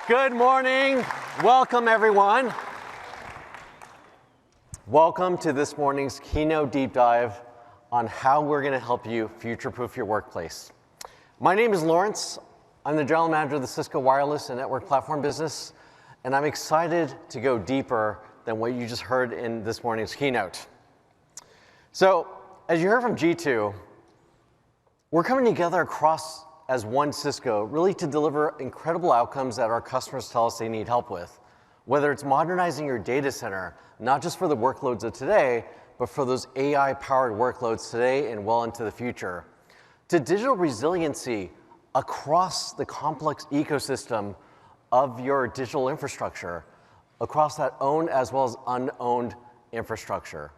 Good morning. Welcome, everyone. Welcome to this morning's keynote deep dive on how we're going to help you future-proof your workplace. My name is Lawrence. I'm the general manager of the Cisco wireless and network platform business, and I'm excited to go deeper than what you just heard in this morning's keynote. So, as you heard from G2, we're coming together across as one Cisco, really to deliver incredible outcomes that our customers tell us they need help with. Whether it's modernizing your data center, not just for the workloads of today, but for those AI-powered workloads today and well into the future. To digital resiliency across the complex ecosystem of your digital infrastructure, across that owned as well as unowned infrastructure.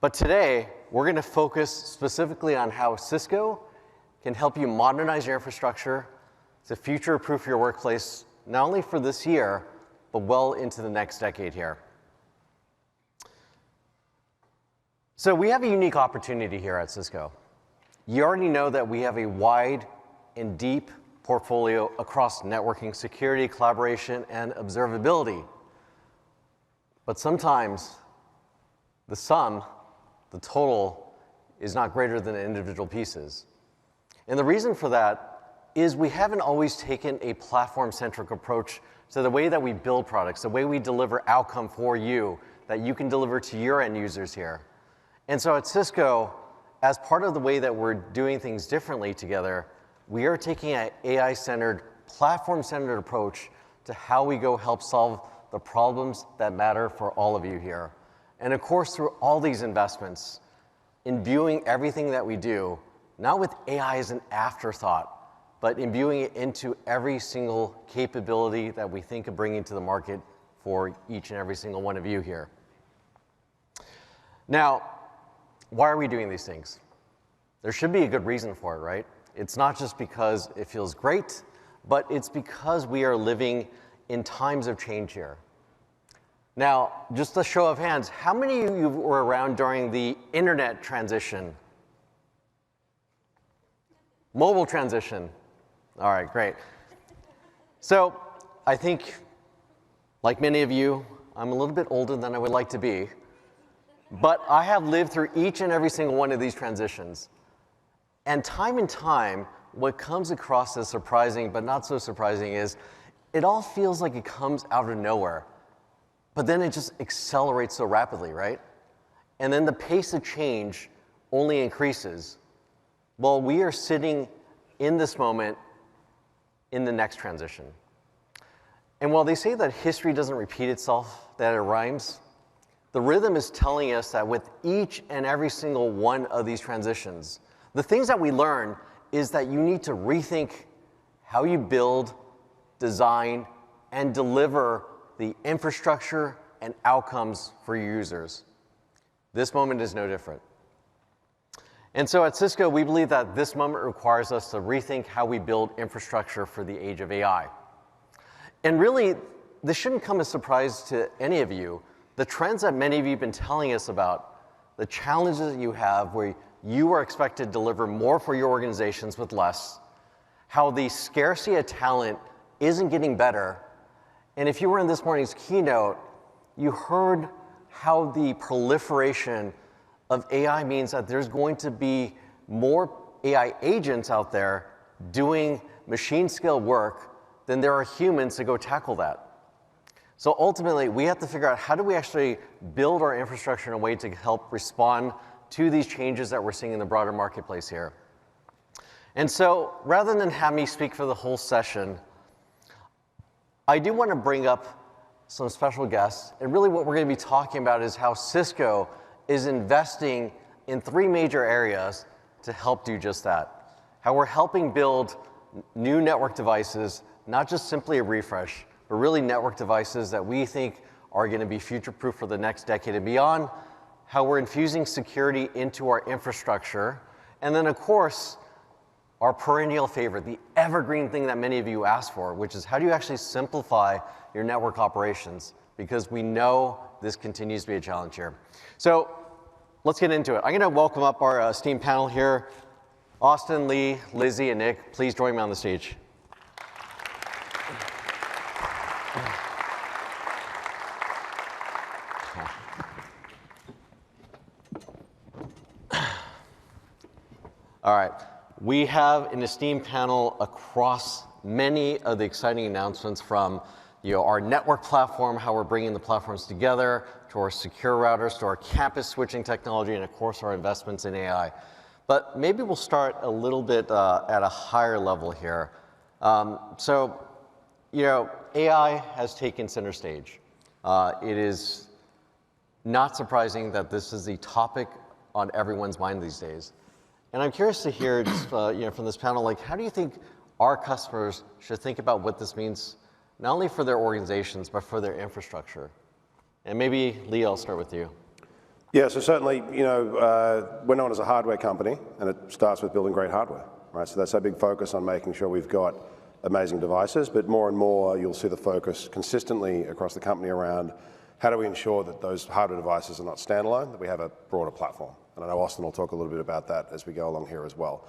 But today, we're going to focus specifically on how Cisco can help you modernize your infrastructure to future-proof your workplace, not only for this year, but well into the next decade here. So we have a unique opportunity here at Cisco. You already know that we have a wide and deep portfolio across networking, security, collaboration, and observability. But sometimes the sum, the total, is not greater than the individual pieces. And the reason for that is we haven't always taken a platform-centric approach to the way that we build products, the way we deliver outcome for you that you can deliver to your end users here. And so at Cisco, as part of the way that we're doing things differently together, we are taking an AI-centered, platform-centered approach to how we go help solve the problems that matter for all of you here. And of course, through all these investments, imbuing everything that we do, not with AI as an afterthought, but imbuing it into every single capability that we think of bringing to the market for each and every single one of you here. Now, why are we doing these things? There should be a good reason for it, right? It's not just because it feels great, but it's because we are living in times of change here. Now, just a show of hands, how many of you were around during the internet transition? Mobile transition. All right, great. So I think, like many of you, I'm a little bit older than I would like to be, but I have lived through each and every single one of these transitions. And time, what comes across as surprising, but not so surprising, is it all feels like it comes out of nowhere. But then it just accelerates so rapidly, right? And then the pace of change only increases. Well, we are sitting in this moment in the next transition. And while they say that history doesn't repeat itself, that it rhymes, the rhythm is telling us that with each and every single one of these transitions, the things that we learn is that you need to rethink how you build, design, and deliver the infrastructure and outcomes for your users. This moment is no different. And so at Cisco, we believe that this moment requires us to rethink how we build infrastructure for the age of AI. And really, this shouldn't come as a surprise to any of you. The trends that many of you have been telling us about, the challenges that you have where you are expected to deliver more for your organizations with less, how the scarcity of talent isn't getting better. And if you were in this morning's keynote, you heard how the proliferation of AI means that there's going to be more AI agents out there doing machine scale work than there are humans to go tackle that. So ultimately, we have to figure out how do we actually build our infrastructure in a way to help respond to these changes that we're seeing in the broader marketplace here. And so rather than have me speak for the whole session, I do want to bring up some special guests. And really what we're going to be talking about is how Cisco is investing in three major areas to help do just that. How we're helping build new network devices, not just simply a refresh, but really network devices that we think are going to be future-proof for the next decade and beyond. How we're infusing security into our infrastructure. And then, of course, our perennial favorite, the evergreen thing that many of you ask for, which is how do you actually simplify your network operations? Because we know this continues to be a challenge here. So let's get into it. I'm going to welcome up our esteemed panel here. Austin, Lee, Lizzie, and Nick, please join me on the stage. All right. We have an esteemed panel across many of the exciting announcements from our network platform, how we're bringing the platforms together, to our secure routers, to our campus switching technology, and of course our investments in AI. But maybe we'll start a little bit at a higher level here. AI has taken center stage. It is not surprising that this is the topic on everyone's mind these days. And I'm curious to hear just, from this panel, like, how do you think our customers should think about what this means, not only for their organizations, but for their infrastructure? And maybe, Lee, I'll start with you. Yeah, so certainly, we're known as a hardware company, and it starts with building great hardware, right? So that's our big focus on making sure we've got amazing devices, but more and more you'll see the focus consistently across the company around how do we ensure that those hardware devices are not standalone, that we have a broader platform. And I know Austin will talk a little bit about that as we go along here as well.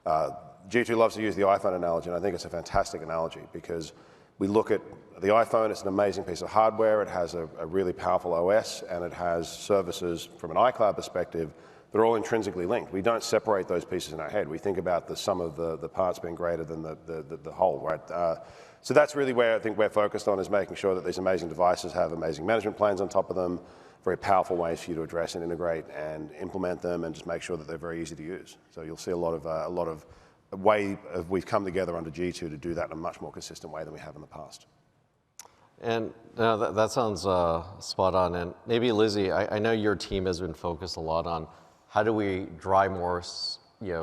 G2 loves to use the iPhone analogy, and I think it's a fantastic analogy because we look at the iPhone, it's an amazing piece of hardware, it has a really powerful OS, and it has services from an iCloud perspective that are all intrinsically linked. We don't separate those pieces in our head. We think about the sum of the parts being greater than the whole, right? So that's really where I think we're focused on, is making sure that these amazing devices have amazing management plans on top of them, very powerful ways for you to address and integrate and implement them, and just make sure that they're very easy to use. So you'll see a lot of we've come together under G2 to do that in a much more consistent way than we have in the past. And that sounds spot on. And maybe Lizzie, I know your team has been focused a lot on how do we drive more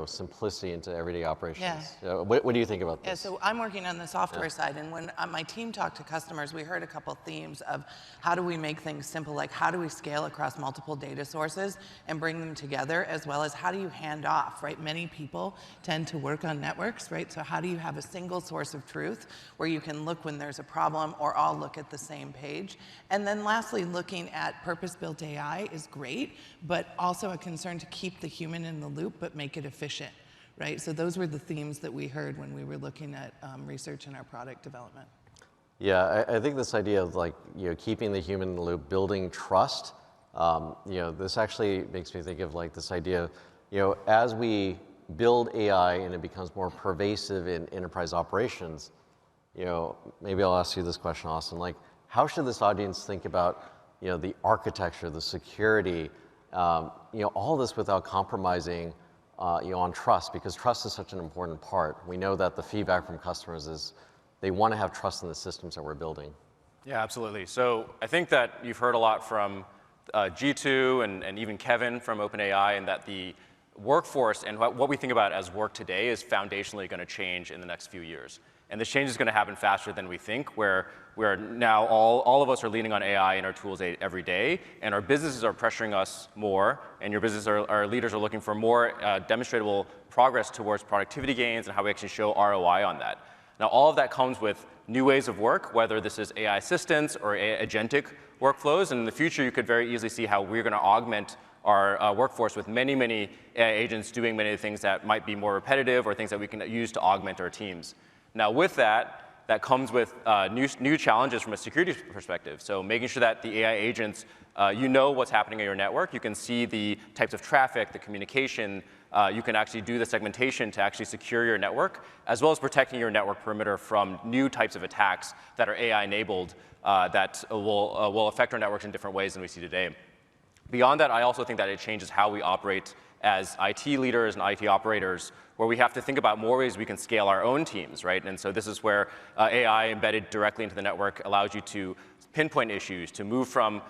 simplicity into everyday operations. Yeah. What do you think about this? Yeah, so I'm working on the software side, and when my team talked to customers, we heard a couple themes of how do we make things simple, like how do we scale across multiple data sources and bring them together, as well as how do you hand off, right? Many people tend to work on networks, right? So how do you have a single source of truth where you can look when there's a problem or all look at the same page? And then lastly, looking at purpose-built AI is great, but also a concern to keep the human in the loop, but make it efficient, right? So those were the themes that we heard when we were looking at research in our product development. Yeah, I think this idea of keeping the human in the loop, building trust, this actually makes me think of this idea of, as we build AI and it becomes more pervasive in enterprise operations, maybe I'll ask you this question, Austin, how should this audience think about, the architecture, the security, all this without compromising on trust, because trust is such an important part. We know that the feedback from customers is they want to have trust in the systems that we're building. Yeah, absolutely. So I think that you've heard a lot from G2 and even Kevin from OpenAI, and that the workforce and what we think about as work today is foundationally going to change in the next few years. And this change is going to happen faster than we think, where now all of us are leaning on AI in our tools every day, and our businesses are pressuring us more, and our leaders are looking for more demonstrable progress towards productivity gains and how we actually show ROI on that. Now, all of that comes with new ways of work, whether this is AI assistants or AI agentic workflows, and in the future, you could very easily see how we're going to augment our workforce with many, many AI agents doing many of the things that might be more repetitive or things that we can use to augment our teams. Now, with that comes with new challenges from a security perspective. So making sure that the AI agents, what's happening on your network. You can see the types of traffic, the communication. You can actually do the segmentation to actually secure your network, as well as protecting your network perimeter from new types of attacks that are AI-enabled that will affect our networks in different ways than we see today. Beyond that, I also think that it changes how we operate as IT leaders and IT operators, where we have to think about more ways we can scale our own teams, right? And so this is where AI embedded directly into the network allows you to pinpoint issues, to move from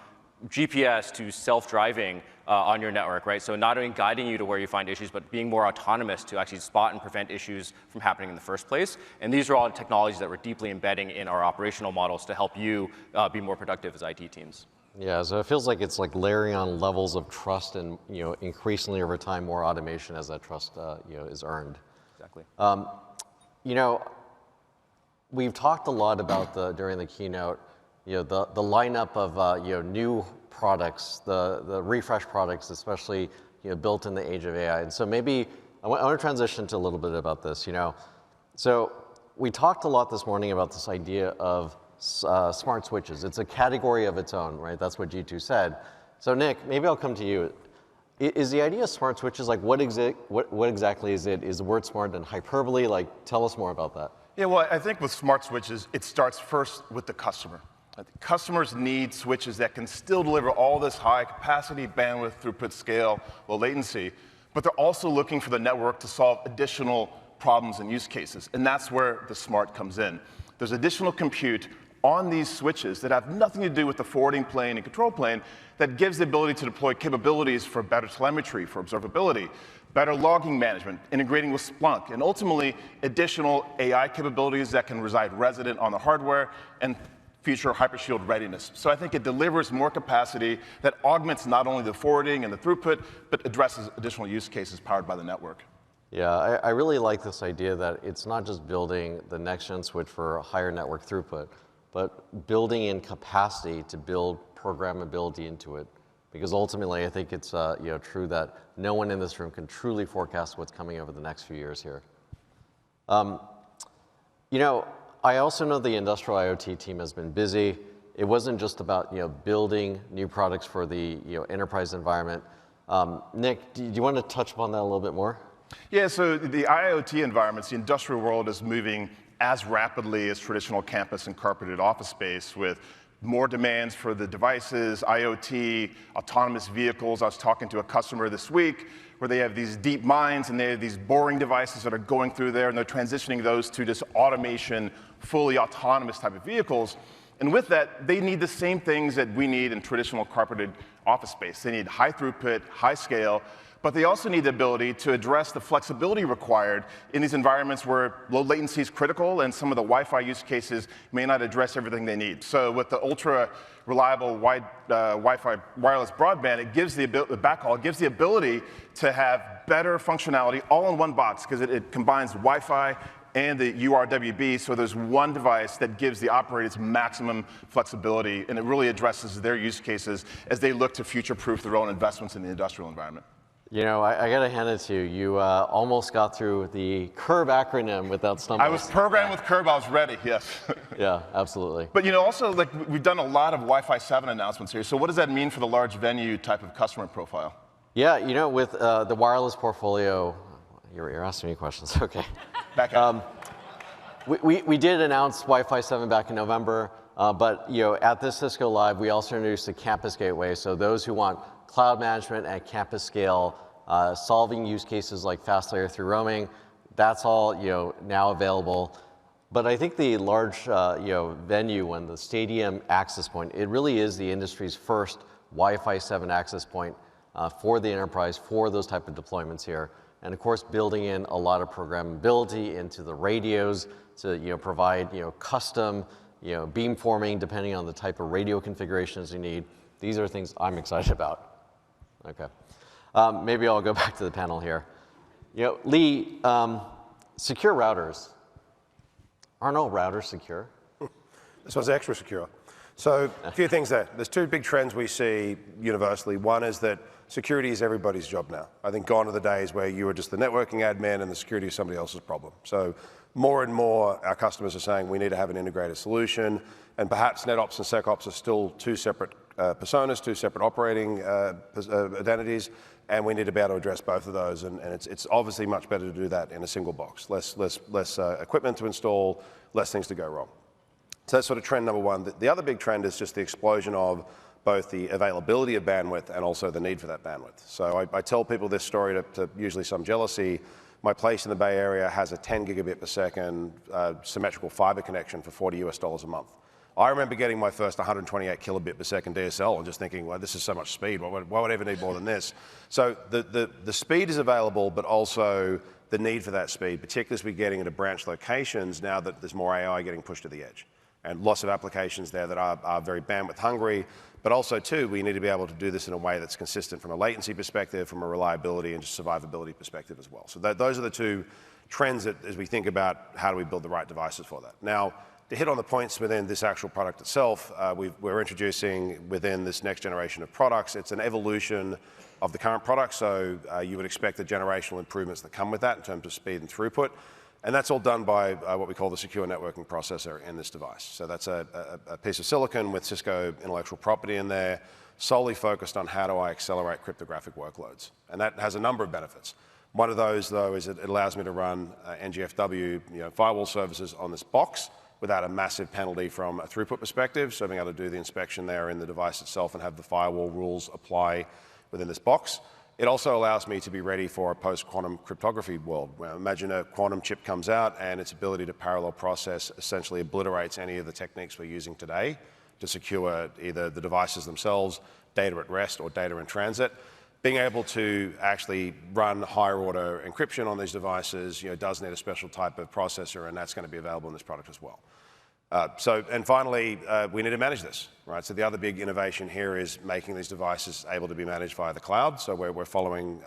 GPS to self-driving on your network, right? So not only guiding you to where you find issues, but being more autonomous to actually spot and prevent issues from happening in the first place. And these are all technologies that we're deeply embedding in our operational models to help you be more productive as IT teams. Yeah, so it feels like it's layering on levels of trust, and increasingly over time more automation as that trust is earned. Exactly. We've talked a lot about during the keynote, the lineup of new products, the refresh products, especially built in the age of AI. And so maybe I want to transition to a little bit about this. So we talked a lot this morning about this idea of smart switches. It's a category of its own, right? That's what G2 said. So Nick, maybe I'll come to you. Is the idea of smart switches, like what exactly is it? Is the word smart and hyperbole? Like, tell us more about that. Yeah, well, I think with smart switches, it starts first with the customer. Customers need switches that can still deliver all this high capacity, bandwidth, throughput, scale, low latency, but they're also looking for the network to solve additional problems and use cases, and that's where the smart comes in. There's additional compute on these switches that have nothing to do with the forwarding plane and control plane that gives the ability to deploy capabilities for better telemetry, for observability, better logging management, integrating with Splunk, and ultimately additional AI capabilities that can reside resident on the hardware and future Hypershield readiness. So I think it delivers more capacity that augments not only the forwarding and the throughput, but addresses additional use cases powered by the network. Yeah, I really like this idea that it's not just building the next-gen switch for higher network throughput, but building in capacity to build programmability into it. Because ultimately, I think it's true that no one in this room can truly forecast what's coming over the next few years here. I also know the industrial IoT team has been busy. It wasn't just about building new products for the enterprise environment. Nick, do you want to touch upon that a little bit more? Yeah, so the IoT environments, the industrial world is moving as rapidly as traditional campus and carpeted office space with more demands for the devices, IoT, autonomous vehicles. I was talking to a customer this week where they have these deep mines and they have these boring devices that are going through there and they're transitioning those to this automation, fully autonomous type of vehicles. And with that, they need the same things that we need in traditional carpeted office space. They need high throughput, high scale, but they also need the ability to address the flexibility required in these environments where low latency is critical and some of the Wi-Fi use cases may not address everything they need. So with the ultra reliable wide Wi-Fi wireless broadband, it gives the backhaul, it gives the ability to have better functionality all in one box because it combines Wi-Fi and the URWB, so there's one device that gives the operators maximum flexibility, and it really addresses their use cases as they look to future-proof their own investments in the industrial environment. I got to hand it to you. You almost got through the CURB acronym without stumbling. I was programmed with CURB. I was ready, yes. Yeah, absolutely. But also, we've done a lot of Wi-Fi 7 announcements here. So what does that mean for the large venue type of customer profile? Yeah, with the wireless portfolio, you're asking me questions. Okay. Back at we did announce Wi-Fi 7 back in November, but at this Cisco Live, we also introduced the Campus Gateway. So those who want cloud management at campus scale, solving use cases like fast layer through roaming, that's all now available. But I think the large venue and the stadium access point, it really is the industry's first Wi-Fi 7 access point for the enterprise for those type of deployments here. And of course, building in a lot of programmability into the radios to provide custom beamforming depending on the type of radio configurations you need. These are things I'm excited about. Okay, maybe I'll go back to the panel here. Lee, secure routers. Aren't all routers secure? This one's extra secure. So a few things there. There's two big trends we see universally. One is that security is everybody's job now. I think gone are the days where you were just the networking admin and the security is somebody else's problem. So more and more our customers are saying we need to have an integrated solution, and perhaps NetOps and SecOps are still two separate personas, two separate operating identities, and we need to be able to address both of those. And it's obviously much better to do that in a single box. Less equipment to install, less things to go wrong. So that's sort of trend number one. The other big trend is just the explosion of both the availability of bandwidth and also the need for that bandwidth. So I tell people this story to usually some jealousy. My place in the Bay Area has a 10 gigabit per second symmetrical fiber connection for $40 a month. I remember getting my first 128 kilobit per second DSL and just thinking, well, this is so much speed. Why would I ever need more than this? So the speed is available, but also the need for that speed, particularly as we're getting into branch locations now that there's more AI getting pushed to the edge. And lots of applications there that are very bandwidth hungry, but also too, we need to be able to do this in a way that's consistent from a latency perspective, from a reliability and just survivability perspective as well. So those are the two trends that as we think about how do we build the right devices for that. Now, to hit on the points within this actual product itself, we're introducing within this next generation of products, it's an evolution of the current product, so you would expect the generational improvements that come with that in terms of speed and throughput. And that's all done by what we call the secure networking processor in this device. So that's a piece of silicon with Cisco intellectual property in there, solely focused on how do I accelerate cryptographic workloads. And that has a number of benefits. One of those, though, is it allows me to run NGFW firewall services on this box without a massive penalty from a throughput perspective, so being able to do the inspection there in the device itself and have the firewall rules apply within this box. It also allows me to be ready for a post-quantum cryptography world. Where imagine a quantum chip comes out and its ability to parallel process essentially obliterates any of the techniques we're using today to secure either the devices themselves, data at rest, or data in transit. Being able to actually run higher order encryption on these devices does need a special type of processor, and that's going to be available in this product as well. And finally, we need to manage this, right? So the other big innovation here is making these devices able to be managed via the cloud. So we're following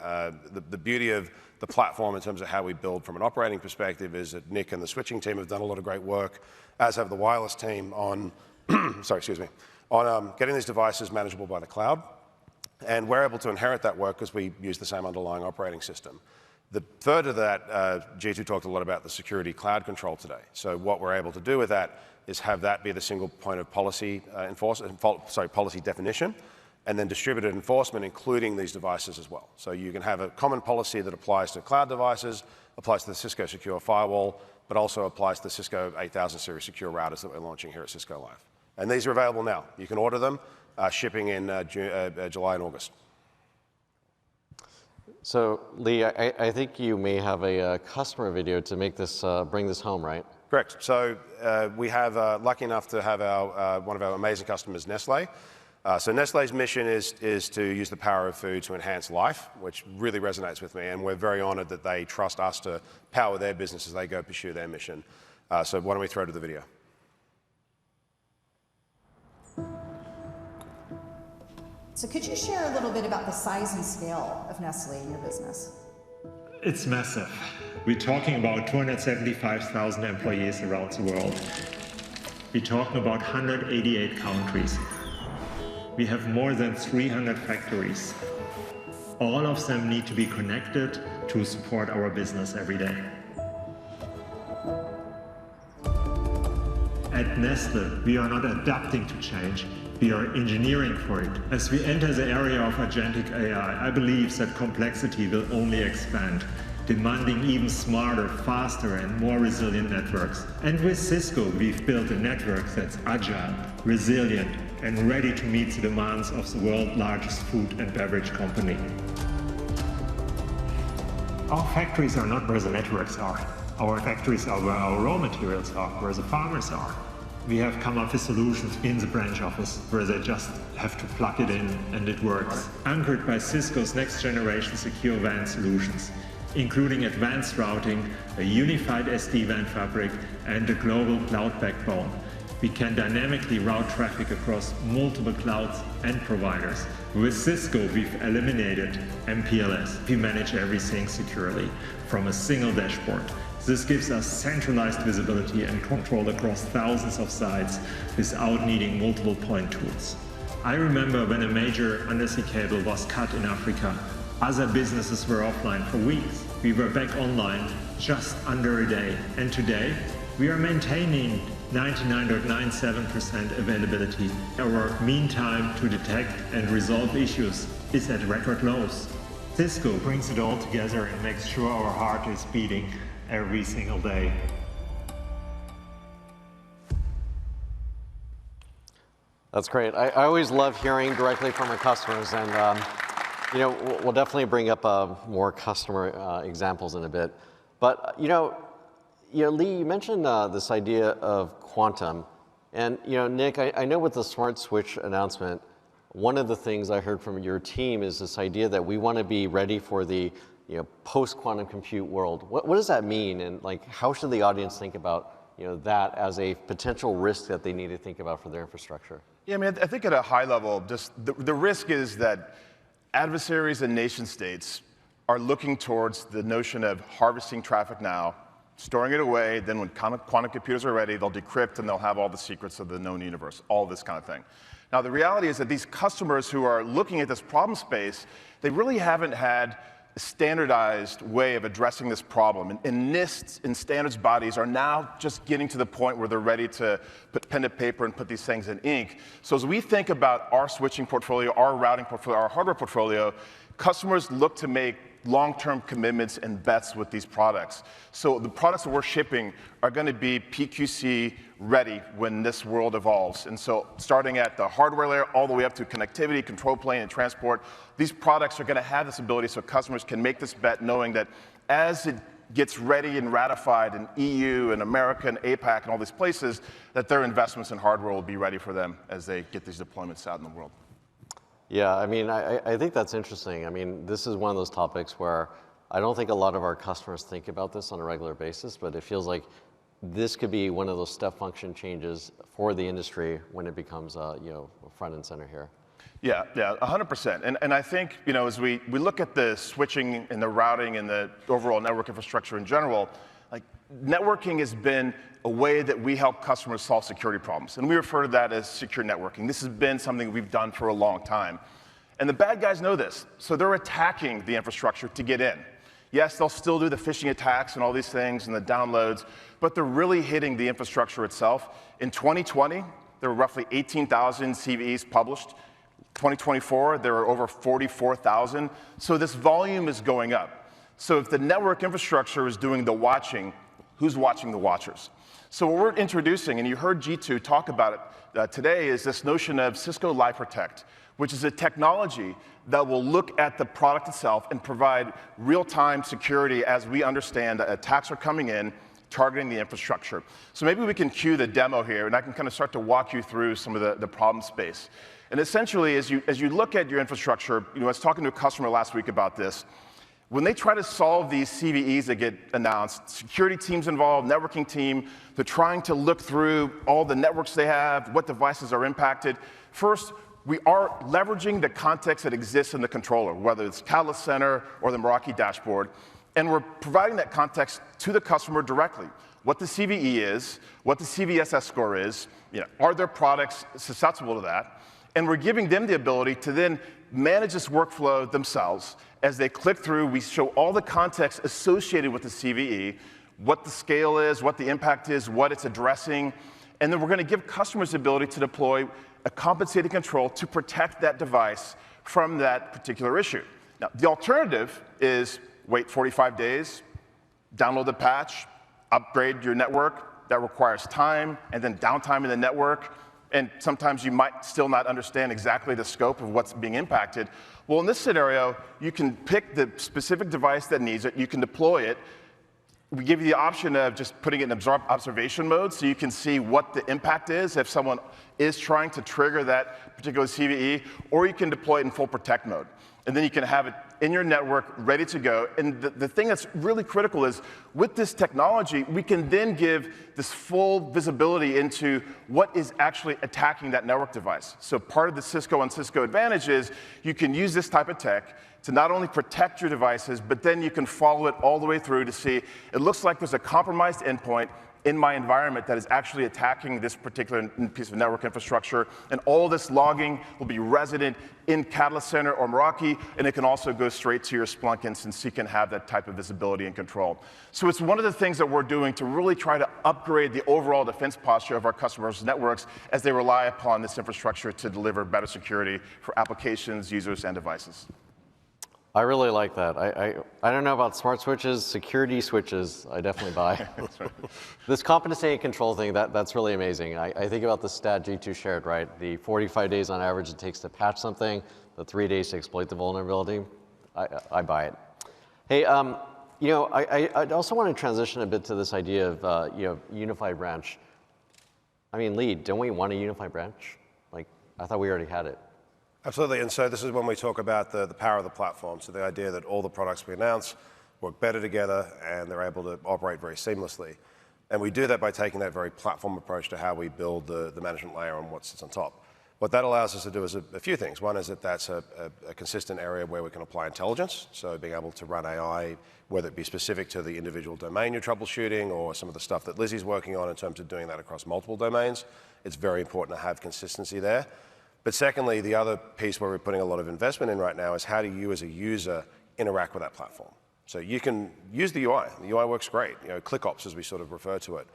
the beauty of the platform in terms of how we build from an operating perspective is that Nick and the switching team have done a lot of great work, as have the wireless team on, on getting these devices manageable by the cloud. And we're able to inherit that work because we use the same underlying operating system. The third of that, G2 talked a lot about the security cloud control today. So what we're able to do with that is have that be the single point of policy policy definition, and then distributed enforcement, including these devices as well. So you can have a common policy that applies to cloud devices, applies to the Cisco Secure Firewall, but also applies to the Cisco 8000 series secure routers that we're launching here at Cisco Live. And these are available now. You can order them, shipping in July and August. So, Lee, I think you may have a customer video to make this, bring this home, right? Correct. So we have lucky enough to have one of our amazing customers, Nestle. So Nestle's mission is to use the power of food to enhance life, which really resonates with me, and we're very honored that they trust us to power their business as they go pursue their mission. So why don't we throw to the video? So could you share a little bit about the size and scale of Nestle in your business? It's massive. We're talking about 275,000 employees around the world. We're talking about 188 countries. We have more than 300 factories. All of them need to be connected to support our business every day. At Nestle, we are not adapting to change. We are engineering for it. As we enter the area of agentic AI, I believe that complexity will only expand, demanding even smarter, faster, and more resilient networks. And with Cisco, we've built a network that's agile, resilient, and ready to meet the demands of the world's largest food and beverage company. Our factories are not where the networks are. Our factories are where our raw materials are, where the farmers are. We have come up with solutions in the branch office where they just have to plug it in and it works. Anchored by Cisco's next generation secure WAN solutions, including advanced routing, a unified SD-WAN fabric, and a global cloud backbone. We can dynamically route traffic across multiple clouds and providers. With Cisco, we've eliminated MPLS. We manage everything securely from a single dashboard. This gives us centralized visibility and control across thousands of sites without needing multiple point tools. I remember when a major undersea cable was cut in Africa. Other businesses were offline for weeks. We were back online just under a day. And today, we are maintaining 99.97% availability. Our mean time to detect and resolve issues is at record lows. Cisco brings it all together and makes sure our heart is beating every single day. That's great. I always love hearing directly from our customers, and we'll definitely bring up more customer examples in a bit. But Lee, you mentioned this idea of quantum, and Nick, I know with the Smart Switch announcement, one of the things I heard from your team is this idea that we want to be ready for the post-quantum compute world. What does that mean, and how should the audience think about that as a potential risk that they need to think about for their infrastructure? Yeah, I mean, I think at a high level, just the risk is that adversaries and nation states are looking towards the notion of harvesting traffic now, storing it away, then when quantum computers are ready, they'll decrypt and they'll have all the secrets of the known universe, all this kind of thing. Now, the reality is that these customers who are looking at this problem space, they really haven't had standardized way of addressing this problem. And NISTs and standards bodies are now just getting to the point where they're ready to put pen to paper and put these things in ink. So as we think about our switching portfolio, our routing portfolio, our hardware portfolio, customers look to make long-term commitments and bets with these products. So the products that we're shipping are going to be PQC ready when this world evolves. And so starting at the hardware layer all the way up to connectivity, control plane, and transport, these products are going to have this ability so customers can make this bet knowing that as it gets ready and ratified in EU and America and APAC and all these places, that their investments in hardware will be ready for them as they get these deployments out in the world. Yeah, I mean, I think that's interesting. I mean, this is one of those topics where I don't think a lot of our customers think about this on a regular basis, but it feels like this could be one of those step function changes for the industry when it becomes, front and center here. Yeah, 100%. And I think, as we look at the switching and the routing and the overall network infrastructure in general, like networking has been a way that we help customers solve security problems. And we refer to that as secure networking. This has been something we've done for a long time. And the bad guys know this. So they're attacking the infrastructure to get in. Yes, they'll still do the phishing attacks and all these things and the downloads, but they're really hitting the infrastructure itself. In 2020, there were roughly 18,000 CVEs published. 2024, there are over 44,000. So this volume is going up. So if the network infrastructure is doing the watching, who's watching the watchers? So what we're introducing, and you heard G2 talk about it today, is this notion of Cisco Live Protect, which is a technology that will look at the product itself and provide real-time security as we understand that attacks are coming in, targeting the infrastructure. So maybe we can cue the demo here, and I can kind of start to walk you through some of the problem space. And essentially, as you look at your infrastructure, I was talking to a customer last week about this. When they try to solve these CVEs that get announced, security teams involved, networking team, they're trying to look through all the networks they have, what devices are impacted. First, we are leveraging the context that exists in the controller, whether it's Catalyst Center or the Meraki dashboard, and we're providing that context to the customer directly. What the CVE is, what the CVSS score is, are their products susceptible to that? And we're giving them the ability to then manage this workflow themselves. As they click through, we show all the context associated with the CVE, what the scale is, what the impact is, what it's addressing, and then we're going to give customers the ability to deploy a compensated control to protect that device from that particular issue. Now, the alternative is wait 45 days, download the patch, upgrade your network. That requires time and then downtime in the network. And sometimes you might still not understand exactly the scope of what's being impacted. Well, in this scenario, you can pick the specific device that needs it. You can deploy it. We give you the option of just putting it in observation mode so you can see what the impact is if someone is trying to trigger that particular CVE, or you can deploy it in full protect mode. And then you can have it in your network, ready to go. And the thing that's really critical is, with this technology, we can then give this full visibility into what is actually attacking that network device. So part of the Cisco and Cisco advantage is you can use this type of tech to not only protect your devices, but then you can follow it all the way through to see, it looks like there's a compromised endpoint in my environment that is actually attacking this particular piece of network infrastructure. And all this logging will be resident in Catalyst Center or Meraki, and it can also go straight to your Splunk instance so you can have that type of visibility and control. So it's one of the things that we're doing to really try to upgrade the overall defense posture of our customers' networks as they rely upon this infrastructure to deliver better security for applications, users, and devices. I really like that. I don't know about smart switches, security switches, I definitely buy. This compensating control thing, that's really amazing. I think about the stat G2 shared, right? The 45 days on average it takes to patch something, the 3 days to exploit the vulnerability. I buy it. Hey, I also want to transition a bit to this idea of unified branch. I mean, Lee, don't we want a unified branch? Like, I thought we already had it. Absolutely, and so this is when we talk about the power of the platform, so the idea that all the products we announce work better together and they're able to operate very seamlessly. And we do that by taking that very platform approach to how we build the management layer and what sits on top. What that allows us to do is a few things. One is that that's a consistent area where we can apply intelligence, so being able to run AI, whether it be specific to the individual domain you're troubleshooting or some of the stuff that Lizzie's working on in terms of doing that across multiple domains. It's very important to have consistency there. But secondly, the other piece where we're putting a lot of investment in right now is how do you as a user interact with that platform. So you can use the UI. The UI works great, click ops as we sort of refer to it.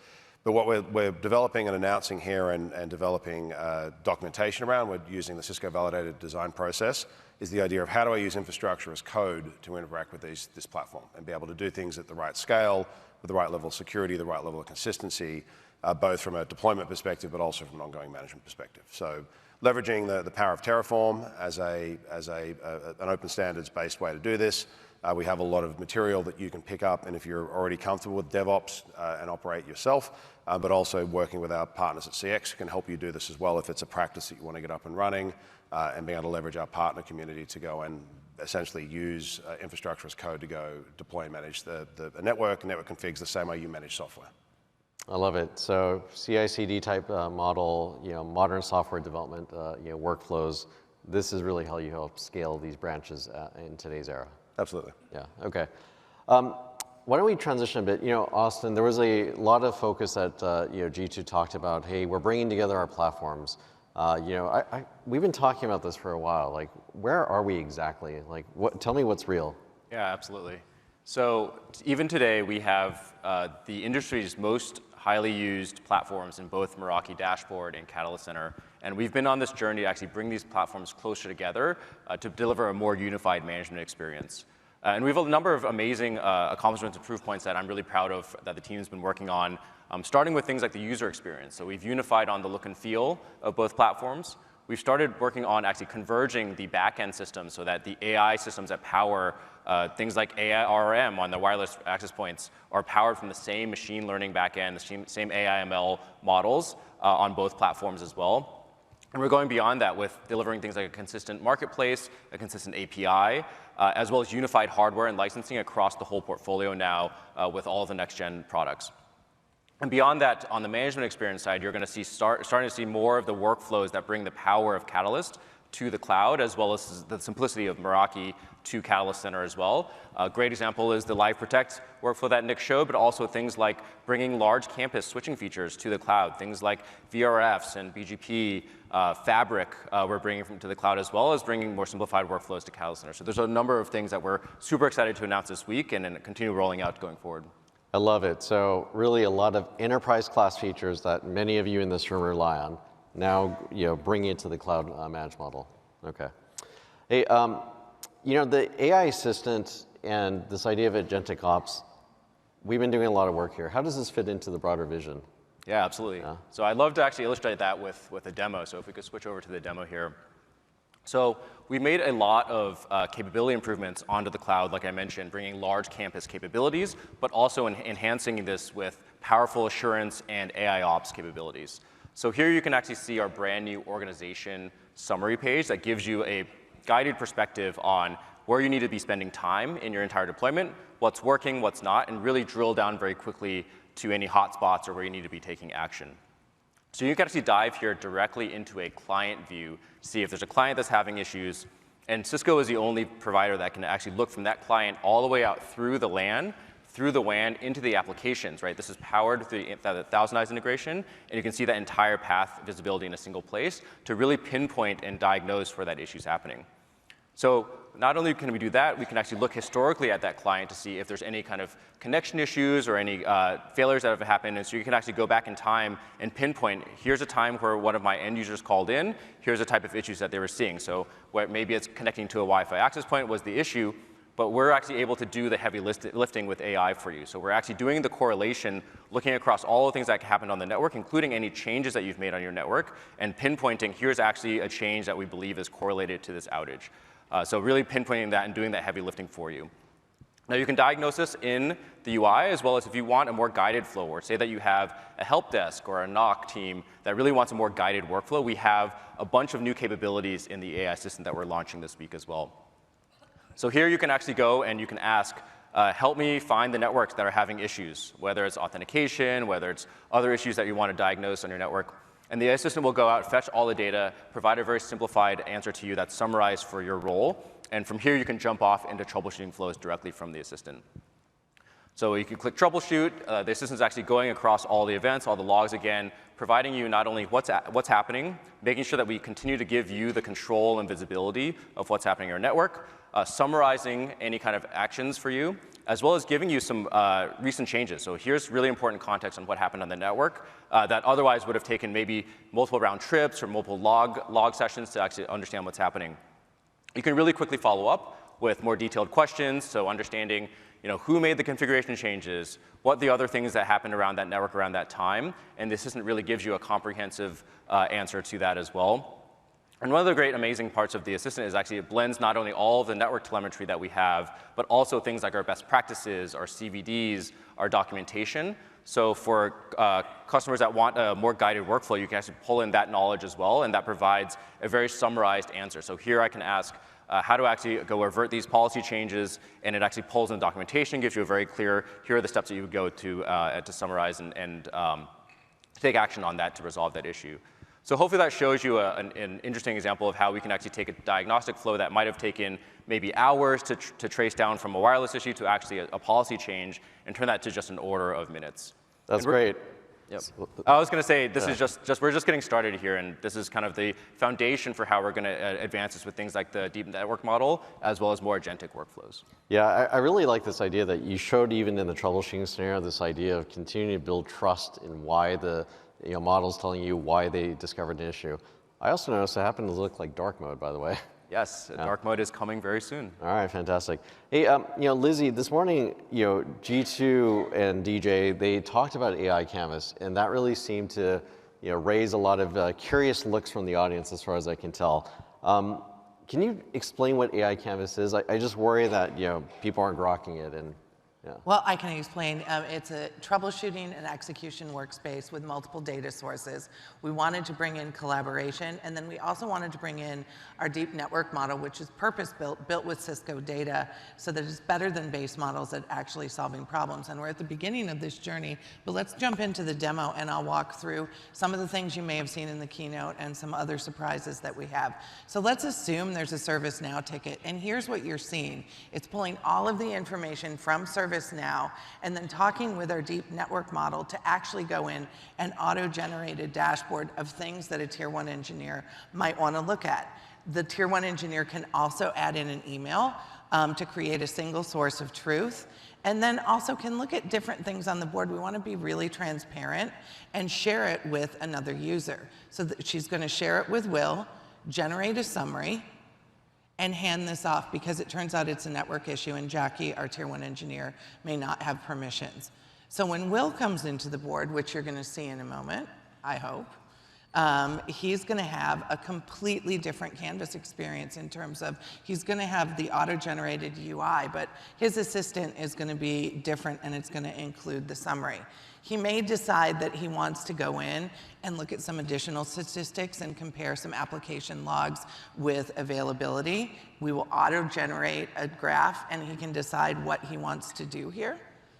But what we're developing and announcing here and developing documentation around, we're using the Cisco validated design process, is the idea of how do I use infrastructure as code to interact with this platform and be able to do things at the right scale, with the right level of security, the right level of consistency, both from a deployment perspective, but also from an ongoing management perspective. So leveraging the power of Terraform as an open standards-based way to do this. We have a lot of material that you can pick up, and if you're already comfortable with DevOps and operate yourself, but also working with our partners at CX can help you do this as well if it's a practice that you want to get up and running, and being able to leverage our partner community to go and essentially use infrastructure as code to go deploy and manage the network configs the same way you manage software. I love it. So CI/CD type model, modern software development, workflows. This is really how you help scale these branches in today's era. Absolutely. Yeah. Okay. Why don't we transition a bit? Austin, there was a lot of focus that G2 talked about. Hey, we're bringing together our platforms. We've been talking about this for a while. Like, where are we exactly? Like, tell me what's real. Yeah, absolutely. So even today, we have the industry's most highly used platforms in both Meraki Dashboard and Catalyst Center. And we've been on this journey to actually bring these platforms closer together to deliver a more unified management experience. And we have a number of amazing accomplishments and proof points that I'm really proud of that the team's been working on, starting with things like the user experience. So we've unified on the look and feel of both platforms. We've started working on actually converging the back-end systems so that the AI systems that power things like ARM on the wireless access points are powered from the same machine learning back-end, the same AI/ML models on both platforms as well. And we're going beyond that with delivering things like a consistent marketplace, a consistent API, as well as unified hardware and licensing across the whole portfolio now with all of the next-gen products. And beyond that, on the management experience side, you're going to see starting to see more of the workflows that bring the power of Catalyst to the cloud, as well as the simplicity of Meraki to Catalyst Center as well. A great example is the Live Protect workflow that Nick showed, but also things like bringing large campus switching features to the cloud, things like VRFs and BGP, Fabric we're bringing to the cloud, as well as bringing more simplified workflows to Catalyst Center. So there's a number of things that we're super excited to announce this week and then continue rolling out going forward. I love it. So really a lot of enterprise class features that many of you in this room rely on. Now, bringing it to the cloud managed model. Okay. Hey, the AI assistant and this idea of agentic ops, we've been doing a lot of work here. How does this fit into the broader vision? Yeah, absolutely. Yeah. So I'd love to actually illustrate that with a demo. So if we could switch over to the demo here. So we made a lot of capability improvements onto the cloud, like I mentioned, bringing large campus capabilities, but also enhancing this with powerful assurance and AI ops capabilities. So here you can actually see our brand new organization summary page that gives you a guided perspective on where you need to be spending time in your entire deployment, what's working, what's not, and really drill down very quickly to any hotspots or where you need to be taking action. So you can actually dive here directly into a client view to see if there's a client that's having issues. And Cisco is the only provider that can actually look from that client all the way out through the LAN, through the WAN, into the applications, right? This is powered through the ThousandEyes integration, and you can see that entire path visibility in a single place to really pinpoint and diagnose where that issue is happening. So not only can we do that, we can actually look historically at that client to see if there's any kind of connection issues or any failures that have happened. And so you can actually go back in time and pinpoint, here's a time where one of my end users called in, here's the type of issues that they were seeing. So maybe it's connecting to a Wi-Fi access point was the issue, but we're actually able to do the heavy lifting with AI for you. So we're actually doing the correlation, looking across all the things that happened on the network, including any changes that you've made on your network, and pinpointing, here's actually a change that we believe is correlated to this outage. So really pinpointing that and doing that heavy lifting for you. Now you can diagnose this in the UI, as well as if you want a more guided flow, or say that you have a help desk or a NOC team that really wants a more guided workflow, we have a bunch of new capabilities in the AI assistant that we're launching this week as well. So here you can actually go and you can ask, help me find the networks that are having issues, whether it's authentication, whether it's other issues that you want to diagnose on your network. And the AI assistant will go out, fetch all the data, provide a very simplified answer to you that's summarized for your role. And from here, you can jump off into troubleshooting flows directly from the assistant. So you can click troubleshoot. The assistant's actually going across all the events, all the logs again, providing you not only what's happening, making sure that we continue to give you the control and visibility of what's happening in your network, summarizing any kind of actions for you, as well as giving you some recent changes. So here's really important context on what happened on the network that otherwise would have taken maybe multiple round trips or multiple log sessions to actually understand what's happening. You can really quickly follow up with more detailed questions, so understanding who made the configuration changes, what the other things that happened around that network around that time, and the assistant really gives you a comprehensive answer to that as well. And one of the great amazing parts of the assistant is actually it blends not only all of the network telemetry that we have, but also things like our best practices, our CVDs, our documentation. So for customers that want a more guided workflow, you can actually pull in that knowledge as well, and that provides a very summarized answer. So here I can ask, how to actually go revert these policy changes, and it actually pulls in the documentation, gives you a very clear, here are the steps that you would go to summarize and take action on that to resolve that issue. So hopefully that shows you an interesting example of how we can actually take a diagnostic flow that might have taken maybe hours to trace down from a wireless issue to actually a policy change and turn that to just an order of minutes. That's great. Yep. I was going to say, this is we're just getting started here, and this is kind of the foundation for how we're going to advance this with things like the deep network model, as well as more agentic workflows. Yeah, I really like this idea that you showed even in the troubleshooting scenario, this idea of continuing to build trust in why the model's telling you why they discovered an issue. I also noticed it happened to look like dark mode, by the way. Yes, dark mode is coming very soon. All right, fantastic. Hey, Lizzie, this morning, G2 and DJ, they talked about AI Canvas, and that really seemed to, raise a lot of curious looks from the audience, as far as I can tell. Can you explain what AI Canvas is? I just worry that, people aren't grokking it, and yeah. Well, I can explain. It's a troubleshooting and execution workspace with multiple data sources. We wanted to bring in collaboration, and then we also wanted to bring in our deep network model, which is purpose-built, built with Cisco data, so that it's better than base models at actually solving problems. And we're at the beginning of this journey, but let's jump into the demo, and I'll walk through some of the things you may have seen in the keynote and some other surprises that we have. So let's assume there's a ServiceNow ticket, and here's what you're seeing. It's pulling all of the information from ServiceNow and then talking with our deep network model to actually go in and auto-generate a dashboard of things that a tier 1 engineer might want to look at. The tier 1 engineer can also add in an email to create a single source of truth, and then also can look at different things on the board. We want to be really transparent and share it with another user. So that she's going to share it with Will, generate a summary, and hand this off, because it turns out it's a network issue, and Jackie, our tier 1 engineer, may not have permissions. So when Will comes into the board, which you're going to see in a moment, I hope, he's going to have a completely different Canvas experience in terms of he's going to have the auto-generated UI, but his assistant is going to be different, and it's going to include the summary. He may decide that he wants to go in and look at some additional statistics and compare some application logs with availability. We will auto-generate a graph, and he can decide what he wants to do here.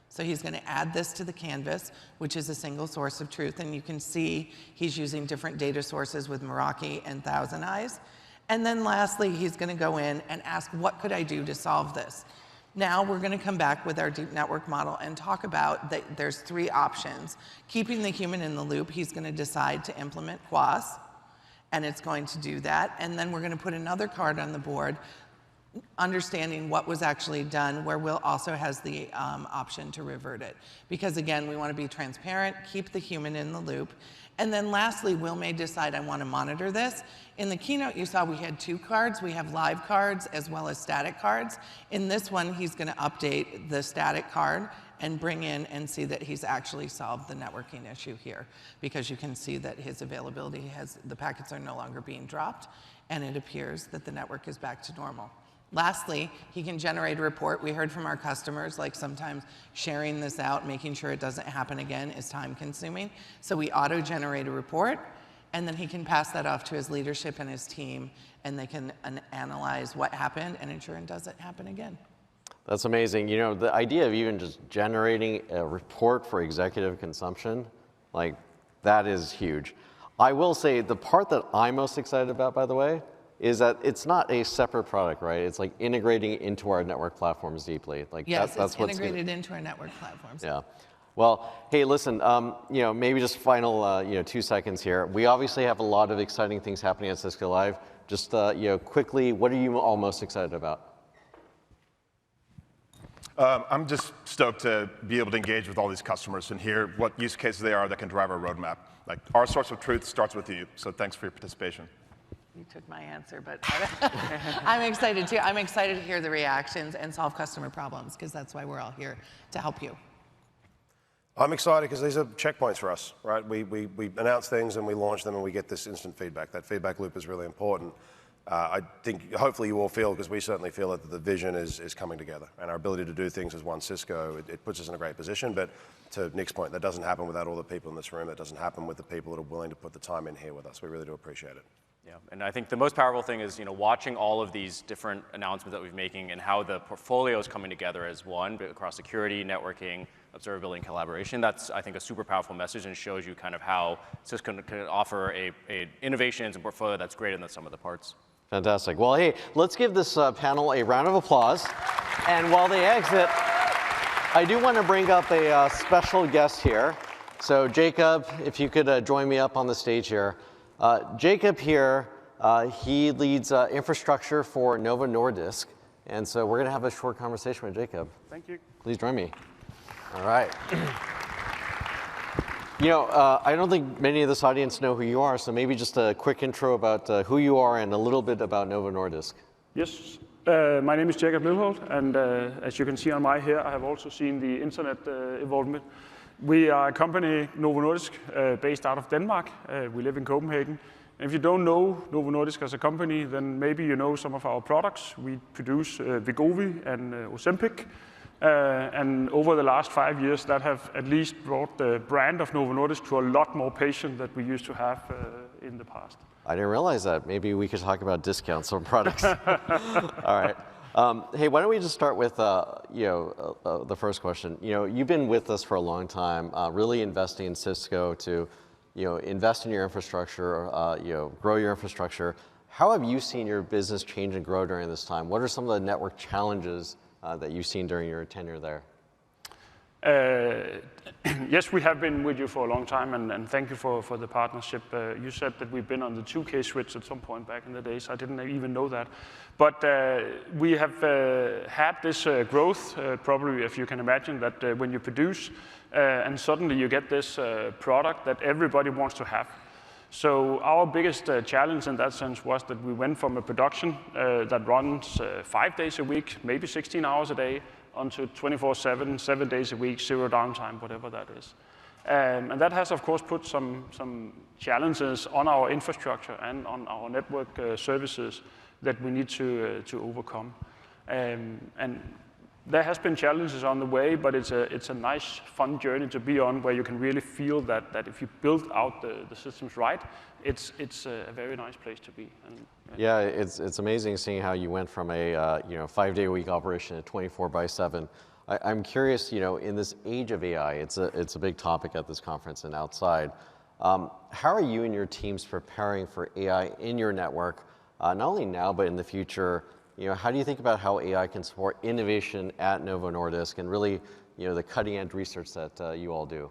So he's going to add this to the canvas, which is a single source of truth, and you can see he's using different data sources with Meraki and Thousand Eyes. And then lastly, he's going to go in and ask, what could I do to solve this? Now we're going to come back with our deep network model and talk about that there's 3 options. Keeping the human in the loop, he's going to decide to implement QoS, and it's going to do that. And then we're going to put another card on the board, understanding what was actually done, where Will also has the option to revert it. Because again, we want to be transparent, keep the human in the loop. And then lastly, Will may decide, I want to monitor this. In the keynote you saw we had 2 cards. We have live cards as well as static cards. In this one, he's going to update the static card and bring in and see that he's actually solved the networking issue here, because you can see that his availability the packets are no longer being dropped, and it appears that the network is back to normal. Lastly, he can generate a report. We heard from our customers, like sometimes sharing this out, making sure it doesn't happen again is time consuming. So we auto-generate a report, and then he can pass that off to his leadership and his team, and they can analyze what happened and ensure it doesn't happen again. That's amazing. The idea of even just generating a report for executive consumption, like, that is huge. I will say the part that I'm most excited about, by the way, is that it's not a separate product, right? It's like integrating into our network platforms deeply. Like yes, that's what's integrated into our network platforms. Yeah. Well, hey, listen, maybe just final, 2 seconds here. We obviously have a lot of exciting things happening at Cisco Live. Just, quickly, what are you all most excited about? I'm just stoked to be able to engage with all these customers and hear what use cases they are that can drive our roadmap. Like, our source of truth starts with you, so thanks for your participation. You took my answer, but I'm excited too. I'm excited to hear the reactions and solve customer problems, because that's why we're all here to help you. I'm excited because these are checkpoints for us, right? We announce things and we launch them and we get this instant feedback. That feedback loop is really important. I think hopefully you all feel, because we certainly feel that the vision is coming together, and our ability to do things as one Cisco, it puts us in a great position. But to Nick's point, that doesn't happen without all the people in this room. That doesn't happen with the people that are willing to put the time in here with us. We really do appreciate it. Yeah, and I think the most powerful thing is, watching all of these different announcements that we're making and how the portfolio is coming together as one across security, networking, observability, and collaboration. That's, I think, a super powerful message, and shows you kind of how Cisco can offer a innovations and portfolio that's greater than the sum of the parts. Fantastic. Well, hey, let's give this panel a round of applause. And while they exit, I do want to bring up a special guest here. So Jacob, if you could join me up on the stage here. Jacob here, he leads infrastructure for Novo Nordisk. And so we're going to have a short conversation with Jacob. Thank you. Please join me. All right. I don't think many of this audience know who you are, so maybe just a quick intro about who you are and a little bit about Novo Nordisk. Yes, my name is Jacob Mølholt, and as you can see on my hair, I have also seen the internet involvement. We are a company, Novo Nordisk, based out of Denmark. We live in Copenhagen. And if you don't know Novo Nordisk as a company, then maybe you know some of our products. We produce Wegovy and Ozempic. And over the last 5 years, that have at least brought the brand of Novo Nordisk to a lot more patients than we used to have in the past. I didn't realize that. Maybe we could talk about discounts on products. All right. Hey, why don't we just start with the first question. You've been with us for a long time, really investing in Cisco to invest in your infrastructure, grow your infrastructure. How have you seen your business change and grow during this time? What are some of the network challenges that you've seen during your tenure there? Yes, we have been with you for a long time, and thank you for the partnership. You said that we've been on the 2K switch at some point back in the days. I didn't even know that. But we have had this growth, probably, if you can imagine, that when you produce and suddenly you get this product that everybody wants to have. So our biggest challenge in that sense was that we went from a production that runs 5 days a week, maybe 16 hours a day, onto 24/7, 7 days a week, zero downtime, whatever that is. And that has, of course, put some challenges on our infrastructure and on our network services that we need to overcome. And there has been challenges on the way, but it's a nice, fun journey to be on, where you can really feel that if you build out the systems right, it's a very nice place to be. And, yeah, it's amazing seeing how you went from a 5-day-a-week operation to 24/7. I'm curious, in this age of AI, it's a big topic at this conference and outside. How are you and your teams preparing for AI in your network, not only now but in the future? How do you think about how AI can support innovation at Novo Nordisk and really, the cutting-edge research that you all do?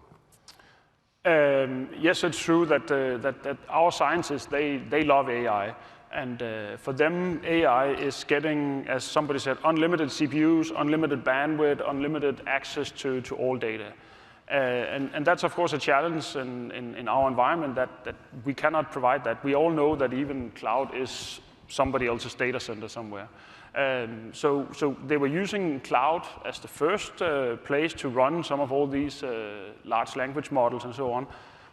Yes, it's true that our scientists, they love AI. And for them, AI is getting, as somebody said, unlimited CPUs, unlimited bandwidth, unlimited access to all data. And that's, of course, a challenge in our environment that we cannot provide that. We all know that even cloud is somebody else's data center somewhere. So they were using cloud as the first place to run some of all these large language models and so on.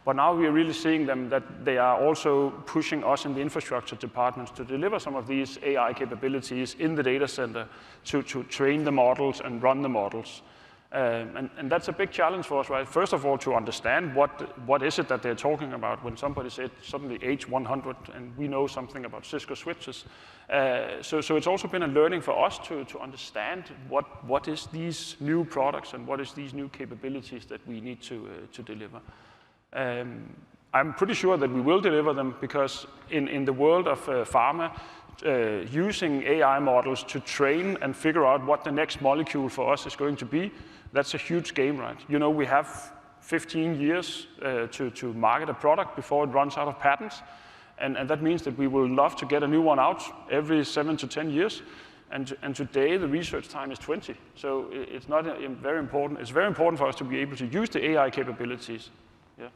But now we are really seeing them that they are also pushing us in the infrastructure departments to deliver some of these AI capabilities in the data center to train the models and run the models. And that's a big challenge for us, right? First of all, to understand what is it that they're talking about when somebody said suddenly H100 and we know something about Cisco switches. So it's also been a learning for us to understand what is these new products and what is these new capabilities that we need to deliver. I'm pretty sure that we will deliver them, because in the world of pharma, using AI models to train and figure out what the next molecule for us is going to be, that's a huge game, right? We have 15 years to market a product before it runs out of patents. And that means that we will love to get a new one out every 7 to 10 years. And today, the research time is 20. So it's not very important. It's very important for us to be able to use the AI capabilities. Yeah.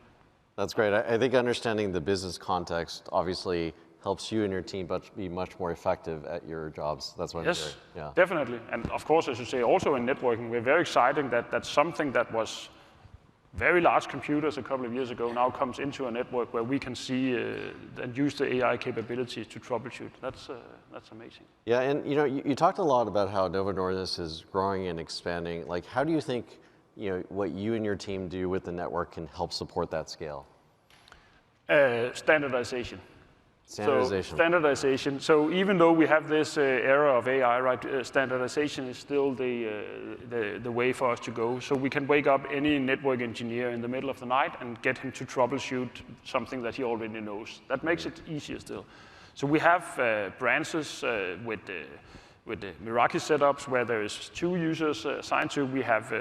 That's great. I think understanding the business context obviously helps you and your team be much more effective at your jobs. That's what I'm hearing. Yeah. Definitely. And of course, I should say, also in networking, we're very excited that something that was very large computers a couple of years ago now comes into a network where we can see and use the AI capabilities to troubleshoot. That's amazing. Yeah, and you talked a lot about how Novo Nordisk is growing and expanding. Like, how do you think what you and your team do with the network can help support that scale? Standardization. Standardization. So standardization. So even though we have this era of AI, right, standardization is still the way for us to go. So we can wake up any network engineer in the middle of the night and get him to troubleshoot something that he already knows. That makes it easier still. So we have branches with the Meraki setups where there is 2 users assigned to. We have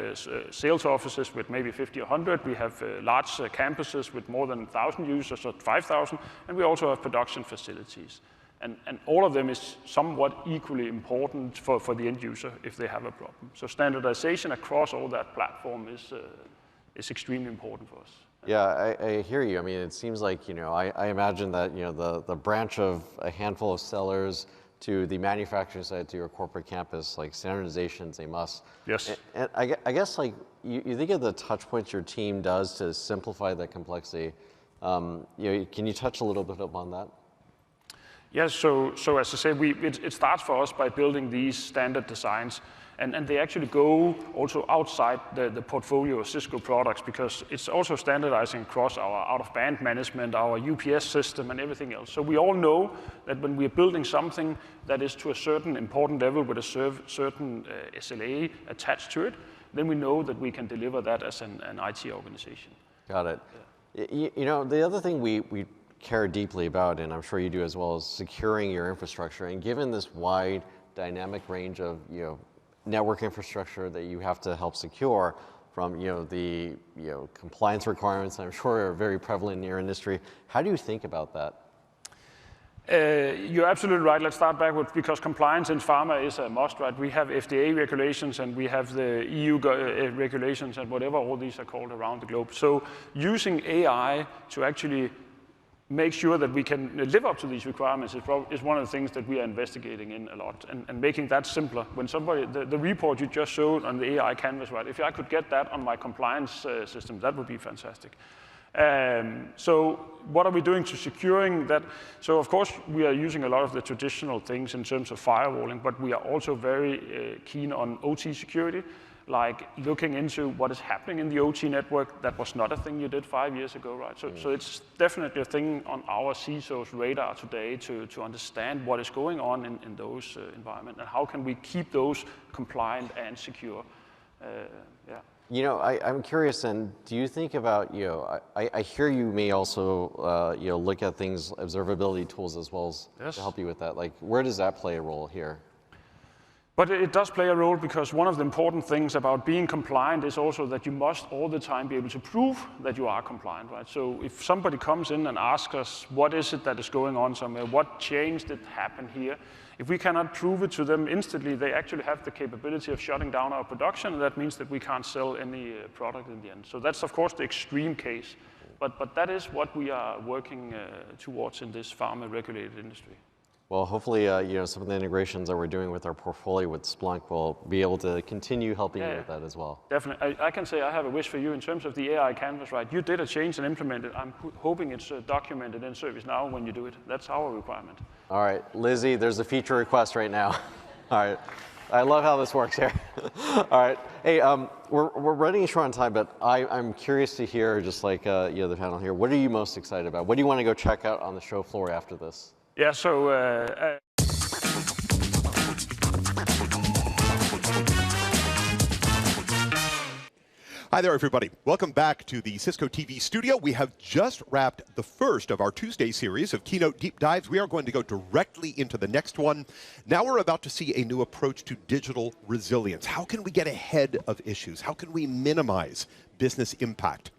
sales offices with maybe 50 or 100. We have large campuses with more than 1,000 users or 5,000. And we also have production facilities. And all of them is somewhat equally important for the end user if they have a problem. So standardization across all that platform is extremely important for us. Yeah, I hear you. I mean, it seems like, I imagine that, the branch of a handful of sellers to the manufacturing side, to your corporate campus, like standardization is a must. Yes. And I guess like you think of the touch points your team does to simplify that complexity. Can you touch a little bit upon that? Yes, so as I said, it starts for us by building these standard designs. And they actually go also outside the portfolio of Cisco products because it's also standardizing across our out-of-band management, our UPS system, and everything else. So we all know that when we're building something that is to a certain important level with a certain SLA attached to it, then we know that we can deliver that as an IT organization. Got it. Yeah. The other thing we care deeply about, and I'm sure you do as well, is securing your infrastructure. And given this wide dynamic range of network infrastructure that you have to help secure from the compliance requirements I'm sure are very prevalent in your industry. How do you think about that? You're absolutely right. Let's start backwards because compliance in pharma is a must, right? We have FDA regulations and we have the EU regulations and whatever all these are called around the globe. So using AI to actually make sure that we can live up to these requirements is one of the things that we are investigating in a lot and making that simpler. When somebody, the report you just showed on the AI canvas, right? If I could get that on my compliance system, that would be fantastic. So what are we doing to securing that? So of course we are using a lot of the traditional things in terms of firewalling, but we are also very keen on OT security. Like looking into what is happening in the OT network. That was not a thing you did 5 years ago, right? So it's definitely a thing on our CISO's radar today to understand what is going on in those environments and how can we keep those compliant and secure. Yeah. I'm curious, and do you think about, I hear you may also, look at things, observability tools as well as to help you with that. Like, where does that play a role here? But it does play a role because one of the important things about being compliant is also that you must all the time be able to prove that you are compliant, right? So if somebody comes in and asks us, what is it that is going on somewhere? What change did happen here? If we cannot prove it to them instantly, they actually have the capability of shutting down our production, and that means that we can't sell any product in the end. So that's, of course, the extreme case. But that is what we are working towards in this pharma-regulated industry. Well, hopefully, some of the integrations that we're doing with our portfolio with Splunk will be able to continue helping you with that as well. Definitely. I can say I have a wish for you in terms of the AI canvas, right? You did a change and implemented. I'm hoping it's documented in ServiceNow when you do it. That's our requirement. All right, Lizzie, there's a feature request right now. All right. I love how this works here. All right. Hey, we're running short on time, but I'm curious to hear, just like the panel here, what are you most excited about? What do you want to go check out on the show floor after this? Yeah, so Hi there, everybody. Welcome back to the Cisco TV studio. We have just wrapped the first of our Tuesday series of keynote deep dives. We are going to go directly into the next one. Now we're about to see a new approach to digital resilience. How can we get ahead of issues? How can we minimize business impact?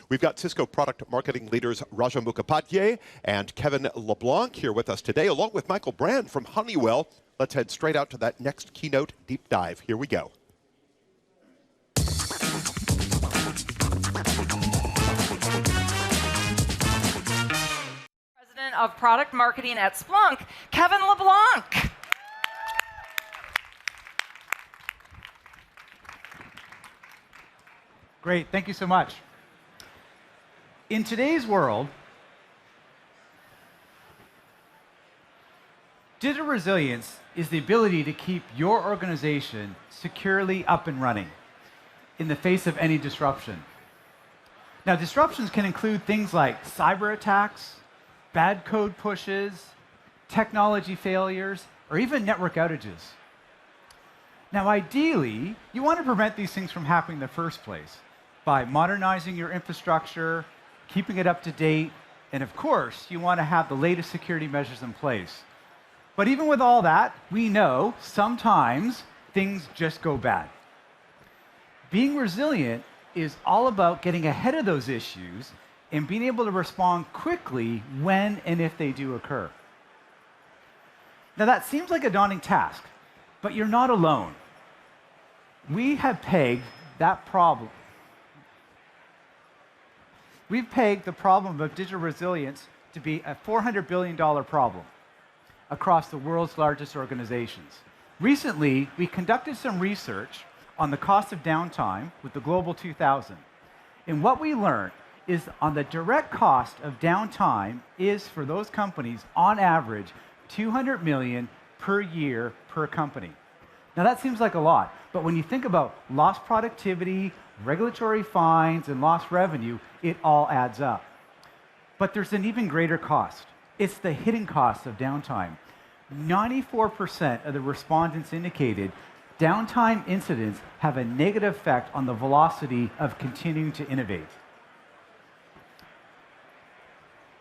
We've got Cisco product marketing leaders Raja Mukhopadhyay and Kevin LeBlanc here with us today, along with Michael Brand from Honeywell, let's head straight out to that next keynote deep dive. Here we go. President of Product Marketing at Splunk, Kevin LeBlanc. Great, thank you so much. In today's world, digital resilience is the ability to keep your organization securely up and running in the face of any disruption. Now, disruptions can include things like cyber attacks, bad code pushes, technology failures, or even network outages. Now, ideally, you want to prevent these things from happening in the first place by modernizing your infrastructure, keeping it up to date, and of course, you want to have the latest security measures in place. But even with all that, we know sometimes things just go bad. Being resilient is all about getting ahead of those issues and being able to respond quickly when and if they do occur. Now, that seems like a daunting task, but you're not alone. We have pegged that problem. We've pegged the problem of digital resilience to be a $400 billion problem across the world's largest organizations. Recently, we conducted some research on the cost of downtime with the Global 2000. And what we learned is on the direct cost of downtime is for those companies, on average, $200 million per year per company. Now that seems like a lot, but when you think about lost productivity, regulatory fines, and lost revenue, it all adds up. But there's an even greater cost. It's the hidden cost of downtime. 94% of the respondents indicated downtime incidents have a negative effect on the velocity of continuing to innovate.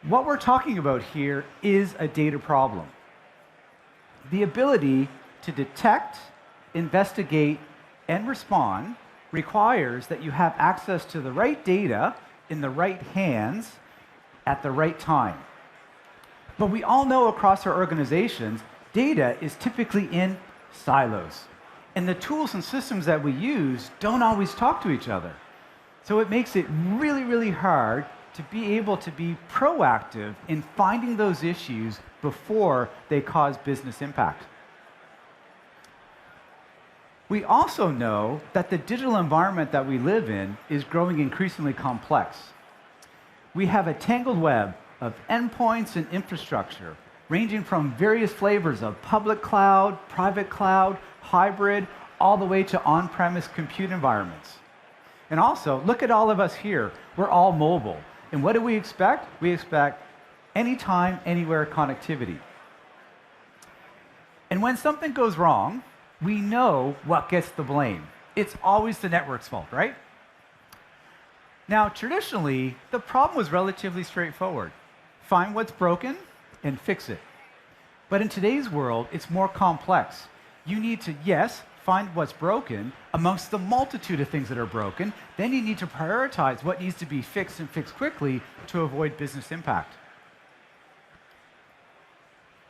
What we're talking about here is a data problem. The ability to detect, investigate, and respond requires that you have access to the right data in the right hands at the right time. But we all know across our organizations, data is typically in silos. And the tools and systems that we use don't always talk to each other. So it makes it really, really hard to be able to be proactive in finding those issues before they cause business impact. We also know that the digital environment that we live in is growing increasingly complex. We have a tangled web of endpoints and infrastructure, ranging from various flavors of public cloud, private cloud, hybrid, all the way to on-premise compute environments. And also, look at all of us here. We're all mobile. And what do we expect? We expect anytime, anywhere connectivity. And when something goes wrong, we know what gets the blame. It's always the network's fault, right? Now, traditionally, the problem was relatively straightforward. Find what's broken and fix it. But in today's world, it's more complex. You need to, yes, find what's broken amongst the multitude of things that are broken. Then you need to prioritize what needs to be fixed and fixed quickly to avoid business impact.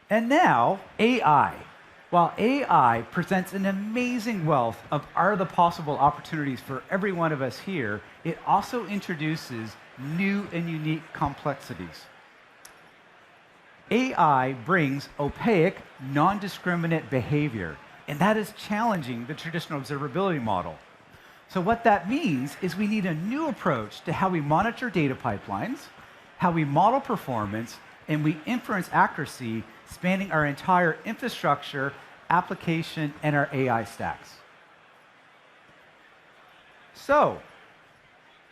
And now, AI. While AI presents an amazing wealth of are the possible opportunities for every one of us here, it also introduces new and unique complexities. AI brings opaque, non-discriminate behavior, and that is challenging the traditional observability model. So what that means is we need a new approach to how we monitor data pipelines, how we model performance, and we inference accuracy spanning our entire infrastructure, application, and our AI stacks. So,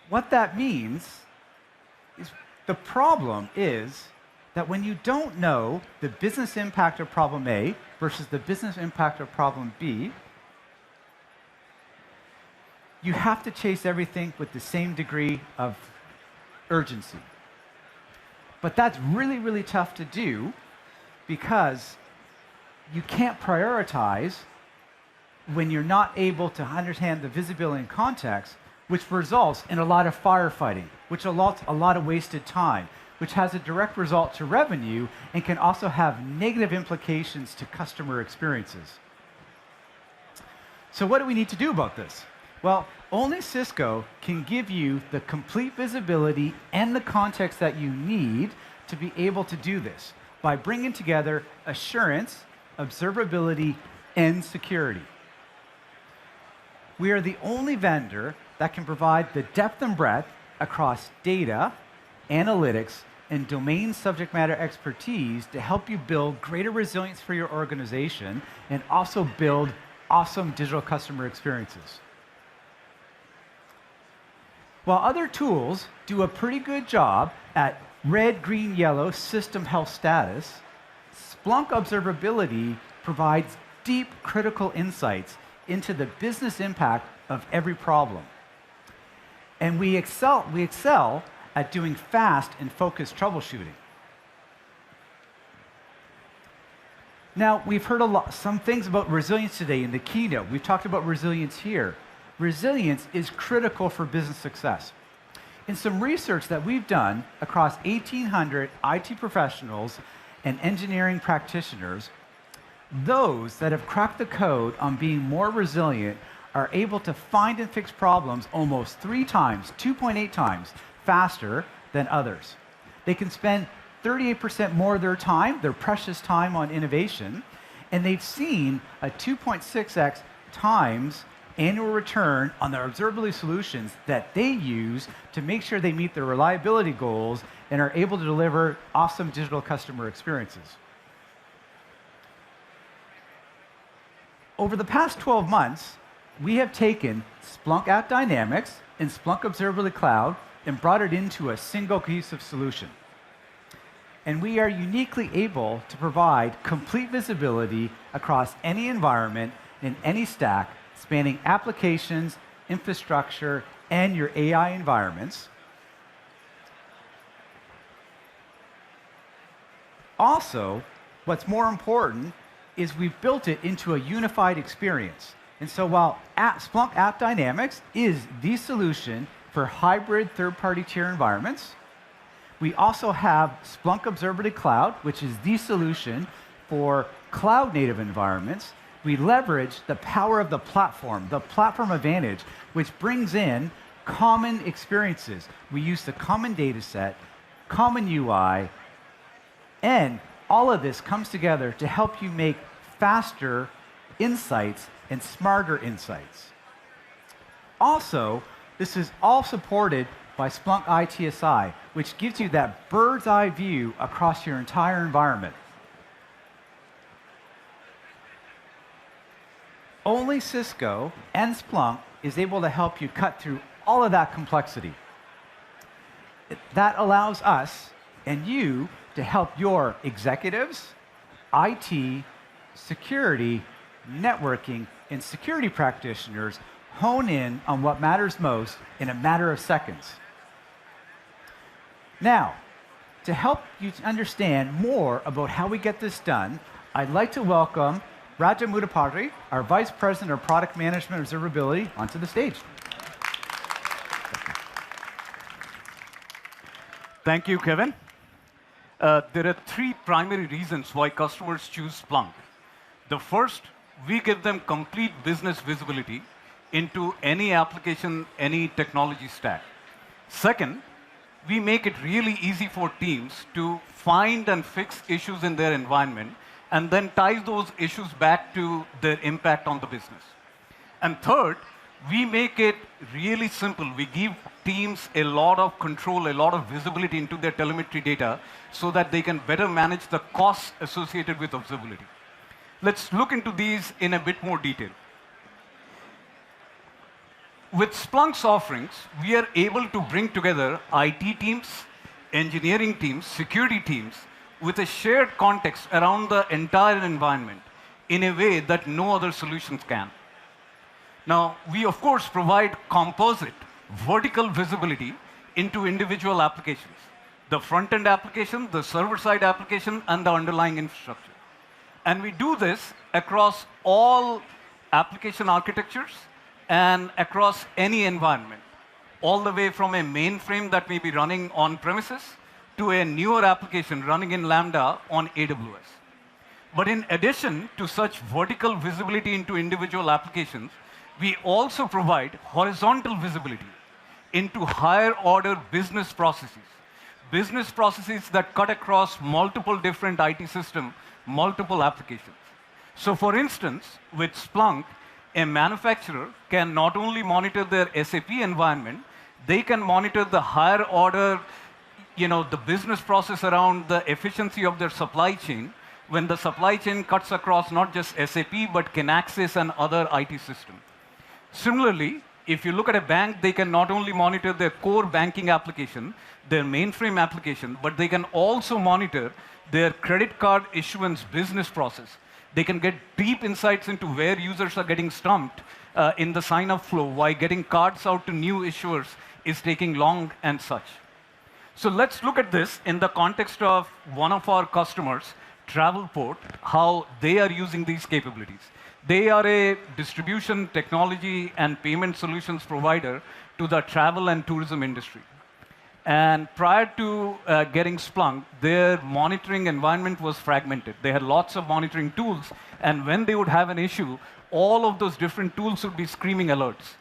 what that means is the problem is that when you don't know the business impact of problem A versus the business impact of problem B, you have to chase everything with the same degree of urgency. But that's really, really tough to do because you can't prioritize when you're not able to understand the visibility and context, which results in a lot of firefighting, which results a lot of wasted time, which has a direct result to revenue and can also have negative implications to customer experiences. So what do we need to do about this? Well, only Cisco can give you the complete visibility and the context that you need to be able to do this by bringing together assurance, observability, and security. We are the only vendor that can provide the depth and breadth across data, analytics, and domain subject matter expertise to help you build greater resilience for your organization and also build awesome digital customer experiences. While other tools do a pretty good job at red, green, yellow system health status, Splunk Observability provides deep critical insights into the business impact of every problem. And we excel at doing fast and focused troubleshooting. Now, we've heard some things about resilience today in the keynote. We've talked about resilience here. Resilience is critical for business success. In some research that we've done across 1,800 IT professionals and engineering practitioners, those that have cracked the code on being more resilient are able to find and fix problems almost 3 times, 2.8 times faster than others. They can spend 38% more of their time, their precious time, on innovation, and they've seen a 2.6x times annual return on their observability solutions that they use to make sure they meet their reliability goals and are able to deliver awesome digital customer experiences. Over the past 12 months, we have taken Splunk at Dynamics and Splunk Observability Cloud and brought it into a single cohesive solution. And we are uniquely able to provide complete visibility across any environment in any stack, spanning applications, infrastructure, and your AI environments. Also, what's more important is we've built it into a unified experience. And so while Splunk at Dynamics is the solution for hybrid third-party tier environments, we also have Splunk Observability Cloud, which is the solution for cloud-native environments. We leverage the power of the platform advantage, which brings in common experiences. We use the common data set, common UI, and all of this comes together to help you make faster insights and smarter insights. Also, this is all supported by Splunk ITSI, which gives you that bird's eye view across your entire environment. Only Cisco and Splunk is able to help you cut through all of that complexity. That allows us and you to help your executives, IT, security, networking, and security practitioners hone in on what matters most in a matter of seconds. Now, to help you understand more about how we get this done, I'd like to welcome Raja Mudapadri, our Vice President of Product Management Observability, onto the stage. Thank you, Kevin. There are 3 primary reasons why customers choose Splunk. The first, we give them complete business visibility into any application, any technology stack. Second, we make it really easy for teams to find and fix issues in their environment and then tie those issues back to their impact on the business. And third, we make it really simple. We give teams a lot of control, a lot of visibility into their telemetry data so that they can better manage the costs associated with observability. Let's look into these in a bit more detail. With Splunk's offerings, we are able to bring together IT teams, engineering teams, security teams, with a shared context around the entire environment in a way that no other solutions can. Now, we of course provide composite, vertical visibility into individual applications. The front-end application, the server-side application, and the underlying infrastructure. And we do this across all application architectures and across any environment, all the way from a mainframe that may be running on premises to a newer application running in Lambda on AWS. But in addition to such vertical visibility into individual applications, we also provide horizontal visibility into higher order business processes that cut across multiple different IT systems, multiple applications. So for instance, with Splunk, a manufacturer can not only monitor their SAP environment, they can monitor the higher order, the business process around the efficiency of their supply chain, when the supply chain cuts across not just SAP, but Kinaxis and other IT systems. Similarly, if you look at a bank, they can not only monitor their core banking application, their mainframe application, but they can also monitor their credit card issuance business process. They can get deep insights into where users are getting stumped in the sign-up flow, why getting cards out to new issuers is taking long and such. So let's look at this in the context of one of our customers, Travelport, how they are using these capabilities. They are a distribution, technology, and payment solutions provider to the travel and tourism industry. And prior to getting Splunk, their monitoring environment was fragmented. They had lots of monitoring tools, and when they would have an issue, all of those different tools would be screaming alerts.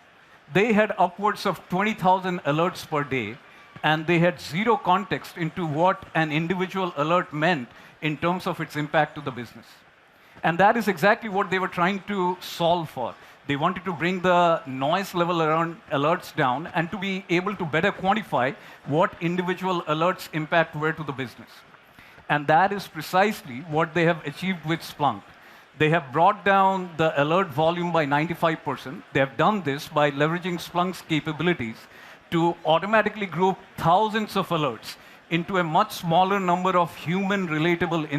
They had upwards of 20,000 alerts per day, and they had zero context into what an individual alert meant in terms of its impact to the business. And that is exactly what they were trying to solve for. They wanted to bring the noise level around alerts down and to be able to better quantify what individual alerts impact were to the business. And that is precisely what they have achieved with Splunk. They have brought down the alert volume by 95%. They have done this by leveraging Splunk's capabilities to automatically group thousands of alerts into a much smaller number of human relatable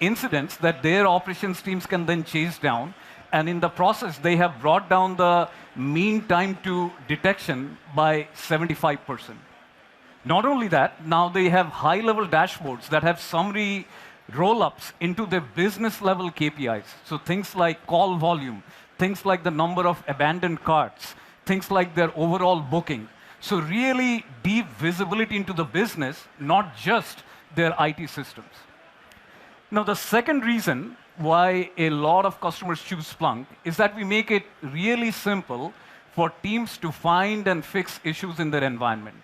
incidents that their operations teams can then chase down. And in the process, they have brought down the mean time to detection by 75%. Not only that, now they have high-level dashboards that have summary roll-ups into their business-level KPIs. So things like call volume, things like the number of abandoned carts, things like their overall booking. So really deep visibility into the business, not just their IT systems. Now, the second reason why a lot of customers choose Splunk is that we make it really simple for teams to find and fix issues in their environment.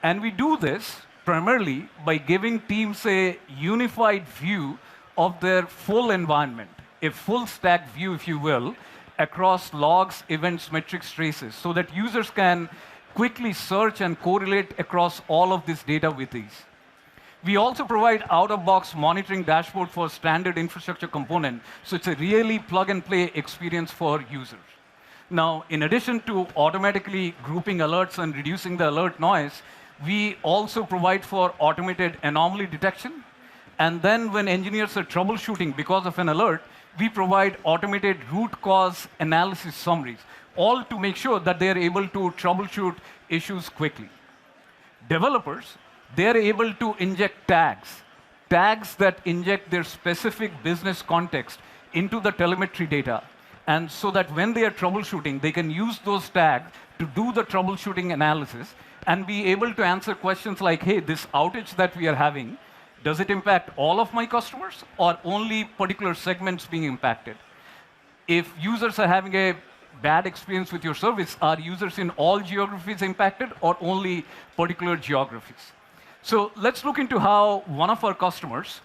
And we do this primarily by giving teams a unified view of their full environment, a full stack view, if you will, across logs, events, metrics, traces, so that users can quickly search and correlate across all of this data with ease. We also provide out-of-box monitoring dashboard for standard infrastructure component, so it's a really plug-and-play experience for users. Now, in addition to automatically grouping alerts and reducing the alert noise, we also provide for automated anomaly detection. And then when engineers are troubleshooting because of an alert, we provide automated root cause analysis summaries, all to make sure that they're able to troubleshoot issues quickly. Developers, they're able to inject tags that inject their specific business context into the telemetry data. And so that when they are troubleshooting, they can use those tags to do the troubleshooting analysis and be able to answer questions like, hey, this outage that we are having, does it impact all of my customers or only particular segments being impacted? If users are having a bad experience with your service, are users in all geographies impacted or only particular geographies? So let's look into how one of our customers,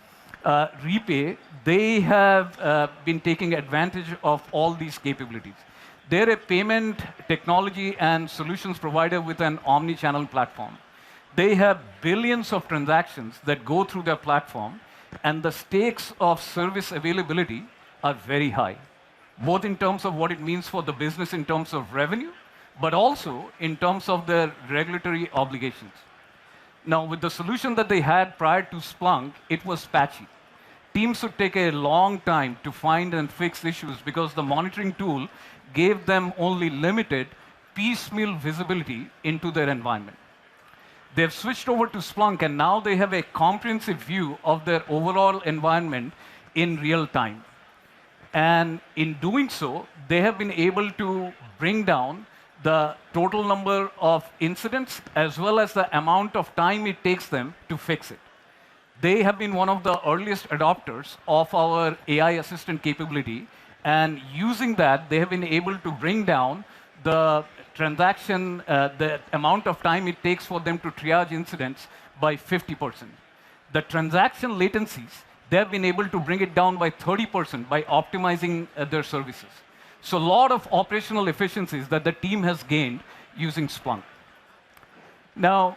Repay, they have been taking advantage of all these capabilities. They're a payment technology and solutions provider with an omni-channel platform. They have billions of transactions that go through their platform, and the stakes of service availability are very high, both in terms of what it means for the business in terms of revenue, but also in terms of their regulatory obligations. Now, with the solution that they had prior to Splunk, it was patchy. Teams would take a long time to find and fix issues because the monitoring tool gave them only limited piecemeal visibility into their environment. They've switched over to Splunk, and now they have a comprehensive view of their overall environment in real time. And in doing so, they have been able to bring down the total number of incidents, as well as the amount of time it takes them to fix it. They have been one of the earliest adopters of our AI assistant capability, and using that, they have been able to bring down the transaction, the amount of time it takes for them to triage incidents by 50%. The transaction latencies, they have been able to bring it down by 30% by optimizing their services. So a lot of operational efficiencies that the team has gained using Splunk. Now,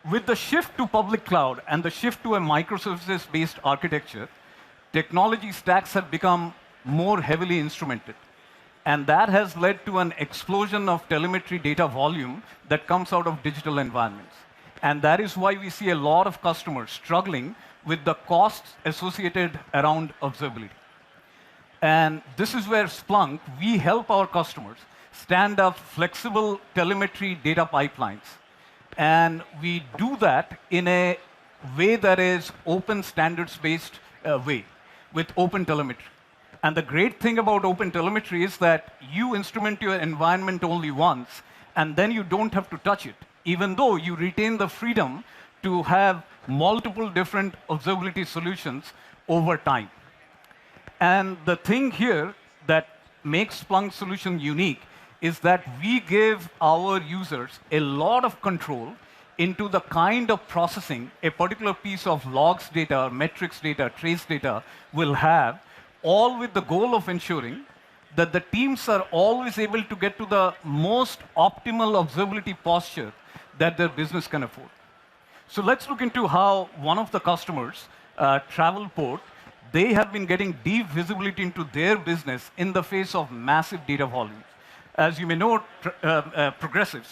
with the shift to public cloud and the shift to a microservices-based architecture, technology stacks have become more heavily instrumented. And that has led to an explosion of telemetry data volume that comes out of digital environments. And that is why we see a lot of customers struggling with the costs associated around observability. And this is where Splunk, we help our customers stand up flexible telemetry data pipelines. And we do that in a way that is open standards-based way with open telemetry. And the great thing about open telemetry is that you instrument your environment only once, and then you don't have to touch it, even though you retain the freedom to have multiple different observability solutions over time. And the thing here that makes Splunk solution unique is that we give our users a lot of control into the kind of processing a particular piece of logs data, metrics data, trace data will have, all with the goal of ensuring that the teams are always able to get to the most optimal observability posture that their business can afford. So let's look into how one of the customers, Travelport, they have been getting deep visibility into their business in the face of massive data volumes. As you may know, Progressive,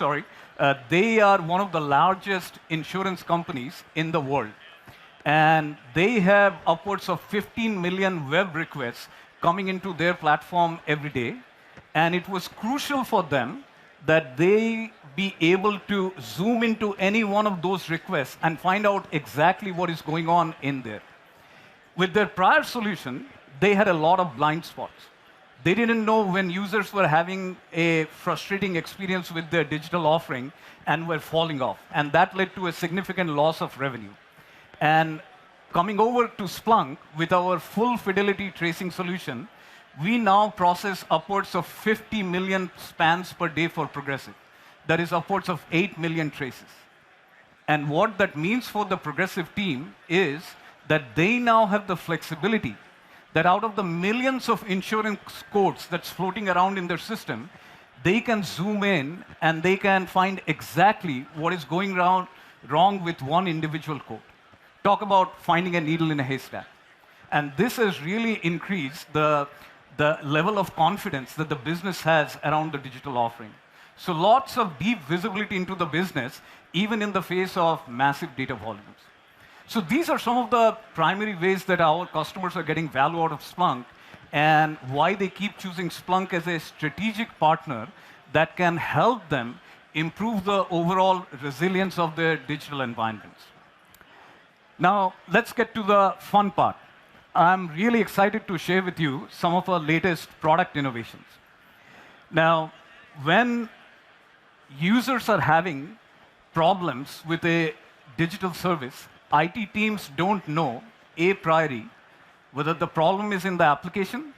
they are one of the largest insurance companies in the world. And they have upwards of 15 million web requests coming into their platform every day. And it was crucial for them that they be able to zoom into any one of those requests and find out exactly what is going on in there. With their prior solution, they had a lot of blind spots. They didn't know when users were having a frustrating experience with their digital offering and were falling off. And that led to a significant loss of revenue. And coming over to Splunk with our full fidelity tracing solution, we now process upwards of 50 million spans per day for Progressive. That is upwards of 8 million traces. And what that means for the Progressive team is that they now have the flexibility that out of the millions of insurance codes that's floating around in their system, they can zoom in and they can find exactly what is going wrong with one individual code. Talk about finding a needle in a haystack. And this has really increased the level of confidence that the business has around the digital offering. So lots of deep visibility into the business, even in the face of massive data volumes. So these are some of the primary ways that our customers are getting value out of Splunk and why they keep choosing Splunk as a strategic partner that can help them improve the overall resilience of their digital environments. Now, let's get to the fun part. I'm really excited to share with you some of our latest product innovations. Now, when users are having problems with a digital service, IT teams don't know a priori whether the problem is in the application,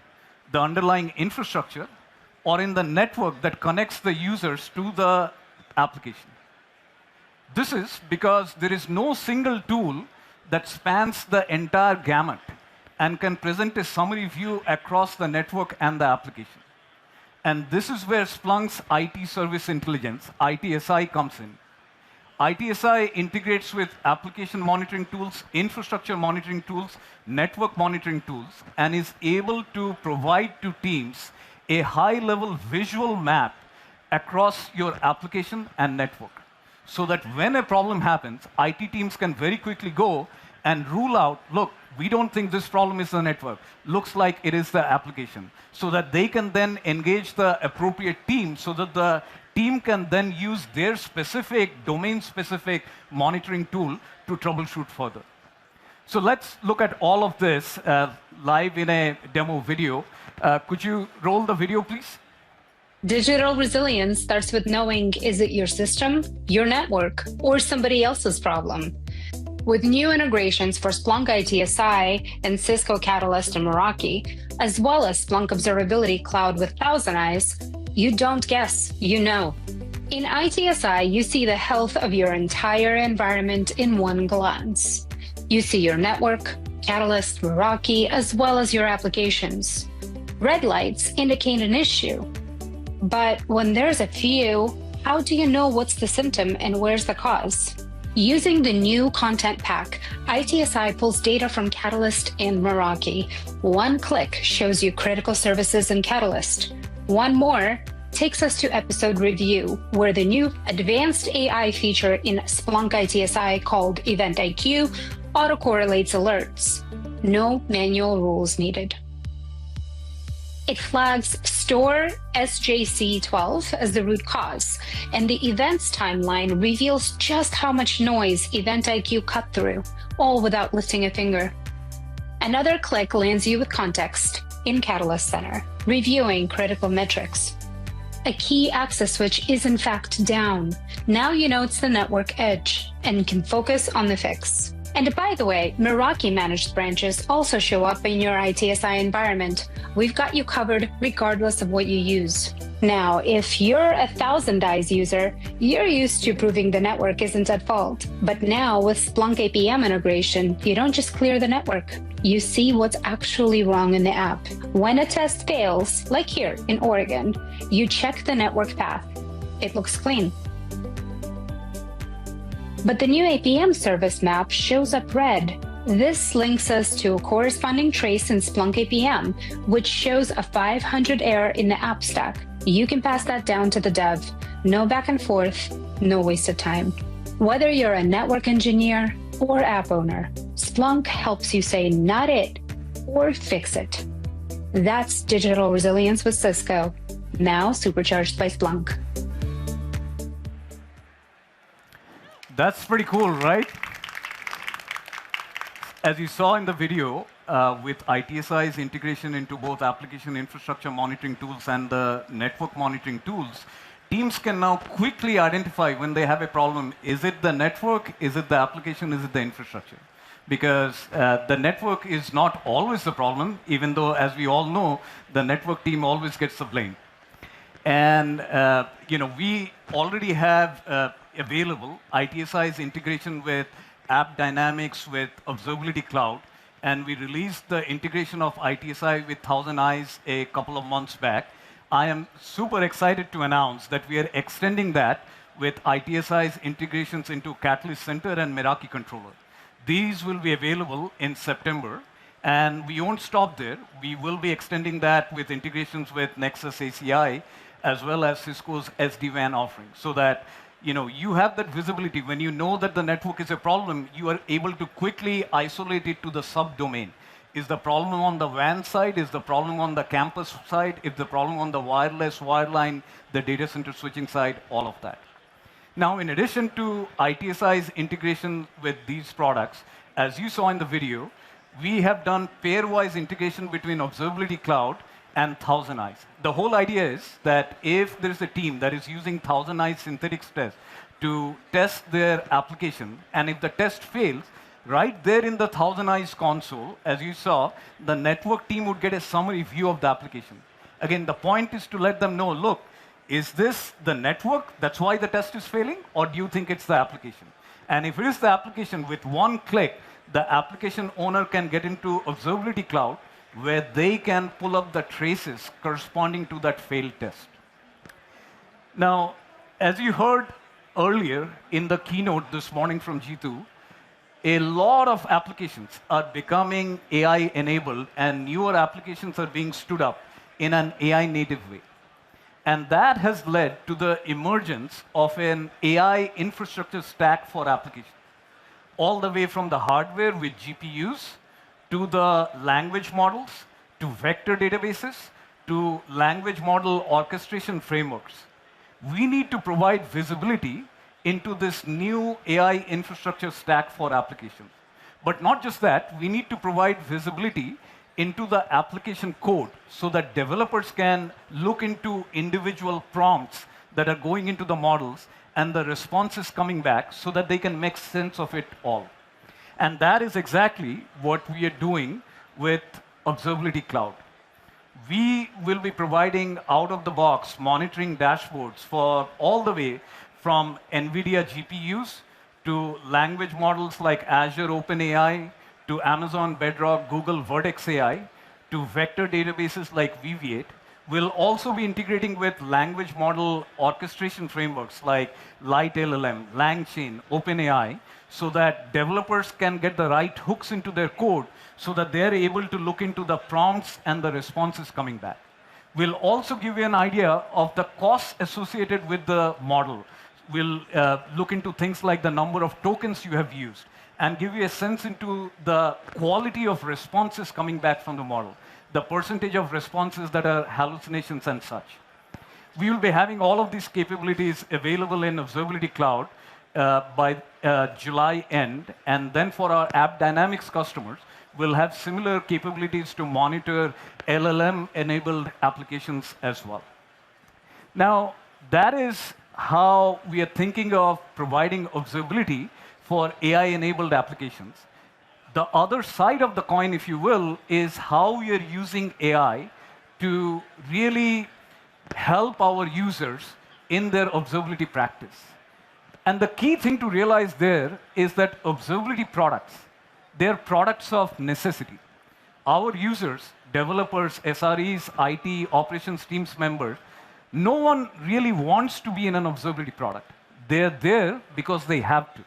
the underlying infrastructure, or in the network that connects the users to the application. This is because there is no single tool that spans the entire gamut and can present a summary view across the network and the application. And this is where Splunk's IT Service Intelligence, ITSI, comes in. ITSI integrates with application monitoring tools, infrastructure monitoring tools, network monitoring tools, and is able to provide to teams a high-level visual map across your application and network, so that when a problem happens, IT teams can very quickly go and rule out, look, we don't think this problem is the network. Looks like it is the application. So that they can then engage the appropriate team so that the team can then use their specific, domain-specific monitoring tool to troubleshoot further. So let's look at all of this live in a demo video. Could you roll the video, please? Digital resilience starts with knowing, is it your system, your network, or somebody else's problem? With new integrations for Splunk ITSI and Cisco Catalyst and Meraki, as well as Splunk Observability Cloud with Thousand Eyes, you don't guess, you know. In ITSI, you see the health of your entire environment in one glance. You see your network, Catalyst, Meraki, as well as your applications. Red lights indicate an issue. But when there's a few, how do you know what's the symptom and where's the cause? Using the new content pack, ITSI pulls data from Catalyst and Meraki. One click shows you critical services in Catalyst. One more takes us to episode review, where the new advanced AI feature in Splunk ITSI called Event IQ autocorrelates alerts. No manual rules needed. It flags store SJC12 as the root cause, and the events timeline reveals just how much noise Event IQ cut through, all without lifting a finger. Another click lands you with context in Catalyst Center, reviewing critical metrics. A key access switch is in fact down. Now you know it's the network edge and can focus on the fix. And by the way, Meraki managed branches also show up in your ITSI environment. We've got you covered regardless of what you use. Now, if you're a Thousand Eyes user, you're used to proving the network isn't at fault. But now with Splunk APM integration, you don't just clear the network. You see what's actually wrong in the app. When a test fails, like here in Oregon, you check the network path. It looks clean. But the new APM service map shows up red. This links us to a corresponding trace in Splunk APM, which shows a 500 error in the app stack. You can pass that down to the dev. No back and forth, no wasted time. Whether you're a network engineer or app owner, Splunk helps you say not it or fix it. That's digital resilience with Cisco, now supercharged by Splunk. That's pretty cool, right? As you saw in the video, with ITSI's integration into both application infrastructure monitoring tools and the network monitoring tools, teams can now quickly identify when they have a problem. Is it the network? Is it the application? Is it the infrastructure? Because the network is not always the problem, even though, as we all know, the network team always gets the blame. And we already have available ITSI's integration with App Dynamics with Observability Cloud, and we released the integration of ITSI with Thousand Eyes a couple of months back. I am super excited to announce that we are extending that with ITSI's integrations into Catalyst Center and Meraki Controller. These will be available in September, and we won't stop there. We will be extending that with integrations with Nexus ACI, as well as Cisco's SD-WAN offering, so that you have that visibility. When you know that the network is a problem, you are able to quickly isolate it to the subdomain. Is the problem on the WAN side? Is the problem on the campus side? Is the problem on the wireless, wireline, the data center switching side? All of that. Now, in addition to ITSI's integration with these products, as you saw in the video, we have done pairwise integration between Observability Cloud and Thousand Eyes. The whole idea is that if there is a team that is using Thousand Eyes synthetics test to test their application, and if the test fails, right there in the Thousand Eyes console, as you saw, the network team would get a summary view of the application. Again, the point is to let them know, look, is this the network? That's why the test is failing? Or do you think it's the application? And if it is the application, with one click, the application owner can get into Observability Cloud, where they can pull up the traces corresponding to that failed test. Now, as you heard earlier in the keynote this morning from Jeetu, a lot of applications are becoming AI-enabled, and newer applications are being stood up in an AI-native way. And that has led to the emergence of an AI infrastructure stack for applications, all the way from the hardware with GPUs, to the language models, to vector databases, to language model orchestration frameworks. We need to provide visibility into this new AI infrastructure stack for applications. But not just that, we need to provide visibility into the application code so that developers can look into individual prompts that are going into the models and the responses coming back so that they can make sense of it all. And that is exactly what we are doing with Observability Cloud. We will be providing out-of-the-box monitoring dashboards for all the way from NVIDIA GPUs to language models like Azure OpenAI, to Amazon Bedrock, Google Vertex AI, to vector databases like VV8. We'll also be integrating with language model orchestration frameworks like LiteLLM, LangChain, OpenAI, so that developers can get the right hooks into their code so that they're able to look into the prompts and the responses coming back. We'll also give you an idea of the costs associated with the model. We'll look into things like the number of tokens you have used and give you a sense into the quality of responses coming back from the model, the percentage of responses that are hallucinations and such. We will be having all of these capabilities available in Observability Cloud by July end, and then for our App Dynamics customers, we'll have similar capabilities to monitor LLM-enabled applications as well. Now, that is how we are thinking of providing observability for AI-enabled applications. The other side of the coin, if you will, is how we are using AI to really help our users in their observability practice. And the key thing to realize there is that observability products, they're products of necessity. Our users, developers, SREs, IT, operations teams members, no one really wants to be in an observability product. They're there because they have to.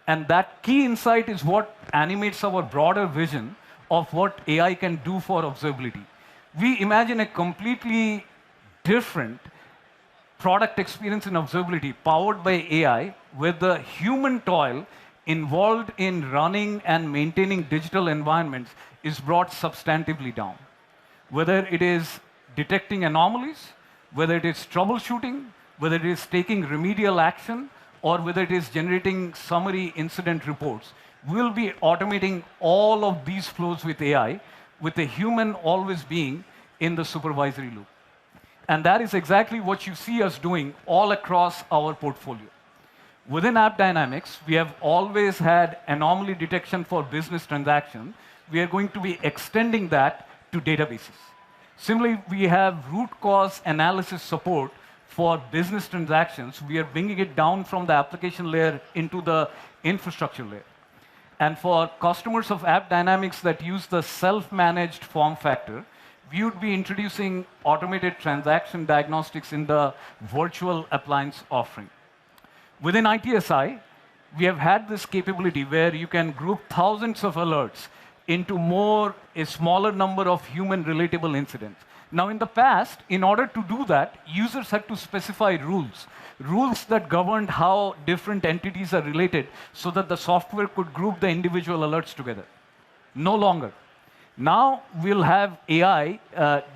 And that key insight is what animates our broader vision of what AI can do for observability. We imagine a completely different product experience in observability powered by AI, where the human toil involved in running and maintaining digital environments is brought substantively down. Whether it is detecting anomalies, whether it is troubleshooting, whether it is taking remedial action, or whether it is generating summary incident reports, we'll be automating all of these flows with AI, with a human always being in the supervisory loop. And that is exactly what you see us doing all across our portfolio. Within App Dynamics, we have always had anomaly detection for business transactions. We are going to be extending that to databases. Similarly, we have root cause analysis support for business transactions. We are bringing it down from the application layer into the infrastructure layer. And for customers of App Dynamics that use the self-managed form factor, we would be introducing automated transaction diagnostics in the virtual appliance offering. Within ITSI, we have had this capability where you can group thousands of alerts into a smaller number of human relatable incidents. Now, in the past, in order to do that, users had to specify rules that governed how different entities are related so that the software could group the individual alerts together. No longer. Now, we'll have AI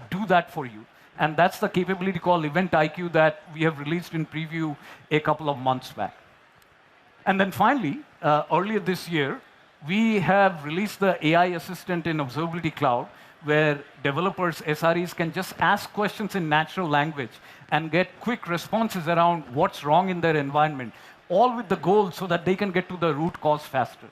do that for you. And that's the capability called Event IQ that we have released in preview a couple of months back. And then finally, earlier this year, we have released the AI assistant in Observability Cloud, where developers, SREs, can just ask questions in natural language and get quick responses around what's wrong in their environment, all with the goal so that they can get to the root cause faster.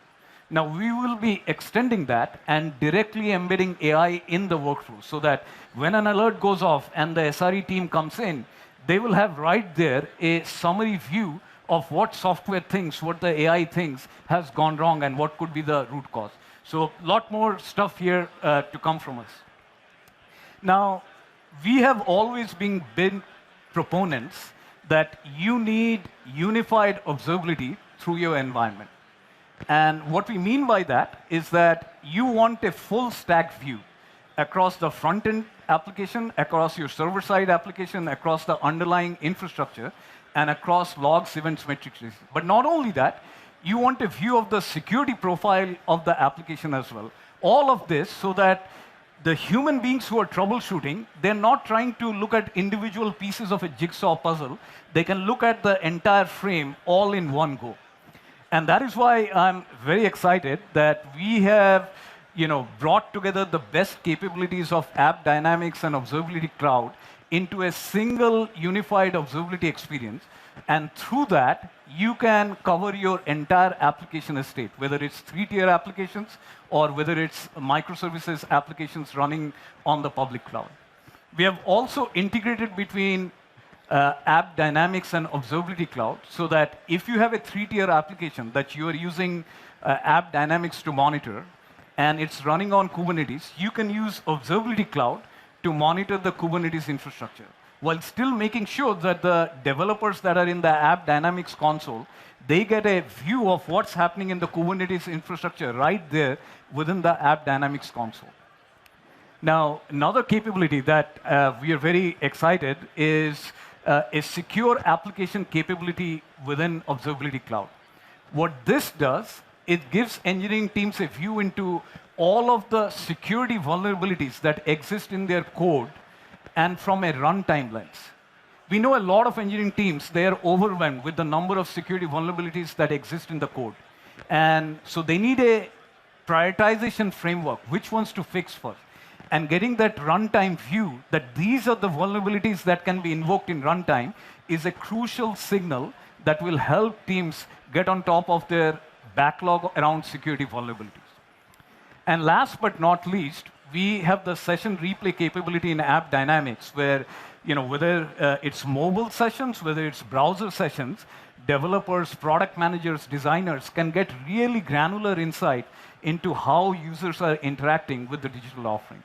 Now, we will be extending that and directly embedding AI in the workflow so that when an alert goes off and the SRE team comes in, they will have right there a summary view of what software thinks, what the AI thinks has gone wrong, and what could be the root cause. So a lot more stuff here to come from us. Now, we have always been big proponents that you need unified observability through your environment. And what we mean by that is that you want a full stack view across the front-end application, across your server-side application, across the underlying infrastructure, and across logs, events, metrics. But not only that, you want a view of the security profile of the application as well. All of this so that the human beings who are troubleshooting, they're not trying to look at individual pieces of a jigsaw puzzle. They can look at the entire frame all in one go. And that is why I'm very excited that we have brought together the best capabilities of App Dynamics and Observability Cloud into a single unified observability experience. And through that, you can cover your entire application estate, whether it's 3-tier applications or whether it's microservices applications running on the public cloud. We have also integrated between App Dynamics and Observability Cloud so that if you have a 3-tier application that you are using App Dynamics to monitor, and it's running on Kubernetes, you can use Observability Cloud to monitor the Kubernetes infrastructure, while still making sure that the developers that are in the App Dynamics console, they get a view of what's happening in the Kubernetes infrastructure right there within the App Dynamics console. Now, another capability that we are very excited is a secure application capability within Observability Cloud. What this does, it gives engineering teams a view into all of the security vulnerabilities that exist in their code and from a runtime lens. We know a lot of engineering teams, they are overwhelmed with the number of security vulnerabilities that exist in the code. And so they need a prioritization framework, which ones to fix first. And getting that runtime view that these are the vulnerabilities that can be invoked in runtime is a crucial signal that will help teams get on top of their backlog around security vulnerabilities. And last but not least, we have the session replay capability in App Dynamics, where whether it's mobile sessions, whether it's browser sessions, developers, product managers, designers can get really granular insight into how users are interacting with the digital offering.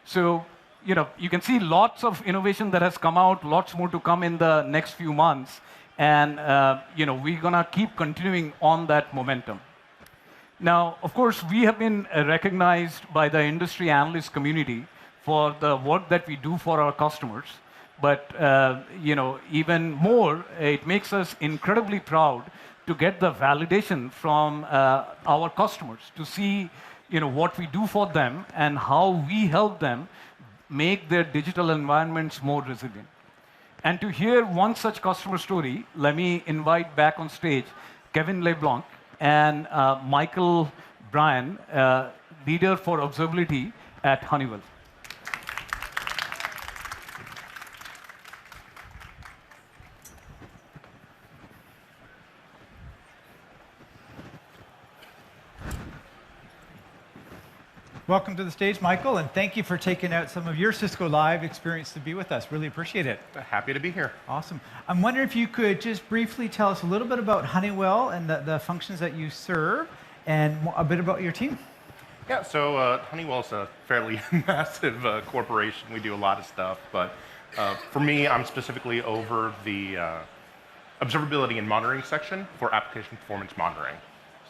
So, you can see lots of innovation that has come out, lots more to come in the next few months, and we're going to keep continuing on that momentum. Now, of course, we have been recognized by the industry analyst community for the work that we do for our customers. But even more, it makes us incredibly proud to get the validation from our customers to see what we do for them and how we help them make their digital environments more resilient. And to hear one such customer story, let me invite back on stage Kevin LeBlanc and Michael Bryan, leader for observability at Honeywell. Welcome to the stage, Michael, and thank you for taking out some of your Cisco Live experience to be with us. Really appreciate it. Happy to be here. Awesome. I'm wondering if you could just briefly tell us a little bit about Honeywell and the functions that you serve, and a bit about your team. Yeah, so Honeywell's a fairly massive corporation. We do a lot of stuff, but for me, I'm specifically over the observability and monitoring section for application performance monitoring.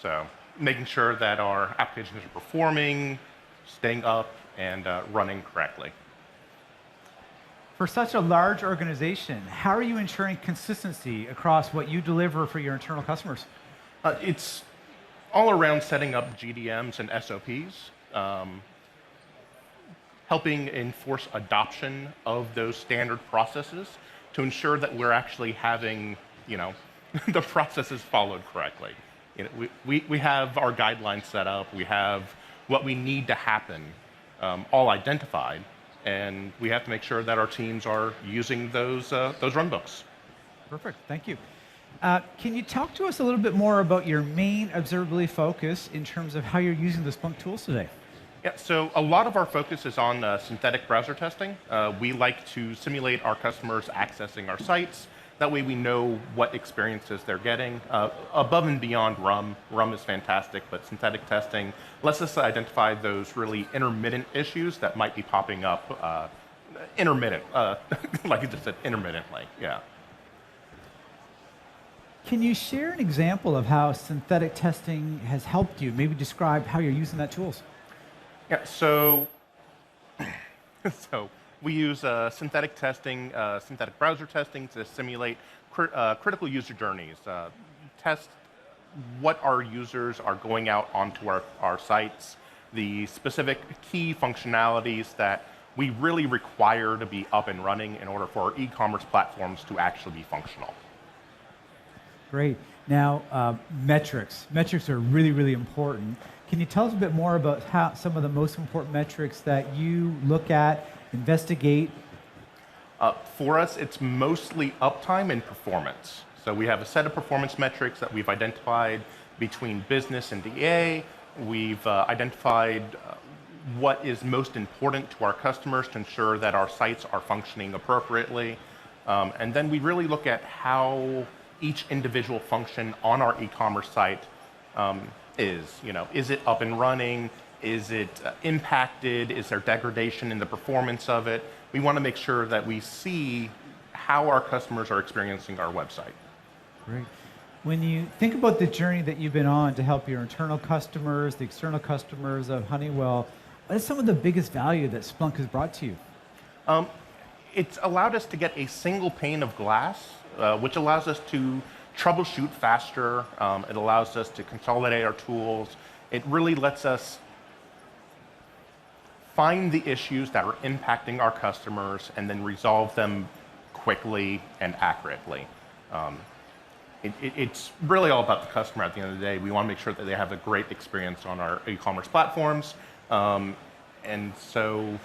So making sure that our applications are performing, staying up, and running correctly. For such a large organization, how are you ensuring consistency across what you deliver for your internal customers? It's all around setting up GDMs and SOPs, helping enforce adoption of those standard processes to ensure that we're actually having, the processes followed correctly. We have our guidelines set up. We have what we need to happen all identified, and we have to make sure that our teams are using those runbooks. Perfect. Thank you. Can you talk to us a little bit more about your main observability focus in terms of how you're using the Splunk tools today? Yeah, so a lot of our focus is on synthetic browser testing. We like to simulate our customers accessing our sites. That way we know what experiences they're getting. Above and beyond RUM. RUM is fantastic, but synthetic testing lets us identify those really intermittent issues that might be popping up intermittent, like you just said, intermittently, yeah. Can you share an example of how synthetic testing has helped you? Maybe describe how you're using that tools. Yeah, so we use synthetic testing, synthetic browser testing to simulate critical user journeys, test what our users are going out onto our sites, the specific key functionalities that we really require to be up and running in order for our e-commerce platforms to actually be functional. Great. Now, metrics. Metrics are really, really important. Can you tell us a bit more about how some of the most important metrics that you look at, investigate? For us, it's mostly uptime and performance. So we have a set of performance metrics that we've identified between business and DA. We've identified what is most important to our customers to ensure that our sites are functioning appropriately. And then we really look at how each individual function on our e-commerce site is. Is it up and running? Is it impacted? Is there degradation in the performance of it? We want to make sure that we see how our customers are experiencing our website. Great. When you think about the journey that you've been on to help your internal customers, the external customers of Honeywell, what is some of the biggest value that Splunk has brought to you? It's allowed us to get a single pane of glass, which allows us to troubleshoot faster. It allows us to consolidate our tools. It really lets us find the issues that are impacting our customers and then resolve them quickly and accurately. It's really all about the customer at the end of the day. We want to make sure that they have a great experience on our e-commerce platforms. And so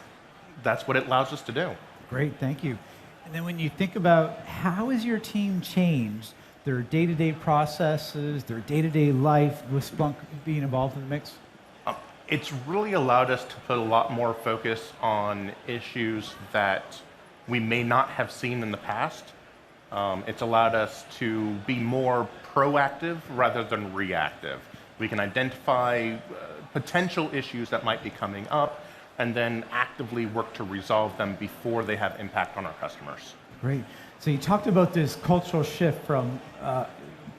that's what it allows us to do. Great, thank you. And then when you think about how has your team changed their day-to-day processes, their day-to-day life with Splunk being involved in the mix? It's really allowed us to put a lot more focus on issues that we may not have seen in the past. It's allowed us to be more proactive rather than reactive. We can identify potential issues that might be coming up and then actively work to resolve them before they have impact on our customers. Great. So you talked about this cultural shift from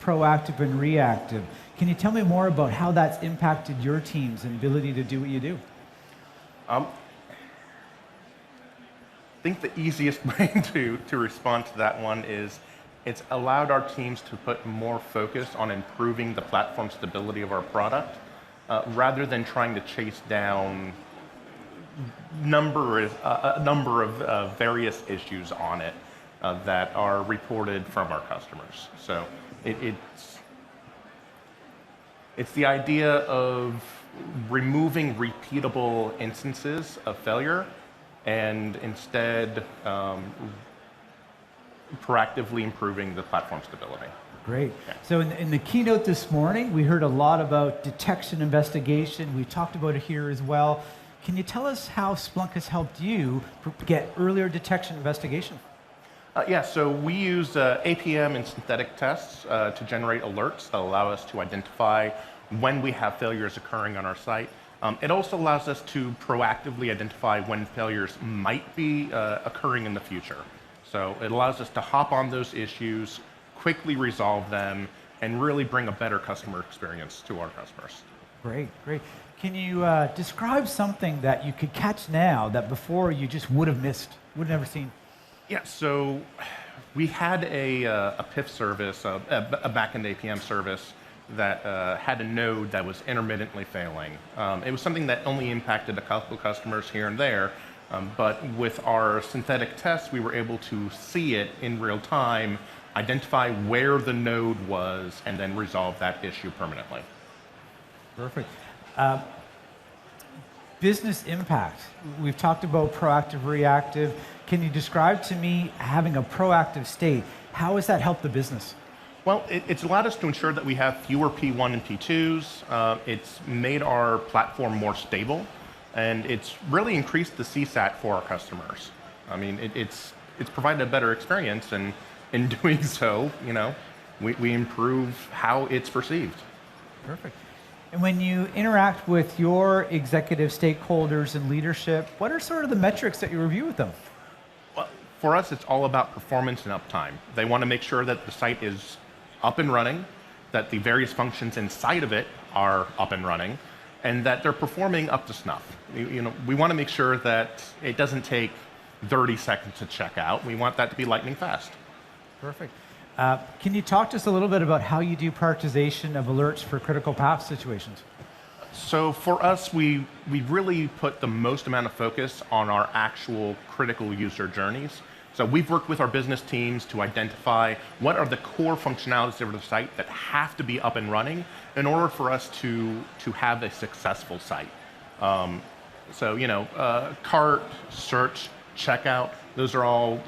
proactive and reactive. Can you tell me more about how that's impacted your teams and ability to do what you do? I think the easiest way to respond to that one is it's allowed our teams to put more focus on improving the platform stability of our product rather than trying to chase down a number of various issues on it that are reported from our customers. So it's the idea of removing repeatable instances of failure and instead proactively improving the platform stability. Great. Yeah. So in the keynote this morning, we heard a lot about detection investigation. We talked about it here as well. Can you tell us how Splunk has helped you get earlier detection investigation? Yeah, so we use APM and synthetic tests to generate alerts that allow us to identify when we have failures occurring on our site. It also allows us to proactively identify when failures might be occurring in the future. So it allows us to hop on those issues, quickly resolve them, and really bring a better customer experience to our customers. Great, great. Can you describe something that you could catch now that before you just would have missed, would have never seen? Yeah, so we had a PIF service, a backend APM service that had a node that was intermittently failing. It was something that only impacted a couple of customers here and there, but with our synthetic tests, we were able to see it in real time, identify where the node was, and then resolve that issue permanently. Perfect. Business impact. We've talked about proactive, reactive. Can you describe to me having a proactive state? How has that helped the business? Well, it's allowed us to ensure that we have fewer P1 and P2s. It's made our platform more stable, and it's really increased the CSAT for our customers. I mean, it's provided a better experience, and in doing so, we improve how it's perceived. Perfect. And when you interact with your executive stakeholders and leadership, what are sort of the metrics that you review with them? Well, for us, it's all about performance and uptime. They want to make sure that the site is up and running, that the various functions inside of it are up and running, and that they're performing up to snuff. We want to make sure that it doesn't take 30 seconds to check out. We want that to be lightning fast. Perfect. Can you talk to us a little bit about how you do prioritization of alerts for critical path situations? So for us, we really put the most amount of focus on our actual critical user journeys. So we've worked with our business teams to identify what are the core functionalities of the site that have to be up and running in order for us to have a successful site. Cart, search, checkout, those are all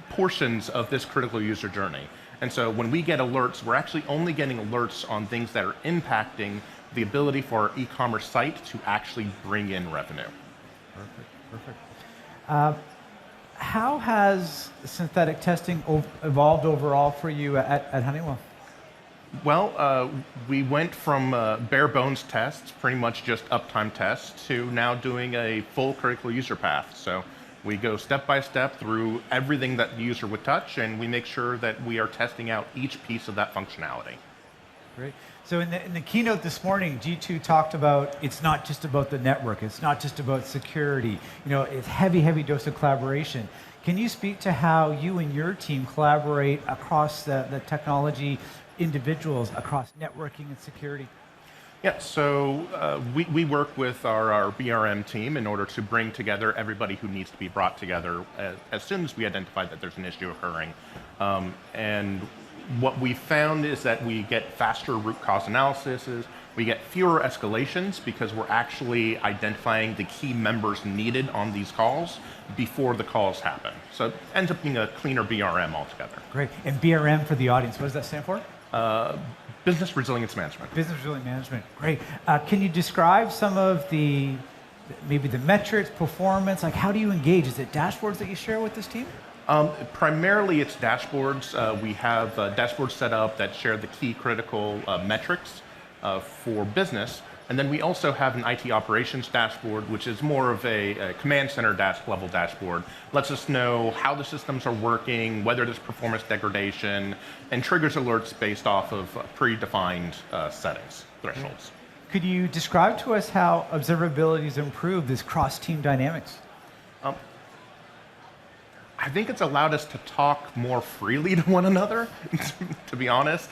portions of this critical user journey. And so when we get alerts, we're actually only getting alerts on things that are impacting the ability for our e-commerce site to actually bring in revenue. Perfect. How has synthetic testing evolved overall for you at Honeywell? Well, we went from bare bones tests, pretty much just uptime tests, to now doing a full critical user path. So we go step by step through everything that the user would touch, and we make sure that we are testing out each piece of that functionality. Great. So in the keynote this morning, G2 talked about it's not just about the network, it's not just about security. It's heavy dose of collaboration. Can you speak to how you and your team collaborate across the technology individuals, across networking and security? Yeah, so we work with our BRM team in order to bring together everybody who needs to be brought together as soon as we identify that there's an issue occurring. And what we found is that we get faster root cause analysis, we get fewer escalations because we're actually identifying the key members needed on these calls before the calls happen. So it ends up being a cleaner BRM altogether. Great. And BRM for the audience, what does that stand for? Business Resilience Management. Business Resilience Management. Great. Can you describe some of maybe the metrics, performance? Like, how do you engage? Is it dashboards that you share with this team? Primarily, it's dashboards. We have dashboards set up that share the key critical metrics for business. And then we also have an IT operations dashboard, which is more of a command center level dashboard. Lets us know how the systems are working, whether there's performance degradation, and triggers alerts based off of predefined settings, thresholds. Could you describe to us how observability has improved this cross-team dynamics? I think it's allowed us to talk more freely to one another, to be honest.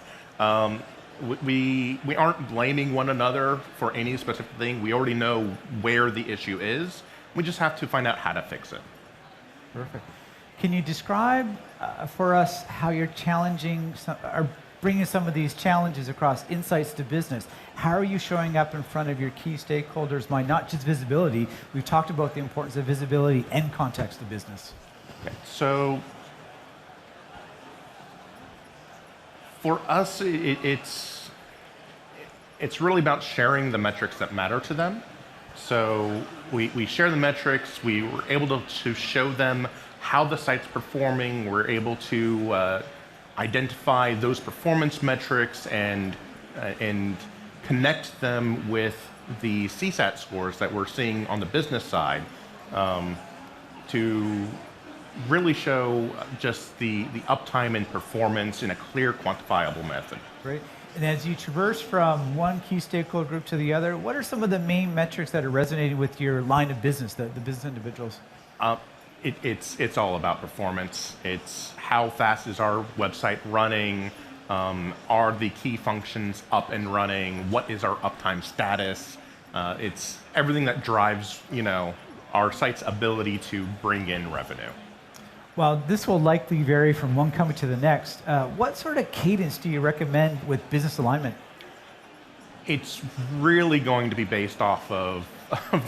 We aren't blaming one another for any specific thing. We already know where the issue is. We just have to find out how to fix it. Perfect. Can you describe for us how you're bringing some of these challenges across insights to business? How are you showing up in front of your key stakeholders' mind, not just visibility? We've talked about the importance of visibility and context to business. Okay. So for us, it's really about sharing the metrics that matter to them. So we share the metrics. We were able to show them how the site's performing. We're able to identify those performance metrics and connect them with the CSAT scores that we're seeing on the business side to really show just the uptime and performance in a clear, quantifiable method. Great. And as you traverse from one key stakeholder group to the other, what are some of the main metrics that are resonating with your line of business, the business individuals? It's all about performance. It's how fast is our website running? Are the key functions up and running? What is our uptime status? It's everything that drives, our site's ability to bring in revenue. Well, this will likely vary from one company to the next. What sort of cadence do you recommend with business alignment? It's really going to be based off of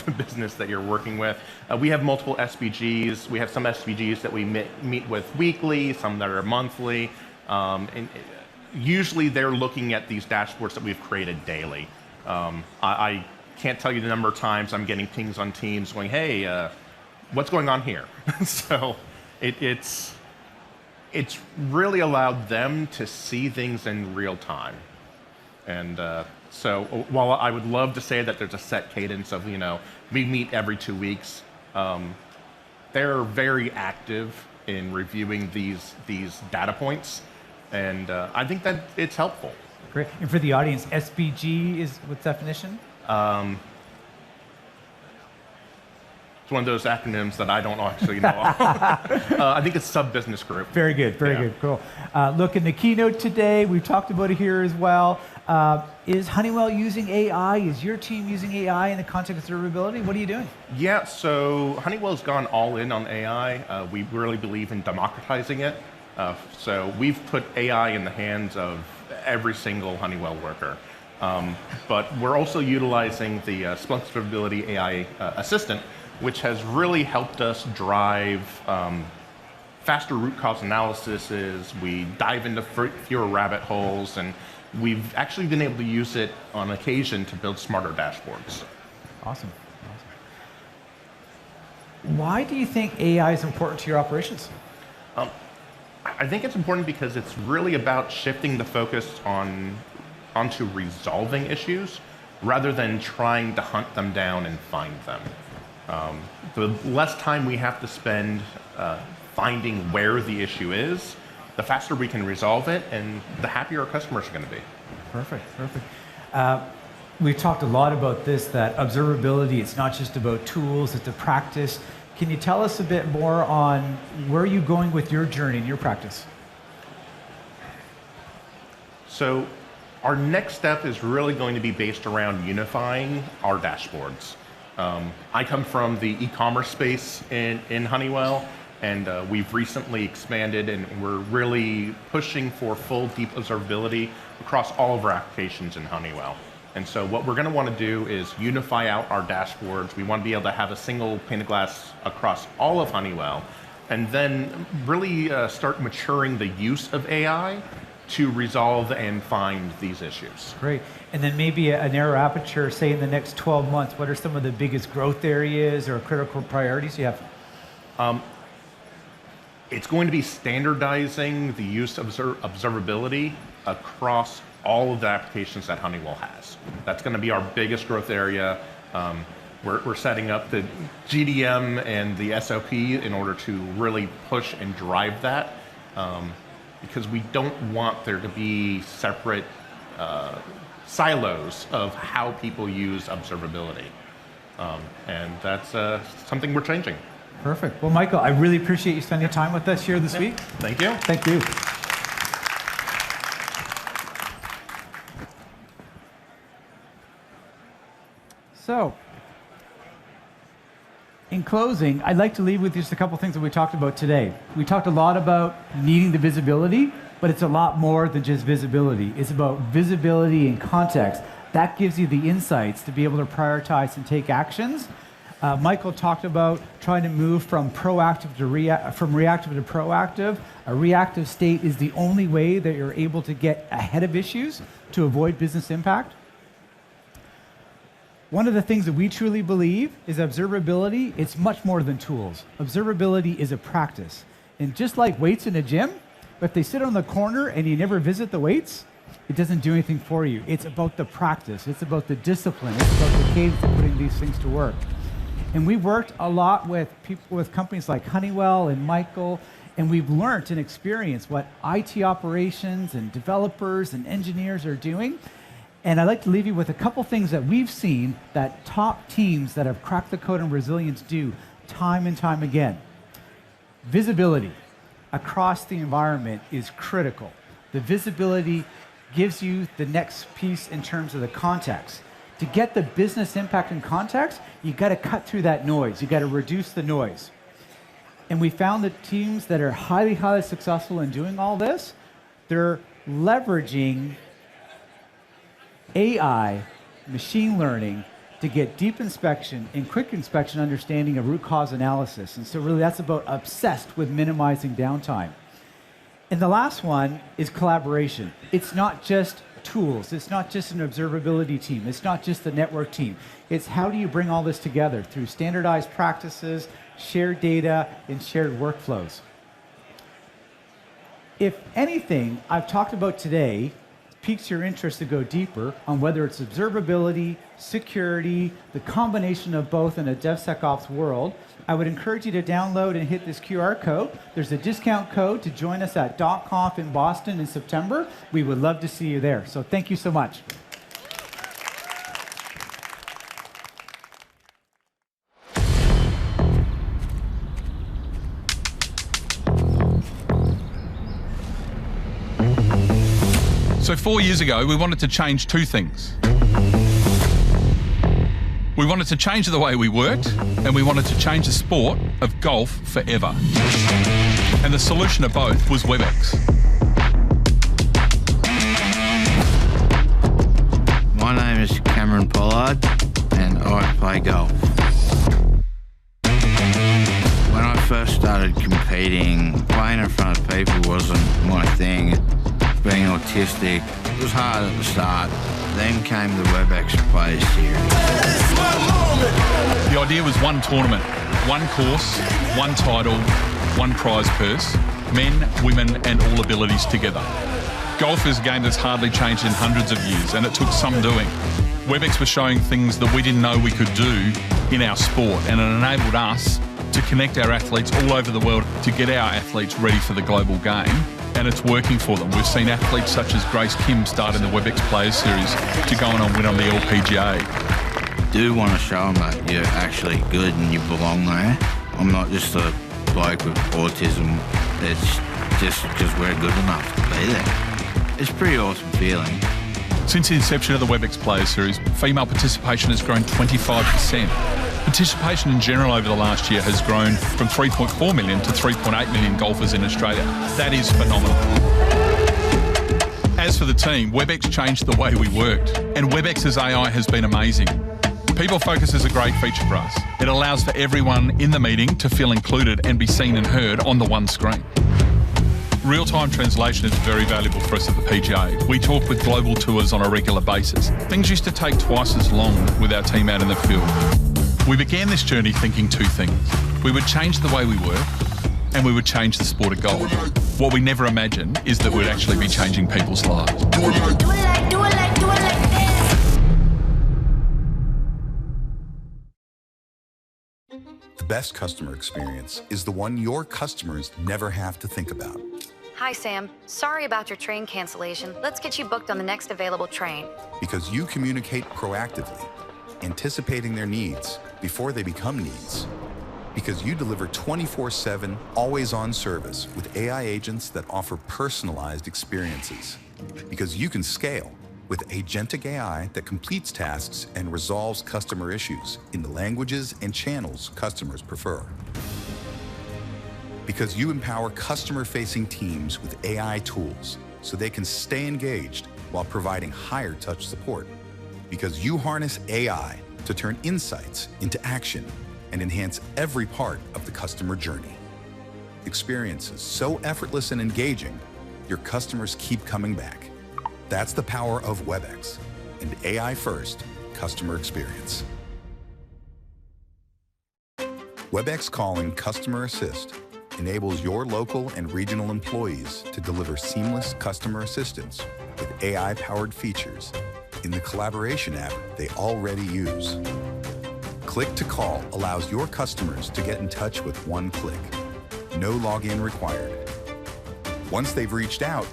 the business that you're working with. We have multiple SBGs. We have some SBGs that we meet with weekly, some that are monthly. And usually they're looking at these dashboards that we've created daily. I can't tell you the number of times I'm getting pings on Teams going, hey, what's going on here? So it's really allowed them to see things in real time. And so while I would love to say that there's a set cadence of, we meet every 2 weeks, they're very active in reviewing these data points. And I think that it's helpful. Great. And for the audience, SBG is what's definition? It's one of those acronyms that I don't actually know. I think it's sub-business group. Very good, very good, cool. Look, in the keynote today, we've talked about it here as well. Is Honeywell using AI? Is your team using AI in the context of observability? What are you doing? Yeah, so Honeywell's gone all in on AI. We really believe in democratizing it. So we've put AI in the hands of every single Honeywell worker. But we're also utilizing the Splunk Observability AI Assistant, which has really helped us drive faster root cause analyses. We dive into fewer rabbit holes, and we've actually been able to use it on occasion to build smarter dashboards. Awesome. Why do you think AI is important to your operations? I think it's important because it's really about shifting the focus onto resolving issues rather than trying to hunt them down and find them. The less time we have to spend finding where the issue is, the faster we can resolve it, and the happier our customers are going to be. Perfect. We've talked a lot about this, that observability, it's not just about tools, it's a practice. Can you tell us a bit more on where are you going with your journey and your practice? So our next step is really going to be based around unifying our dashboards. I come from the e-commerce space in Honeywell, and we've recently expanded, and we're really pushing for full deep observability across all of our applications in Honeywell. And so what we're going to want to do is unify out our dashboards. We want to be able to have a single pane of glass across all of Honeywell, and then really start maturing the use of AI to resolve and find these issues. Great. And then maybe a narrow aperture, say in the next 12 months, what are some of the biggest growth areas or critical priorities you have? It's going to be standardizing the use of observability across all of the applications that Honeywell has. That's going to be our biggest growth area. We're setting up the GDM and the SOP in order to really push and drive that, because we don't want there to be separate silos of how people use observability. And that's something we're changing. Perfect. Well, Michael, I really appreciate you spending time with us here this week. Thank you. Thank you. So, in closing, I'd like to leave with just a couple things that we talked about today. We talked a lot about needing the visibility, but it's a lot more than just visibility. It's about visibility and context. That gives you the insights to be able to prioritize and take actions. Michael talked about trying to move from reactive to proactive. A reactive state is the only way that you're able to get ahead of issues to avoid business impact. One of the things that we truly believe is observability, it's much more than tools. Observability is a practice. And just like weights in a gym, if they sit on the corner and you never visit the weights, it doesn't do anything for you. It's about the practice. It's about the discipline. It's about the cadence of putting these things to work. And we worked a lot with people, with companies like Honeywell and Michael, and we've learned and experienced what IT operations and developers and engineers are doing. And I'd like to leave you with a couple things that we've seen that top teams that have cracked the code on resilience do time and time again. Visibility across the environment is critical. The visibility gives you the next piece in terms of the context. To get the business impact and context, you've got to cut through that noise. You've got to reduce the noise. And we found that teams that are highly, highly successful in doing all this, they're leveraging AI, machine learning, to get deep inspection and quick inspection understanding of root cause analysis. And so really that's about obsessed with minimizing downtime. And the last one is collaboration. It's not just tools. It's not just an observability team. It's not just the network team. It's how do you bring all this together through standardized practices, shared data, and shared workflows. If anything I've talked about today piques your interest to go deeper on whether it's observability, security, the combination of both in a DevSecOps world, I would encourage you to download and hit this QR code. There's a discount code to join us at .conf in Boston in September. We would love to see you there. So thank you so much. So 4 years ago, we wanted to change two things. We wanted to change the way we worked, and we wanted to change the sport of golf forever. And the solution to both was Webex. My name is Cameron Pollard, and I play golf. When I first started competing, playing in front of people wasn't my thing. Being autistic, it was hard at the start. Then came the Webex Players Series. The idea was one tournament, one course, one title, one prize purse, men, women, and all abilities together. Golf is a game that's hardly changed in hundreds of years, and it took some doing. Webex was showing things that we didn't know we could do in our sport, and it enabled us to connect our athletes all over the world to get our athletes ready for the global game, and it's working for them. We've seen athletes such as Grace Kim start in the Webex Players Series to go on and win on the LPGA. I do want to show them that you're actually good and you belong there. I'm not just a bloke with autism. It's just because we're good enough to be there. It's a pretty awesome feeling. Since the inception of the Webex Players Series, female participation has grown 25%. Participation in general over the last year has grown from 3.4 million to 3.8 million golfers in Australia. That is phenomenal. As for the team, Webex changed the way we worked, and Webex's AI has been amazing. People Focus is a great feature for us. It allows for everyone in the meeting to feel included and be seen and heard on the one screen. Real-time translation is very valuable for us at the PGA. We talk with global tours on a regular basis. Things used to take twice as long with our team out in the field. We began this journey thinking two things. We would change the way we work, and we would change the sport of golf. What we never imagined is that we'd actually be changing people's lives. The best customer experience is the one your customers never have to think about. Hi, Sam. Sorry about your train cancellation. Let's get you booked on the next available train. Because you communicate proactively, anticipating their needs before they become needs. Because you deliver 24/7, always-on service with AI agents that offer personalized experiences. Because you can scale with agentic AI that completes tasks and resolves customer issues in the languages and channels customers prefer. Because you empower customer-facing teams with AI tools so they can stay engaged while providing higher touch support. Because you harness AI to turn insights into action and enhance every part of the customer journey. Experiences so effortless and engaging, your customers keep coming back. That's the power of Webex and AI-first customer experience. Webex Calling Customer Assist enables your local and regional employees to deliver seamless customer assistance with AI-powered features in the collaboration app they already use. Click to Call allows your customers to get in touch with one click. No login required. Once they've reached out,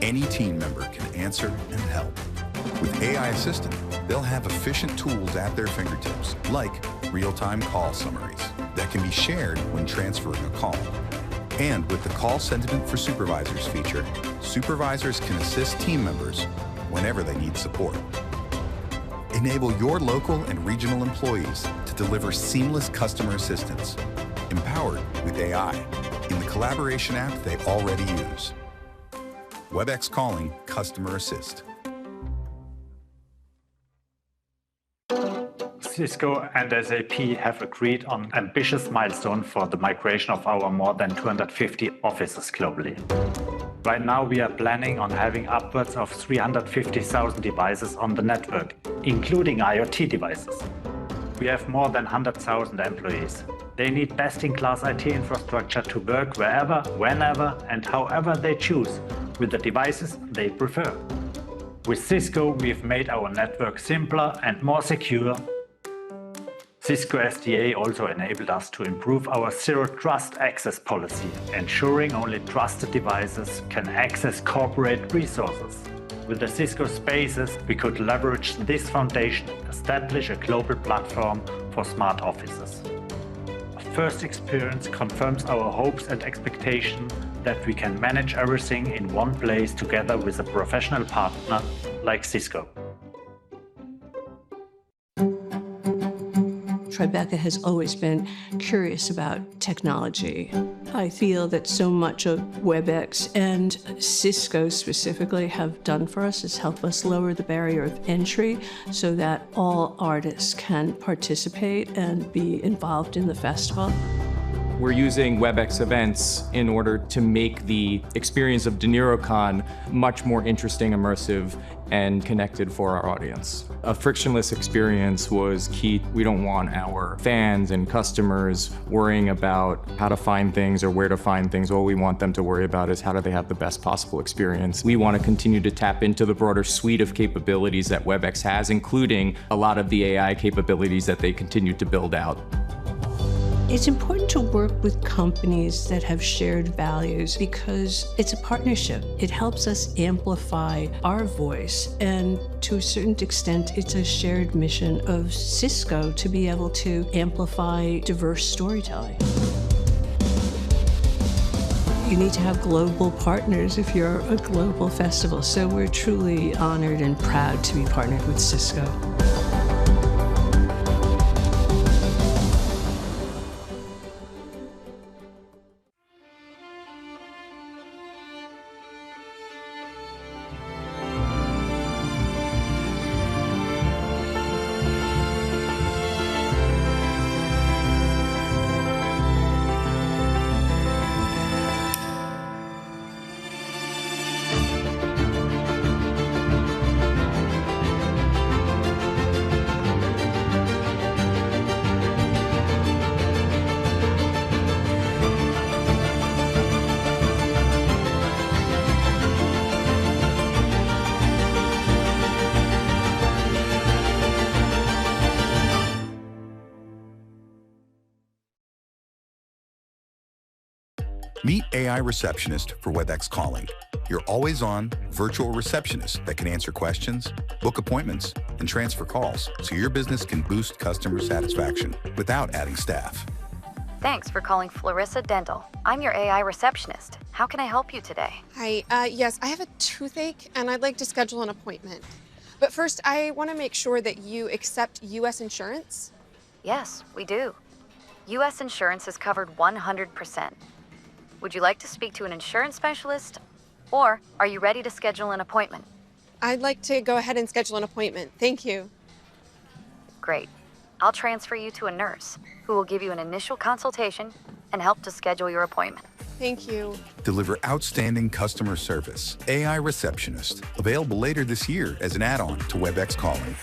any team member can answer and help. With AI Assistant, they'll have efficient tools at their fingertips, like real-time call summaries that can be shared when transferring a call. And with the Call Sentiment for Supervisors feature, supervisors can assist team members whenever they need support. Enable your local and regional employees to deliver seamless customer assistance, empowered with AI, in the collaboration app they already use. Webex Calling Customer Assist. Cisco and SAP have agreed on an ambitious milestone for the migration of our more than 250 offices globally. Right now, we are planning on having upwards of 350,000 devices on the network, including IoT devices. We have more than 100,000 employees. They need best-in-class IT infrastructure to work wherever, whenever, and however they choose, with the devices they prefer. With Cisco, we've made our network simpler and more secure. Cisco SDA also enabled us to improve our Zero Trust access policy, ensuring only trusted devices can access corporate resources. With the Cisco Spaces, we could leverage this foundation, establish a global platform for smart offices. A first experience confirms our hopes and expectation that we can manage everything in one place together with a professional partner like Cisco. Tribeca has always been curious about technology. I feel that so much of Webex and Cisco specifically have done for us is help us lower the barrier of entry so that all artists can participate and be involved in the festival. We're using Webex events in order to make the experience of DeNiroCon much more interesting, immersive, and connected for our audience. A frictionless experience was key. We don't want our fans and customers worrying about how to find things or where to find things. All we want them to worry about is how do they have the best possible experience. We want to continue to tap into the broader suite of capabilities that Webex has, including a lot of the AI capabilities that they continue to build out. It's important to work with companies that have shared values because it's a partnership. It helps us amplify our voice, and to a certain extent, it's a shared mission of Cisco to be able to amplify diverse storytelling. You need to have global partners if you're a global festival, so we're truly honored and proud to be partnered with Cisco. Meet AI Receptionist for Webex Calling, your always-on virtual receptionist that can answer questions, book appointments, and transfer calls so your business can boost customer satisfaction without adding staff. Thanks for calling Florissa Dental. I'm your AI receptionist. How can I help you today? Hi, yes, I have a toothache and I'd like to schedule an appointment. But first, I want to make sure that you accept U.S. insurance. Yes, we do. U.S. insurance is covered 100%. Would you like to speak to an insurance specialist, or are you ready to schedule an appointment? I'd like to go ahead and schedule an appointment. Thank you. Great. I'll transfer you to a nurse who will give you an initial consultation and help to schedule your appointment. Thank you. Deliver outstanding customer service. AI Receptionist, available later this year as an add-on to Webex Calling.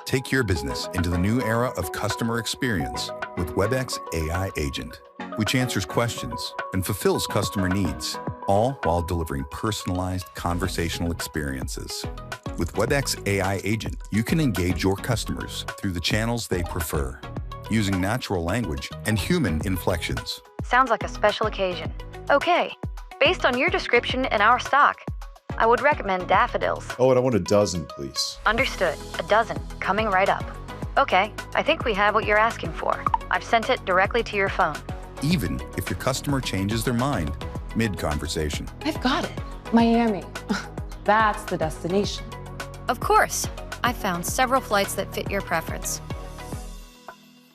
Take your business into the new era of customer experience with Webex AI Agent, which answers questions and fulfills customer needs, all while delivering personalized conversational experiences. With Webex AI Agent, you can engage your customers through the channels they prefer, using natural language and human inflections. Sounds like a special occasion. Okay, based on your description and our stock, I would recommend daffodils. Oh, and I want a dozen, please. Understood. A dozen. Coming right up. Okay, I think we have what you're asking for. I've sent it directly to your phone. Even if your customer changes their mind mid-conversation. I've got it. Miami. That's the destination. Of course. I found several flights that fit your preference.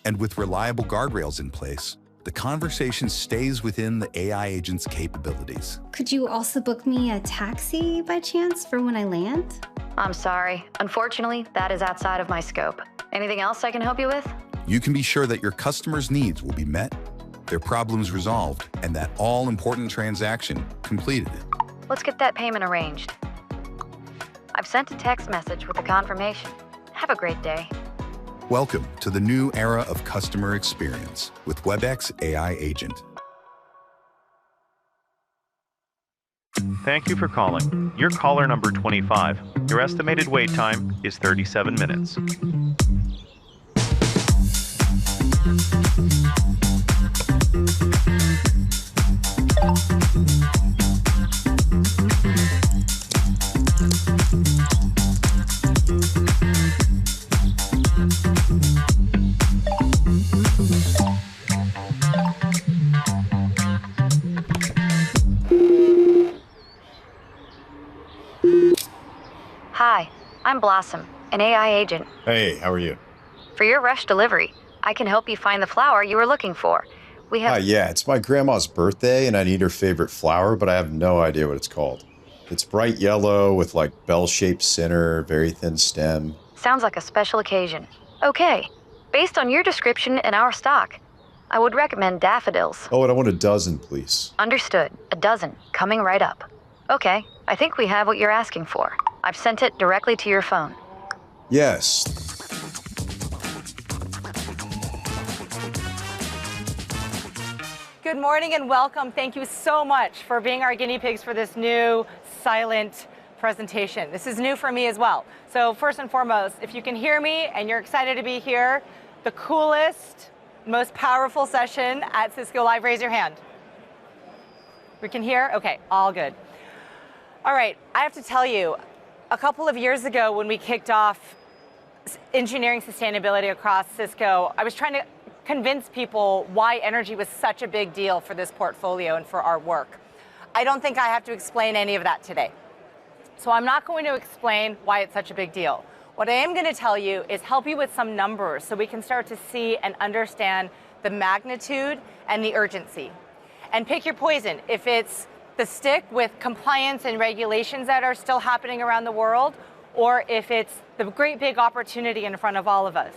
And with reliable guardrails in place, the conversation stays within the AI agent's capabilities. Could you also book me a taxi by chance for when I land? I'm sorry. Unfortunately, that is outside of my scope. Anything else I can help you with? You can be sure that your customers' needs will be met, their problems resolved, and that all-important transaction completed. Let's get that payment arranged. I've sent a text message with a confirmation. Have a great day. Welcome to the new era of customer experience with Webex AI Agent. Thank you for calling. You're caller number 25. Your estimated wait time is 37 minutes. I'm Blossom, an AI agent. Hey, how are you? For your rush delivery, I can help you find the flower you were looking for. We have... Hi, yeah, it's my grandma's birthday and I need her favorite flower, but I have no idea what it's called. It's bright yellow with like bell-shaped center, very thin stem. Sounds like a special occasion. Okay, based on your description and our stock, I would recommend daffodils. Oh, and I want a dozen, please. Understood. A dozen, coming right up. Okay, I think we have what you're asking for. I've sent it directly to your phone. Yes. Good morning and welcome. Thank you so much for being our guinea pigs for this new silent presentation. This is new for me as well. So first and foremost, if you can hear me and you're excited to be here, the coolest, most powerful session at Cisco Live, raise your hand. We can hear? Okay, all good. All right, I have to tell you, a couple of years ago when we kicked off engineering sustainability across Cisco, I was trying to convince people why energy was such a big deal for this portfolio and for our work. I don't think I have to explain any of that today. So I'm not going to explain why it's such a big deal. What I am going to tell you is help you with some numbers so we can start to see and understand the magnitude and the urgency. And pick your poison. If it's the stick with compliance and regulations that are still happening around the world, or if it's the great big opportunity in front of all of us.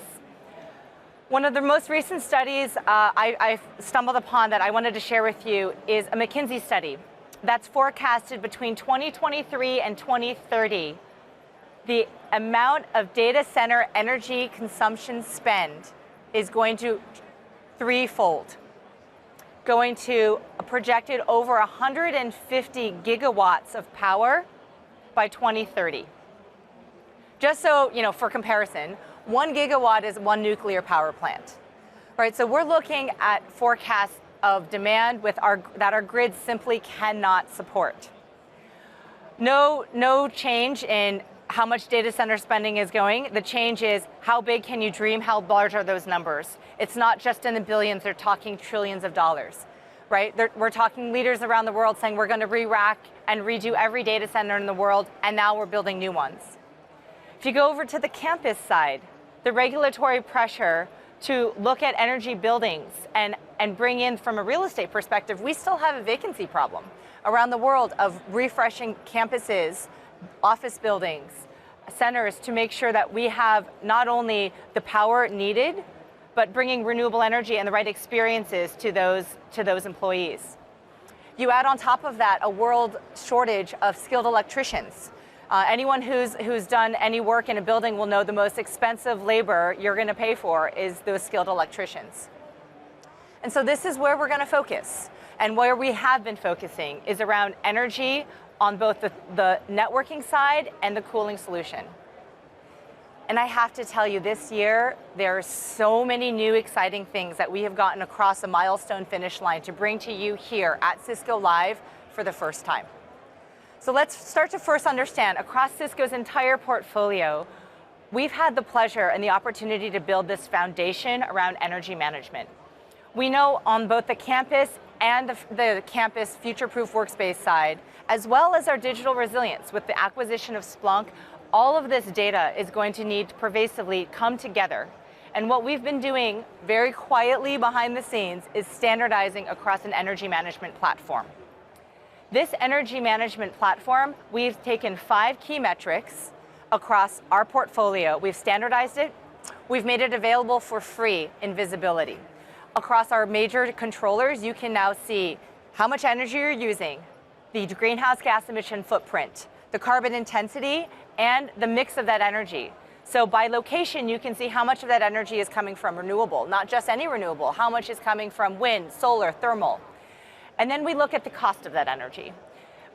One of the most recent studies I stumbled upon that I wanted to share with you is a McKinsey study that's forecasted between 2023 and 2030. The amount of data center energy consumption spend is going to threefold, going to a projected over 150 gigawatts of power by 2030. Just so, for comparison, 1 gigawatt is one nuclear power plant, right? So we're looking at forecasts of demand that our grid simply cannot support. No change in how much data center spending is going. The change is how big can you dream? How large are those numbers? It's not just in the billions, they're talking trillions of dollars, right? We're talking leaders around the world saying we're going to re-rack and redo every data center in the world, and now we're building new ones. If you go over to the campus side, the regulatory pressure to look at energy buildings and bring in, from a real estate perspective, we still have a vacancy problem around the world of refreshing campuses, office buildings, centers to make sure that we have not only the power needed, but bringing renewable energy and the right experiences to those employees. You add on top of that a world shortage of skilled electricians. Anyone who's done any work in a building will know the most expensive labor you're going to pay for is those skilled electricians. And so this is where we're going to focus. And where we have been focusing is around energy on both the networking side and the cooling solution. And I have to tell you, this year, there are so many new exciting things that we have gotten across a milestone finish line to bring to you here at Cisco Live for the first time. So let's start to first understand, across Cisco's entire portfolio, we've had the pleasure and the opportunity to build this foundation around energy management. We know on both the campus and the campus future-proof workspace side, as well as our digital resilience with the acquisition of Splunk, all of this data is going to need to pervasively come together. And what we've been doing very quietly behind the scenes is standardizing across an energy management platform. This energy management platform, we've taken 5 key metrics across our portfolio. We've standardized it. We've made it available for free in visibility. Across our major controllers, you can now see how much energy you're using, the greenhouse gas emission footprint, the carbon intensity, and the mix of that energy. So by location, you can see how much of that energy is coming from renewable, not just any renewable, how much is coming from wind, solar, thermal. And then we look at the cost of that energy.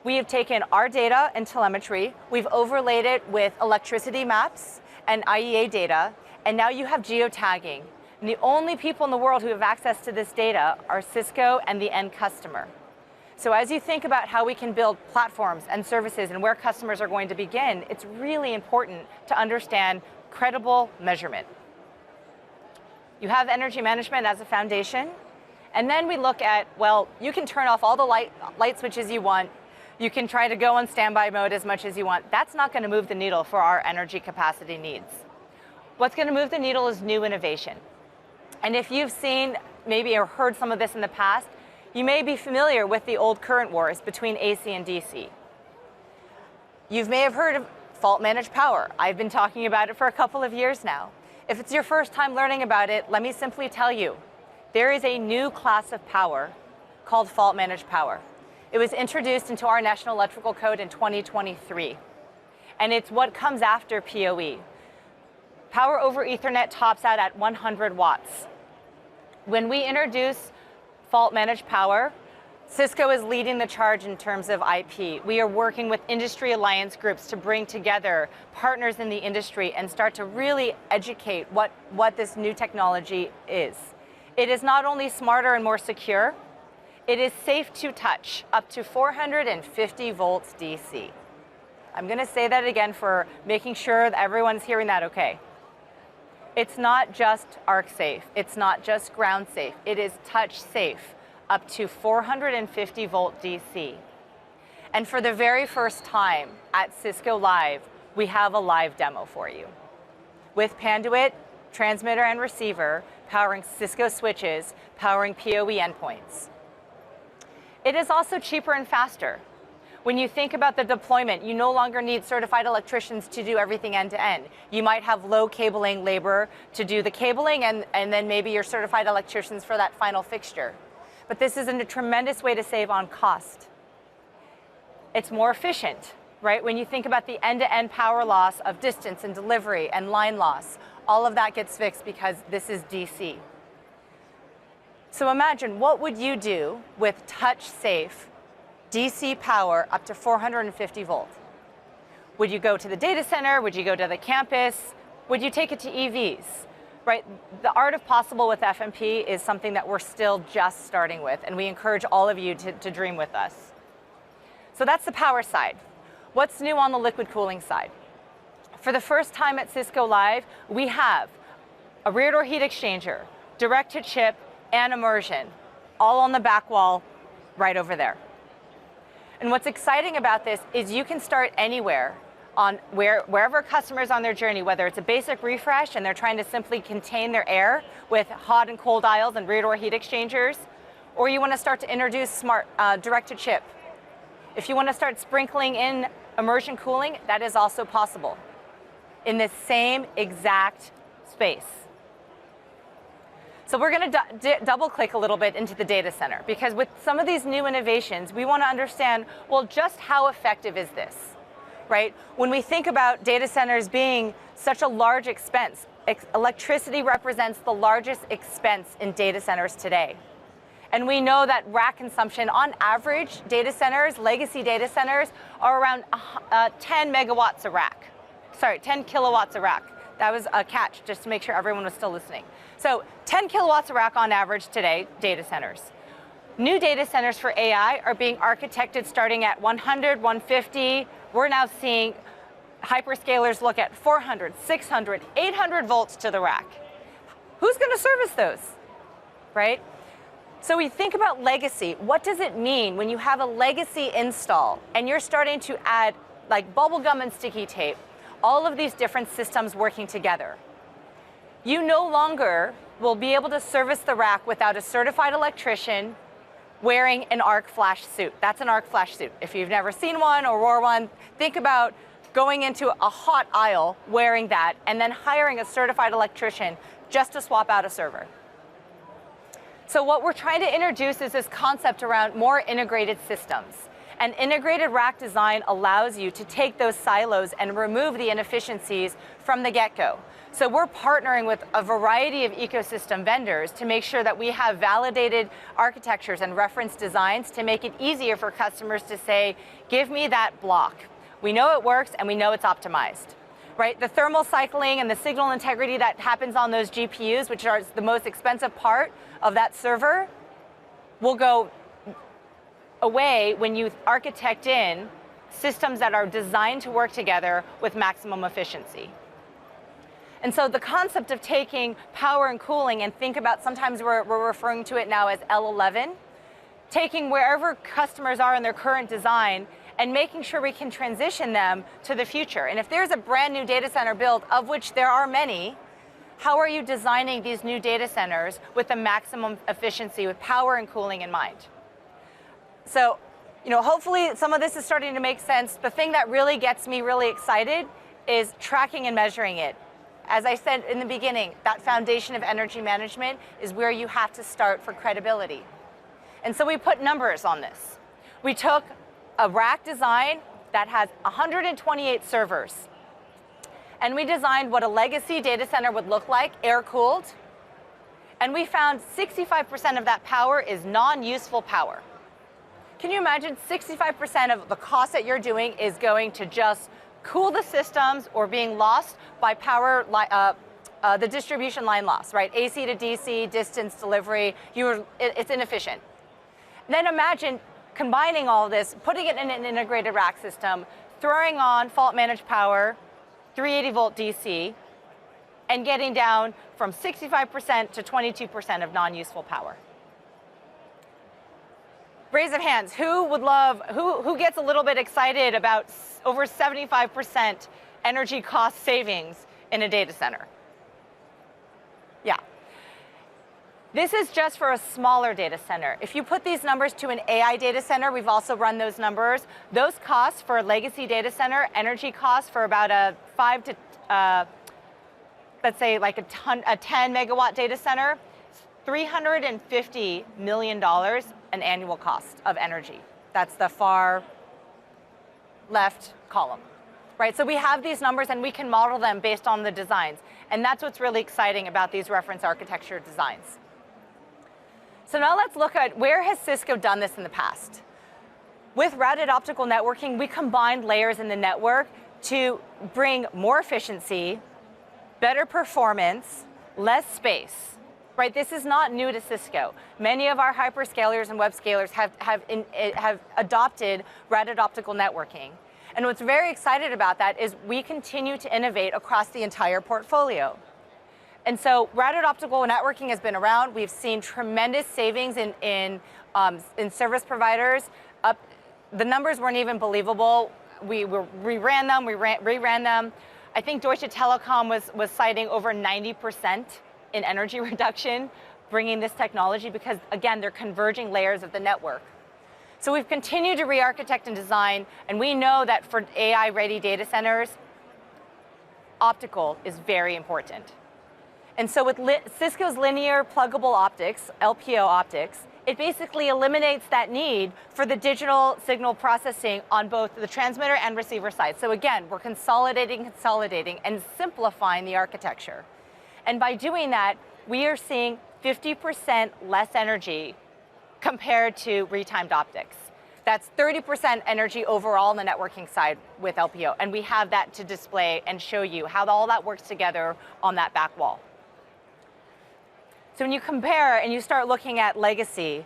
We have taken our data and telemetry, we've overlaid it with electricity maps and IEA data, and now you have geotagging. And the only people in the world who have access to this data are Cisco and the end customer. So as you think about how we can build platforms and services and where customers are going to begin, it's really important to understand credible measurement. You have energy management as a foundation. And then we look at, well, you can turn off all the light switches you want. You can try to go on standby mode as much as you want. That's not going to move the needle for our energy capacity needs. What's going to move the needle is new innovation. And if you've seen maybe or heard some of this in the past, you may be familiar with the old current wars between AC and DC. You may have heard of fault managed power. I've been talking about it for a couple of years now. If it's your first time learning about it, let me simply tell you, there is a new class of power called fault managed power. It was introduced into our National Electrical Code in 2023. And it's what comes after PoE. Power over Ethernet tops out at 100 watts. When we introduce fault managed power, Cisco is leading the charge in terms of IP. We are working with industry alliance groups to bring together partners in the industry and start to really educate what this new technology is. It is not only smarter and more secure, it is safe to touch, up to 450 volts DC. I'm going to say that again for making sure that everyone's hearing that okay. It's not just arc safe, it's not just ground safe, it is touch safe, up to 450 volt DC. And for the very first time at Cisco Live, we have a live demo for you. With Panduit, transmitter and receiver, powering Cisco switches, powering PoE endpoints. It is also cheaper and faster. When you think about the deployment, you no longer need certified electricians to do everything end to end. You might have low cabling labor to do the cabling and then maybe your certified electricians for that final fixture. But this is a tremendous way to save on cost. It's more efficient, right? When you think about the end-to-end power loss of distance and delivery and line loss, all of that gets fixed because this is DC. So imagine, what would you do with touch-safe DC power up to 450 volts? Would you go to the data center? Would you go to the campus? Would you take it to EVs? Right? The art of possible with FMP is something that we're still just starting with, and we encourage all of you to dream with us. So that's the power side. What's new on the liquid cooling side? For the first time at Cisco Live, we have a rear door heat exchanger, direct to chip, and immersion, all on the back wall right over there. And what's exciting about this is you can start anywhere on wherever customers on their journey, whether it's a basic refresh and they're trying to simply contain their air with hot and cold aisles and rear door heat exchangers, or you want to start to introduce smart direct to chip. If you want to start sprinkling in immersion cooling, that is also possible in the same exact space. So we're going to double click a little bit into the data center, because with some of these new innovations, we want to understand, well, just how effective is this, right? When we think about data centers being such a large expense, electricity represents the largest expense in data centers today. And we know that rack consumption, on average, data centers, legacy data centers, are around 10 megawatts a rack. Sorry, 10 kilowatts a rack. That was a catch, just to make sure everyone was still listening. So 10 kilowatts a rack on average today, data centers. New data centers for AI are being architected starting at 100, 150. We're now seeing hyperscalers look at 400, 600, 800 volts to the rack. Who's going to service those, right? So we think about legacy. What does it mean when you have a legacy install and you're starting to add like bubble gum and sticky tape, all of these different systems working together? You no longer will be able to service the rack without a certified electrician wearing an arc flash suit. That's an arc flash suit. If you've never seen one or wore one, think about going into a hot aisle wearing that and then hiring a certified electrician just to swap out a server. So what we're trying to introduce is this concept around more integrated systems. And integrated rack design allows you to take those silos and remove the inefficiencies from the get-go. So we're partnering with a variety of ecosystem vendors to make sure that we have validated architectures and reference designs to make it easier for customers to say, give me that block. We know it works and we know it's optimized, right? The thermal cycling and the signal integrity that happens on those GPUs, which are the most expensive part of that server, will go away when you architect in systems that are designed to work together with maximum efficiency. And so the concept of taking power and cooling, and think about, sometimes we're referring to it now as L11, taking wherever customers are in their current design and making sure we can transition them to the future. And if there's a brand new data center build, of which there are many, how are you designing these new data centers with the maximum efficiency, with power and cooling in mind? So, hopefully some of this is starting to make sense. The thing that really gets me really excited is tracking and measuring it. As I said in the beginning, that foundation of energy management is where you have to start for credibility. And so we put numbers on this. We took a rack design that has 128 servers, and we designed what a legacy data center would look like, air-cooled, and we found 65% of that power is non-useful power. Can you imagine 65% of the cost that you're doing is going to just cool the systems or being lost by power, the distribution line loss, right? AC to DC, distance delivery, it's inefficient. Then imagine combining all of this, putting it in an integrated rack system, throwing on fault managed power, 380 volt DC, and getting down from 65% to 22% of non-useful power. Raise of hands, who gets a little bit excited about over 75% energy cost savings in a data center? Yeah. This is just for a smaller data center. If you put these numbers to an AI data center, we've also run those numbers. Those costs for a legacy data center, energy costs for about a 5 to, let's say like a 10 megawatt data center, $350 million an annual cost of energy. That's the far left column, right? So we have these numbers and we can model them based on the designs. And that's what's really exciting about these reference architecture designs. So now let's look at where has Cisco done this in the past. With routed optical networking, we combined layers in the network to bring more efficiency, better performance, less space. Right, this is not new to Cisco. Many of our hyperscalers and web scalers have adopted routed optical networking. And what's very excited about that is we continue to innovate across the entire portfolio. And so routed optical networking has been around. We've seen tremendous savings in service providers. The numbers weren't even believable. We ran them. I think Deutsche Telekom was citing over 90% in energy reduction, bringing this technology because, again, they're converging layers of the network. So we've continued to re-architect and design, and we know that for AI-ready data centers, optical is very important. And so with Cisco's linear pluggable optics, LPO optics, it basically eliminates that need for the digital signal processing on both the transmitter and receiver side. So again, we're consolidating, and simplifying the architecture. And by doing that, we are seeing 50% less energy compared to retimed optics. That's 30% energy overall on the networking side with LPO. And we have that to display and show you how all that works together on that back wall. So when you compare and you start looking at legacy,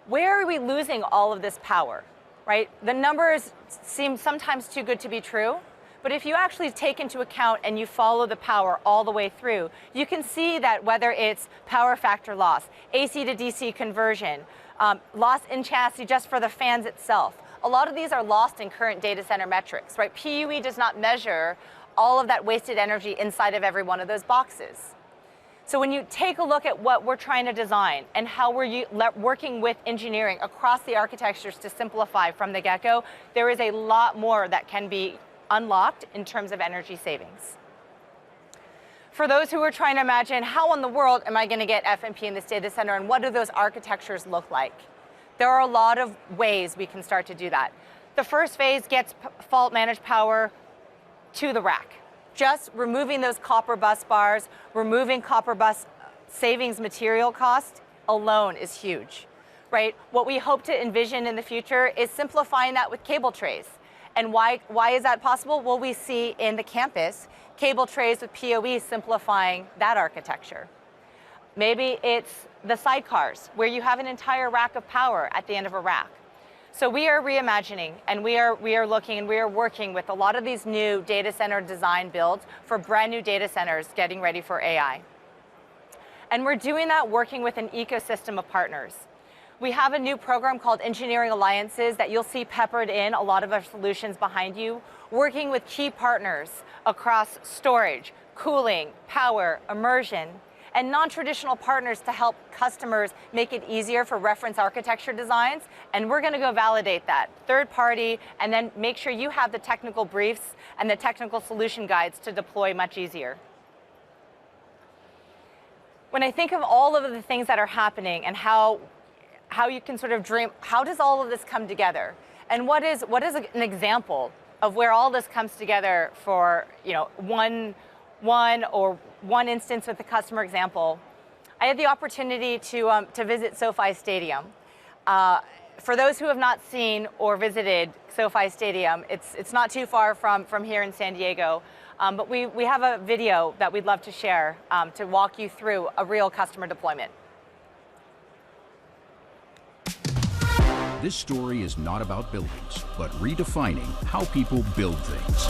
where are we losing all of this power, right? The numbers seem sometimes too good to be true. But if you actually take into account and you follow the power all the way through, you can see that whether it's power factor loss, AC to DC conversion, loss in chassis just for the fans itself, a lot of these are lost in current data center metrics, right? PUE does not measure all of that wasted energy inside of every one of those boxes. So when you take a look at what we're trying to design and how we're working with engineering across the architectures to simplify from the get-go, there is a lot more that can be unlocked in terms of energy savings. For those who are trying to imagine, how in the world am I going to get FMP in this data center and what do those architectures look like? There are a lot of ways we can start to do that. The first phase gets fault managed power to the rack. Just removing those copper bus bars, removing copper bus savings material cost alone is huge, right? What we hope to envision in the future is simplifying that with cable trays. And why is that possible? Well, we see in the campus cable trays with PoE simplifying that architecture. Maybe it's the sidecars where you have an entire rack of power at the end of a rack. So we are reimagining, and we are looking and we are working with a lot of these new data center design builds for brand new data centers getting ready for AI. And we're doing that working with an ecosystem of partners. We have a new program called Engineering Alliances that you'll see peppered in a lot of our solutions behind you, working with key partners across storage, cooling, power, immersion, and non-traditional partners to help customers make it easier for reference architecture designs. And we're going to go validate that, third party, and then make sure you have the technical briefs and the technical solution guides to deploy much easier. When I think of all of the things that are happening and how you can sort of dream, how does all of this come together? And what is an example of where all this comes together for one instance with the customer example? I had the opportunity to visit SoFi Stadium. For those who have not seen or visited SoFi Stadium, it's not too far from here in San Diego. But we have a video that we'd love to share to walk you through a real customer deployment. This story is not about buildings, but redefining how people build things.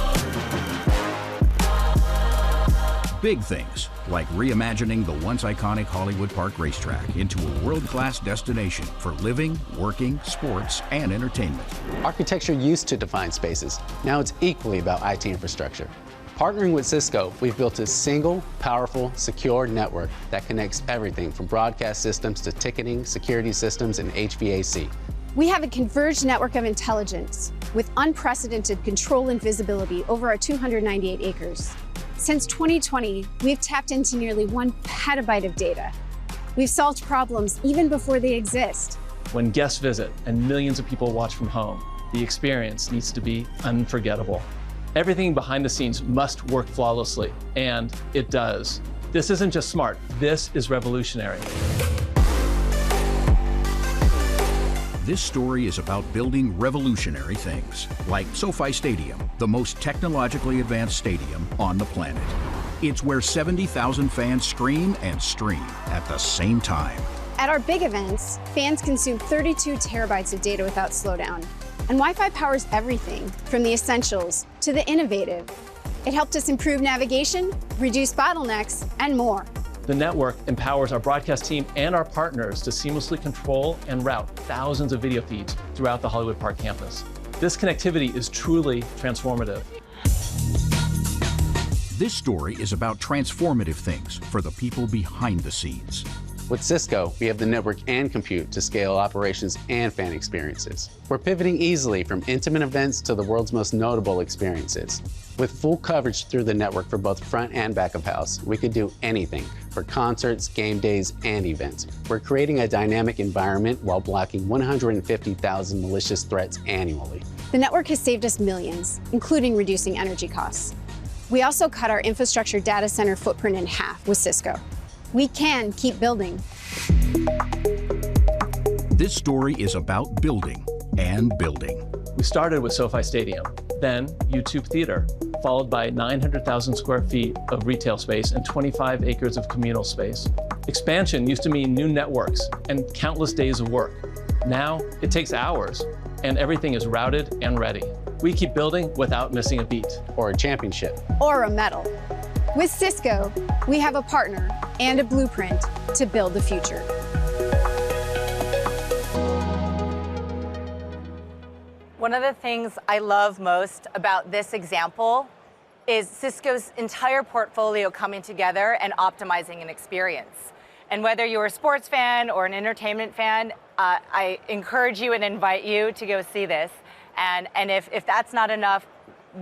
Big things, like reimagining the once iconic Hollywood Park racetrack into a world-class destination for living, working, sports, and entertainment. Architecture used to define spaces. Now it's equally about IT infrastructure. Partnering with Cisco, we've built a single, powerful, secure network that connects everything from broadcast systems to ticketing, security systems, and HVAC. We have a converged network of intelligence with unprecedented control and visibility over our 298 acres. Since 2020, we've tapped into nearly 1 petabyte of data. We've solved problems even before they exist. When guests visit and millions of people watch from home, the experience needs to be unforgettable. Everything behind the scenes must work flawlessly, and it does. This isn't just smart, this is revolutionary. This story is about building revolutionary things, like SoFi Stadium, the most technologically advanced stadium on the planet. It's where 70,000 fans scream and stream at the same time. At our big events, fans consume 32 terabytes of data without slowdown. And Wi-Fi powers everything, from the essentials to the innovative. It helped us improve navigation, reduce bottlenecks, and more. The network empowers our broadcast team and our partners to seamlessly control and route thousands of video feeds throughout the Hollywood Park campus. This connectivity is truly transformative. This story is about transformative things for the people behind the scenes. With Cisco, we have the network and compute to scale operations and fan experiences. We're pivoting easily from intimate events to the world's most notable experiences. With full coverage through the network for both front and back of house, we could do anything for concerts, game days, and events. We're creating a dynamic environment while blocking 150,000 malicious threats annually. The network has saved us millions, including reducing energy costs. We also cut our infrastructure data center footprint in half with Cisco. We can keep building. This story is about building and building. We started with SoFi Stadium, then YouTube Theater, followed by 900,000 square feet of retail space and 25 acres of communal space. Expansion used to mean new networks and countless days of work. Now it takes hours, and everything is routed and ready. We keep building without missing a beat. Or a championship. Or a medal. With Cisco, we have a partner and a blueprint to build the future. One of the things I love most about this example is Cisco's entire portfolio coming together and optimizing an experience. And whether you're a sports fan or an entertainment fan, I encourage you and invite you to go see this. And if that's not enough,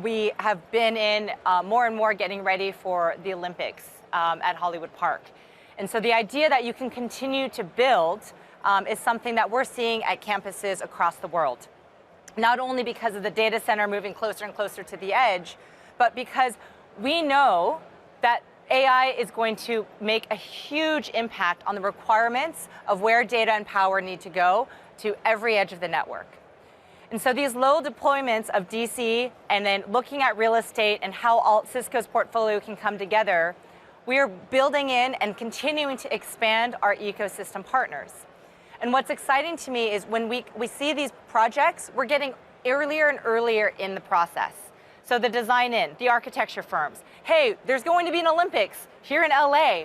we have been in more and more getting ready for the Olympics at Hollywood Park. And so the idea that you can continue to build is something that we're seeing at campuses across the world. Not only because of the data center moving closer and closer to the edge, but because we know that AI is going to make a huge impact on the requirements of where data and power need to go to every edge of the network. And so these low deployments of DC and then looking at real estate and how all Cisco's portfolio can come together, we are building in and continuing to expand our ecosystem partners. And what's exciting to me is when we see these projects, we're getting earlier and earlier in the process. So the design in, the architecture firms, hey, there's going to be an Olympics here in LA.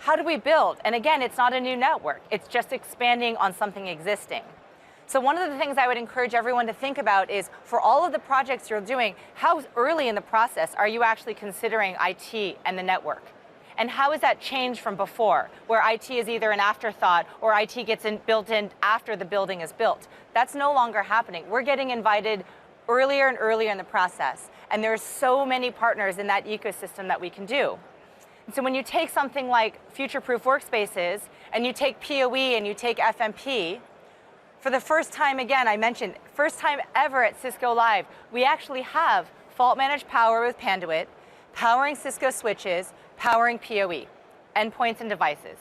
how do we build? And again, it's not a new network. It's just expanding on something existing. So one of the things I would encourage everyone to think about is, for all of the projects you're doing, how early in the process are you actually considering IT and the network? And how has that changed from before, where IT is either an afterthought or IT gets built in after the building is built? That's no longer happening. We're getting invited earlier and earlier in the process. And there's so many partners in that ecosystem that we can do. And so when you take something like future-proof workspaces, and you take PoE and you take FMP, for the first time, again, I mentioned, first time ever at Cisco Live, we actually have fault-managed power with Panduit, powering Cisco switches, powering PoE, endpoints and devices,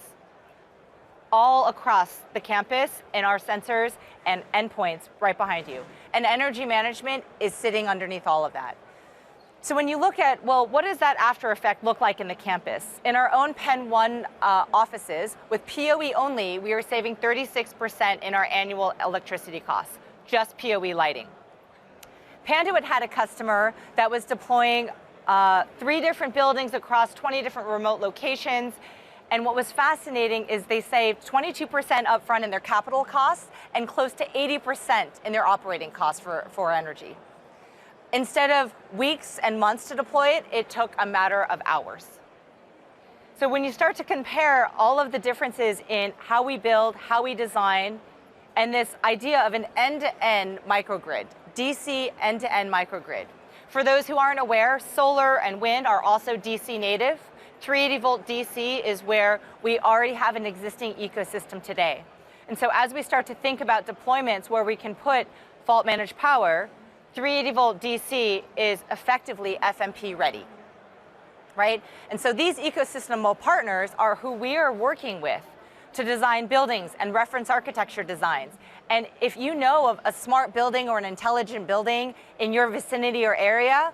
all across the campus in our sensors and endpoints right behind you. And energy management is sitting underneath all of that. So when you look at, well, what does that after effect look like in the campus? In our own Penn 1 offices, with PoE only, we are saving 36% in our annual electricity costs, just PoE lighting. Panduit had a customer that was deploying 3 different buildings across 20 different remote locations. And what was fascinating is they saved 22% upfront in their capital costs and close to 80% in their operating costs for energy. Instead of weeks and months to deploy it, it took a matter of hours. So when you start to compare all of the differences in how we build, how we design, and this idea of an end-to-end microgrid, DC end-to-end microgrid. For those who aren't aware, solar and wind are also DC native. 380 volt DC is where we already have an existing ecosystem today. And so as we start to think about deployments where we can put fault managed power, 380 volt DC is effectively FMP ready, right? And so these ecosystem partners are who we are working with to design buildings and reference architecture designs. And if you know of a smart building or an intelligent building in your vicinity or area,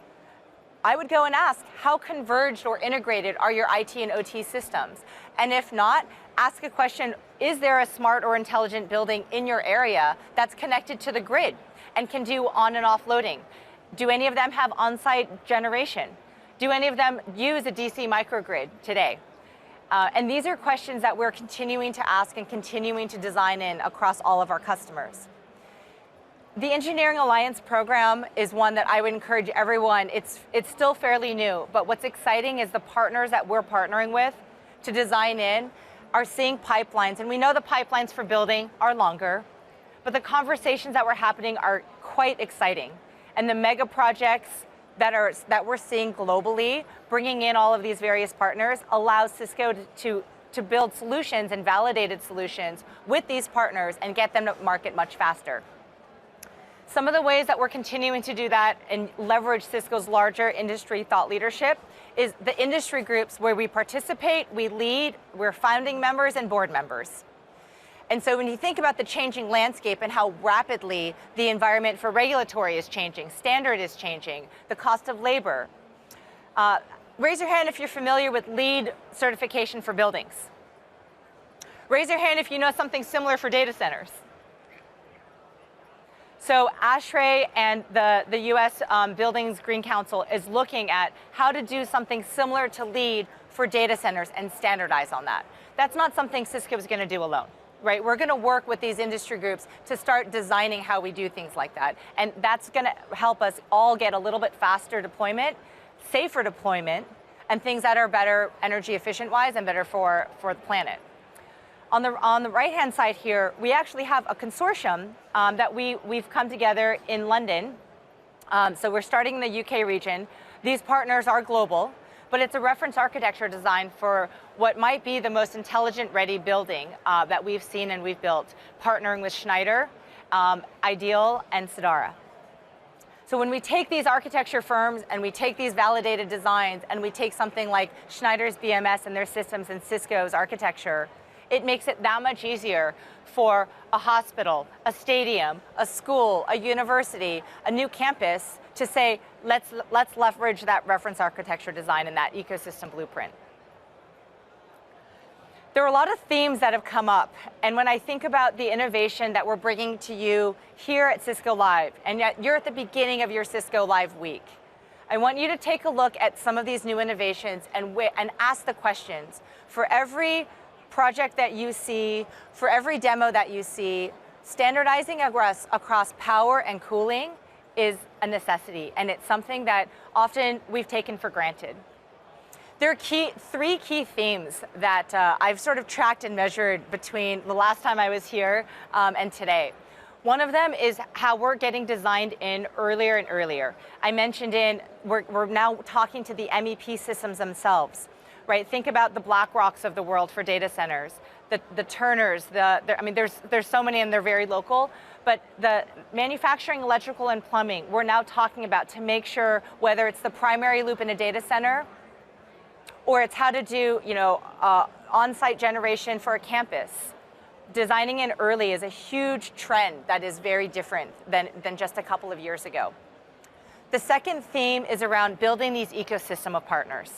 I would go and ask, how converged or integrated are your IT and OT systems? And if not, ask a question, is there a smart or intelligent building in your area that's connected to the grid and can do on and off loading? Do any of them have on-site generation? Do any of them use a DC microgrid today? And these are questions that we're continuing to ask and continuing to design in across all of our customers. The Engineering Alliance program is one that I would encourage everyone. It's still fairly new, but what's exciting is the partners that we're partnering with to design in are seeing pipelines, and we know the pipelines for building are longer, but the conversations that were happening are quite exciting. And the mega projects that we're seeing globally, bringing in all of these various partners, allows Cisco to build solutions and validated solutions with these partners and get them to market much faster. Some of the ways that we're continuing to do that and leverage Cisco's larger industry thought leadership is the industry groups where we participate, we lead, we're founding members and board members. And so when you think about the changing landscape and how rapidly the environment for regulatory is changing, standard is changing, the cost of labor, raise your hand if you're familiar with LEED certification for buildings. Raise your hand if you know something similar for data centers. So ASHRAE and the US Buildings Green Council is looking at how to do something similar to LEED for data centers and standardize on that. That's not something Cisco is going to do alone, right? We're going to work with these industry groups to start designing how we do things like that. And that's going to help us all get a little bit faster deployment, safer deployment, and things that are better energy efficient wise and better for the planet. On the right-hand side here, we actually have a consortium that we've come together in London. So we're starting in the UK region. These partners are global, but it's a reference architecture design for what might be the most intelligent ready building that we've seen and we've built, partnering with Schneider, Ideal, and Sidara. So when we take these architecture firms and we take these validated designs and we take something like Schneider's BMS and their systems and Cisco's architecture, it makes it that much easier for a hospital, a stadium, a school, a university, a new campus to say, let's leverage that reference architecture design and that ecosystem blueprint. There are a lot of themes that have come up, and when I think about the innovation that we're bringing to you here at Cisco Live, and yet you're at the beginning of your Cisco Live week, I want you to take a look at some of these new innovations and ask the questions. For every project that you see, for every demo that you see, standardizing across power and cooling is a necessity, and it's something that often we've taken for granted. There are three key themes that I've sort of tracked and measured between the last time I was here and today. One of them is how we're getting designed in earlier and earlier. I mentioned we're now talking to the MEP systems themselves, right? Think about the BlackRocks of the world for data centers, the Turners, I mean, there's so many and they're very local, but the manufacturing, electrical, and plumbing, we're now talking about to make sure whether it's the primary loop in a data center or it's how to do, on-site generation for a campus. Designing in early is a huge trend that is very different than just a couple of years ago. The second theme is around building these ecosystem of partners.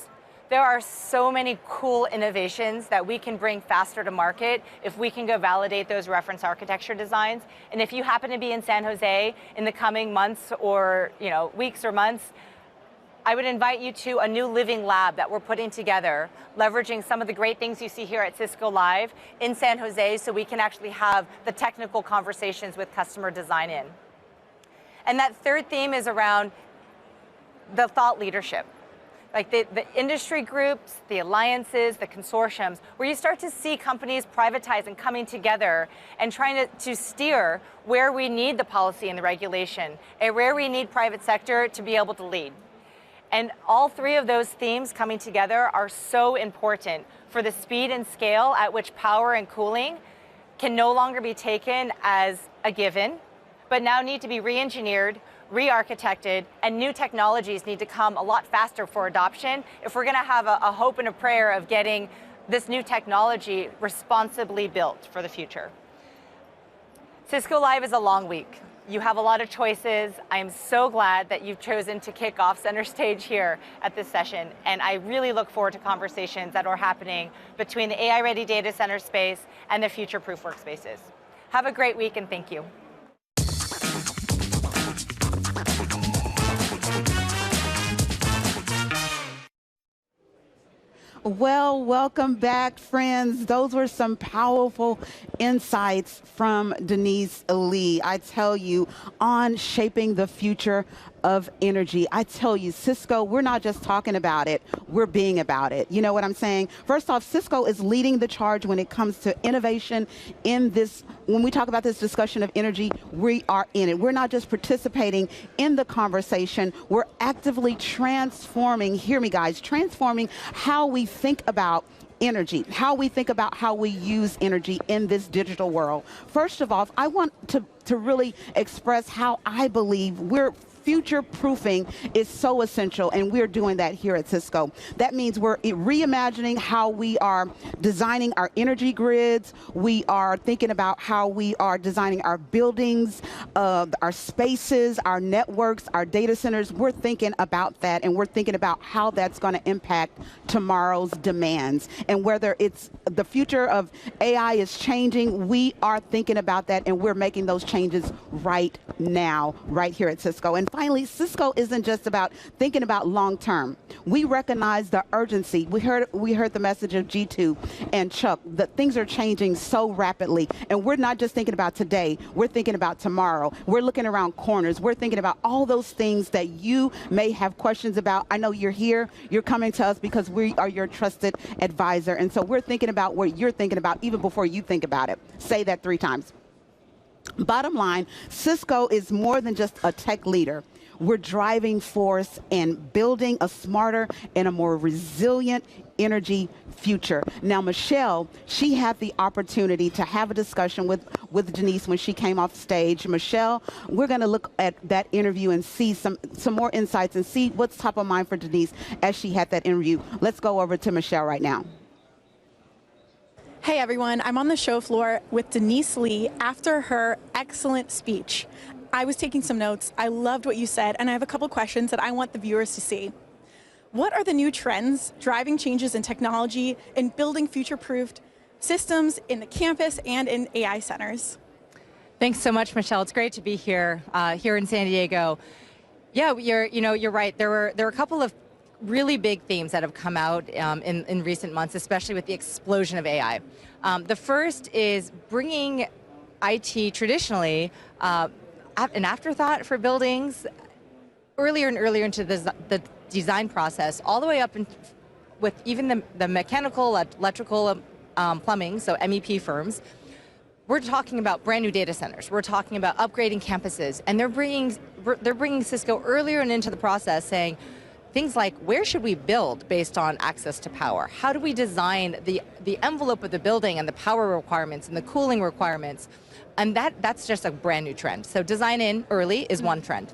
There are so many cool innovations that we can bring faster to market if we can go validate those reference architecture designs. And if you happen to be in San Jose in the coming months or weeks or months, I would invite you to a new living lab that we're putting together, leveraging some of the great things you see here at Cisco Live in San Jose so we can actually have the technical conversations with customer design in. And that third theme is around the thought leadership. Like the industry groups, the alliances, the consortiums, where you start to see companies privatize and coming together and trying to steer where we need the policy and the regulation and where we need private sector to be able to lead. And all three of those themes coming together are so important for the speed and scale at which power and cooling can no longer be taken as a given, but now need to be re-engineered, re-architected, and new technologies need to come a lot faster for adoption if we're going to have a hope and a prayer of getting this new technology responsibly built for the future. Cisco Live is a long week. You have a lot of choices. I am so glad that you've chosen to kick off center stage here at this session, and I really look forward to conversations that are happening between the AI-ready data center space and the future-proof workspaces. Have a great week, and thank you. Well, welcome back, friends. Those were some powerful insights from Denise Lee. I tell you, on shaping the future of energy. I tell you, Cisco, we're not just talking about it, we're being about it. You know what I'm saying? First off, Cisco is leading the charge when it comes to innovation in this. When we talk about this discussion of energy, we are in it. We're not just participating in the conversation, we're actively transforming, hear me guys, transforming how we think about energy, how we think about how we use energy in this digital world. First of all, I want to really express how I believe we're future-proofing is so essential, and we're doing that here at Cisco. That means we're reimagining how we are designing our energy grids. We are thinking about how we are designing our buildings, our spaces, our networks, our data centers. We're thinking about that, and we're thinking about how that's going to impact tomorrow's demands. And whether it's the future of AI is changing, we are thinking about that, and we're making those changes right now, right here at Cisco. And finally, Cisco isn't just about thinking about long-term. We recognize the urgency. We heard the message of G2 and Chuck that things are changing so rapidly, and we're not just thinking about today. We're thinking about tomorrow. We're looking around corners. We're thinking about all those things that you may have questions about. I know you're here. You're coming to us because we are your trusted advisor, and so we're thinking about what you're thinking about even before you think about it. Say that 3 times. Bottom line, Cisco is more than just a tech leader. We're driving force in building a smarter and a more resilient energy future. Now, Michelle, she had the opportunity to have a discussion with Denise when she came off stage. Michelle, we're going to look at that interview and see some more insights and see what's top of mind for Denise as she had that interview. Let's go over to Michelle right now. Hey everyone, I'm on the show floor with Denise Lee after her excellent speech. I was taking some notes, I loved what you said, and I have a couple questions that I want the viewers to see. What are the new trends driving changes in technology and building future-proofed systems in the campus and in AI centers? Thanks so much, Michelle. It's great to be here, here in San Diego. Yeah, you're right. There were a couple of really big themes that have come out in recent months, especially with the explosion of AI. The first is bringing IT traditionally an afterthought for buildings earlier and earlier into the design process, all the way up with even the mechanical, electrical, plumbing, so MEP firms. We're talking about brand new data centers. We're talking about upgrading campuses, and they're bringing Cisco earlier and into the process, saying things like, where should we build based on access to power? How do we design the envelope of the building and the power requirements and the cooling requirements? And that's just a brand new trend. So design in early is one trend.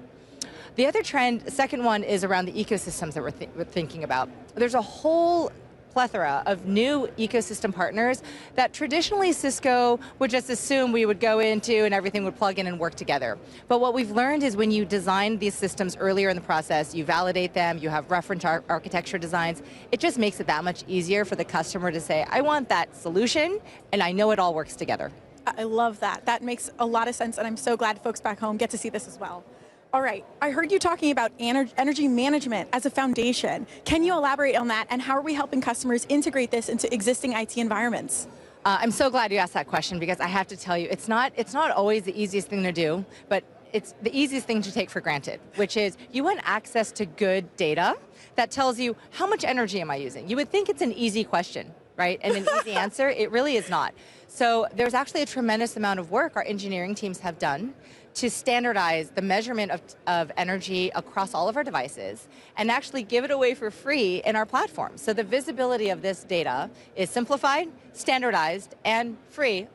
The other trend, second one, is around the ecosystems that we're thinking about. There's a whole plethora of new ecosystem partners that traditionally Cisco would just assume we would go into and everything would plug in and work together. But what we've learned is when you design these systems earlier in the process, you validate them, you have reference architecture designs, it just makes it that much easier for the customer to say, I want that solution, and I know it all works together. I love that. That makes a lot of sense, and I'm so glad folks back home get to see this as well. All right, I heard you talking about energy management as a foundation. Can you elaborate on that, and how are we helping customers integrate this into existing IT environments? I'm so glad you asked that question, because I have to tell you, it's not always the easiest thing to do, but it's the easiest thing to take for granted, which is you want access to good data that tells you how much energy am I using. You would think it's an easy question, right? And an easy answer, it really is not. So there's actually a tremendous amount of work our engineering teams have done to standardize the measurement of energy across all of our devices and actually give it away for free in our platform. So the visibility of this data is simplified, standardized, and free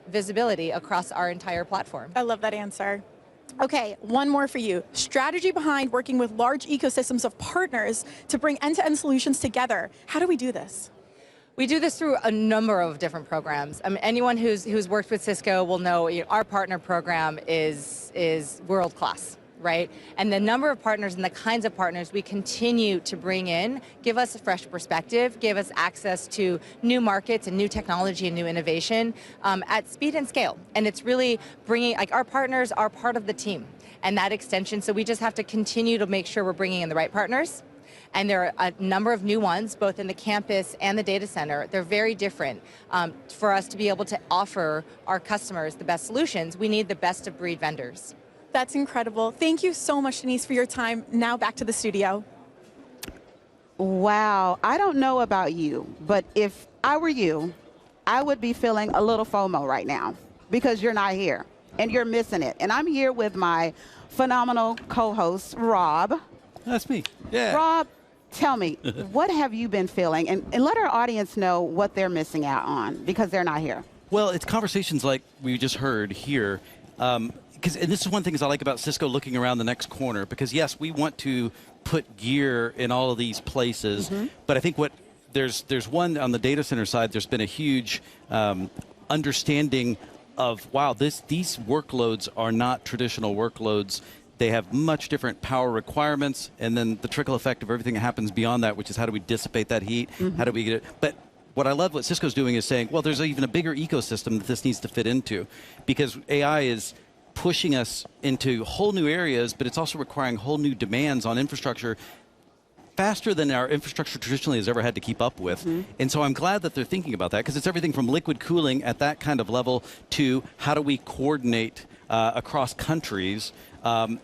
visibility across our entire platform. I love that answer. Okay, one more for you. Strategy behind working with large ecosystems of partners to bring end-to-end solutions together. How do we do this? We do this through a number of different programs. Anyone who's worked with Cisco will know, our partner program is world-class, right? And the number of partners and the kinds of partners we continue to bring in give us a fresh perspective, give us access to new markets and new technology and new innovation at speed and scale. And it's really bringing, our partners are part of the team and that extension, so we just have to continue to make sure we're bringing in the right partners. And there are a number of new ones, both in the campus and the data center. They're very different. For us to be able to offer our customers the best solutions, we need the best of breed vendors. That's incredible. Thank you so much, Denise, for your time. Now back to the studio. Wow, I don't know about you, but if I were you, I would be feeling a little FOMO right now because you're not here and you're missing it. And I'm here with my phenomenal co-host, Rob. That's me. Yeah. Rob, tell me, what have you been feeling? And let our audience know what they're missing out on because they're not here. Well, it's conversations like we just heard here. And this is one thing I like about Cisco looking around the next corner, because yes, we want to put gear in all of these places, but I think there's one on the data center side, there's been a huge understanding of, wow, these workloads are not traditional workloads. They have much different power requirements, and then the trickle effect of everything that happens beyond that, which is how do we dissipate that heat? How do we get it? But what I love what Cisco's doing is saying, well, there's even a bigger ecosystem that this needs to fit into, because AI is pushing us into whole new areas, but it's also requiring whole new demands on infrastructure faster than our infrastructure traditionally has ever had to keep up with. And so I'm glad that they're thinking about that, because it's everything from liquid cooling at that kind of level to how do we coordinate across countries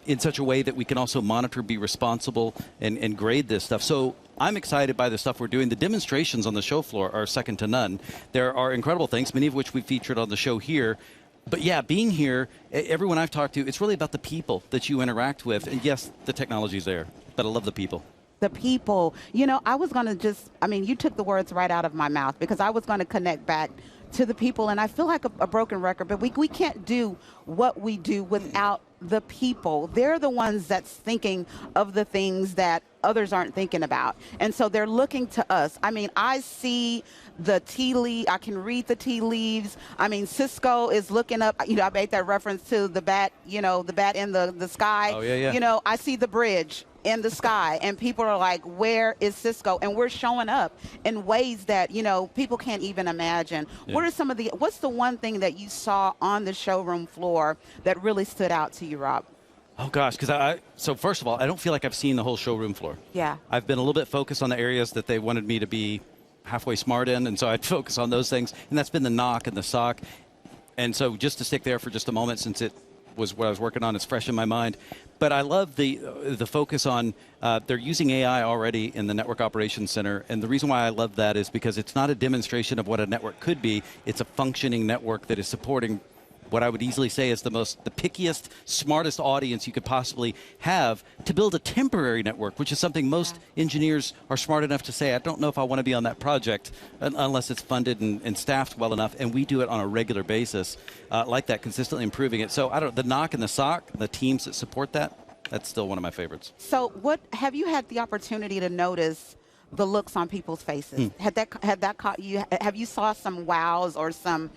in such a way that we can also monitor, be responsible, and grade this stuff. So I'm excited by the stuff we're doing. The demonstrations on the show floor are second to none. There are incredible things, many of which we featured on the show here. But yeah, being here, everyone I've talked to, it's really about the people that you interact with. And yes, the technology's there, but I love the people. The people. I was going to you took the words right out of my mouth, because I was going to connect back to the people, and I feel like a broken record, but we can't do what we do without the people. They're the ones that's thinking of the things that others aren't thinking about. And so they're looking to us. I see the tea leaf, I can read the tea leaves. Cisco is looking up, I made that reference to the bat, the bat in the sky. Oh, yeah. I see the bridge in the sky, and people are like, where is Cisco? And we're showing up in ways that, people can't even imagine. Yeah. What's the one thing that you saw on the showroom floor that really stood out to you, Rob? Oh gosh, because so first of all, I don't feel like I've seen the whole showroom floor. Yeah. I've been a little bit focused on the areas that they wanted me to be halfway smart in, and so I'd focus on those things, and that's been the NOC and the SOC. And so just to stick there for just a moment, since it was what I was working on, it's fresh in my mind. But I love the focus on, they're using AI already in the Network Operations Center, and the reason why I love that is because it's not a demonstration of what a network could be, it's a functioning network that is supporting what I would easily say is the pickiest, smartest audience you could possibly have to build a temporary network, which is something most engineers are smart enough to say, I don't know if I want to be on that project unless it's funded and staffed well enough, and we do it on a regular basis like that, consistently improving it. So the NOC and the SOC, the teams that support that, that's still one of my favorites. So what have you had the opportunity to notice the looks on people's faces? Had that caught you? Have you saw some wows or some,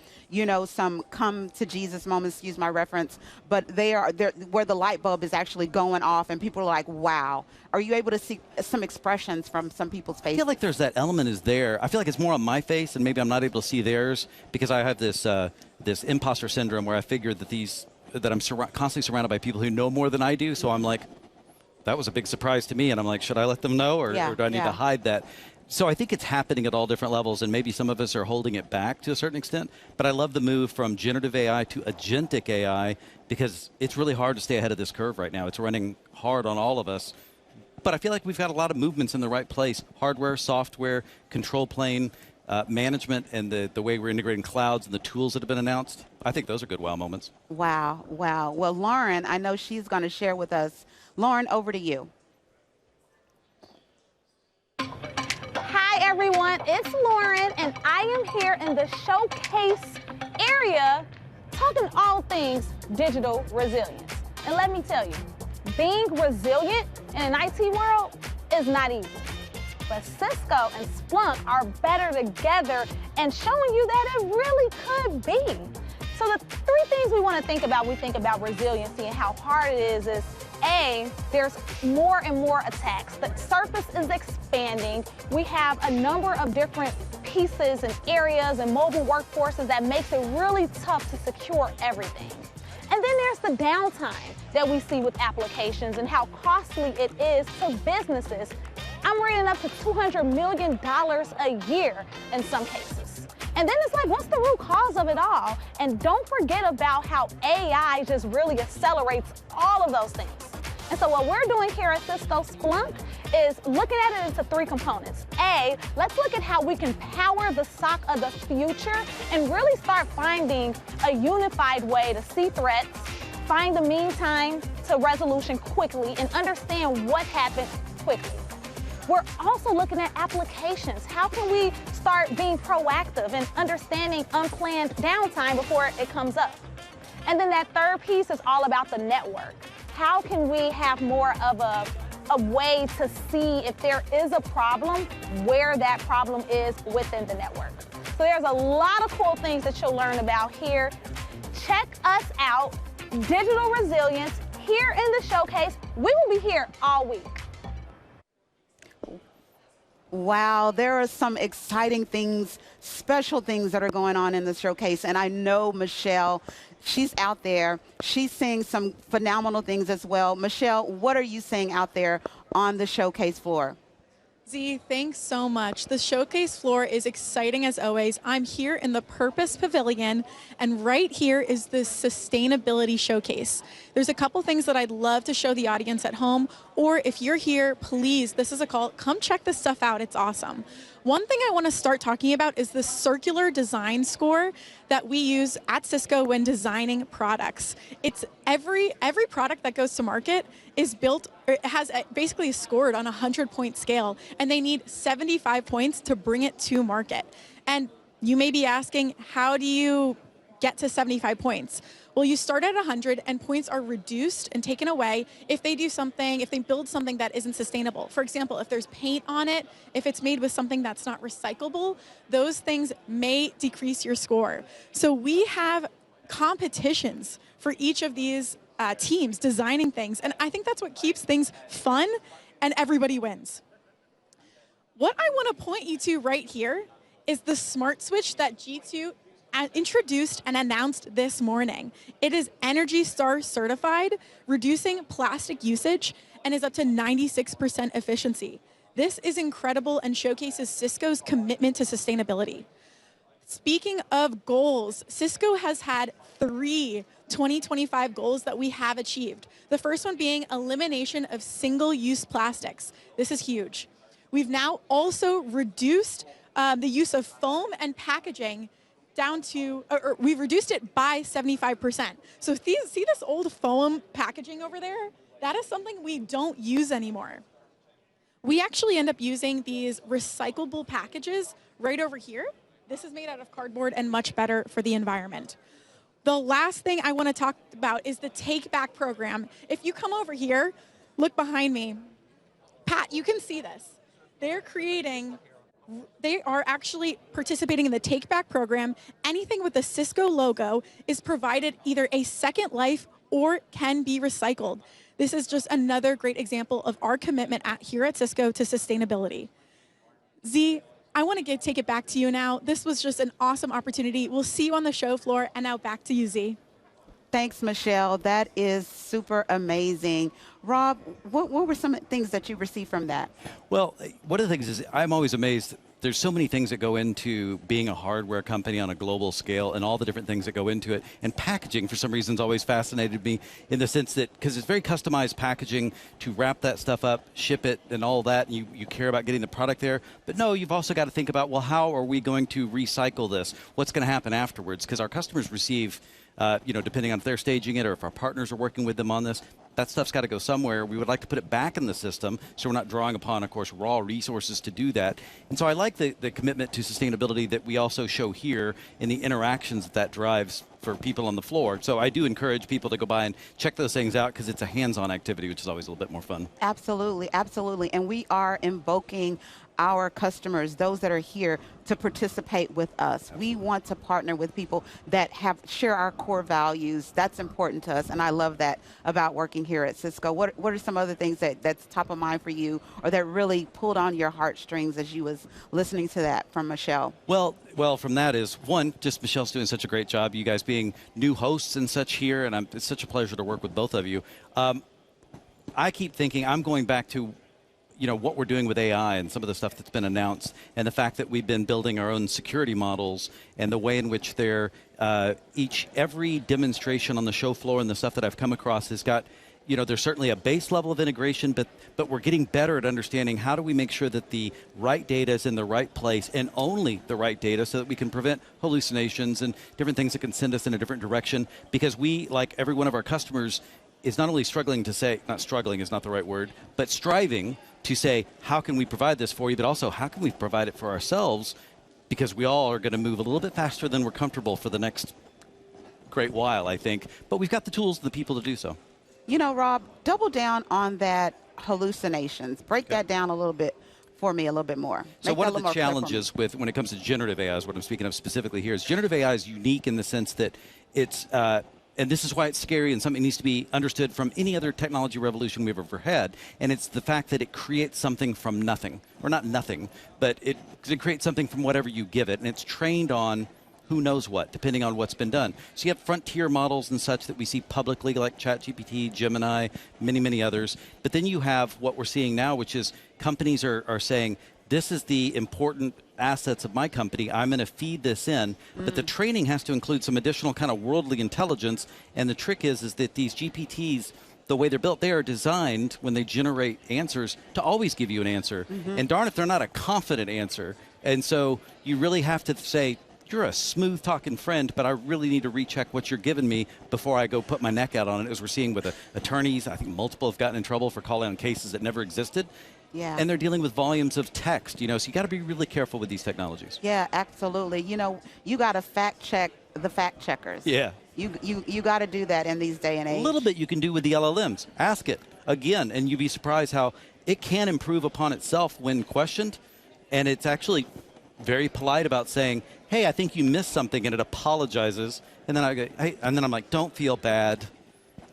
some come to Jesus moments, excuse my reference, but they're where the light bulb is actually going off and people are like, wow. Are you able to see some expressions from some people's faces? I feel like there's that element is there. I feel like it's more on my face and maybe I'm not able to see theirs because I have this this imposter syndrome where I figure that I'm constantly surrounded by people who know more than I do. So I'm like, that was a big surprise to me, and I'm like, should I let them know, or do I need to hide that? So I think it's happening at all different levels, and maybe some of us are holding it back to a certain extent, but I love the move from generative AI to agentic AI, because it's really hard to stay ahead of this curve right now. It's running hard on all of us, but I feel like we've got a lot of movements in the right place. Hardware, software, control plane, management, and the way we're integrating clouds and the tools that have been announced. I think those are good wow moments. Wow, wow. Well, Lauren, I know she's going to share with us. Lauren, over to you. Hi, everyone. It's Lauren, and I am here in the showcase area talking all things digital resilience. And let me tell you, being resilient in an IT world is not easy. But Cisco and Splunk are better together and showing you that it really could be. So the three things we want to think about, we think about resiliency and how hard it is A, there's more and more attacks. The surface is expanding. We have a number of different pieces and areas and mobile workforces that makes it really tough to secure everything. And then there's the downtime that we see with applications and how costly it is to businesses. I'm reading up to $200 million a year in some cases. And then it's like, what's the root cause of it all? And don't forget about how AI just really accelerates all of those things. And so what we're doing here at Cisco Splunk is looking at it into three components. A, let's look at how we can power the SOC of the future and really start finding a unified way to see threats, find the mean time to resolution quickly, and understand what happened quickly. We're also looking at applications. How can we start being proactive and understanding unplanned downtime before it comes up? And then that third piece is all about the network. How can we have more of a way to see if there is a problem, where that problem is within the network? So there's a lot of cool things that you'll learn about here. Check us out, Digital Resilience, here in the showcase. We will be here all week. Wow, there are some exciting things, special things that are going on in the showcase. And I know Michelle, she's out there. She's seeing some phenomenal things as well. Michelle, what are you seeing out there on the showcase floor? Z, thanks so much. The showcase floor is exciting as always. I'm here in the Purpose Pavilion, and right here is the Sustainability Showcase. There's a couple things that I'd love to show the audience at home, or if you're here, please, this is a call, come check this stuff out. It's awesome. One thing I want to start talking about is the circular design score that we use at Cisco when designing products. It's every product that goes to market is built, or it has basically scored on a 100-point scale, and they need 75 points to bring it to market. And you may be asking, how do you get to 75 points? Well, you start at 100 and points are reduced and taken away if they do something, if they build something that isn't sustainable. For example, if there's paint on it, if it's made with something that's not recyclable, those things may decrease your score. So we have competitions for each of these teams designing things, and I think that's what keeps things fun and everybody wins. What I want to point you to right here is the smart switch that G2 introduced and announced this morning. It is Energy Star certified, reducing plastic usage, and is up to 96% efficiency. This is incredible and showcases Cisco's commitment to sustainability. Speaking of goals, Cisco has had 3 2025 goals that we have achieved. The first one being elimination of single-use plastics. This is huge. We've now also reduced the use of foam and packaging down to, or we've reduced it by 75%. So see this old foam packaging over there? That is something we don't use anymore. We actually end up using these recyclable packages right over here. This is made out of cardboard and much better for the environment. The last thing I want to talk about is the Take Back program. If you come over here, look behind me. Pat, you can see this. They are actually participating in the Take Back program. Anything with the Cisco logo is provided either a second life or can be recycled. This is just another great example of our commitment here at Cisco to sustainability. Z, I want to take it back to you now. This was just an awesome opportunity. We'll see you on the show floor, and now back to you, Z. Thanks, Michelle. That is super amazing. Rob, what were some things that you received from that? Well, one of the things is I'm always amazed. There's so many things that go into being a hardware company on a global scale and all the different things that go into it. And packaging, for some reason, has always fascinated me in the sense that, because it's very customized packaging to wrap that stuff up, ship it, and all that, and you care about getting the product there. But no, you've also got to think about, well, how are we going to recycle this? What's going to happen afterwards? Because our customers receive, depending on if they're staging it or if our partners are working with them on this, that stuff's got to go somewhere. We would like to put it back in the system so we're not drawing upon, of course, raw resources to do that. And so I like the commitment to sustainability that we also show here in the interactions that drives for people on the floor. So I do encourage people to go by and check those things out because it's a hands-on activity, which is always a little bit more fun. Absolutely, absolutely. And we are invoking our customers, those that are here, to participate with us. We want to partner with people that share our core values. That's important to us, and I love that about working here at Cisco. What are some other things that's top of mind for you, or that really pulled on your heartstrings as you was listening to that from Michelle? Well, from that is, one, just Michelle's doing such a great job, you guys being new hosts and such here, and it's such a pleasure to work with both of you. I keep thinking, I'm going back to what we're doing with AI and some of the stuff that's been announced, and the fact that we've been building our own security models, and the way in which every demonstration on the show floor and the stuff that I've come across has got, there's certainly a base level of integration, but we're getting better at understanding how do we make sure that the right data is in the right place and only the right data so that we can prevent hallucinations and different things that can send us in a different direction. Because we, like every one of our customers, is not only struggling to say, not struggling is not the right word, but striving to say, how can we provide this for you, but also how can we provide it for ourselves, because we all are going to move a little bit faster than we're comfortable for the next great while, I think. But we've got the tools and the people to do so. Rob, double down on that hallucinations. Break that down a little bit for me, a little bit more. So one of the challenges when it comes to generative AI, is what I'm speaking of specifically here, is generative AI is unique in the sense that it's, and this is why it's scary and something needs to be understood from any other technology revolution we've ever had. And it's the fact that it creates something from nothing. Or not nothing, but it creates something from whatever you give it. And it's trained on who knows what, depending on what's been done. So you have frontier models and such that we see publicly, like ChatGPT, Gemini, many, many others. But then you have what we're seeing now, which is companies are saying, this is the important assets of my company. I'm going to feed this in, but the training has to include some additional kind of worldly intelligence. And the trick is that these GPTs, the way they're built, they are designed when they generate answers to always give you an answer. And darn if they're not a confident answer. And so you really have to say, you're a smooth talking friend, but I really need to recheck what you're giving me before I go put my neck out on it, as we're seeing with attorneys. I think multiple have gotten in trouble for calling on cases that never existed. Yeah. And they're dealing with volumes of text, so you got to be really careful with these technologies. Yeah, absolutely. You got to fact check the fact checkers. Yeah. You got to do that in these day and age. A little bit you can do with the LLMs. Ask it again, and you'd be surprised how it can improve upon itself when questioned. And it's actually very polite about saying, hey, I think you missed something, and it apologizes. And then I go, hey, and then I'm like, don't feel bad,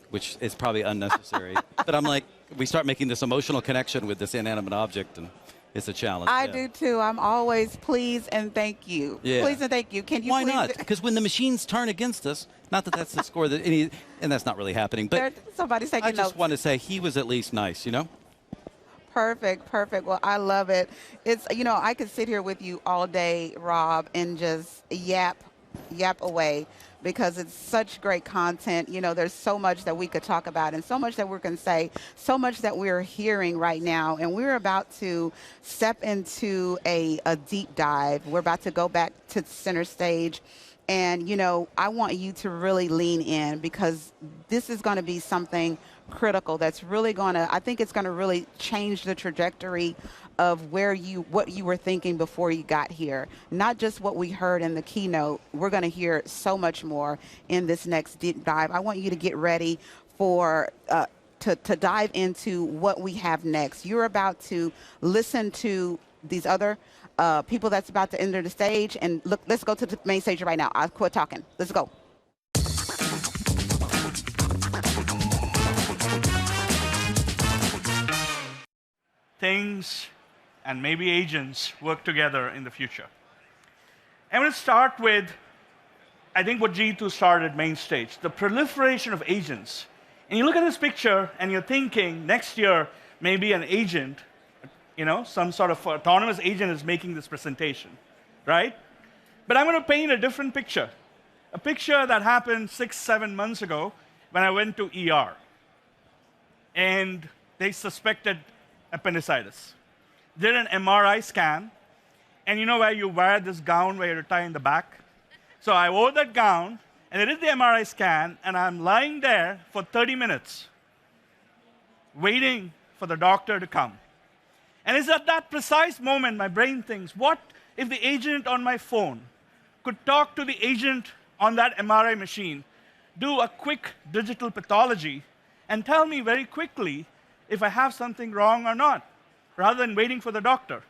which is probably unnecessary. But I'm like, we start making this emotional connection with this inanimate object, and it's a challenge. I do too. I'm always please and thank you. Yeah. Please and thank you. Can you Why please? not? Because when the machines turn against us, not that that's the score, and that's not really happening, but somebody's taking I notes. just want to say he was at least nice, you know? Perfect, perfect. Well, I love it. It's, you know, I could sit here with you all day, Rob, and just yap away because it's such great content. You know, there's so much that we could talk about and so much that we can say, so much that we're hearing right now. And we're about to step into a deep dive. We're about to go back to center stage. And, you know, I want you to really lean in because this is going to be something critical that's really going to, I think it's going to really change the trajectory of what you were thinking before you got here. Not just what we heard in the keynote. We're going to hear so much more in this next deep dive. I want you to get ready for to dive into what we have next. You're about to listen to these other people that's about to enter the stage. And look, let's go to the main stage right now. I'll quit talking. Let's go. Things and maybe agents work together in the future. I'm going to start with, I think, what G2 started main stage, the proliferation of agents. And you look at this picture and you're thinking next year maybe an agent, you know, some sort of autonomous agent is making this presentation, right? But I'm going to paint a different picture, a picture that happened 6-7 months ago when I went to ER. And they suspected appendicitis. Did an MRI scan, and you know where you wear this gown where you tie in the back? So I wore that gown, and they did the MRI scan, and I'm lying there for 30 minutes, waiting for the doctor to come. And it's at that precise moment my brain thinks, what if the agent on my phone could talk to the agent on that MRI machine, do a quick digital pathology, and tell me very quickly if I have something wrong or not, rather than waiting for the doctor.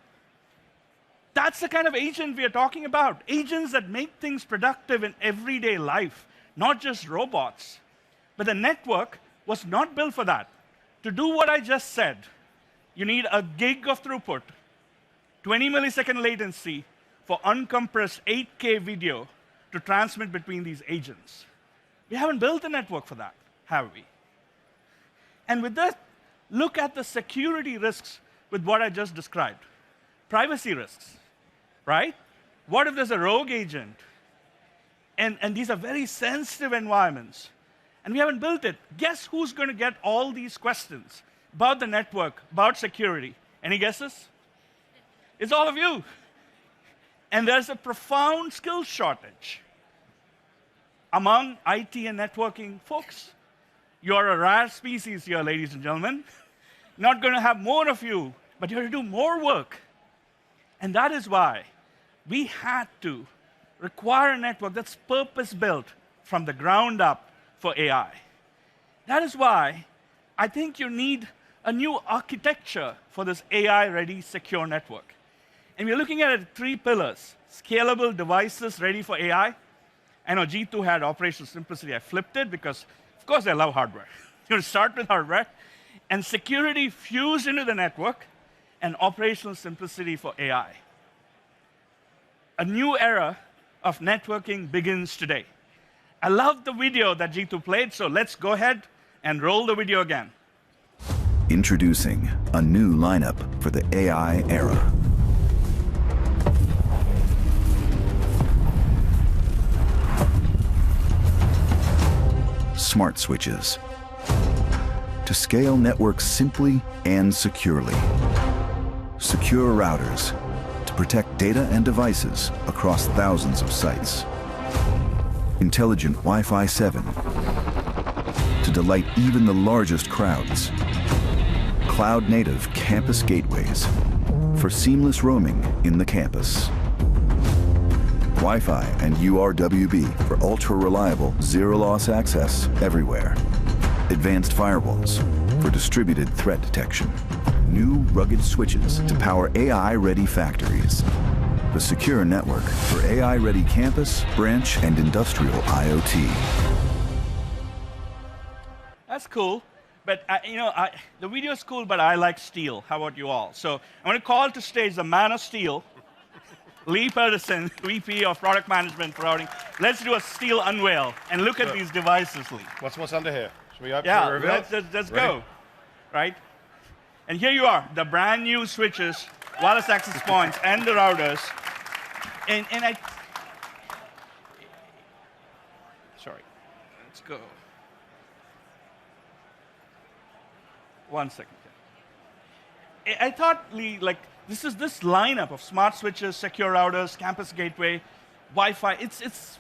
That's the kind of agent we are talking about. Agents that make things productive in everyday life, not just robots. But the network was not built for that. To do what I just said, you need a gig of throughput, 20 millisecond latency for uncompressed 8K video to transmit between these agents. We haven't built a network for that, have we? And with that, look at the security risks with what I just described. Privacy risks, right? What if there's a rogue agent? And these are very sensitive environments. And we haven't built it. Guess who's going to get all these questions about the network, about security? Any guesses? It's all of you. And there's a profound skill shortage among IT and networking folks. You're a rare species here, ladies and gentlemen. Not going to have more of you, but you're going to do more work. And that is why we had to require a network that's purpose-built from the ground up for AI. That is why I think you need a new architecture for this AI-ready secure network. And we're looking at it 3 pillars. Scalable devices ready for AI. I know G2 had operational simplicity. I flipped it because, of course, I love hardware. You're going to start with hardware. And security fused into the network, and operational simplicity for AI. A new era of networking begins today. I love the video that G2 played, so let's go ahead and roll the video again. Introducing a new lineup for the AI era. Smart switches. To scale networks simply and securely. Secure routers to protect data and devices across thousands of sites. Intelligent Wi-Fi 7 to delight even the largest crowds. Cloud-native campus gateways for seamless roaming in the campus. Wi-Fi and URWB for ultra-reliable, zero-loss access everywhere. Advanced firewalls for distributed threat detection. New rugged switches to power AI-ready factories. The secure network for AI-ready campus, branch, and industrial IoT. That's cool. But the video is cool, but I like steel. How about you all? So I'm going to call to stage the man of steel, Lee Pedersen, VP of Product Management for Routing. Let's do a steel unveil and look at these devices, Lee. What's under here? Should we open the reveal? Let's go. Right? And here you are, the brand new switches, wireless access points, and the routers. And sorry, let's go. 1 second. I thought, Lee, like, this lineup of smart switches, secure routers, campus gateway, Wi-Fi.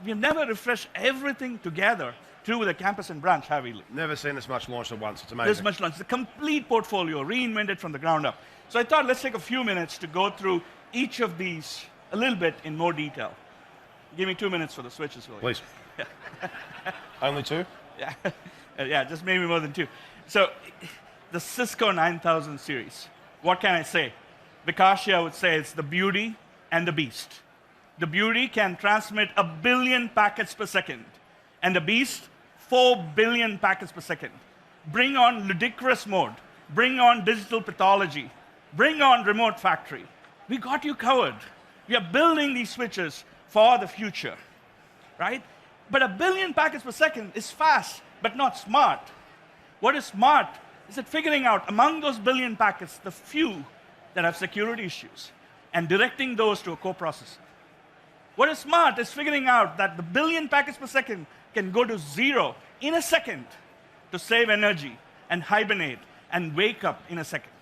We've never refreshed everything together through with a campus and branch, have we, Lee? Never seen this much launched at once. It's amazing. This much launched. The complete portfolio, reinvented from the ground up. So I thought let's take a few minutes to go through each of these a little bit in more detail. Give me 2 minutes for the switches, William. Please. Only 2? Yeah. Yeah, just maybe more than 2. So the Cisco 9000 series, what can I say? Vikashia would say it's the beauty and the beast. The beauty can transmit 1 billion packets per second, and the beast, 4 billion packets per second. Bring on ludicrous mode. Bring on digital pathology. Bring on remote factory. We got you covered. We are building these switches for the future, right? But 1 billion packets per second is fast, but not smart. What is smart is it figuring out among those billion packets, the few that have security issues, and directing those to a coprocessor. What is smart is figuring out that the 1 billion packets per second can go to 0 in a second to save energy and hibernate and wake up in a second.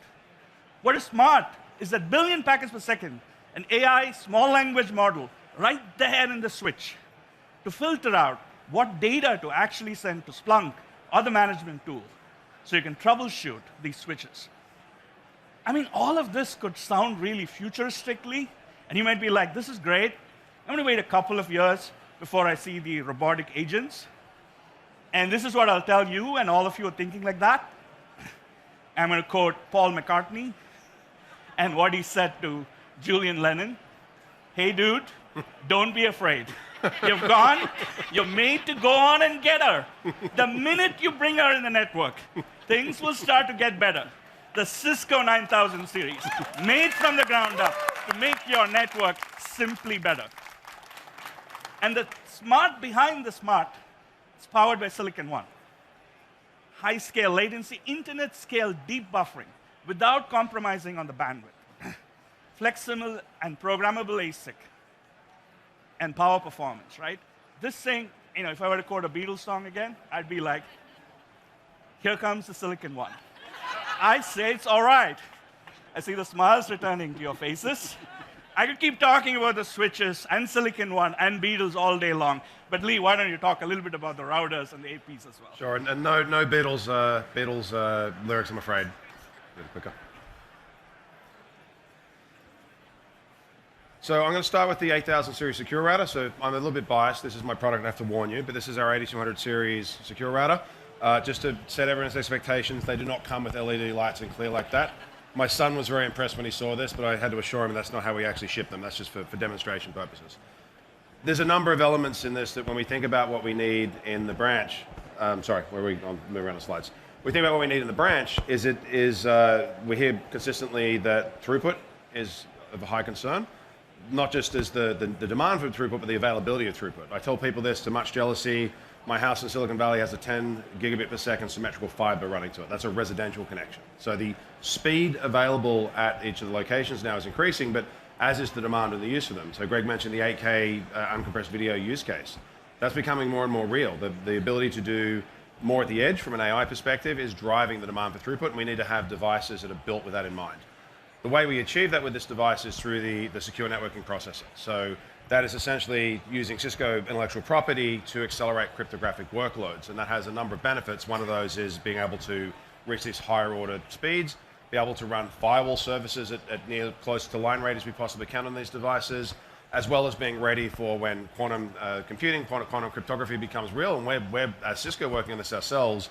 What is smart is that 1 billion packets per second, an AI small language model right there in the switch to filter out what data to actually send to Splunk or the management tool so you can troubleshoot these switches. I mean, all of this could sound really futuristically, and you might be like, this is great. I'm going to wait a couple of years before I see the robotic agents. And this is what I'll tell you, and all of you are thinking like that. I'm going to quote Paul McCartney and what he said to Julian Lennon. Hey, dude, don't be afraid. You've gone, you're made to go on and get her. The minute you bring her in the network, things will start to get better. The Cisco 9000 series, made from the ground up to make your network simply better. And the smart behind the smart is powered by Silicon One. High scale latency, internet scale deep buffering without compromising on the bandwidth. Flexible and programmable ASIC and power performance, right? This thing, if I were to quote a Beatles song again, I'd be like, here comes the Silicon One. I say it's all right. I see the smiles returning to your faces. I could keep talking about the switches and Silicon One and Beatles all day long. But Lee, why don't you talk a little bit about the routers and the APs as well? Sure, and no Beatles lyrics, I'm afraid. A bit quicker. So I'm going to start with the 8000 series secure router. So I'm a little bit biased. This is my product, I have to warn you. But this is our 8200 series secure router. Just to set everyone's expectations, they do not come with LED lights and clear like that. My son was very impressed when he saw this, but I had to assure him that's not how we actually ship them. That's just for demonstration purposes. There's a number of elements in this that when we think about what we need in the branch, I'll move around the slides. We think about what we need in the branch we hear consistently that throughput is of a high concern. Not just as the demand for throughput, but the availability of throughput. I tell people this to much jealousy. My house in Silicon Valley has a 10 gigabit per second symmetrical fiber running to it. That's a residential connection. So the speed available at each of the locations now is increasing, but as is the demand and the use for them. So Greg mentioned the 8K uncompressed video use case. That's becoming more and more real. The ability to do more at the edge from an AI perspective is driving the demand for throughput, and we need to have devices that are built with that in mind. The way we achieve that with this device is through the secure networking processor. So that is essentially using Cisco intellectual property to accelerate cryptographic workloads. And that has a number of benefits. One of those is being able to reach these higher order speeds, be able to run firewall services at near close to line rate as we possibly can on these devices, as well as being ready for when quantum computing, quantum cryptography becomes real. And we're as Cisco working on this ourselves,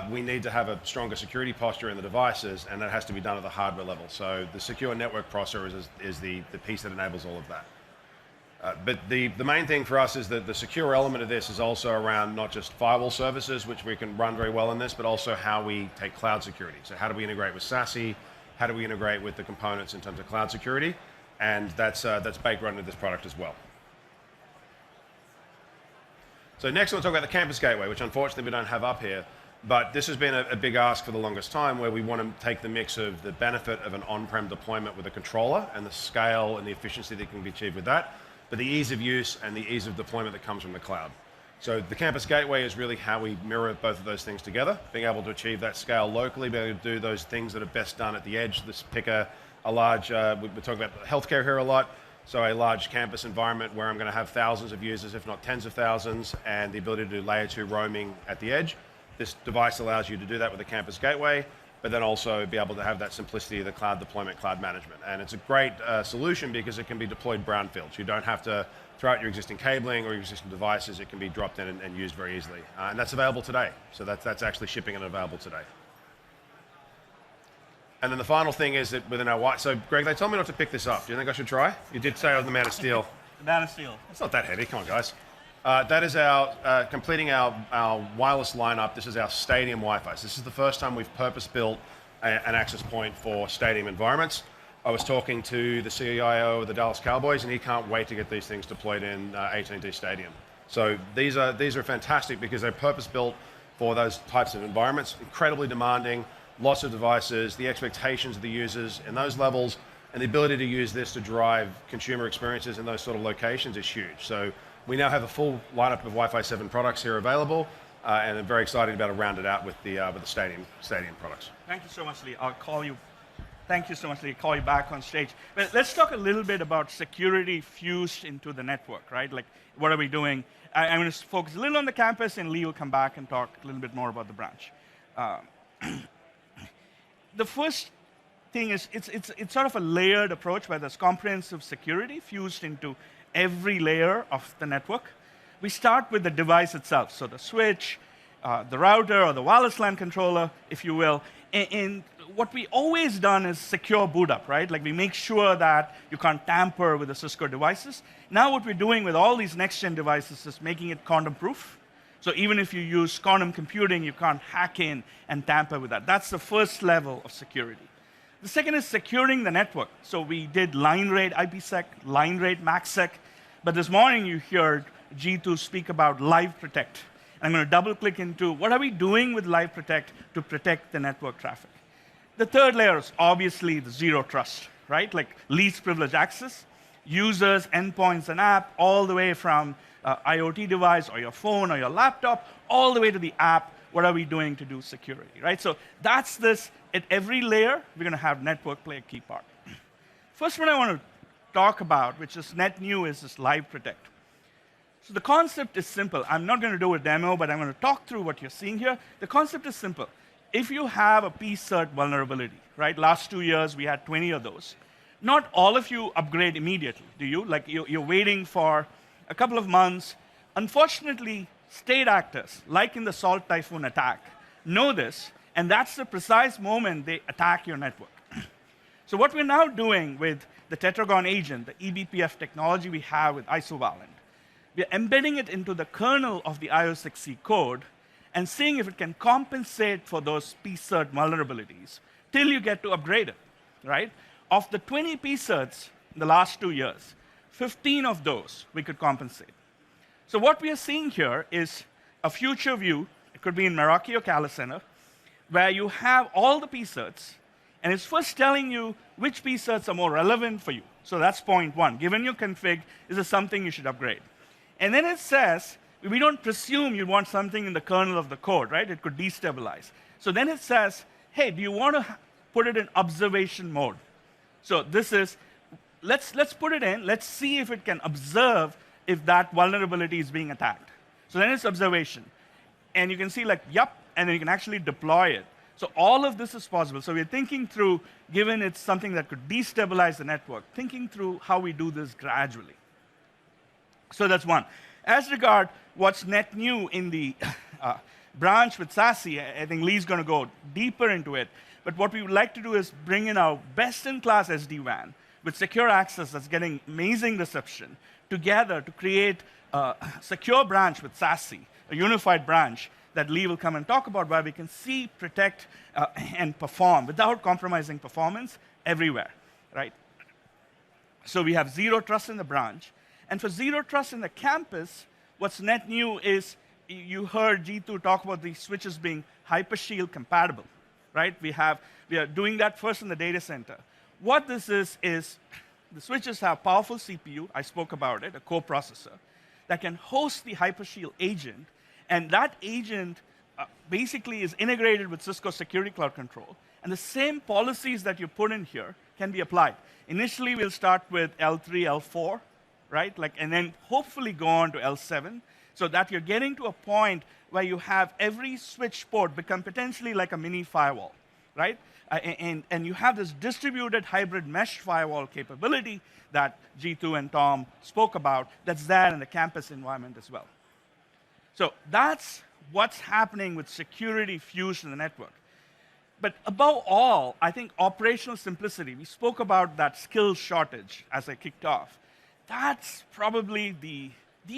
we need to have a stronger security posture in the devices, and that has to be done at the hardware level. So the secure network processor is the piece that enables all of that. But the main thing for us is that the secure element of this is also around not just firewall services, which we can run very well in this, but also how we take cloud security. So how do we integrate with SASE? How do we integrate with the components in terms of cloud security? And that's baked right into this product as well. So next we'll talk about the campus gateway, which unfortunately we don't have up here. But this has been a big ask for the longest time, where we want to take the mix of the benefit of an on-prem deployment with a controller and the scale and the efficiency that can be achieved with that, but the ease of use and the ease of deployment that comes from the cloud. So the campus gateway is really how we mirror both of those things together, being able to achieve that scale locally, being able to do those things that are best done at the edge. Let's pick a large, we talk about healthcare here a lot, so a large campus environment where I'm going to have thousands of users, if not tens of thousands, and the ability to do layer 2 roaming at the edge. This device allows you to do that with a campus gateway, but then also be able to have that simplicity of the cloud deployment, cloud management. And it's a great solution because it can be deployed brownfields. You don't have to throw out your existing cabling or your existing devices. It can be dropped in and used very easily. And that's available today. So that's actually shipping and available today. And then the final thing is that within our so Greg, they told me not to pick this up. Do you think I should try? You did say I was the man of steel. The man of steel. It's not that heavy. Come on, guys. That is our completing our wireless lineup. This is our stadium Wi-Fi. So this is the first time we've purpose-built an access point for stadium environments. I was talking to the CIO of the Dallas Cowboys, and he can't wait to get these things deployed in AT&T Stadium. So these are fantastic because they're purpose-built for those types of environments. Incredibly demanding, lots of devices, the expectations of the users in those levels, and the ability to use this to drive consumer experiences in those sort of locations is huge. So we now have a full lineup of Wi-Fi 7 products here available, and I'm very excited about to round it out with the stadium products. Thank you so much, Lee. I'll call you. Thank you so much, Lee. Call you back on stage. But let's talk a little bit about security fused into the network, right? Like, what are we doing? I'm going to focus a little on the campus, and Lee will come back and talk a little bit more about the branch. The first thing is it's sort of a layered approach where there's comprehensive security fused into every layer of the network. We start with the device itself, so the switch, the router, or the wireless LAN controller, if you will. And what we always done is secure boot up, right? Like we make sure that you can't tamper with the Cisco devices. Now what we're doing with all these next-gen devices is making it quantum-proof. So even if you use quantum computing, you can't hack in and tamper with that. That's the first level of security. The second is securing the network. So we did line rate IPsec, line rate MACsec, but this morning you heard G2 speak about Live Protect. I'm going to double click into what are we doing with Live Protect to protect the network traffic. The third layer is obviously the zero trust, right? Like least privilege access, users, endpoints, and app, all the way from IoT device or your phone or your laptop, all the way to the app. What are we doing to do security, right? So that's this. At every layer, we're going to have network play a key part. First one I want to talk about, which is net new, is this Live Protect. So the concept is simple. I'm not going to do a demo, but I'm going to talk through what you're seeing here. The concept is simple. If you have a pcert vulnerability, right? Last 2 years, we had 20 of those. Not all of you upgrade immediately, do you? Like you're waiting for a couple of months. Unfortunately, state actors, like in the Salt Typhoon attack, know this, and that's the precise moment they attack your network. So what we're now doing with the Tetragon agent, the eBPF technology we have with Isovalent, we're embedding it into the kernel of the IO6C code and seeing if it can compensate for those pcert vulnerabilities till you get to upgrade it, right? Of the 20 pcerts in the last 2 years, 15 of those we could compensate. So what we are seeing here is a future view. It could be in Meraki or Cala Center, where you have all the pcerts, and it's first telling you which pcerts are more relevant for you. So that's point one. Given your config, is this something you should upgrade? And then it says, we don't presume you want something in the kernel of the code, right? It could destabilize. So then it says, hey, do you want to put it in observation mode? So this is, let's put it in. Let's see if it can observe if that vulnerability is being attacked. So then it's observation. And you can see like, yep, and then you can actually deploy it. So all of this is possible. So we're thinking through, given it's something that could destabilize the network, thinking through how we do this gradually. So that's one. As regard what's net new in the branch with SASE, I think Lee's going to go deeper into it. But what we would like to do is bring in our best-in-class SD-WAN with secure access that's getting amazing reception together to create a secure branch with SASE, a unified branch that Lee will come and talk about, where we can see, protect, and perform without compromising performance everywhere, right? So we have zero trust in the branch. And for zero trust in the campus, what's net new is you heard Jeetu talk about these switches being Hypershield compatible, right? We are doing that first in the data center. What this is the switches have powerful CPU, I spoke about it, a co-processor, that can host the Hypershield agent, and that agent basically is integrated with Cisco Security Cloud Control, and the same policies that you put in here can be applied. Initially, we'll start with L3, L4, right? And then hopefully go on to L7, so that you're getting to a point where you have every switch port become potentially like a mini firewall, right? And you have this distributed hybrid mesh firewall capability that Jeetu and Tom spoke about that's there in the campus environment as well. So that's what's happening with security fused in the network. But above all, I think operational simplicity, we spoke about that skills shortage as I kicked off. That's probably the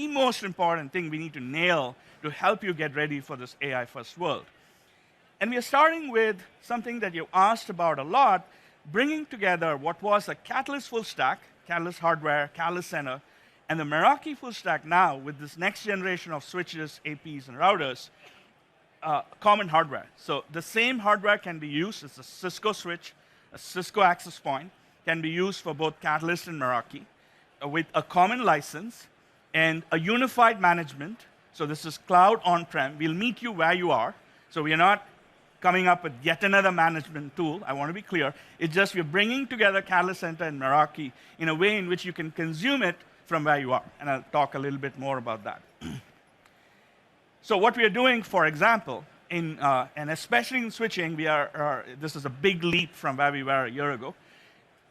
most important thing we need to nail to help you get ready for this AI-first world. And we are starting with something that you asked about a lot, bringing together what was a Catalyst full stack, Catalyst hardware, Catalyst Center, and the Meraki full stack now with this next generation of switches, APs, and routers, common hardware. So the same hardware can be used as a Cisco switch, a Cisco access point, can be used for both Catalyst and Meraki, with a common license and a unified management. So this is cloud on-prem. We'll meet you where you are. So we are not coming up with yet another management tool. I want to be clear. It's just we're bringing together Catalyst Center and Meraki in a way in which you can consume it from where you are. And I'll talk a little bit more about that. So what we are doing, for example, and especially in switching, this is a big leap from where we were a year ago.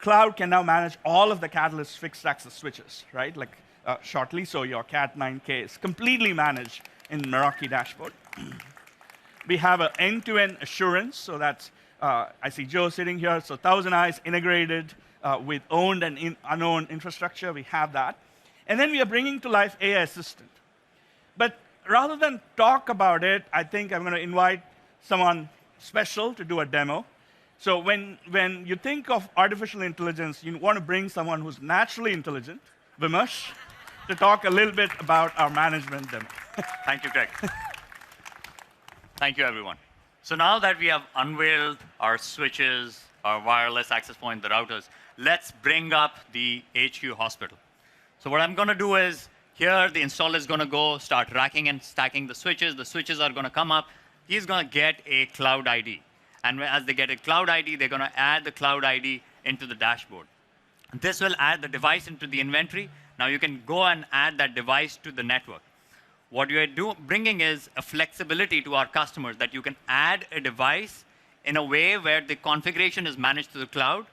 Cloud can now manage all of the Catalyst fixed access switches, right? Shortly, so your Cat9K is completely managed in Meraki dashboard. We have an end-to-end assurance, so that's, I see Joe sitting here, so 1,000 eyes integrated with owned and unowned infrastructure, we have that. And then we are bringing to life AI Assistant. But rather than talk about it, I think I'm going to invite someone special to do a demo. So when you think of artificial intelligence, you want to bring someone who's naturally intelligent, Vimash, to talk a little bit about our management demo. Thank you, Greg. Thank you, everyone. So now that we have unveiled our switches, our wireless access point, the routers, let's bring up the HQ hospital. So what I'm going to do is, here the installer is going to go start racking and stacking the switches. The switches are going to come up. He's going to get a cloud ID. And as they get a cloud ID, they're going to add the cloud ID into the dashboard. This will add the device into the inventory. Now you can go and add that device to the network. What you are bringing is a flexibility to our customers that you can add a device in a way where the configuration is managed to the cloud.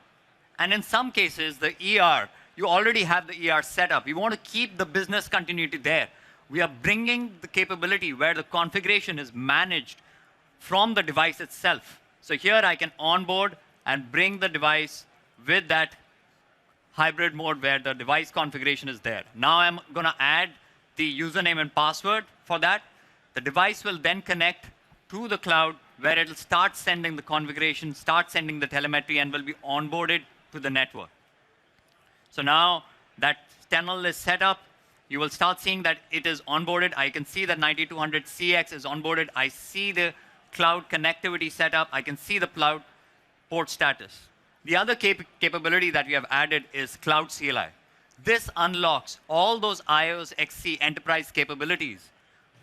And in some cases, the ER, you already have the ER set up. You want to keep the business continuity there. We are bringing the capability where the configuration is managed from the device itself. So here I can onboard and bring the device with that hybrid mode where the device configuration is there. Now I'm going to add the username and password for that. The device will then connect to the cloud where it will start sending the configuration, start sending the telemetry, and will be onboarded to the network. So now that tunnel is set up, you will start seeing that it is onboarded. I can see that 9200CX is onboarded. I see the cloud connectivity set up. I can see the cloud port status. The other capability that we have added is Cloud CLI. This unlocks all those iOS XC enterprise capabilities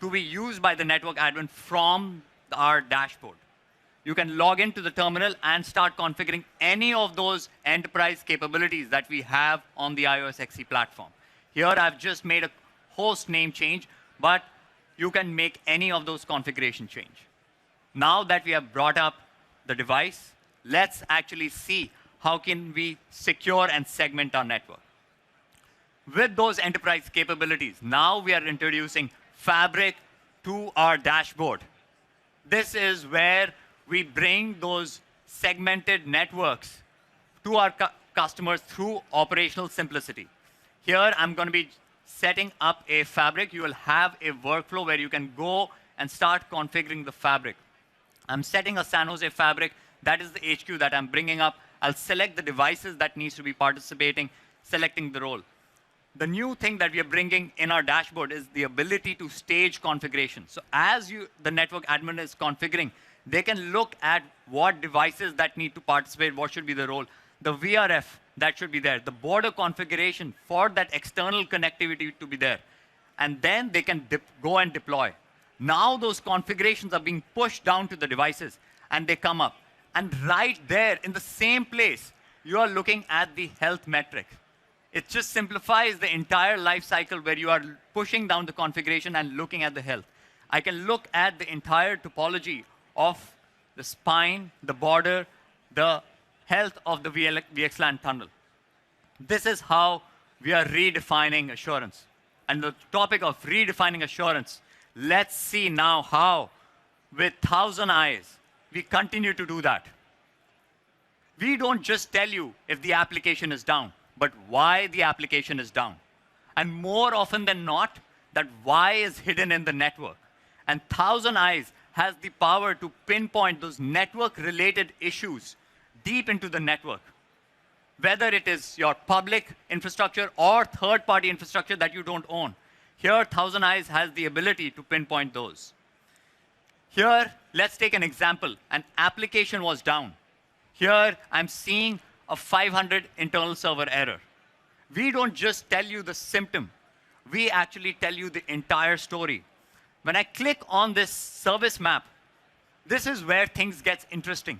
to be used by the network admin from our dashboard. You can log into the terminal and start configuring any of those enterprise capabilities that we have on the iOS XC platform. Here I've just made a host name change, but you can make any of those configuration change. Now that we have brought up the device, let's actually see how can we secure and segment our network. With those enterprise capabilities, now we are introducing Fabric to our dashboard. This is where we bring those segmented networks to our customers through operational simplicity. Here, I'm going to be setting up a fabric. You will have a workflow where you can go and start configuring the fabric. I'm setting a San Jose fabric. That is the HQ that I'm bringing up. I'll select the devices that needs to be participating, selecting the role. The new thing that we are bringing in our dashboard is the ability to stage configuration. So as the network admin is configuring, they can look at what devices that need to participate, what should be the role, the VRF that should be there, the border configuration for that external connectivity to be there. And then they can go and deploy. Now those configurations are being pushed down to the devices, and they come up. And right there, in the same place, you are looking at the health metric. It just simplifies the entire life cycle where you are pushing down the configuration and looking at the health. I can look at the entire topology of the spine, the border, the health of the VXLAN tunnel. This is how we are redefining assurance. And the topic of redefining assurance, let's see now how, with 1,000 eyes, we continue to do that. We don't just tell you if the application is down, but why the application is down. And more often than not, that why is hidden in the network. And 1,000 eyes has the power to pinpoint those network-related issues deep into the network. Whether it is your public infrastructure or third-party infrastructure that you don't own. Here, 1,000 eyes has the ability to pinpoint those. Here, let's take an example. An application was down. Here, I'm seeing a 500 internal server error. We don't just tell you the symptom. We actually tell you the entire story. When I click on this service map, this is where things get interesting.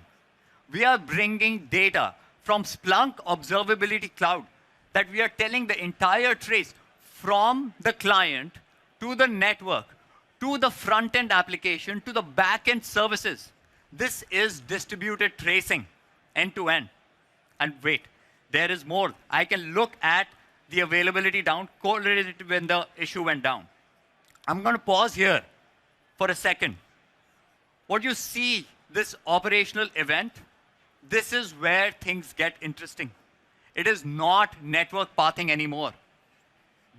We are bringing data from Splunk Observability Cloud that we are telling the entire trace from the client to the network, to the front-end application, to the back-end services. This is distributed tracing, end-to-end. And wait, there is more. I can look at the availability down correlated when the issue went down. I'm going to pause here for a second. What you see, this operational event, this is where things get interesting. It is not network pathing anymore.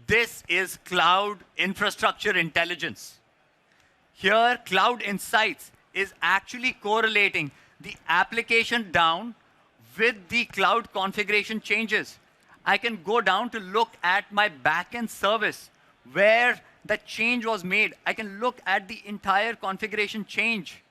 This is cloud infrastructure intelligence. Here, Cloud Insights is actually correlating the application down with the cloud configuration changes. I can go down to look at my backend service where that change was made. I can look at the entire configuration change.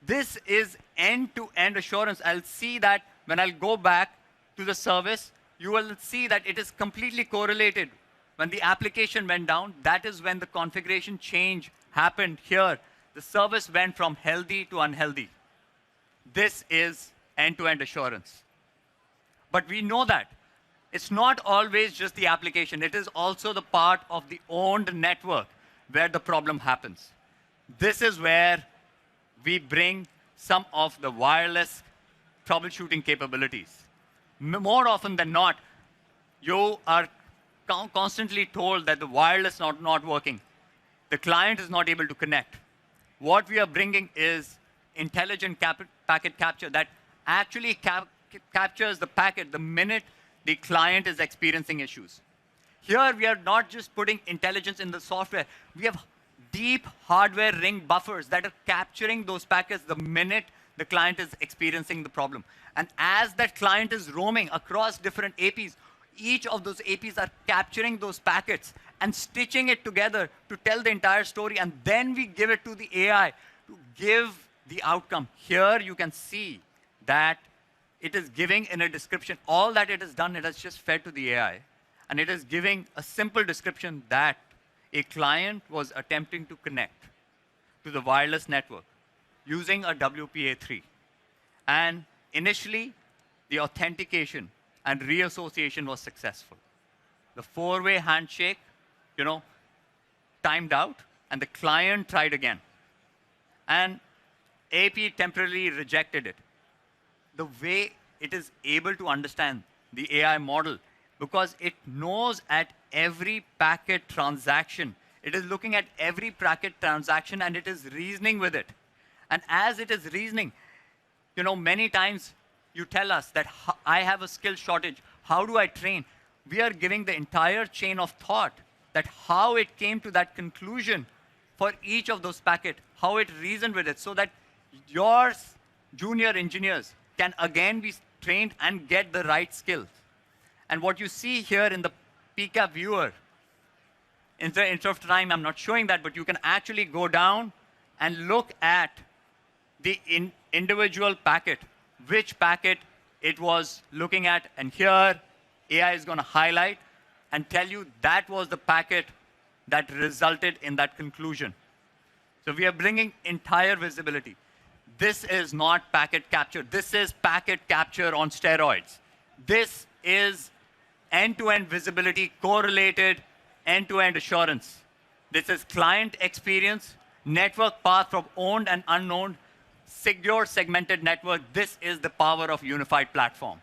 This is end-to-end assurance. I'll see that when I'll go back to the service, you will see that it is completely correlated. When the application went down, that is when the configuration change happened here. The service went from healthy to unhealthy. This is end-to-end assurance. But we know that it's not always just the application. It is also the part of the owned network where the problem happens. This is where we bring some of the wireless troubleshooting capabilities. More often than not, you are constantly told that the wireless is not working. The client is not able to connect. What we are bringing is intelligent packet capture that actually captures the packet the minute the client is experiencing issues. Here, we are not just putting intelligence in the software. We have deep hardware ring buffers that are capturing those packets the minute the client is experiencing the problem. And as that client is roaming across different APs, each of those APs are capturing those packets and stitching it together to tell the entire story. And then we give it to the AI to give the outcome. Here, you can see that it is giving in a description. All that it has done, it has just fed to the AI. And it is giving a simple description that a client was attempting to connect to the wireless network using a WPA3. And initially, the authentication and reassociation was successful. The four-way handshake, timed out, and the client tried again. And AP temporarily rejected it. The way it is able to understand the AI model, because it knows at every packet transaction, it is looking at every packet transaction and it is reasoning with it. And as it is reasoning, many times you tell us that I have a skill shortage. How do I train? we are giving the entire chain of thought that how it came to that conclusion for each of those packets, how it reasoned with it, so that your junior engineers can again be trained and get the right skills. And what you see here in the PCAP viewer, in the interest of time, I'm not showing that, but you can actually go down and look at the individual packet, which packet it was looking at. And here, AI is going to highlight and tell you that was the packet that resulted in that conclusion. So we are bringing entire visibility. This is not packet capture. This is packet capture on steroids. This is end-to-end visibility, correlated end-to-end assurance. This is client experience, network path from owned and unknown, secure segmented network. This is the power of unified platform.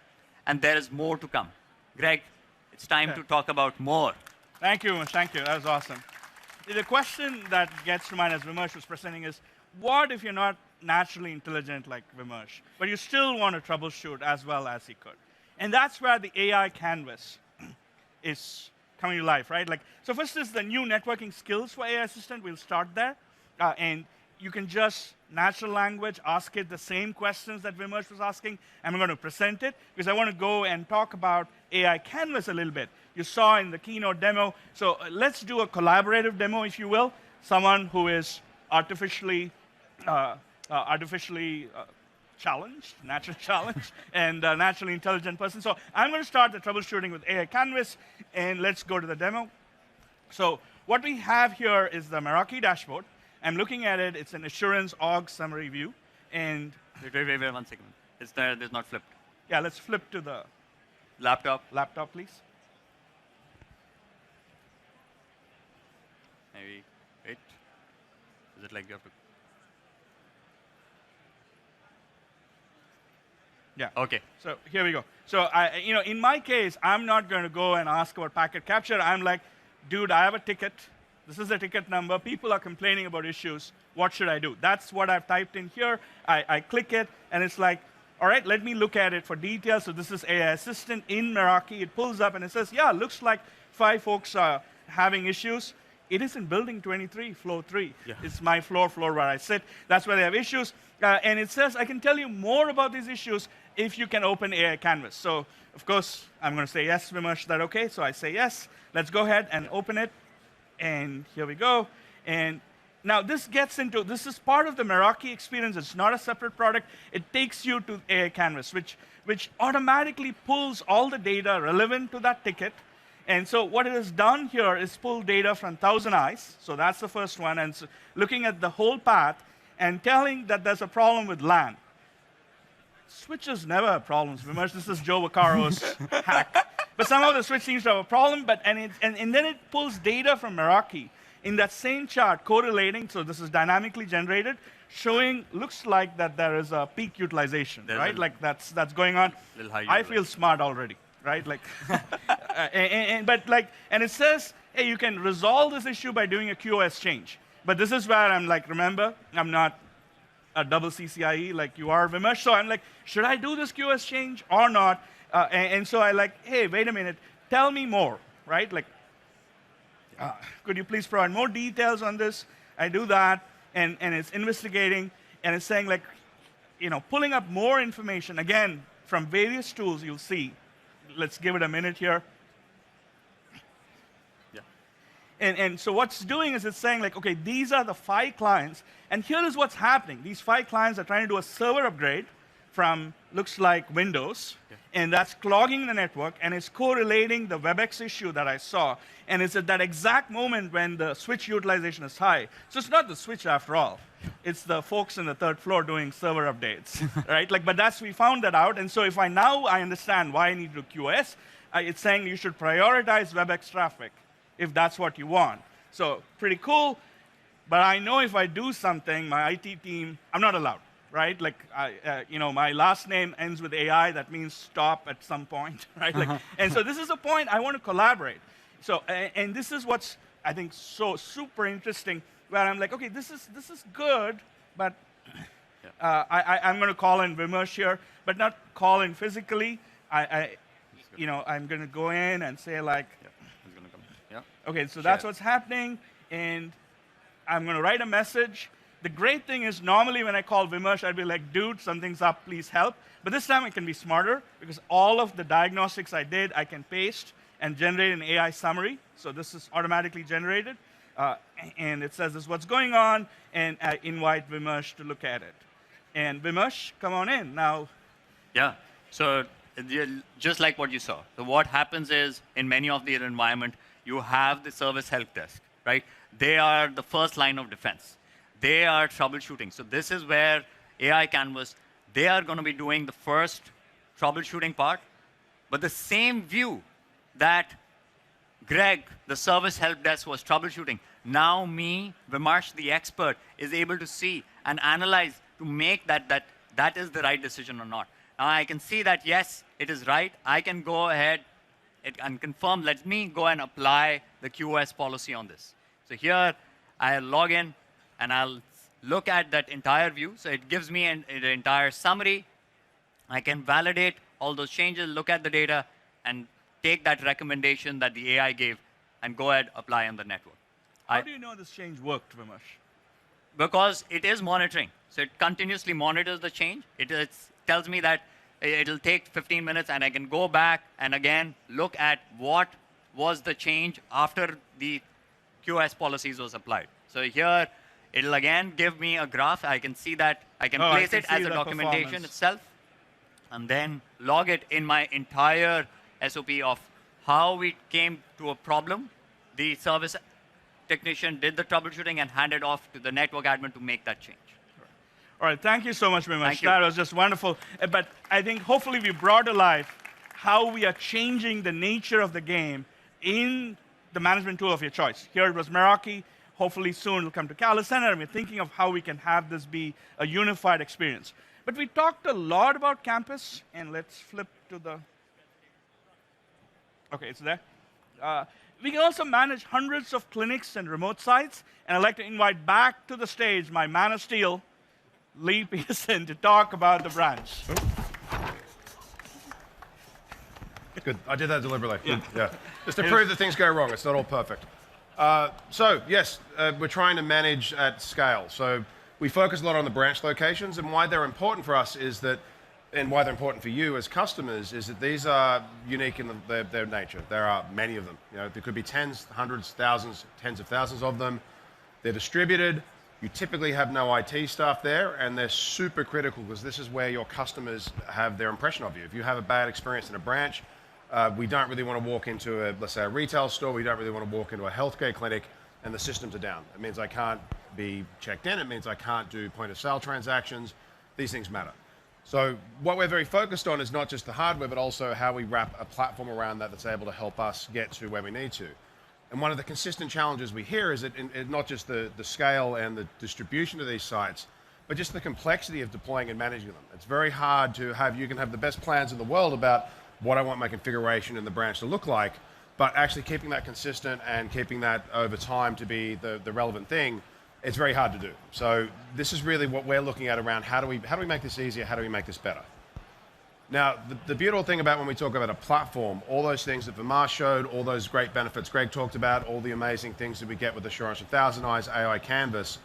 And there is more to come. Greg, it's time to talk about more. Thank you, thank you. That was awesome. The question that gets to mind as Vimersh was presenting is, what if you're not naturally intelligent like Vimersh, but you still want to troubleshoot as well as he could? And that's where the AI canvas is coming to life, right? So first is the new networking skills for AI Assistant. We'll start there. And you can just natural language, ask it the same questions that Vimersh was asking. I'm going to present it because I want to go and talk about AI Canvas a little bit. You saw in the keynote demo. So let's do a collaborative demo, if you will. Someone who is artificially challenged, natural challenge, and a naturally intelligent person. So I'm going to start the troubleshooting with AI Canvas, and let's go to the demo. So what we have here is the Meraki dashboard. I'm looking at it. It's an assurance org summary view. And wait, 1 second. It's not flipped. Yeah, let's flip to the laptop. Laptop, please. Maybe wait. Is it like you have to? Yeah. Okay. So here we go. So in my case, I'm not going to go and ask about packet capture. I'm like, dude, I have a ticket. This is the ticket number. People are complaining about issues. What should I do? That's what I've typed in here. I click it, and it's like, all right, let me look at it for details. So this is AI Assistant in Meraki. It pulls up, and it says, yeah, looks like 5 folks are having issues. It is in building 23, floor 3. Yeah. It's my floor where I sit. That's where they have issues. And it says, I can tell you more about these issues if you can open AI Canvas. So, of course, I'm going to say yes, Vimersh, is that OK? So I say yes. Let's go ahead and open it. And here we go. And now this is part of the Meraki experience. It's not a separate product. It takes you to AI Canvas, which automatically pulls all the data relevant to that ticket. And so what it has done here is pull data from 1,000 eyes. So that's the first one. And so looking at the whole path and telling that there's a problem with LAN. Switches never have problems. Remember, this is Joe Vaccaro's hack. But somehow the switch seems to have a problem. And then it pulls data from Meraki in that same chart, correlating. So this is dynamically generated, showing, looks like that there is a peak utilization, right? Like that's going on. I feel smart already. Right, and it says, hey, you can resolve this issue by doing a QoS change. But this is where I'm like, remember, I'm not a double CCIE like you are, Vimersh. So I'm like, should I do this QoS change or not? And so I like, hey, wait a minute, tell me more, right? Like, could you please provide more details on this? I do that, and it's investigating, and it's saying like, pulling up more information again from various tools. You'll see. Let's give it a minute here. Yeah. And so what's doing is it's saying like, okay, these are the 5 clients, and here is what's happening. These 5 clients are trying to do a server upgrade from, looks like Windows, and that's clogging the network, and it's correlating the Webex issue that I saw, and it's at that exact moment when the switch utilization is high. So it's not the switch after all. It's the folks in the 3rd floor doing server updates, right? But we found that out, and so if I understand why I need to do QoS, it's saying you should prioritize Webex traffic if that's what you want. So pretty cool, but I know if I do something, my IT team, I'm not allowed, right? Like, my last name ends with AI. That means stop at some point, right? And so this is a point I want to collaborate. So, and this is what's, I think, so super interesting, where I'm like, okay, this is good, but I'm going to call in Vimersh here, but not call in physically. I'm going to go in and say like, It's going to come. Yeah. Okay, so Share. that's what's happening, and I'm going to write a message. The great thing is normally when I call Vimersh, I'd be like, dude, something's up, please help. But this time it can be smarter because all of the diagnostics I did, I can paste and generate an AI summary. So this is automatically generated. And it says this is what's going on, and I invite Vimersh to look at it. And Vimersh, come on in now. Yeah, so just like what you saw. So what happens is, in many of the environment, you have the service help desk, right? They are the first line of defense. They are troubleshooting. So this is where AI Canvas, they are going to be doing the first troubleshooting part, but the same view that Greg, the service help desk, was troubleshooting, now me, Vimarsh, the expert, is able to see and analyze to make that is the right decision or not. Now I can see that, yes, it is right. I can go ahead and confirm. Let me go and apply the QoS policy on this. So here, I'll log in, and I'll look at that entire view. So it gives me an entire summary. I can validate all those changes, look at the data, and take that recommendation that the AI gave and go ahead, apply on the network. How do you know this change worked, Vimersh? Because it is monitoring. So it continuously monitors the change. It tells me that it'll take 15 minutes, and I can go back and again look at what was the change after the QoS policies was applied. So here, it'll again give me a graph. I can see that. I can place it as a documentation itself, and then log it in my entire SOP of how we came to a problem. The service technician did the troubleshooting and handed off to the network admin to make that change. All right, thank you so much, Vimersh. Thank you. That was just wonderful. But I think hopefully we brought to life how we are changing the nature of the game in the management tool of your choice. Here it was Meraki. Hopefully soon it'll come to Calla Center, and we're thinking of how we can have this be a unified experience. But we talked a lot about campus, and let's flip to the... Okay, it's there. We can also manage hundreds of clinics and remote sites, and I'd like to invite back to the stage my man of steel, Lee Peterson, to talk about the branch. Good. I did that deliberately. Yeah. Yeah. Just to prove that things go wrong. It's not all perfect. So, yes, we're trying to manage at scale. So we focus a lot on the branch locations, and why they're important for us is that, and why they're important for you as customers, is that these are unique in their nature. There are many of them. There could be tens, hundreds, thousands, tens of thousands of them. They're distributed. You typically have no IT staff there, and they're super critical because this is where your customers have their impression of you. If you have a bad experience in a branch, we don't really want to walk into let's say a retail store. We don't really want to walk into a healthcare clinic and the systems are down. It means I can't be checked in. It means I can't do point of sale transactions. These things matter. So what we're very focused on is not just the hardware, but also how we wrap a platform around that that's able to help us get to where we need to. And one of the consistent challenges we hear is that not just the scale and the distribution of these sites, but just the complexity of deploying and managing them. It's very hard to you can have the best plans in the world about what I want my configuration in the branch to look like, but actually keeping that consistent and keeping that over time to be the relevant thing, it's very hard to do. So this is really what we're looking at around how do we make this easier, how do we make this better? Now, the beautiful thing about when we talk about a platform, all those things that Vimarsh showed, all those great benefits Greg talked about, all the amazing things that we get with Assurance with Thousand Eyes, AI Canvas,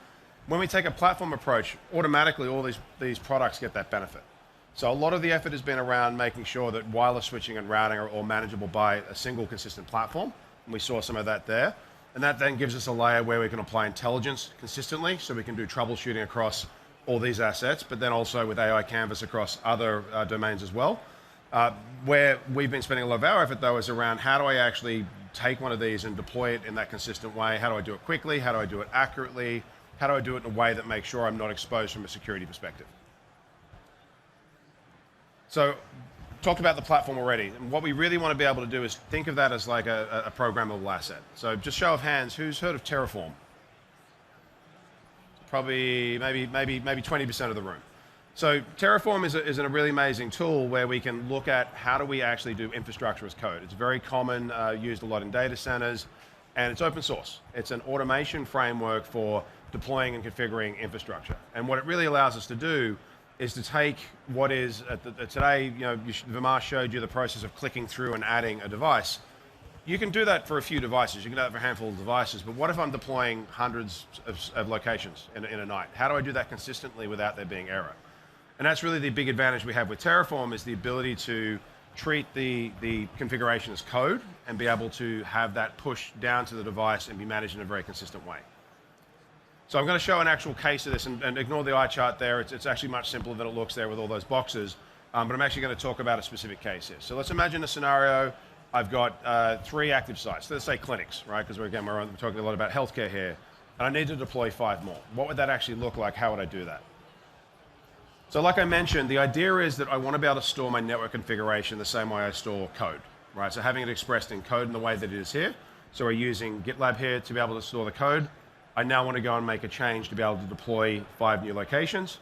when we take a platform approach, automatically all these products get that benefit. So a lot of the effort has been around making sure that wireless switching and routing are all manageable by a single consistent platform. And we saw some of that there. And that then gives us a layer where we can apply intelligence consistently, so we can do troubleshooting across all these assets, but then also with AI Canvas across other domains as well. Where we've been spending a lot of our effort, though, is around how do I actually take one of these and deploy it in that consistent way? How do I do it quickly? How do I do it accurately? How do I do it in a way that makes sure I'm not exposed from a security perspective? So, talked about the platform already. And what we really want to be able to do is think of that as like a programmable asset. So just show of hands, who's heard of Terraform? Probably maybe 20% of the room. So Terraform is a really amazing tool where we can look at how do we actually do infrastructure as code. It's very common, used a lot in data centers, and it's open source. It's an automation framework for deploying and configuring infrastructure. And what it really allows us to do is to take what is, today, Vimar showed you the process of clicking through and adding a device. You can do that for a few devices. You can do that for a handful of devices. But what if I'm deploying hundreds of locations in a night? How do I do that consistently without there being error? And that's really the big advantage we have with Terraform, is the ability to treat the configuration as code and be able to have that push down to the device and be managed in a very consistent way. So I'm going to show an actual case of this, and ignore the eye chart there. It's actually much simpler than it looks there with all those boxes. But I'm actually going to talk about a specific case here. So let's imagine a scenario. I've got 3 active sites. Let's say clinics, right? Because we're talking a lot about healthcare here. And I need to deploy 5 more. What would that actually look like? How would I do that? So like I mentioned, the idea is that I want to be able to store my network configuration the same way I store code, right? So having it expressed in code in the way that it is here. So we're using GitLab here to be able to store the code. I now want to go and make a change to be able to deploy 5 new locations.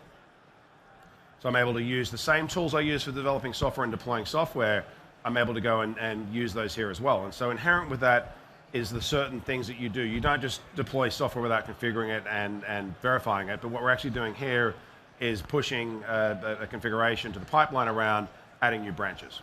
So I'm able to use the same tools I use for developing software and deploying software. I'm able to go and use those here as well. And so inherent with that is the certain things that you do. You don't just deploy software without configuring it and verifying it, but what we're actually doing here is pushing a configuration to the pipeline around adding new branches.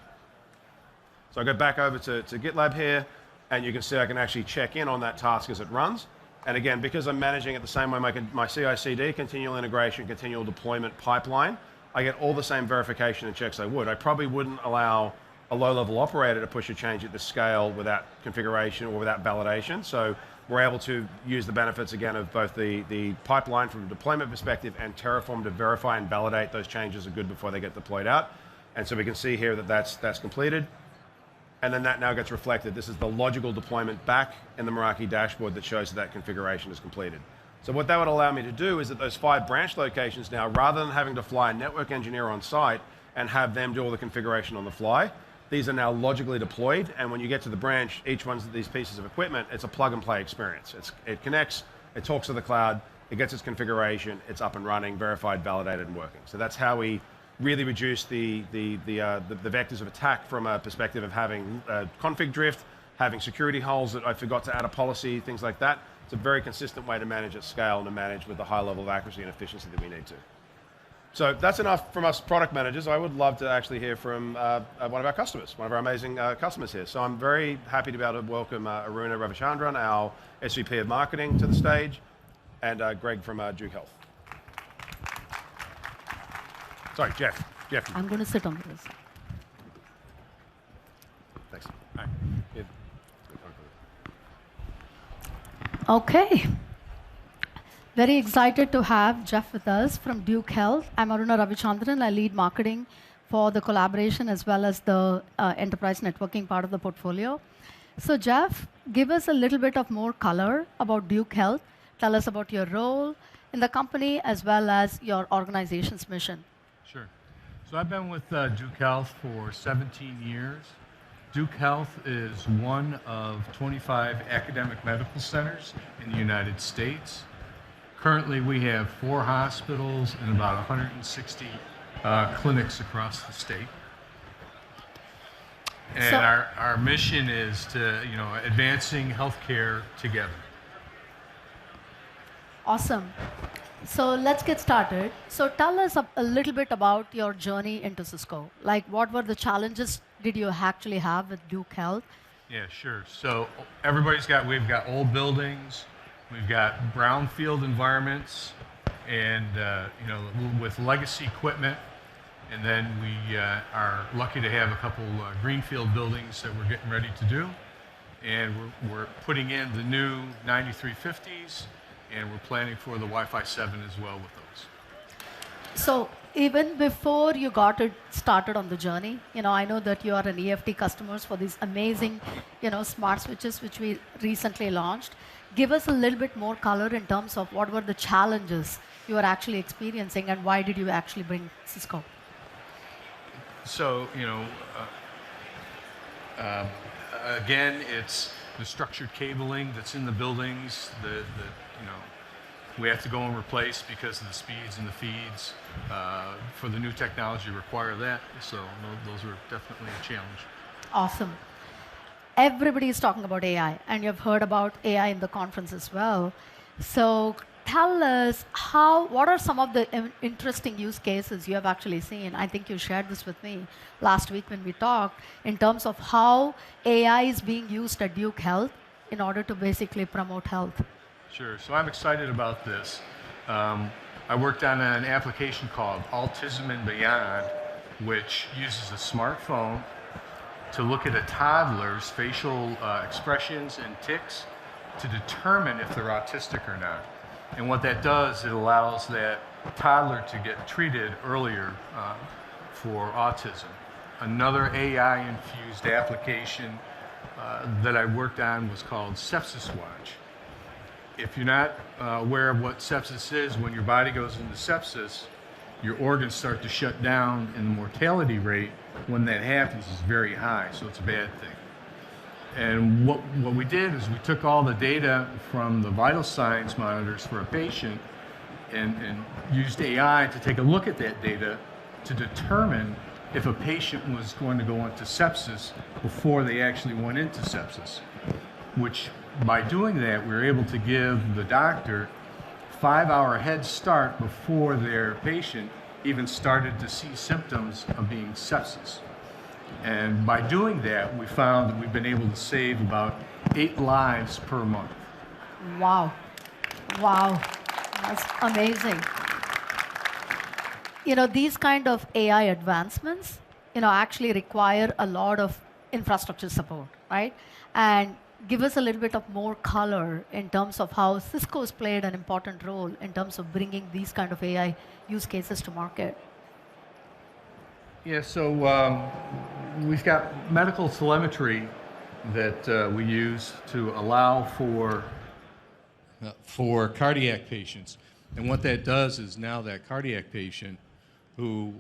So I go back over to GitLab here, and you can see I can actually check in on that task as it runs. And again, because I'm managing it the same way, my CI/CD, continual integration, continual deployment pipeline, I get all the same verification and checks I would. I probably wouldn't allow a low-level operator to push a change at this scale without configuration or without validation. So we're able to use the benefits, again, of both the pipeline from a deployment perspective and Terraform to verify and validate those changes are good before they get deployed out. And so we can see here that that's completed. And then that now gets reflected. This is the logical deployment back in the Meraki dashboard that shows that configuration is completed. So what that would allow me to do is that those 5 branch locations now, rather than having to fly a network engineer on site and have them do all the configuration on the fly, these are now logically deployed. And when you get to the branch, each one of these pieces of equipment, it's a plug and play experience. It connects, it talks to the cloud, it gets its configuration, it's up and running, verified, validated, and working. So that's how we really reduce the vectors of attack from a perspective of having config drift, having security holes that I forgot to add a policy, things like that. It's a very consistent way to manage at scale and to manage with the high level of accuracy and efficiency that we need to. So that's enough from us product managers. I would love to actually hear from one of our customers, one of our amazing customers here. So I'm very happy to be able to welcome Aruna Ravichandran, our SVP of Marketing, to the stage, and Greg from Duke Health. Sorry, Jeff. I'm going to sit on this. Thanks. Okay. Very excited to have Jeff with us from Duke Health. I'm Aruna Ravichandran. I lead marketing for the collaboration as well as the enterprise networking part of the portfolio. So Jeff, give us a little bit of more color about Duke Health. Tell us about your role in the company as well as your organization's mission. Sure. So I've been with Duke Health for 17 years. Duke Health is one of 25 academic medical centers in the United States. Currently, we have 4 hospitals and about 160 clinics across the state. And our mission is to, advancing healthcare together. Awesome. So let's get started. So tell us a little bit about your journey into Cisco. Like, what were the challenges did you actually have with Duke Health? Yeah, sure. So we've got old buildings, we've got brownfield environments, and with legacy equipment. And then we are lucky to have a couple greenfield buildings that we're getting ready to do. And we're putting in the new 9350s, and we're planning for the Wi-Fi 7 as well with those. So even before you got it started on the journey, I know that you are an EFT customers for these amazing, smart switches which we recently launched. Give us a little bit more color in terms of what were the challenges you were actually experiencing and why did you actually bring Cisco? So, again, it's the structured cabling that's in the buildings that we have to go and replace because of the speeds and the feeds for the new technology require that. So those are definitely a challenge. Awesome. Everybody is talking about AI, and you've heard about AI in the conference as well. So tell us what are some of the interesting use cases you have actually seen? I think you shared this with me last week when we talked in terms of how AI is being used at Duke Health in order to basically promote health. Sure. So I'm excited about this. I worked on an application called Autism and Beyond, which uses a smartphone to look at a toddler's facial expressions and tics to determine if they're autistic or not. And what that does, it allows that toddler to get treated earlier for autism. Another AI-infused application that I worked on was called Sepsis Watch. If you're not aware of what sepsis is, when your body goes into sepsis, your organs start to shut down, and the mortality rate when that happens is very high, so it's a bad thing. And what we did is we took all the data from the vital signs monitors for a patient and used AI to take a look at that data to determine if a patient was going to go into sepsis before they actually went into sepsis, which by doing that, we were able to give the doctor a 5-hour head start before their patient even started to see symptoms of being sepsis. And by doing that, we found that we've been able to save about 8 lives per month. Wow. Wow. That's amazing. These kind of AI advancements, actually require a lot of infrastructure support, right? And give us a little bit of more color in terms of how Cisco's played an important role in terms of bringing these kind of AI use cases to market. Yeah, so we've got medical telemetry that we use to allow for cardiac patients. And what that does is now that cardiac patient who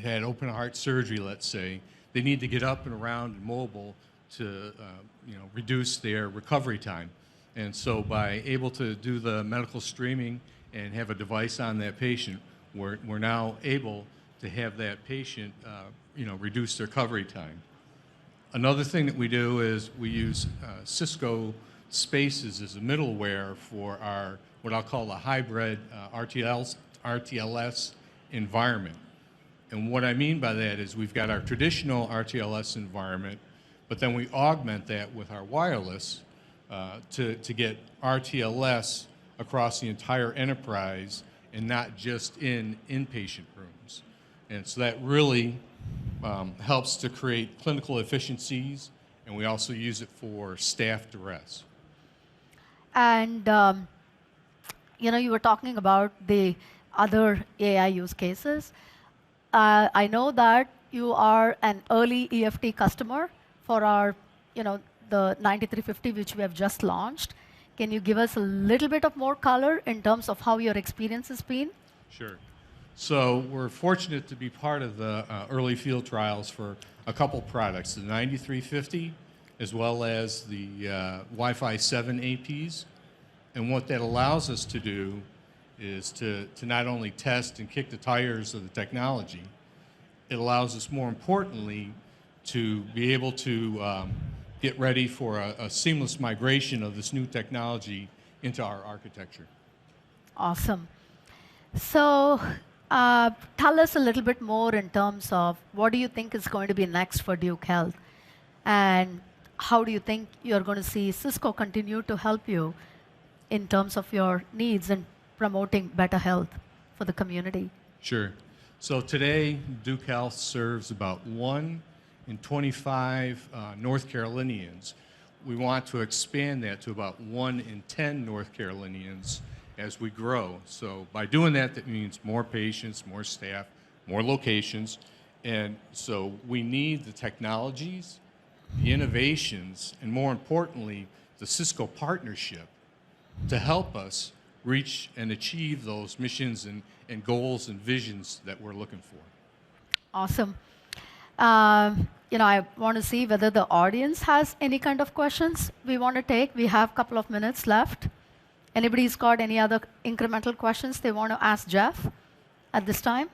had open heart surgery, let's say, they need to get up and around and mobile to reduce their recovery time. And so by able to do the medical streaming and have a device on that patient, we're now able to have that patient reduce their recovery time. Another thing that we do is we use Cisco Spaces as a middleware for our, what I'll call a hybrid RTLS environment. And what I mean by that is we've got our traditional RTLS environment, but then we augment that with our wireless to get RTLS across the entire enterprise and not just in inpatient rooms. And so that really helps to create clinical efficiencies, and we also use it for staff duress. And you were talking about the other AI use cases. I know that you are an early EFT customer for our, the 9350, which we have just launched. Can you give us a little bit of more color in terms of how your experience has been? Sure. So we're fortunate to be part of the early field trials for a couple products, the 9350, as well as the Wi-Fi 7 APs. And what that allows us to do is to not only test and kick the tires of the technology, it allows us, more importantly, to be able to get ready for a seamless migration of this new technology into our architecture. Awesome. So tell us a little bit more in terms of what do you think is going to be next for Duke Health, and how do you think you're going to see Cisco continue to help you in terms of your needs and promoting better health for the community? Sure. So today, Duke Health serves about 1 in 25 North Carolinians. We want to expand that to about 1 in 10 North Carolinians as we grow. So by doing that, that means more patients, more staff, more locations. And so we need the technologies, the innovations, and more importantly, the Cisco partnership to help us reach and achieve those missions and goals and visions that we're looking for. Awesome. I want to see whether the audience has any kind of questions we want to take. We have a couple of minutes left. Anybody's got any other incremental questions they want to ask Jeff at this time?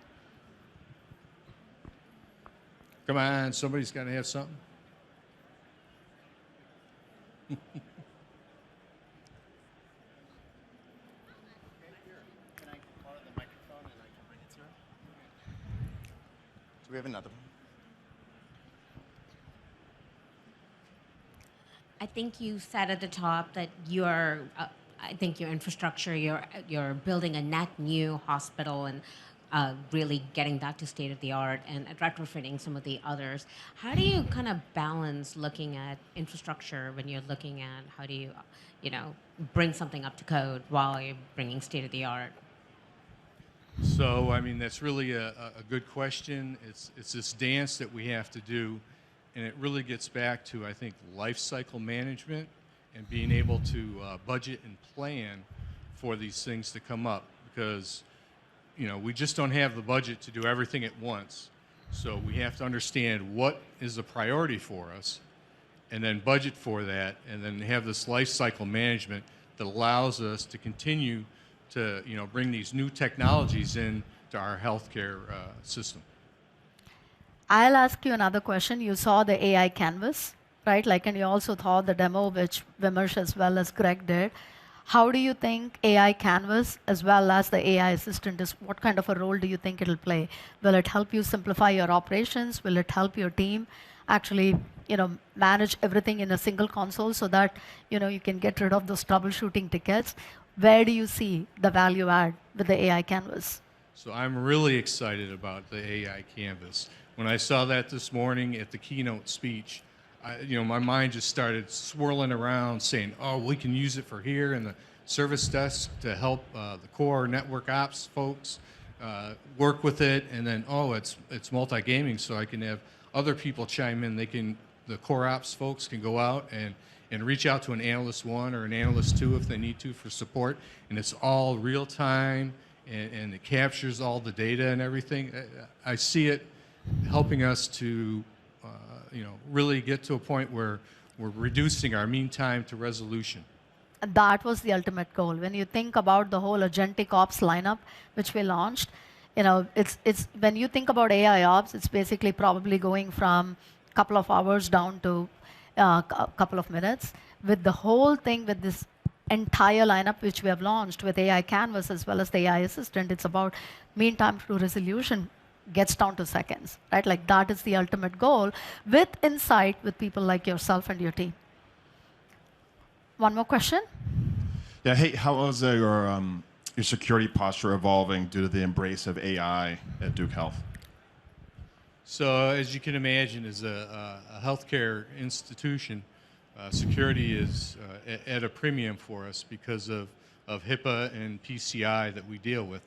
Come on, somebody's got to have something. Do we have another one? I think you said at the top that I think your infrastructure, you're building a net new hospital and really getting that to state of the art and retrofitting some of the others. How do you kind of balance looking at infrastructure when you're looking at how do you, bring something up to code while you're bringing state of the art? So, I mean, that's really a good question. It's this dance that we have to do, and it really gets back to, I think, life cycle management and being able to budget and plan for these things to come up, because, we just don't have the budget to do everything at once. So we have to understand what is the priority for us, and then budget for that, and then have this life cycle management that allows us to continue to bring these new technologies into our healthcare system. I'll ask you another question. You saw the AI canvas, right? And you also saw the demo which Vimesh as well as Greg did. How do you think AI canvas as well as the AI assistant what kind of a role do you think it'll play? Will it help you simplify your operations? Will it help your team actually manage everything in a single console so that you can get rid of those troubleshooting tickets? Where do you see the value add with the AI canvas? So I'm really excited about the AI canvas. When I saw that this morning at the keynote speech, my mind just started swirling around saying, oh, we can use it for here in the service desk to help the core network ops folks work with it. And then, it's multi-gaming, so I can have other people chime in. The core ops folks can go out and reach out to an analyst 1 or an analyst 2 if they need to for support. And it's all real time, and it captures all the data and everything. I see it helping us to really get to a point where we're reducing our mean time to resolution. That was the ultimate goal. When you think about the whole agentic ops lineup, which we launched, it's when you think about AI ops, it's basically probably going from a couple of hours down to a couple of minutes. With the whole thing, with this entire lineup which we have launched with AI Canvas as well as the AI Assistant, it's about mean time to resolution gets down to seconds, right? That is the ultimate goal with insight with people like yourself and your team. One more question? Yeah, hey, how is your security posture evolving due to the embrace of AI at Duke Health? So as you can imagine, as a healthcare institution, security is at a premium for us because of HIPAA and PCI that we deal with.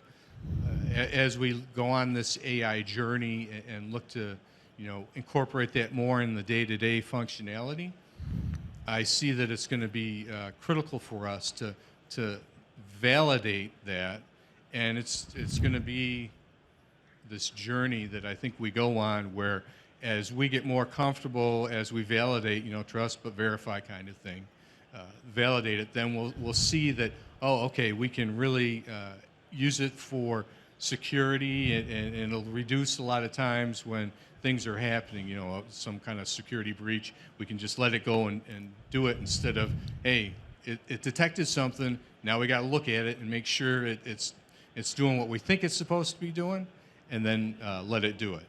As we go on this AI journey and look to, incorporate that more in the day-to-day functionality, I see that it's going to be critical for us to validate that, and it's going to be this journey that I think we go on where as we get more comfortable, as we validate, trust but verify kind of thing, validate it, then we'll see that, we can really use it for security, and it'll reduce a lot of times when things are happening, some kind of security breach. We can just let it go and do it instead of, hey, it detected something, now we got to look at it and make sure it's doing what we think it's supposed to be doing, and then let it do it.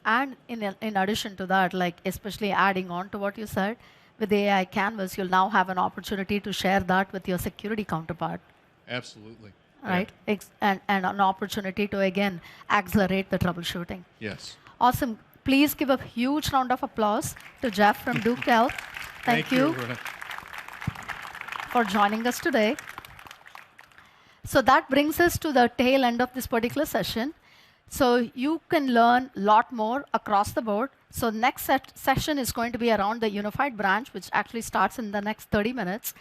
And in addition to that, especially adding on to what you said, with the AI Canvas, you'll now have an opportunity to share that with your security counterpart. Absolutely. Right? Yeah. And an opportunity to, again, accelerate the troubleshooting. Yes. Awesome. Please give a huge round of applause to Jeff from Duke Health. Thank you for joining us today. So that brings us to the tail end of this particular session. So you can learn a lot more across the board. So next session is going to be around the unified branch, which actually starts in the next 30 minutes.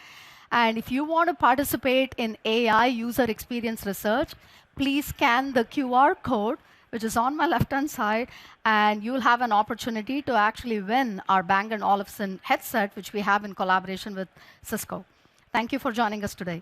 And if you want to participate in AI user experience research, please scan the QR code, which is on my left-hand side, and you'll have an opportunity to actually win our Bang & Olufsen headset, which we have in collaboration with Cisco. Thank you for joining us today.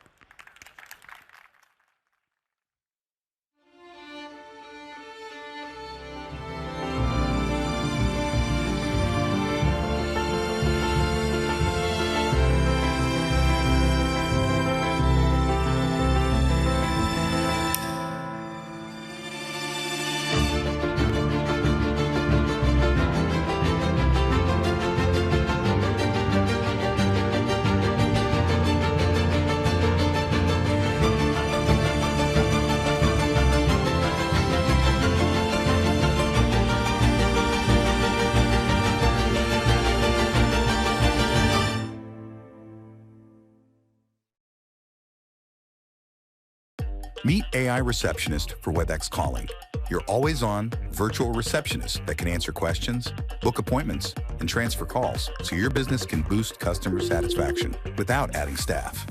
Meet AI Receptionist for Webex Calling, your always-on virtual receptionist that can answer questions, book appointments, and transfer calls so your business can boost customer satisfaction without adding staff.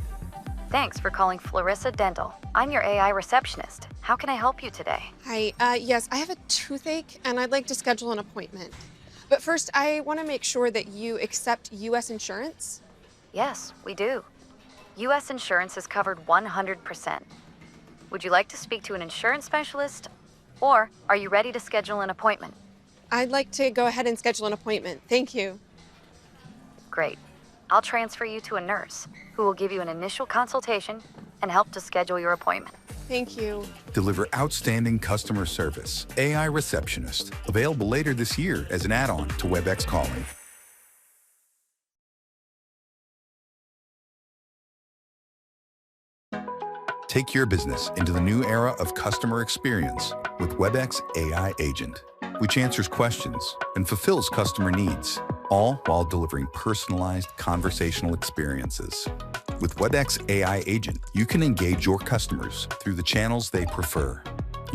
Thanks for calling Florissa Dental. I'm your AI receptionist. How can I help you today? Hi, yes, I have a toothache and I'd like to schedule an appointment. But first, I want to make sure that you accept U.S. insurance. Yes, we do. U.S. insurance is covered 100%. Would you like to speak to an insurance specialist, or are you ready to schedule an appointment? I'd like to go ahead and schedule an appointment. Thank you. Great. I'll transfer you to a nurse who will give you an initial consultation and help to schedule your appointment. Thank you. Deliver outstanding customer service. AI Receptionist, available later this year as an add-on to Webex Calling. Take your business into the new era of customer experience with Webex AI Agent, which answers questions and fulfills customer needs, all while delivering personalized conversational experiences. With Webex AI Agent, you can engage your customers through the channels they prefer,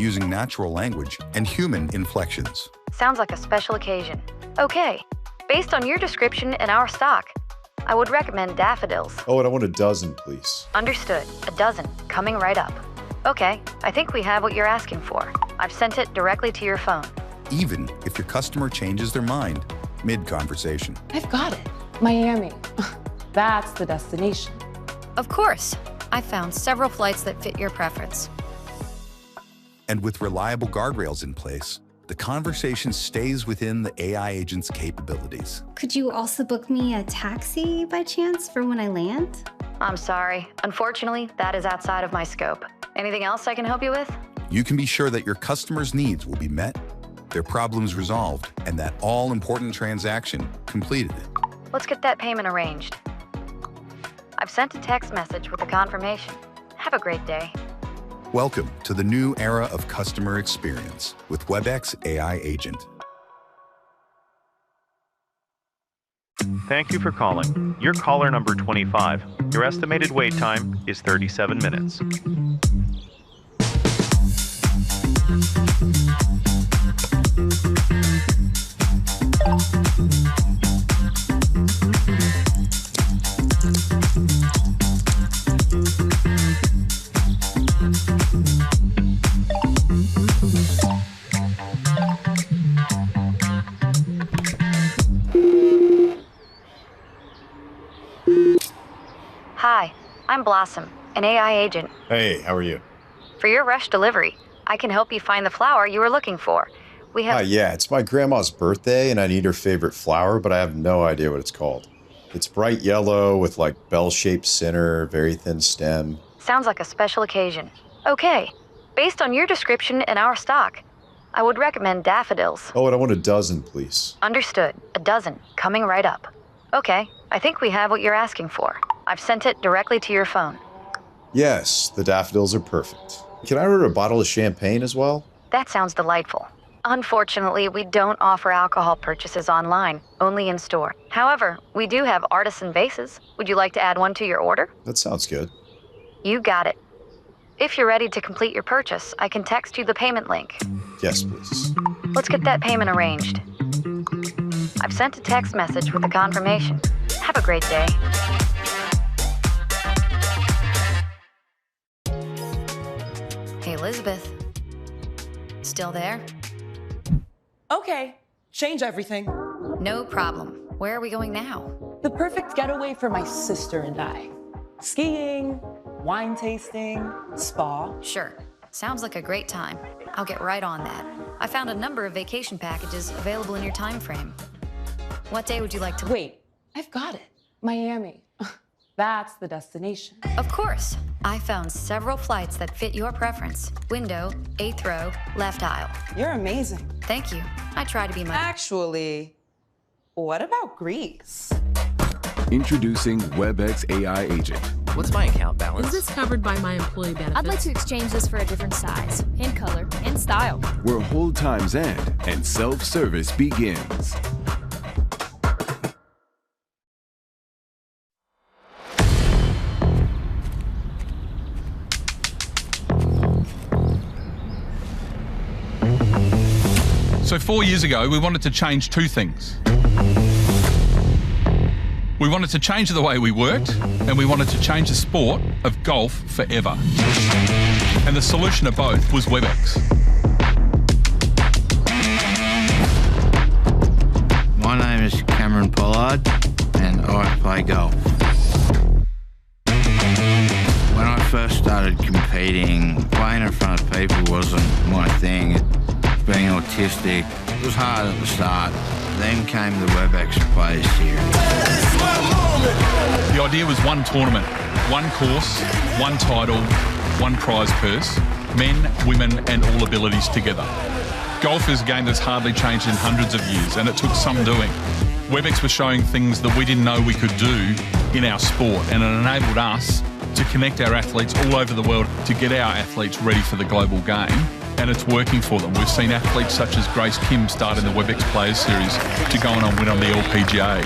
using natural language and human inflections. Sounds like a special occasion. Okay, based on your description and our stock, I would recommend daffodils. Oh, and I want a dozen, please. Understood. A dozen, coming right up. Okay, I think we have what you're asking for. I've sent it directly to your phone. Even if your customer changes their mind mid-conversation. I've got it. Miami. That's the destination. Of course. I found several flights that fit your preference. And with reliable guardrails in place, the conversation stays within the AI agent's capabilities. Could you also book me a taxi by chance for when I land? I'm sorry. Unfortunately, that is outside of my scope. Anything else I can help you with? You can be sure that your customers' needs will be met, their problems resolved, and that all-important transaction completed. Let's get that payment arranged. I've sent a text message with a confirmation. Have a great day. Welcome to the new era of customer experience with Webex AI Agent. Thank you for calling. You're caller number 25. Your estimated wait time is 37 minutes. Hi, I'm Blossom, an AI agent. Hey, how are you? For your rush delivery, I can help you find the flower you were looking for. We have... Hi, yeah, it's my grandma's birthday and I need her favorite flower, but I have no idea what it's called. It's bright yellow with like bell-shaped center, very thin stem. Sounds like a special occasion. Okay, based on your description and our stock, I would recommend daffodils. Oh, and I want a dozen, please. Understood. A dozen, coming right up. Okay, I think we have what you're asking for. I've sent it directly to your phone. Yes, the daffodils are perfect. Can I order a bottle of champagne as well? That sounds delightful. Unfortunately, we don't offer alcohol purchases online, only in store. However, we do have artisan vases. Would you like to add one to your order? That sounds good. You got it. If you're ready to complete your purchase, I can text you the payment link. Yes, please. Let's get that payment arranged. I've sent a text message with a confirmation. Have a great day. Hey, Elizabeth. Still there? Okay, change everything. No problem. Where are we going now? The perfect getaway for my sister and I. Skiing, wine tasting, spa. Sure. Sounds like a great time. I'll get right on that. I found a number of vacation packages available in your time frame. What day would you like to... Wait, I've got it. Miami. That's the destination. Of course. I found several flights that fit your preference. Window, 8th row, left aisle. You're amazing. Thank you. I try to be my... Actually, what about Greece? Introducing Webex AI Agent. What's my account balance? Is this covered by my employee benefits? I'd like to exchange this for a different size, in color, in style. Where hold times end and self-service begins. So 4 years ago, we wanted to change two things. We wanted to change the way we worked, and we wanted to change the sport of golf forever. And the solution to both was Webex. My name is Cameron Pollard, and I play golf. When I first started competing, playing in front of people wasn't my thing. Being autistic, it was hard at the start. Then came the Webex Players Series. The idea was one tournament, one course, one title, one prize purse, men, women and all abilities together. Golf is a game that's hardly changed in hundreds of years, and it took some doing. Webex was showing things that we didn't know we could do in our sport, and it enabled us to connect our athletes all over the world to get our athletes ready for the global game, and it's working for them. We've seen athletes such as Grace Kim start in the Webex Players Series to go on and win on the LPGA.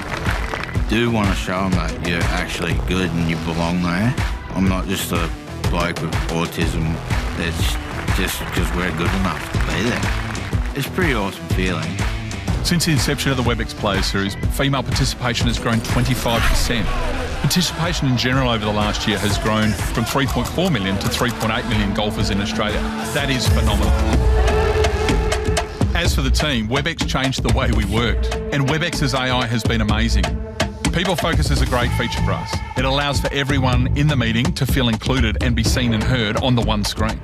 Do want to show them that you're actually good and you belong there. I'm not just a bloke with autism that's just because we're good enough to be there. It's a pretty awesome feeling. Since the inception of the Webex Players Series, female participation has grown 25%. Participation in general over the last year has grown from 3.4 million to 3.8 million golfers in Australia. That is phenomenal. As for the team, Webex changed the way we worked, and Webex's AI has been amazing. People Focus is a great feature for us. It allows for everyone in the meeting to feel included and be seen and heard on the one screen.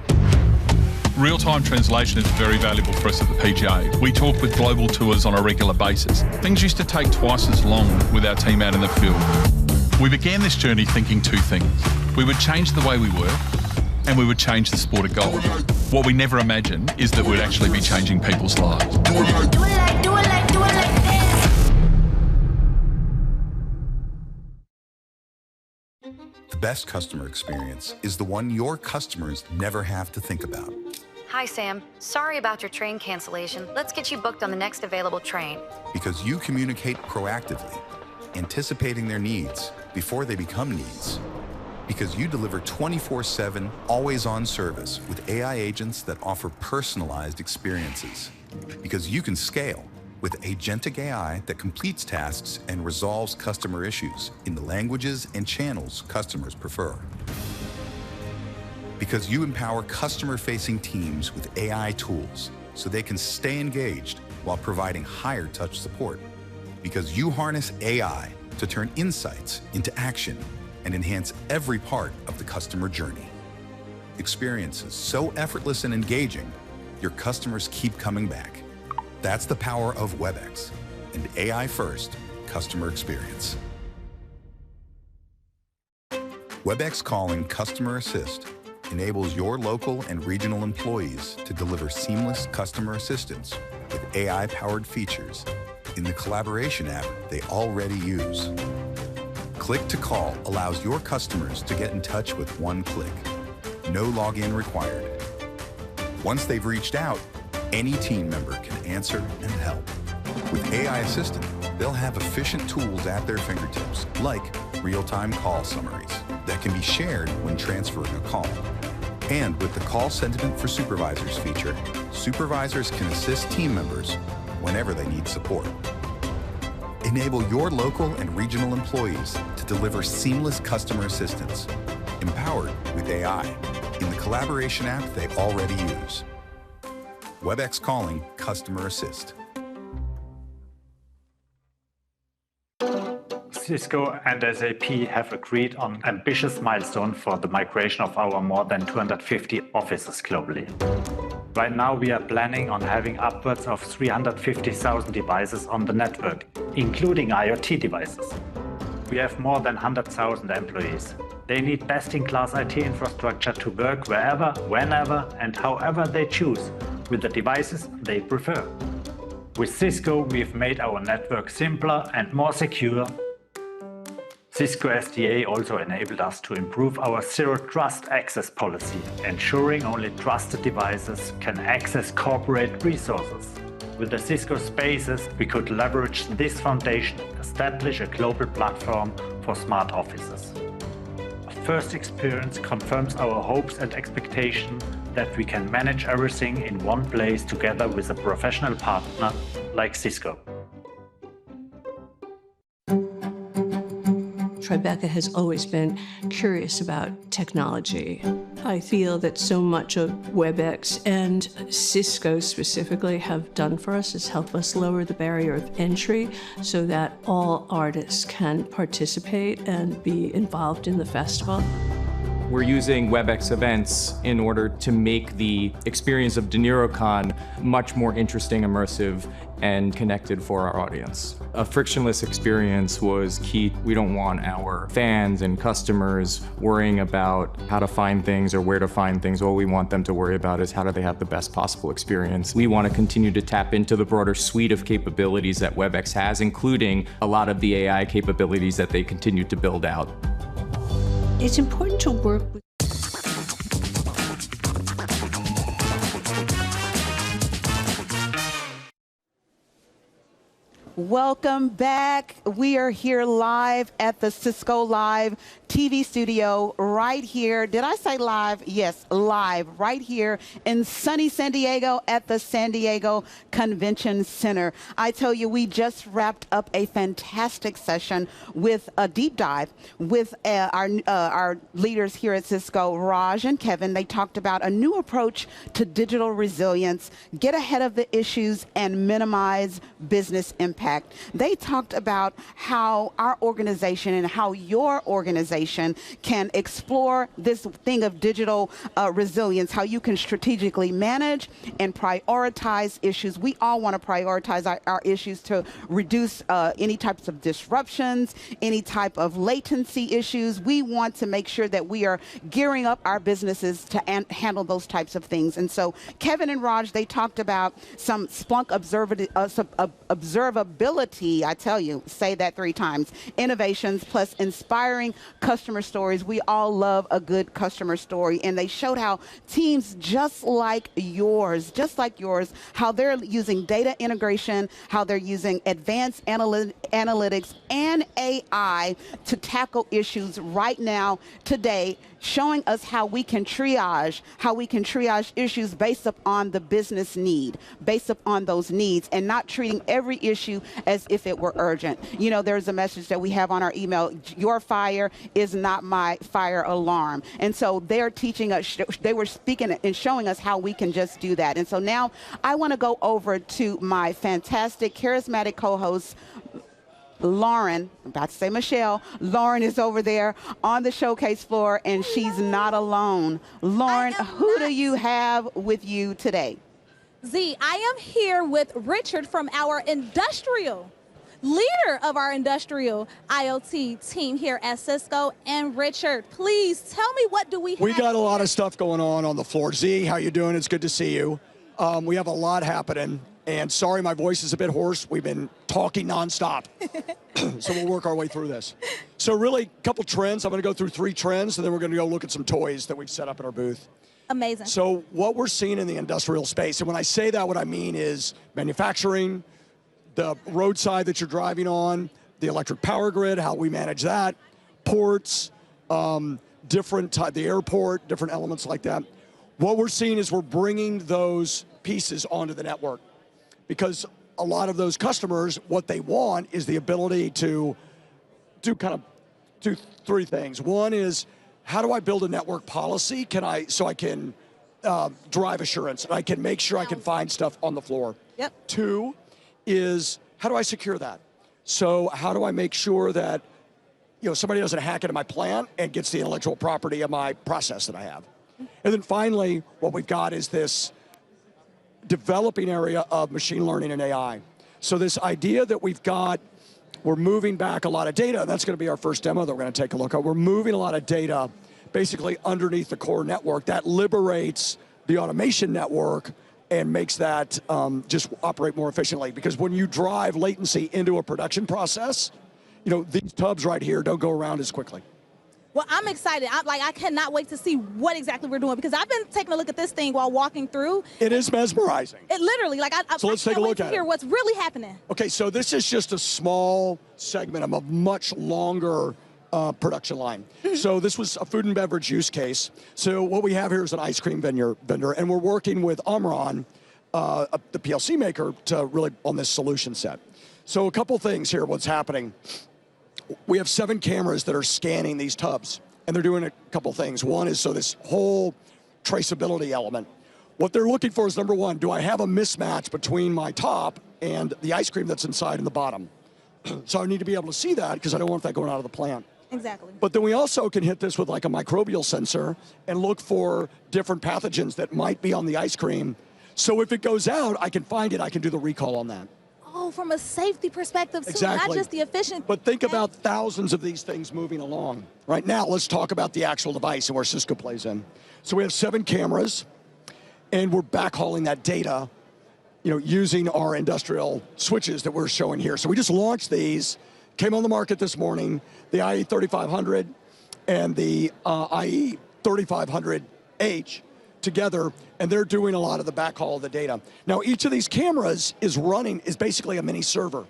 Real-time translation is very valuable for us at the PGA. We talk with global tours on a regular basis. Things used to take twice as long with our team out in the field. We began this journey thinking two things. We would change the way we work, and we would change the sport of golf. What we never imagined is that we'd actually be changing people's lives. The best customer experience is the one your customers never have to think about. Hi, Sam. Sorry about your train cancellation. Let's get you booked on the next available train. Because you communicate proactively, anticipating their needs before they become needs. Because you deliver 24/7, always-on service with AI agents that offer personalized experiences. Because you can scale with agentic AI that completes tasks and resolves customer issues in the languages and channels customers prefer. Because you empower customer-facing teams with AI tools so they can stay engaged while providing higher touch support. Because you harness AI to turn insights into action and enhance every part of the customer journey. Experiences so effortless and engaging, your customers keep coming back. That's the power of Webex, and AI-first customer experience. Webex Calling Customer Assist enables your local and regional employees to deliver seamless customer assistance with AI-powered features in the collaboration app they already use. Click to Call allows your customers to get in touch with one click. No login required. Once they've reached out, any team member can answer and help. With AI Assistant, they'll have efficient tools at their fingertips, like real-time call summaries that can be shared when transferring a call. And with the Call Sentiment for Supervisors feature, supervisors can assist team members whenever they need support. Enable your local and regional employees to deliver seamless customer assistance, empowered with AI, in the collaboration app they already use. Webex Calling Customer Assist. Cisco and SAP have agreed on an ambitious milestone for the migration of our more than 250 offices globally. Right now, we are planning on having upwards of 350,000 devices on the network, including IoT devices. We have more than 100,000 employees. They need best-in-class IT infrastructure to work wherever, whenever, and however they choose with the devices they prefer. With Cisco, we've made our network simpler and more secure. Cisco SDA also enabled us to improve our Zero Trust access policy, ensuring only trusted devices can access corporate resources. With the Cisco Spaces, we could leverage this foundation and establish a global platform for smart offices. A first experience confirms our hopes and expectations that we can manage everything in one place together with a professional partner like Cisco. Tribeca has always been curious about technology. I feel that so much of Webex and Cisco specifically have done for us is help us lower the barrier of entry so that all artists can participate and be involved in the festival. We're using Webex events in order to make the experience of DeNiroCon much more interesting, immersive, and connected for our audience. A frictionless experience was key. We don't want our fans and customers worrying about how to find things or where to find things. All we want them to worry about is how do they have the best possible experience. We want to continue to tap into the broader suite of capabilities that Webex has, including a lot of the AI capabilities that they continue to build out. It's important to work with Welcome back. We are here live at the Cisco Live TV studio right here. Did I say live? Yes, live right here in sunny San Diego at the San Diego Convention Center. I tell you, we just wrapped up a fantastic session with a deep dive with our leaders here at Cisco, Raj and Kevin. They talked about a new approach to digital resilience, get ahead of the issues and minimize business impact. They talked about how our organization and how your organization can explore this thing of digital resilience, how you can strategically manage and prioritize issues. We all want to prioritize our issues to reduce any types of disruptions, any type of latency issues. We want to make sure that we are gearing up our businesses to handle those types of things. And so Kevin and Raj, they talked about some Splunk observability, I tell you, say that 3 times, innovations plus inspiring customer stories. We all love a good customer story. And they showed how teams just like yours, how they're using data integration, how they're using advanced analytics and AI to tackle issues right now, today, showing us how we can triage issues based upon the business need, based upon those needs, and not treating every issue as if it were urgent. You know, there's a message that we have on our email, your fire is not my fire alarm. And so they're teaching us, they were speaking and showing us how we can just do that. And so now I want to go over to my fantastic, charismatic co-host, Lauren, I'm about to say Michelle. Lauren is over there on the showcase floor, and she's not alone. Lauren, who do you have with you today? Z, I am here with Richard from our industrial, leader of our industrial IoT team here at Cisco. And Richard, please tell me, what do we have? We got a lot of stuff going on the floor. Z, how you doing? It's good to see you. We have a lot happening. And sorry, my voice is a bit hoarse. We've been talking nonstop. So we'll work our way through this. So really, a couple trends. I'm going to go through 3 trends, and then we're going to go look at some toys that we've set up in our booth. Amazing. So what we're seeing in the industrial space, and when I say that, what I mean is manufacturing, the roadside that you're driving on, the electric power grid, how we manage that, ports, the airport, different elements like that. What we're seeing is we're bringing those pieces onto the network, because a lot of those customers, what they want is the ability to do 3 things. One is, how do I build a network policy? So I can drive assurance, and I can make sure I can find stuff on the floor. Yep. 2 is, how do I secure that? So how do I make sure that somebody doesn't hack into my plant and gets the intellectual property of my process that I have? And then finally, what we've got is this developing area of machine learning and AI. So this idea that we're moving back a lot of data, and that's going to be our first demo that we're going to take a look at. We're moving a lot of data basically underneath the core network that liberates the automation network and makes that just operate more efficiently. Because when you drive latency into a production process, these tubs right here don't go around as quickly. Well, I'm excited. I cannot wait to see what exactly we're doing, because I've been taking a look at this thing while walking through. It is mesmerizing. It literally, so let's take a look at it. Hear what's really happening. Okay, so this is just a small segment of a much longer production line. So this was a food and beverage use case. So what we have here is an ice cream vendor, and we're working with Omron, the PLC maker, to really on this solution set. So a couple things here, what's happening. We have 7 cameras that are scanning these tubs, and they're doing a couple things. One is so this whole traceability element. What they're looking for is, number one, do I have a mismatch between my top and the ice cream that's inside and the bottom? So I need to be able to see that because I don't want that going out of the plant. Exactly. But then we also can hit this with like a microbial sensor and look for different pathogens that might be on the ice cream. So if it goes out, I can find it, I can do the recall on that. Oh, from a safety perspective, too, Exactly. not just the efficient. But think about thousands of these things moving along. Right now, let's talk about the actual device and where Cisco plays in. So we have 7 cameras, and we're backhauling that data, using our industrial switches that we're showing here. So we just launched these, came on the market this morning, the IE3500 and the IE3500H together, and they're doing a lot of the backhaul of the data. Now, each of these cameras is basically a mini server.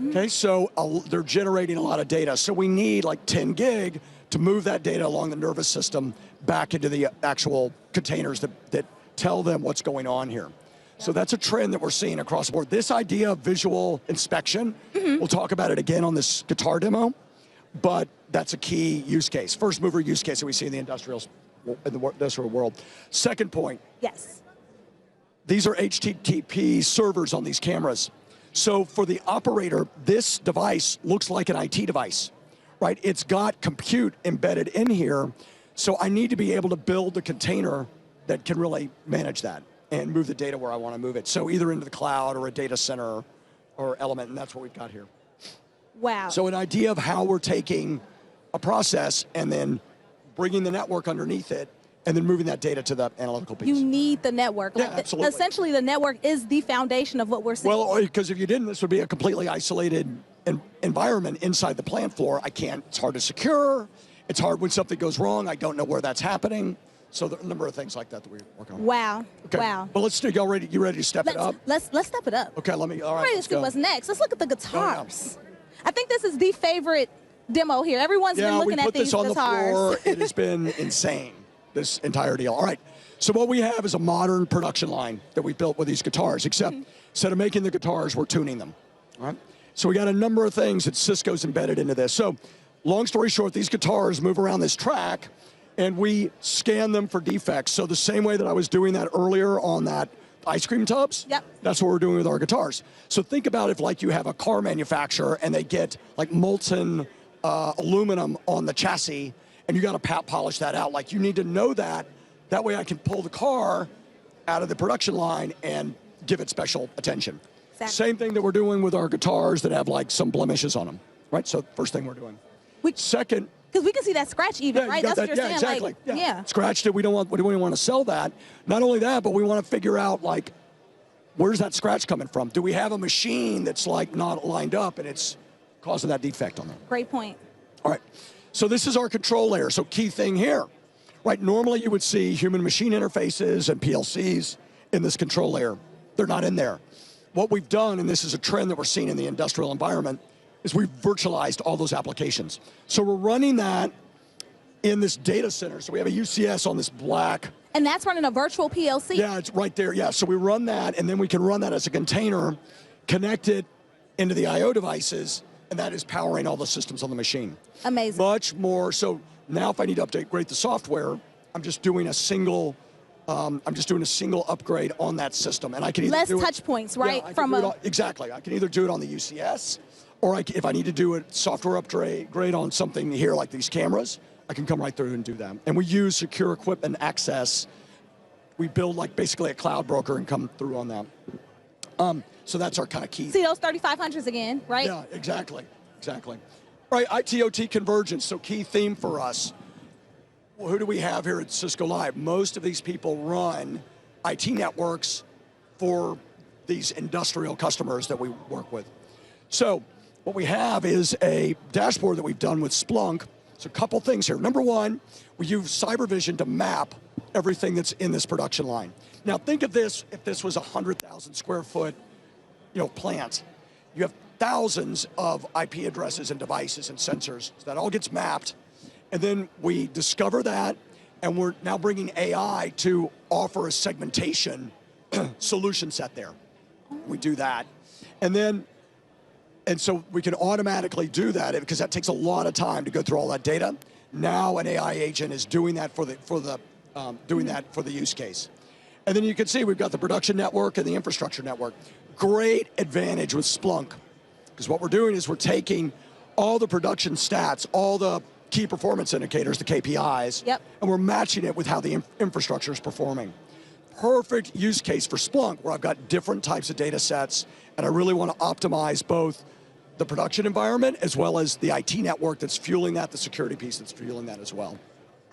Okay, so they're generating a lot of data. So we need like 10 gig to move that data along the nervous system back into the actual containers that tell them what's going on here. So that's a trend that we're seeing across the board. This idea of visual inspection, we'll talk about it again on this guitar demo, but that's a key use case, first mover use case that we see in the industrial world. Second point. Yes. These are HTTP servers on these cameras. So for the operator, this device looks like an IT device, right? It's got compute embedded in here. So I need to be able to build the container that can really manage that and move the data where I want to move it. So either into the cloud or a data center or element, and that's what we've got here. Wow. So an idea of how we're taking a process and then bringing the network underneath it and then moving that data to the analytical piece. You need the network. Yeah, absolutely. Essentially, the network is the foundation of what we're seeing. Well, because if you didn't, this would be a completely isolated environment inside the plant floor. It's hard to secure. It's hard when something goes wrong. I don't know where that's happening. So there are a number of things like that we work on. Wow. Okay. Wow. But let's do, you ready to step it up? Let's step it up. Okay, all right, Ready to let's see go. what's next. Let's look at the guitars. I think this is the favorite demo here. Everyone's been looking at these guitars. Yeah, we put this on the floor. It has been insane, this entire deal. All right, so what we have is a modern production line that we built with these guitars, except instead of making the guitars, we're tuning them. All right, so we got a number of things that Cisco's embedded into this. So long story short, these guitars move around this track, and we scan them for defects. So the same way that I was doing that earlier on that ice cream tubs, that's what we're doing with our guitars. So think about if like you have a car manufacturer and they get like molten aluminum on the chassis and you got to polish that out. Like you need to know that. That way I can pull the car out of the production line and give it special attention. Exactly. Same thing that we're doing with our guitars that have like some blemishes on them, right? So first thing we're doing. Second, because we can see that scratch even, right? That's what you're saying. Exactly. Like, yeah. Scratched it. We don't want to sell that. Not only that, but we want to figure out like, where's that scratch coming from? Do we have a machine that's like not lined up and it's causing that defect on there? Great point. All right. So this is our control layer. So key thing here, right? Normally you would see human machine interfaces and PLCs in this control layer. They're not in there. What we've done, and this is a trend that we're seeing in the industrial environment, is we've virtualized all those applications. So we're running that in this data center. So we have a UCS on this black. And that's running a virtual PLC? Yeah, it's right there. Yeah, so we run that, and then we can run that as a container, connect it into the I/O devices, and that is powering all the systems on the machine. Amazing. Much more. So now if I need to upgrade the software, I'm just doing a single upgrade on that system. And I can either less do touch points, right? Exactly. I can either do it on the UCS, or if I need to do a software upgrade on something here like these cameras, I can come right through and do that. And we use secure equipment access. We build like basically a cloud broker and come through on that. So that's our kind of key. See those 3500s again, right? Yeah, exactly. All right, IT/OT convergence, so key theme for us. Well, who do we have here at Cisco Live? Most of these people run IT networks for these industrial customers that we work with. So what we have is a dashboard that we've done with Splunk. So a couple things here. Number one, we use cyber vision to map everything that's in this production line. Now think of this, if this was a 100,000 square foot, plant. You have thousands of IP addresses and devices and sensors. So that all gets mapped. And then we discover that, and we're now bringing AI to offer a segmentation solution set there. We do that. And so we can automatically do that because that takes a lot of time to go through all that data. Now an AI agent is doing that for the use case. And then you can see we've got the production network and the infrastructure network. Great advantage with Splunk, because what we're doing is we're taking all the production stats, all the key performance indicators, the KPIs, and we're matching it with how the infrastructure is performing. Perfect use case for Splunk, where I've got different types of data sets, and I really want to optimize both the production environment as well as the IT network that's fueling that, the security piece that's fueling that as well.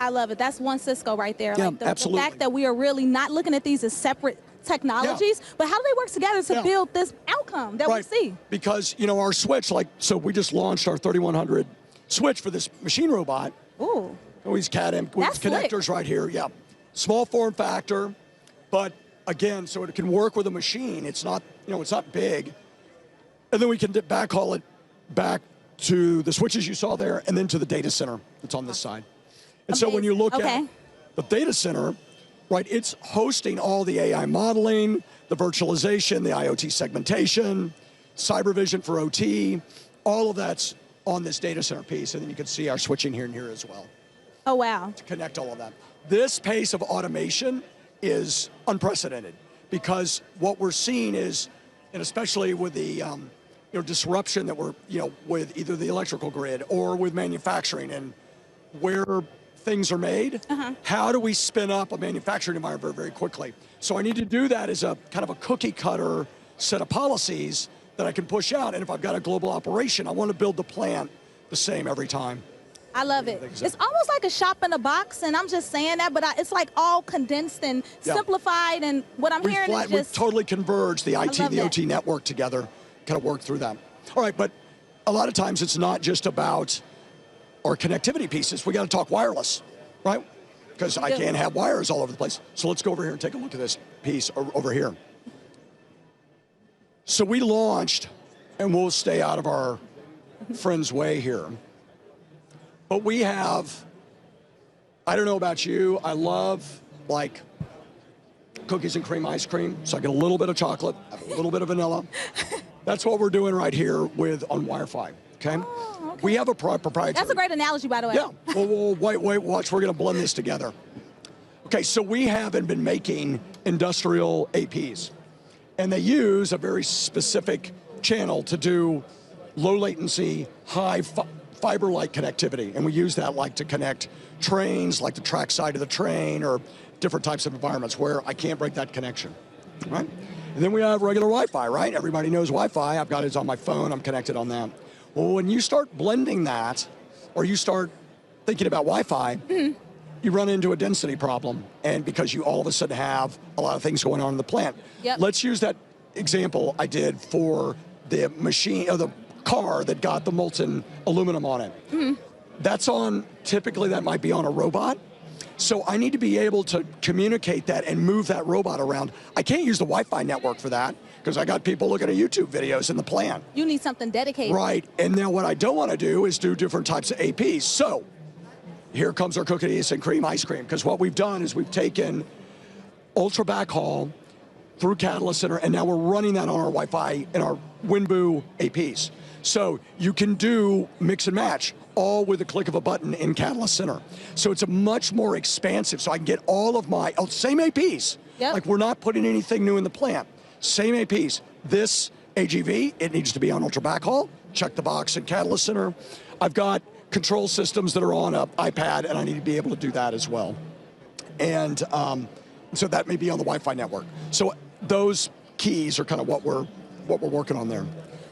I love it. That's one Cisco right there. Yeah, like the absolutely. fact that we are really not looking at these as separate technologies, but how do they work together to build this outcome that we see? Because, our switch, so we just launched our 3100 switch for this machine robot. Ooh. These CAD with connectors right here, Small form factor, but again, so it can work with a machine. It's not, it's not big. And then we can backhaul it back to the switches you saw there and then to the data center that's on this side. And so when you look at the data center, right, it's hosting all the AI modeling, the virtualization, the IoT segmentation, cyber vision for OT, all of that's on this data center piece. And then you can see our switching here and here as well. Oh, wow. To connect all of that. This pace of automation is unprecedented because what we're seeing is, and especially with the disruption that we're, with either the electrical grid or with manufacturing and where things are made, how do we spin up a manufacturing environment very, very quickly? So I need to do that as a kind of a cookie cutter set of policies that I can push out. And if I've got a global operation, I want to build the plant the same every time. I love it. It's almost like a shop in a box, and I'm just saying that, but it's like all condensed and simplified, and what I'm hearing is just... We totally converge the IT and the OT network together, kind of work through that. All right, but a lot of times it's not just about our connectivity pieces. We got to talk wireless, right? Because I can't have wires all over the place. So let's go over here and take a look at this piece over here. So we launched, and we'll stay out of our friend's way here, but we have, I don't know about you, I love like cookies and cream ice cream, so I get a little bit of chocolate, a little bit of vanilla. That's what we're doing right here on Wi-Fi, okay? Oh, okay. We have a proprietary. That's a great analogy, by the way. Yeah, well, wait, watch, we're gonna blend this together. Okay, so we haven't been making industrial APs, and they use a very specific channel to do low latency, high fiber-like connectivity, and we use that like to connect trains, like the track side of the train, or different types of environments where I can't break that connection, right? And then we have regular Wi-Fi, right? Everybody knows Wi-Fi. I've got it on my phone. I'm connected on that. Well, when you start blending that, or you start thinking about Wi-Fi, you run into a density problem, and because you all of a sudden have a lot of things going on in the plant. Let's use that example I did for the machine, or the car that got the molten aluminum on it. That's on, typically that might be on a robot. So I need to be able to communicate that and move that robot around. I can't use the Wi-Fi network for that because I got people looking at YouTube videos in the plant. You need something dedicated. Right, and now what I don't want to do is do different types of APs. So here comes our cookies and cream ice cream, because what we've done is we've taken ultra backhaul through Catalyst Center, and now we're running that on our Wi-Fi and our Winboo APs. So you can do mix and match, all with a click of a button in Catalyst Center. So it's a much more expansive, so I can get all of my, same APs. Like we're not putting anything new in the plant. Same APs. This AGV, it needs to be on ultra backhaul. Check the box in Catalyst Center. I've got control systems that are on an iPad, and I need to be able to do that as well. And so that may be on the Wi-Fi network. So those keys are kind of what we're working on there.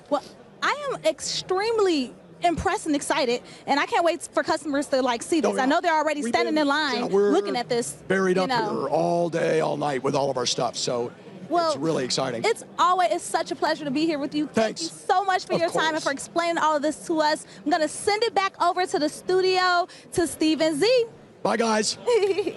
Well, I am extremely impressed and excited, and I can't wait for customers to see this. I know they're already standing in line looking at this. Buried up here all day, all night with all of our stuff. So it's really exciting. It's such a pleasure to be here with you. Thank you so much for your time and for explaining all of this to us. I'm going to send it back over to the studio to Stephen Z. Bye, guys.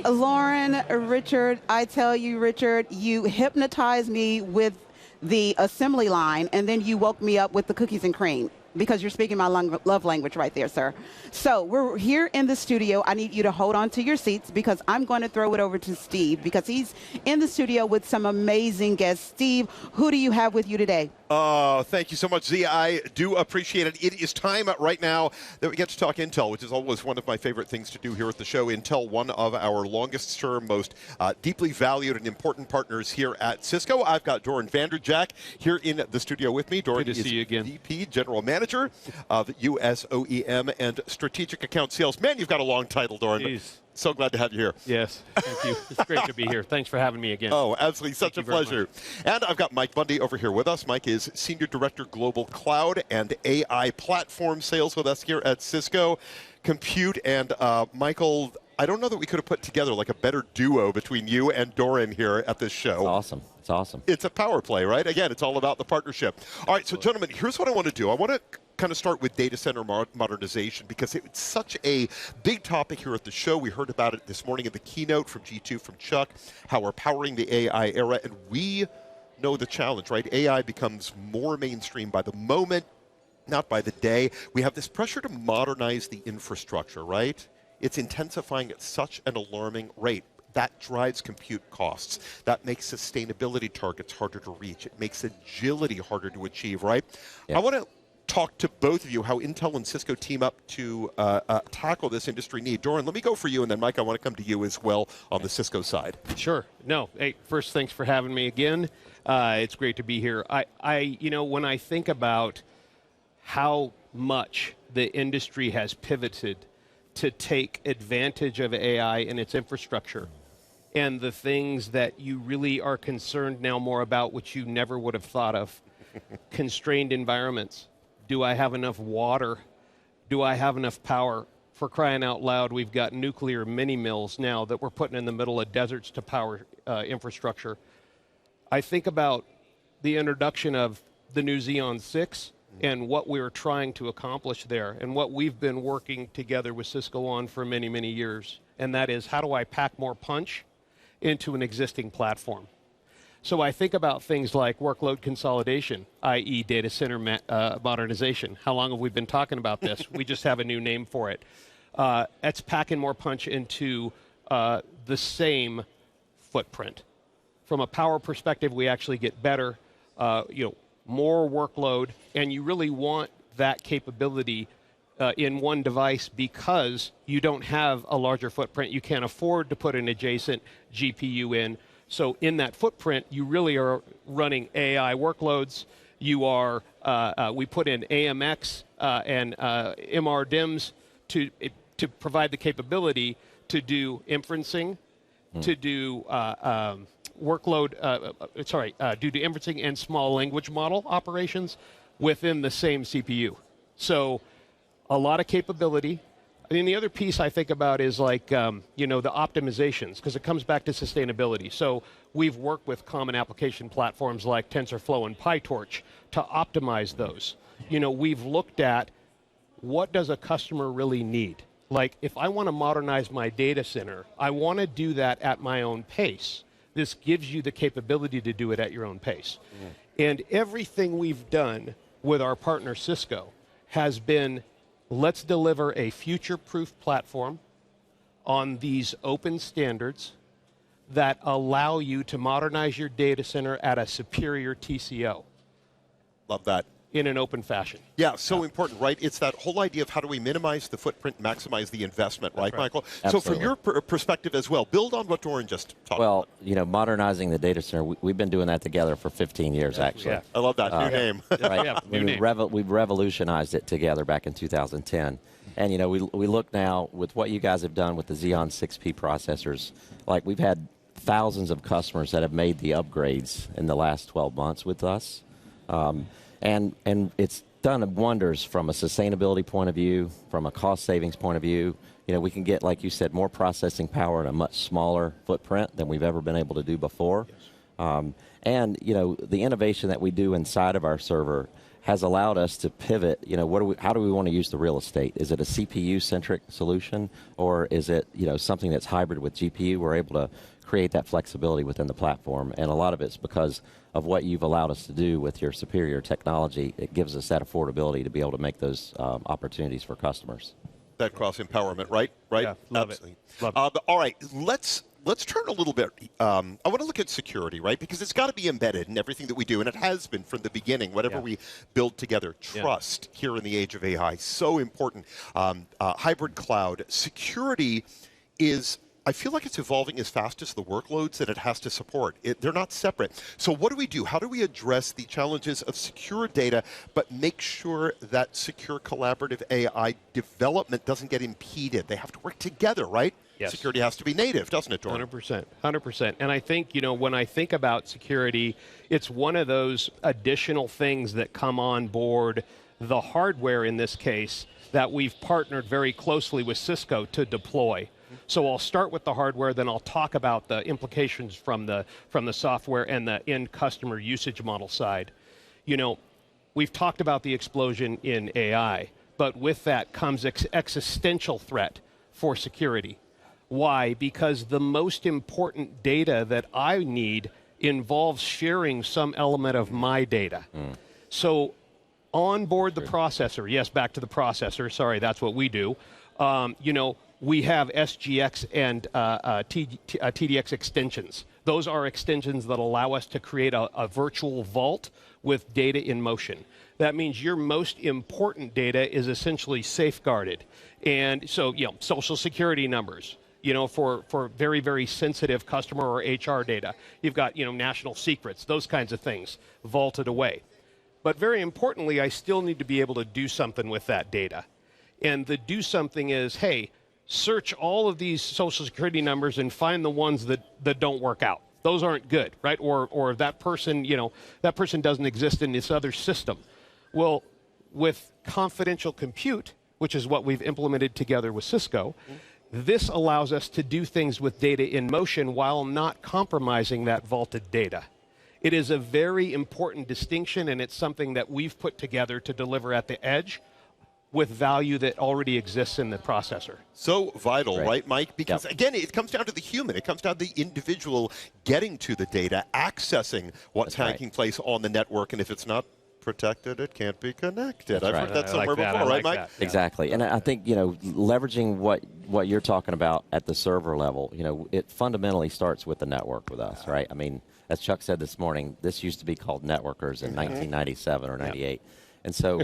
Lauren, Richard, I tell you, Richard, you hypnotized me with the assembly line, and then you woke me up with the cookies and cream, because you're speaking my love language right there, sir. So we're here in the studio. I need you to hold on to your seats, because I'm going to throw it over to Steve, because he's in the studio with some amazing guests. Steve, who do you have with you today? Thank you so much, Z. I do appreciate it. It is time right now that we get to talk Intel, which is always one of my favorite things to do here at the show. Intel, one of our longest-term, most deeply valued and important partners here at Cisco. I've got Doran Vanderjack here in the studio with me. Doran is VP, General Manager of US OEM and Strategic Account Sales. Man, you've got a long title, Doran. Jeez. So glad to have you here. Yes, thank you. It's great to be here. Thanks for having me again. Oh, absolutely. Such a pleasure. And I've got Mike Bundy over here with us. Mike is Senior Director, Global Cloud and AI Platform Sales with us here at Cisco Compute. And Michael, I don't know that we could have put together like a better duo between you and Doran here at this show. It's awesome. It's awesome. It's a power play, right? Again, it's all about the partnership. All right, so gentlemen, here's what I want to do. I want to kind of start with data center modernization, because it's such a big topic here at the show. We heard about it this morning in the keynote from G2, from Chuck, how we're powering the AI era, and we know the challenge, right? AI becomes more mainstream by the moment, not by the day. We have this pressure to modernize the infrastructure, right? It's intensifying at such an alarming rate. That drives compute costs. That makes sustainability targets harder to reach. It makes agility harder to achieve, right? Yeah. I want to talk to both of you how Intel and Cisco team up to tackle this industry need. Doran, let me go for you, and then Mike, I want to come to you as well on the Cisco side. Sure. No, hey, first, thanks for having me again. It's great to be here. You know, when I think about how much the industry has pivoted to take advantage of AI and its infrastructure, and the things that you really are concerned now more about, which you never would have thought of, constrained environments. Do I have enough water? Do I have enough power? For crying out loud, we've got nuclear mini mills now that we're putting in the middle of deserts to power infrastructure. I think about the introduction of the new Xeon 6 and what we're trying to accomplish there, and what we've been working together with Cisco on for many, many years. And that is, how do I pack more punch into an existing platform? So I think about things like workload consolidation, i.e. data center modernization. How long have we been talking about this? We just have a new name for it. It's packing more punch into the same footprint. From a power perspective, we actually get better, more workload, and you really want that capability in one device, because you don't have a larger footprint. You can't afford to put an adjacent GPU in. So in that footprint, you really are running AI workloads. You are, we put in AMX and MR DIMMs to provide the capability to do inferencing, to do do inferencing and small language model operations within the same CPU. So a lot of capability. I mean, the other piece I think about is like, the optimizations, because it comes back to sustainability. So we've worked with common application platforms like TensorFlow and PyTorch to optimize those. We've looked at what does a customer really need. Like, if I want to modernize my data center, I want to do that at my own pace. This gives you the capability to do it at your own pace. And everything we've done with our partner Cisco has been, let's deliver a future-proof platform on these open standards that allow you to modernize your data center at a superior TCO. Love that. In an open fashion. Yeah, so important, right? It's that whole idea of how do we minimize the footprint, maximize the investment, right, Michael? Absolutely. So from your perspective as well, build on what Doran just talked about. Well, modernizing the data center, we've been doing that together for 15 years, actually. Yeah. I love that. New name. Right? Yeah, new name. We've revolutionized it together back in 2010. And, we look now with what you guys have done with the Xeon 6P processors. Like, we've had thousands of customers that have made the upgrades in the last 12 months with us. And it's done wonders from a sustainability point of view, from a cost savings point of view. We can get, like you said, more processing power in a much smaller footprint than we've ever been able to do before. And, the innovation that we do inside of our server has allowed us to pivot, how do we want to use the real estate? Is it a CPU-centric solution, or is it, something that's hybrid with GPU? We're able to create that flexibility within the platform, and a lot of it's because of what you've allowed us to do with your superior technology. It gives us that affordability to be able to make those opportunities for customers. That cross-empowerment, right? Right? Yeah, love Absolutely. it. Love it. But all right, let's turn a little bit. I want to look at security, right? Because it's got to be embedded in everything that we do, and it has been from the beginning, whatever we build together. Trust here in the age of AI, so important. Hybrid cloud. Security is, I feel like it's evolving as fast as the workloads that it has to support. They're not separate. So what do we do? How do we address the challenges of secure data, but make sure that secure collaborative AI development doesn't get impeded? They have to work together, right? Yes. Security has to be native, doesn't it, Doran? 100%. And I think, when I think about security, it's one of those additional things that come on board, the hardware in this case, that we've partnered very closely with Cisco to deploy. So I'll start with the hardware, then I'll talk about the implications from the software and the end customer usage model side. We've talked about the explosion in AI, but with that comes existential threat for security. Why? Because the most important data that I need involves sharing some element of my data. So on board the processor, yes, back to the processor, sorry, that's what we do. We have SGX and TDX extensions. Those are extensions that allow us to create a virtual vault with data in motion. That means your most important data is essentially safeguarded. And so, social security numbers, for very, very sensitive customer or HR data. You've got, national secrets, those kinds of things vaulted away. But very importantly, I still need to be able to do something with that data. And the do something is, hey, search all of these social security numbers and find the ones that don't work out. Those aren't good, right? Or that person, that person doesn't exist in this other system. Well, with confidential compute, which is what we've implemented together with Cisco, this allows us to do things with data in motion while not compromising that vaulted data. It is a very important distinction, and it's something that we've put together to deliver at the edge with value that already exists in the processor. So vital, right, Mike? Because again, it comes down to the human. It comes down to the individual getting to the data, accessing what's taking place on the network, and if it's not protected, it can't be connected. I've heard that somewhere before, right, Mike? Exactly. And I think, leveraging what you're talking about at the server level, it fundamentally starts with the network with us, right? I mean, as Chuck said this morning, this used to be called networkers in 1997 or 98. And so,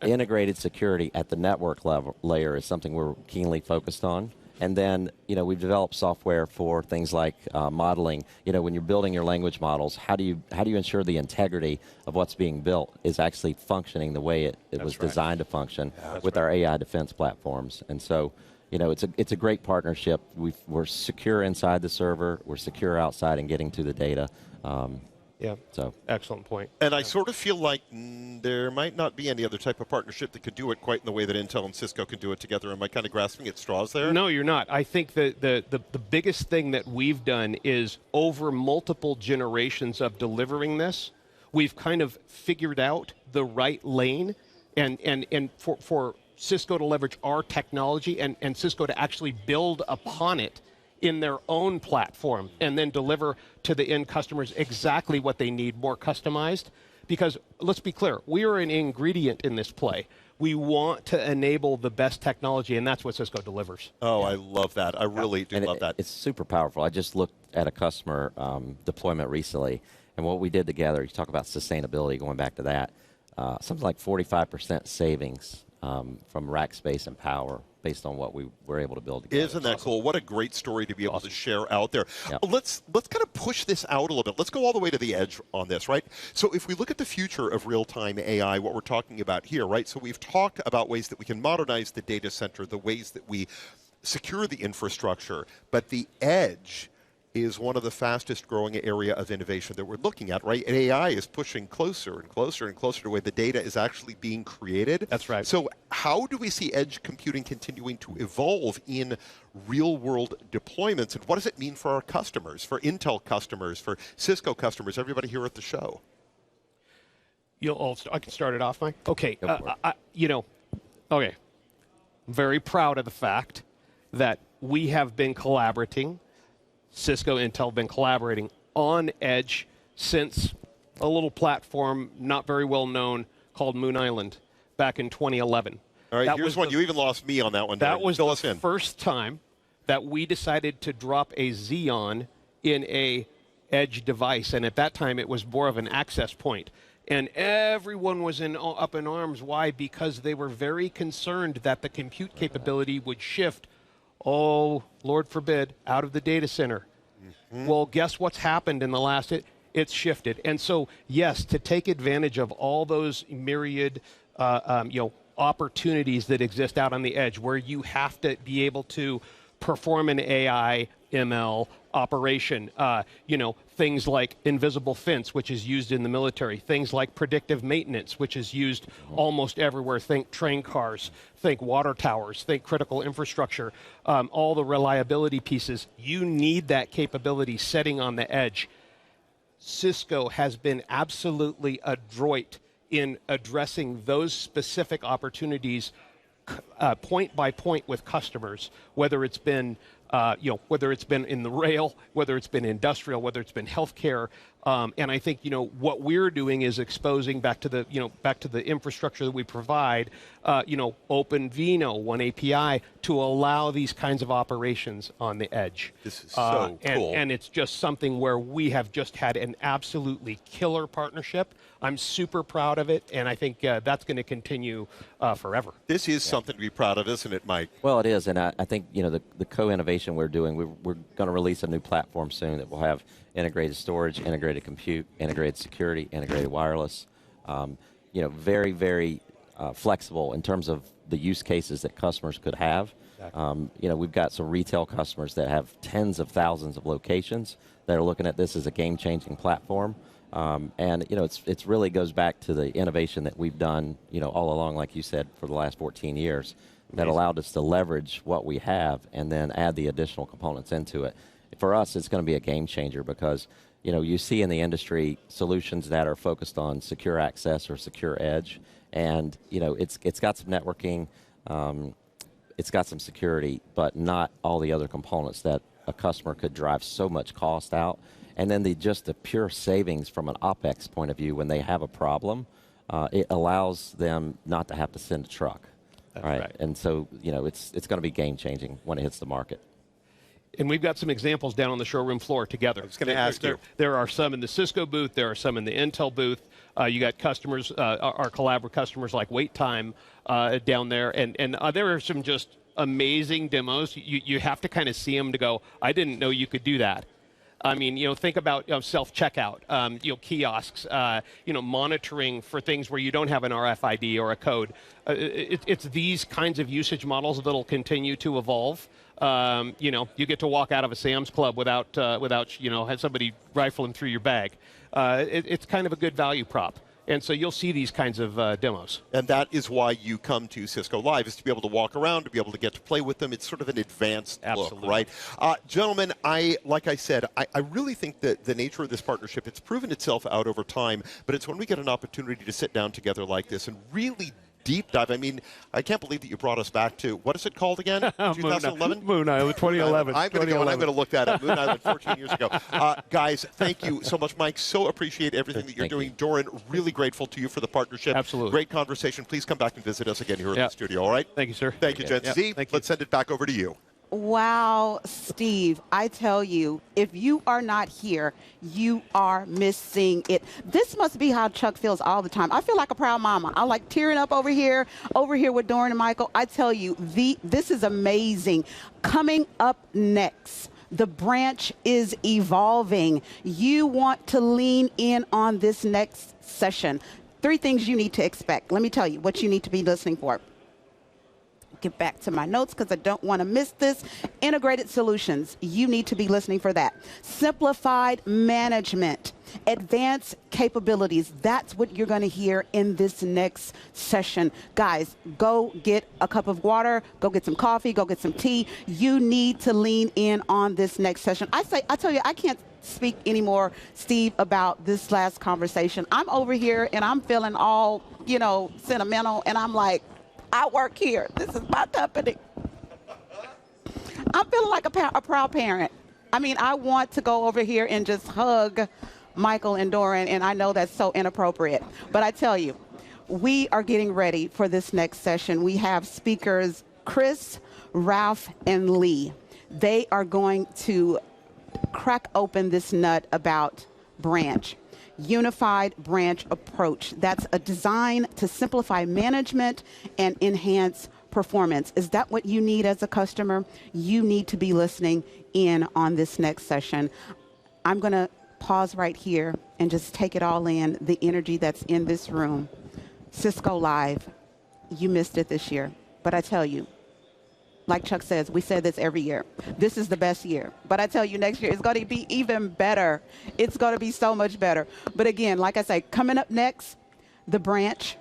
integrated security at the network layer is something we're keenly focused on. And then, we've developed software for things like modeling. When you're building your language models, how do you ensure the integrity of what's being built is actually functioning the way it was designed to function with our AI defense platforms? And so, it's a great partnership. We're secure inside the server. We're secure outside and getting to the data. Yeah. So excellent point. And I sort of feel like there might not be any other type of partnership that could do it quite in the way that Intel and Cisco can do it together. Am I kind of grasping at straws there? No, you're not. I think that the biggest thing that we've done is over multiple generations of delivering this, we've kind of figured out the right lane and for Cisco to leverage our technology and Cisco to actually build upon it in their own platform and then deliver to the end customers exactly what they need, more customized. Because let's be clear, we are an ingredient in this play. We want to enable the best technology, and that's what Cisco delivers. Oh, I love that. I really do love that. It's super powerful. I just looked at a customer deployment recently, and what we did together, you talk about sustainability, going back to that, something like 45% savings from rack space and power based on what we were able to build together. Isn't that cool? What a great story to be able to share out there. Let's kind of push this out a little bit. Let's go all the way to the edge on this, right? So if we look at the future of real-time AI, what we're talking about here, right? So we've talked about ways that we can modernize the data center, the ways that we secure the infrastructure, but the edge is one of the fastest growing area of innovation that we're looking at, right? And AI is pushing closer and closer and closer to where the data is actually being created. That's right. So how do we see edge computing continuing to evolve in real world deployments? And what does it mean for our customers, for Intel customers, for Cisco customers, everybody here at the show? I can start it off, Mike. Okay, okay. I'm very proud of the fact that we have been collaborating, Cisco, Intel have been collaborating on Edge since a little platform not very well known called Moon Island back in 2011. All right, here's one. You even lost me on that one. That was the first time that we decided to drop a Xeon in a Edge device, and at that time it was more of an access point. And everyone was up in arms. Why? Because they were very concerned that the compute capability would shift, oh, Lord forbid, out of the data center. Well, guess what's happened in the last, it's shifted. And so, yes, to take advantage of all those myriad opportunities that exist out on the edge where you have to be able to perform an AI, ML operation, things like invisible fence, which is used in the military, things like predictive maintenance, which is used almost everywhere. Think train cars, think water towers, think critical infrastructure, all the reliability pieces. You need that capability setting on the edge. Cisco has been absolutely adroit in addressing those specific opportunities point by point with customers, whether it's been whether it's been in the rail, whether it's been industrial, whether it's been healthcare, and I think what we're doing is exposing back to the infrastructure that we provide, Open Vino, one API, to allow these kinds of operations on the edge. This is so cool, and it's just something where we have just had an absolutely killer partnership. I'm super proud of it, and I think that's going to continue forever. This is something to be proud of, isn't it, Mike? Well, it is, and I think the co-innovation we're doing, we're going to release a new platform soon that will have integrated storage, integrated compute, integrated security, integrated wireless. Very, very flexible in terms of the use cases that customers could have. Exactly. We've got some retail customers that have tens of thousands of locations that are looking at this as a game-changing platform. And it's really goes back to the innovation that we've done, all along, like you said, for the last 14 years, that allowed us to leverage what we have and then add the additional components into it. For us, it's going to be a game changer because, you see in the industry solutions that are focused on secure access or secure edge, and it's got some networking, it's got some security, but not all the other components that a customer could drive so much cost out. And then just the pure savings from an OpEx point of view when they have a problem, it allows them not to have to send a truck. Right. And so, it's going to be game-changing when it hits the market. And we've got some examples down on the showroom floor together. I was going to ask you. There are some in the Cisco booth. There are some in the Intel booth. You got customers, our collaborative customers like Wait Time down there. And there are some just amazing demos. You have to kind of see them to go, I didn't know you could do that. I mean, think about self-checkout, kiosks, monitoring for things where you don't have an RFID or a code. It's these kinds of usage models that'll continue to evolve. You get to walk out of a Sam's Club without have somebody rifling through your bag. It's kind of a good value prop. And so you'll see these kinds of demos. And that is why you come to Cisco Live, is to be able to walk around, to be able to get to play with them. It's sort of an advanced look, right? Gentlemen, like I said, I really think that the nature of this partnership, it's proven itself out over time, but it's when we get an opportunity to sit down together like this and really deep dive. I mean, I can't believe that you brought us back to, what is it called again? 2011? Moon Island, 2011. I'm going to look that up. Moon Island, 14 years ago. Guys, thank you so much, Mike. So appreciate everything that you're doing. Doran, really grateful to you for the partnership. Absolutely. Great conversation. Please come back and visit us again here in the studio, all right? Thank you, sir. Thank you, gents. Z, let's send it back over to you. Wow, Steve, I tell you, if you are not here, you are missing it. This must be how Chuck feels all the time. I feel like a proud mama. I like tearing up over here with Doran and Michael. I tell you, this is amazing. Coming up next, the branch is evolving. You want to lean in on this next session. 3 things you need to expect. Let me tell you what you need to be listening for. get back to my notes because I don't want to miss this. Integrated solutions, you need to be listening for that. Simplified management, advanced capabilities, that's what you're going to hear in this next session. Guys, go get a cup of water, go get some coffee, go get some tea. You need to lean in on this next session. I tell you, I can't speak anymore, Steve, about this last conversation. I'm over here and I'm feeling all, sentimental, and I'm like, I work here. This is my company. I'm feeling like a proud parent. I mean, I want to go over here and just hug Michael and Doran, and I know that's so inappropriate. But I tell you, we are getting ready for this next session. We have speakers Chris, Ralph, and Lee. They are going to crack open this nut about branch. Unified branch approach. That's a design to simplify management and enhance performance. Is that what you need as a customer? You need to be listening in on this next session. I'm going to pause right here and just take it all in, the energy that's in this room. Cisco Live, you missed it this year, but I tell you, like Chuck says, we say this every year. This is the best year. But I tell you, next year, it's going to be even better. It's going to be so much better. But again, like I say, coming up next, the branch.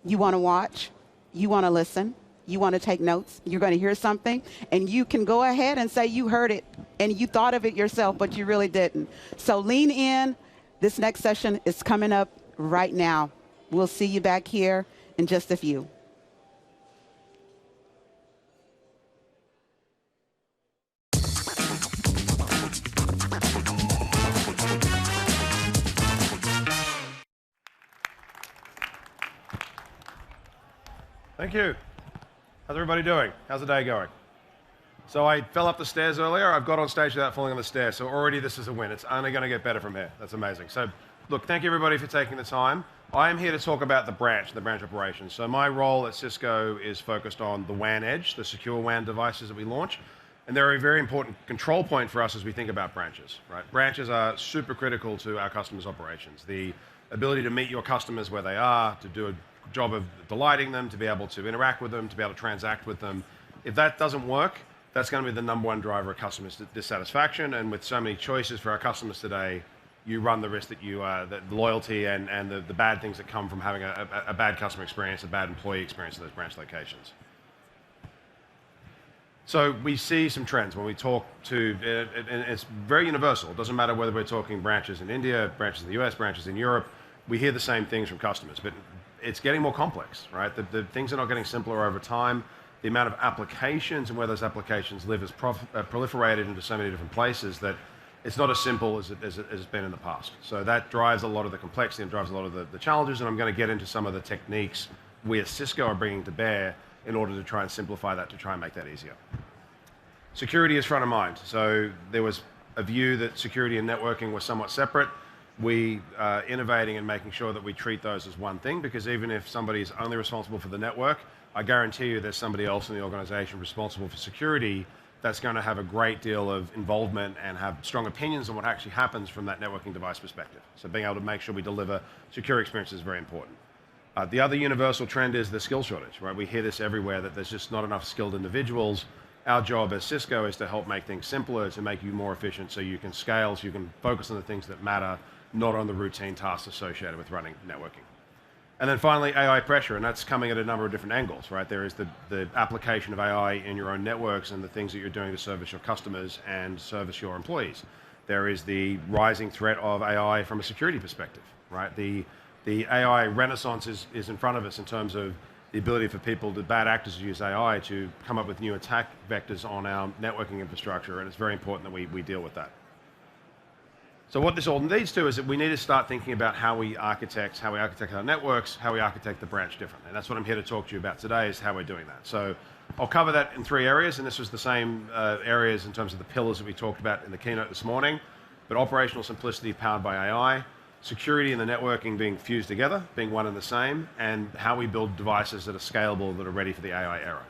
You want to watch. You want to listen. You want to take notes. You're going to hear something. And you can go ahead and say you heard it and you thought of it yourself, but you really didn't. So lean in. This next session is coming up right now. We'll see you back here in just a few. Thank you. How's everybody doing? How's the day going? So I fell up the stairs earlier. I've got on stage without falling on the stairs. So already this is a win. It's only going to get better from here. That's amazing. So look, thank you everybody for taking the time. I am here to talk about the branch operations. So my role at Cisco is focused on the WAN edge, the secure WAN devices that we launch. And they're a very important control point for us as we think about branches, right? Branches are super critical to our customers' operations. The ability to meet your customers where they are, to do a job of delighting them, to be able to interact with them, to be able to transact with them. If that doesn't work, that's going to be the number one driver of customer dissatisfaction. And with so many choices for our customers today, you run the risk that the loyalty and the bad things that come from having a bad customer experience, a bad employee experience in those branch locations. So we see some trends when we talk to, and it's very universal. It doesn't matter whether we're talking branches in India, branches in the US, branches in Europe. We hear the same things from customers, but it's getting more complex, right? The things are not getting simpler over time. The amount of applications and where those applications live is proliferated into so many different places that it's not as simple as it's been in the past. So that drives a lot of the complexity and drives a lot of the challenges, and I'm going to get into some of the techniques we as Cisco are bringing to bear in order to try and simplify that, to try and make that easier. Security is front of mind. So there was a view that security and networking were somewhat separate. We are innovating and making sure that we treat those as one thing, because even if somebody is only responsible for the network, I guarantee you there's somebody else in the organization responsible for security that's going to have a great deal of involvement and have strong opinions on what actually happens from that networking device perspective. So being able to make sure we deliver secure experiences is very important. The other universal trend is the skill shortage, right? We hear this everywhere, that there's just not enough skilled individuals. Our job as Cisco is to help make things simpler, to make you more efficient so you can scale, so you can focus on the things that matter, not on the routine tasks associated with running networking. And then finally, AI pressure, and that's coming at a number of different angles, right? There is the application of AI in your own networks and the things that you're doing to service your customers and service your employees. There is the rising threat of AI from a security perspective, right? The AI renaissance is in front of us in terms of the ability for people, the bad actors who use AI, to come up with new attack vectors on our networking infrastructure, and it's very important that we deal with that. So what this all leads to is that we need to start thinking about how we architect our networks, how we architect the branch differently. And that's what I'm here to talk to you about today, is how we're doing that. So I'll cover that in 3 areas, and this was the same areas in terms of the pillars that we talked about in the keynote this morning. But operational simplicity powered by AI, security and the networking being fused together, being one and the same, and how we build devices that are scalable, that are ready for the AI era.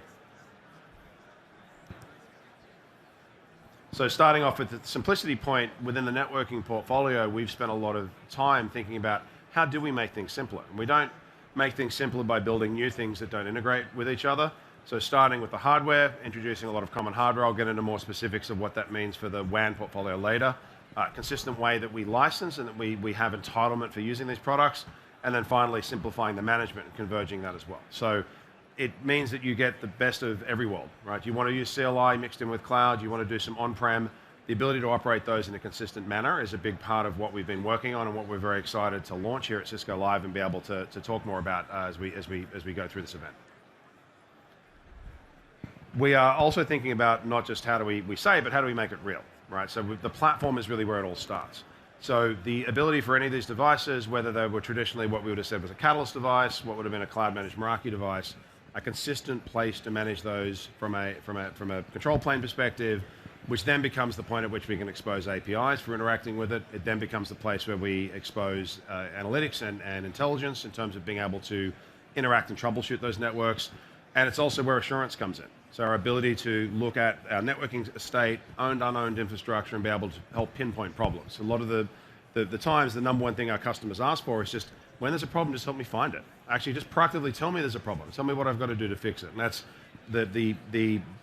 So starting off with the simplicity point, within the networking portfolio, we've spent a lot of time thinking about how do we make things simpler. And we don't make things simpler by building new things that don't integrate with each other. So starting with the hardware, introducing a lot of common hardware. I'll get into more specifics of what that means for the WAN portfolio later. Consistent way that we license and that we have entitlement for using these products. And then finally, simplifying the management and converging that as well. So it means that you get the best of every world, right? You want to use CLI mixed in with cloud. You want to do some on-prem. The ability to operate those in a consistent manner is a big part of what we've been working on and what we're very excited to launch here at Cisco Live and be able to talk more about as we go through this event. We are also thinking about not just how do we say, but how do we make it real, right? So the platform is really where it all starts. So the ability for any of these devices, whether they were traditionally what we would have said was a Catalyst device, what would have been a cloud-managed Meraki device, a consistent place to manage those from a control plane perspective, which then becomes the point at which we can expose APIs for interacting with it. It then becomes the place where we expose analytics and intelligence in terms of being able to interact and troubleshoot those networks. And it's also where assurance comes in. So our ability to look at our networking estate, owned, unowned infrastructure, and be able to help pinpoint problems. A lot of the times, the number one thing our customers ask for is just, when there's a problem, just help me find it. Actually, just proactively tell me there's a problem. Tell me what I've got to do to fix it. And that's the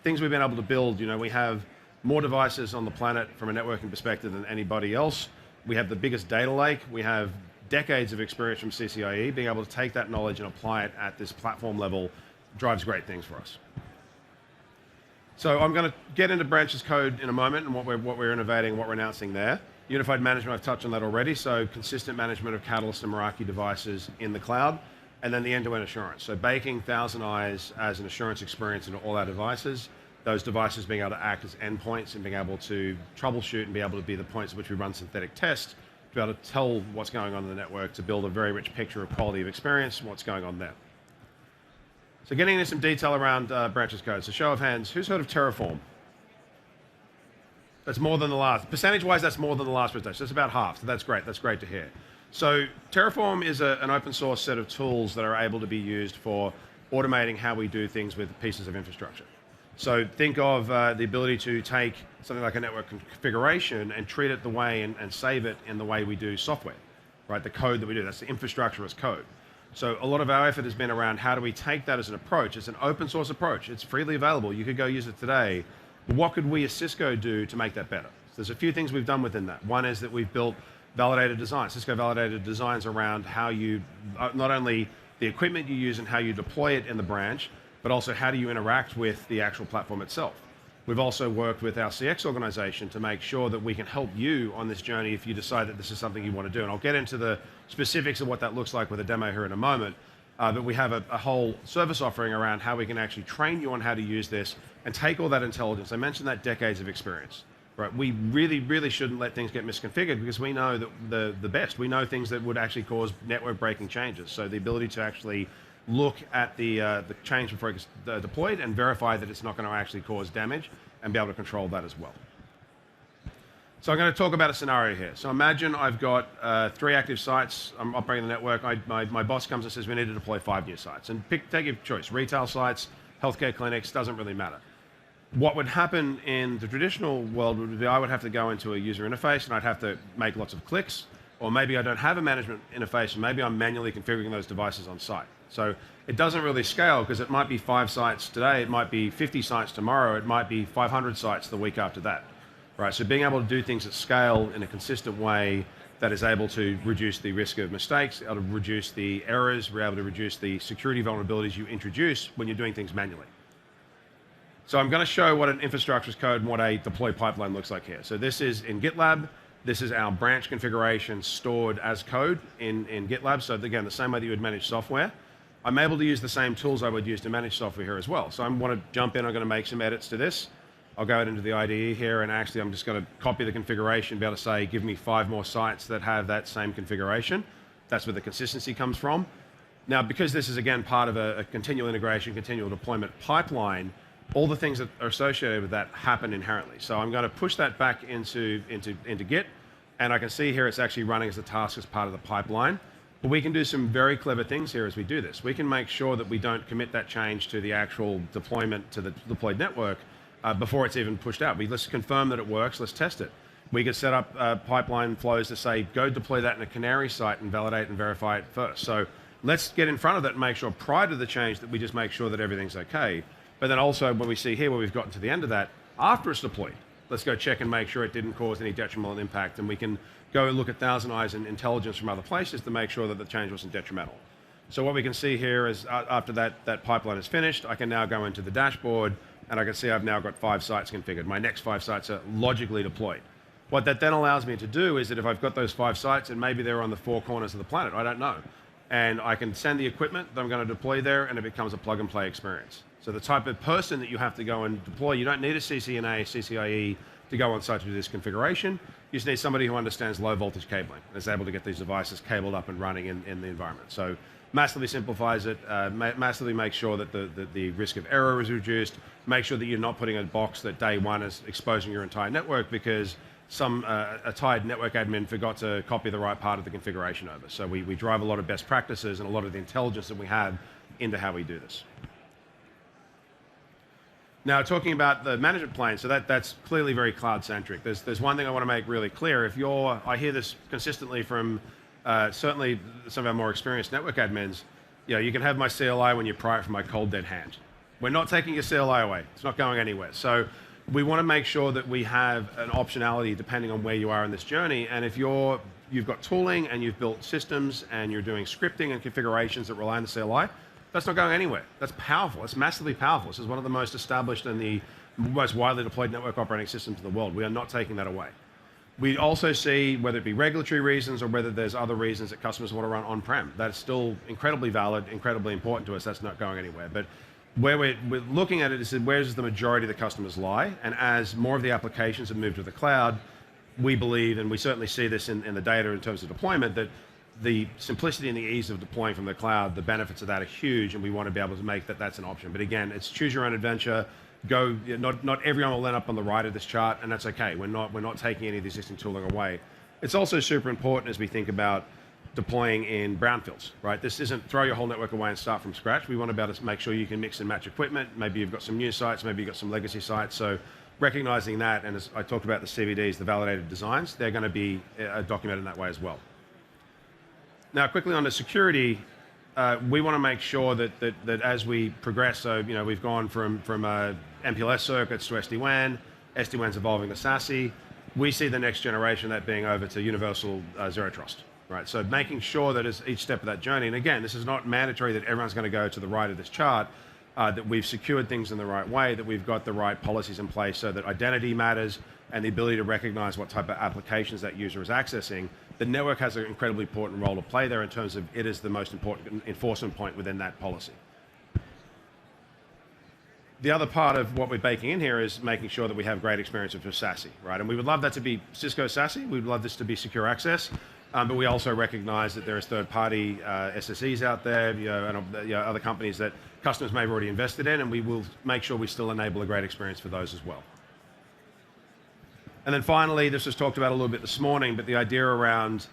things we've been able to build. You know, we have more devices on the planet from a networking perspective than anybody else. We have the biggest data lake. We have decades of experience from CCIE. Being able to take that knowledge and apply it at this platform level drives great things for us. So I'm going to get into branches code in a moment and what we're innovating, what we're announcing there. Unified management, I've touched on that already. So consistent management of Catalyst and Meraki devices in the cloud, and then the end-to-end assurance. So baking Thousand Eyes as an assurance experience into all our devices. Those devices being able to act as endpoints and being able to troubleshoot and be able to be the points at which we run synthetic tests to be able to tell what's going on in the network, to build a very rich picture of quality of experience and what's going on there. So getting into some detail around branches code. So show of hands, who's heard of Terraform? That's more than the last. Percentage-wise, that's more than the last presentation. That's about half, so that's great. That's great to hear. So Terraform is an open source set of tools that are able to be used for automating how we do things with pieces of infrastructure. So think of the ability to take something like a network configuration and treat it the way and save it in the way we do software, right? The code that we do, that's the infrastructure as code. So a lot of our effort has been around how do we take that as an approach. It's an open source approach. It's freely available. You could go use it today. But what could we as Cisco do to make that better? So there's a few things we've done within that. One is that we've built validated designs, Cisco validated designs around how you, not only the equipment you use and how you deploy it in the branch, but also how do you interact with the actual platform itself. We've also worked with our CX organization to make sure that we can help you on this journey if you decide that this is something you want to do. And I'll get into the specifics of what that looks like with a demo here in a moment. But we have a whole service offering around how we can actually train you on how to use this and take all that intelligence. I mentioned that decades of experience. Right? We really, really shouldn't let things get misconfigured because we know that the best. We know things that would actually cause network breaking changes. So the ability to actually look at the change before it gets deployed and verify that it's not going to actually cause damage and be able to control that as well. So I'm going to talk about a scenario here. So imagine I've got 3 active sites. I'm operating the network. My boss comes and says we need to deploy 5 new sites. And take your choice. Retail sites, healthcare clinics, doesn't really matter. What would happen in the traditional world would be I would have to go into a user interface and I'd have to make lots of clicks, or maybe I don't have a management interface and maybe I'm manually configuring those devices on site. So it doesn't really scale because it might be 5 sites today, it might be 50 sites tomorrow, it might be 500 sites the week after that. Right? So being able to do things at scale in a consistent way that is able to reduce the risk of mistakes, able to reduce the errors, we're able to reduce the security vulnerabilities you introduce when you're doing things manually. So I'm going to show what an infrastructure as code and what a deploy pipeline looks like here. So this is in GitLab. This is our branch configuration stored as code in GitLab. So again, the same way that you would manage software. I'm able to use the same tools I would use to manage software here as well. So I want to jump in, I'm going to make some edits to this. I'll go into the IDE here and actually I'm just going to copy the configuration, be able to say, give me 5 more sites that have that same configuration. That's where the consistency comes from. Now, because this is again part of a continual integration, continual deployment pipeline, all the things that are associated with that happen inherently. So I'm going to push that back into Git, and I can see here it's actually running as a task as part of the pipeline. But we can do some very clever things here as we do this. We can make sure that we don't commit that change to the actual deployment to the deployed network before it's even pushed out. Let's confirm that it works, let's test it. We could set up pipeline flows to say, go deploy that in a canary site and validate and verify it first. So let's get in front of that and make sure prior to the change that we just make sure that everything's okay. But then also what we see here, where we've gotten to the end of that, after it's deployed, let's go check and make sure it didn't cause any detrimental impact. And we can go and look at Thousand Eyes and intelligence from other places to make sure that the change wasn't detrimental. So what we can see here is after that pipeline is finished, I can now go into the dashboard and I can see I've now got 5 sites configured. My next 5 sites are logically deployed. What that then allows me to do is that if I've got those 5 sites and maybe they're on the 4 corners of the planet, I don't know. And I can send the equipment that I'm going to deploy there and it becomes a plug and play experience. So the type of person that you have to go and deploy, you don't need a CCNA, CCIE to go on site to do this configuration. You just need somebody who understands low voltage cabling and is able to get these devices cabled up and running in the environment. So massively simplifies it, massively makes sure that the risk of error is reduced, make sure that you're not putting a box that day one is exposing your entire network because a tired network admin forgot to copy the right part of the configuration over. So we drive a lot of best practices and a lot of the intelligence that we have into how we do this. Now, talking about the management plane, so that's clearly very cloud-centric. There's one thing I want to make really clear. I hear this consistently from certainly some of our more experienced network admins. You can have my CLI when you pry it from my cold, dead hand. We're not taking your CLI away. It's not going anywhere. So we want to make sure that we have an optionality depending on where you are in this journey. And if you've got tooling and you've built systems and you're doing scripting and configurations that rely on the CLI, that's not going anywhere. That's powerful. It's massively powerful. This is one of the most established and the most widely deployed network operating systems in the world. We are not taking that away. We also see, whether it be regulatory reasons or whether there's other reasons that customers want to run on-prem, that's still incredibly valid, incredibly important to us. That's not going anywhere. But where we're looking at it is where does the majority of the customers lie? And as more of the applications have moved to the cloud, we believe, and we certainly see this in the data in terms of deployment, that the simplicity and the ease of deploying from the cloud, the benefits of that are huge, and we want to be able to make that's an option. But again, it's choose your own adventure. Not everyone will end up on the right of this chart, and that's okay. We're not taking any of the existing tooling away. It's also super important as we think about deploying in brownfields, right? This isn't throw your whole network away and start from scratch. We want to be able to make sure you can mix and match equipment. Maybe you've got some new sites, maybe you've got some legacy sites. So recognizing that, and as I talked about the CVDs, the validated designs, they're going to be documented in that way as well. Now, quickly on to security, we want to make sure that as we progress, so we've gone from MPLS circuits to SD-WAN. SD-WAN's evolving to SASE. We see the next generation that being over to universal zero trust, right? So making sure that as each step of that journey, and again, this is not mandatory that everyone's going to go to the right of this chart, that we've secured things in the right way, that we've got the right policies in place so that identity matters and the ability to recognize what type of applications that user is accessing. The network has an incredibly important role to play there in terms of it is the most important enforcement point within that policy. The other part of what we're baking in here is making sure that we have great experiences with SASE, right? And we would love that to be Cisco SASE. We'd love this to be secure access. But we also recognize that there is third-party SSEs out there, and other companies that customers may have already invested in, and we will make sure we still enable a great experience for those as well. And then finally, this was talked about a little bit this morning, but the idea around,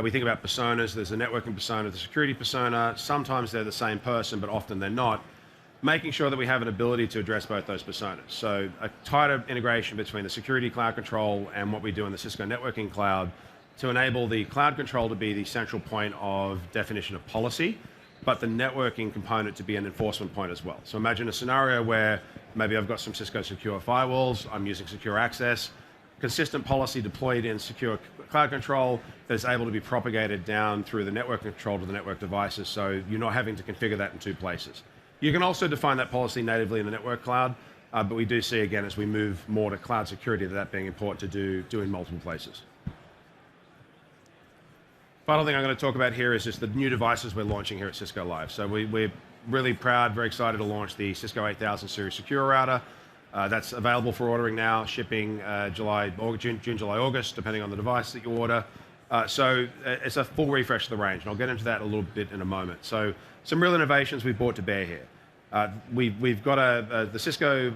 we think about personas. There's a networking persona, the security persona. Sometimes they're the same person, but often they're not. Making sure that we have an ability to address both those personas. So a tighter integration between the security cloud control and what we do in the Cisco networking cloud to enable the cloud control to be the central point of definition of policy, but the networking component to be an enforcement point as well. So imagine a scenario where maybe I've got some Cisco secure firewalls, I'm using secure access, consistent policy deployed in secure cloud control that is able to be propagated down through the network control to the network devices, so you're not having to configure that in 2 places. You can also define that policy natively in the network cloud, but we do see, again, as we move more to cloud security, that being important to do in multiple places. Final thing I'm going to talk about here is just the new devices we're launching here at Cisco Live. So we're really proud, very excited to launch the Cisco 8000 series secure router. That's available for ordering now, shipping June, July, August, depending on the device that you order. So it's a full refresh of the range, and I'll get into that a little bit in a moment. So some real innovations we've brought to bear here. We've got the Cisco,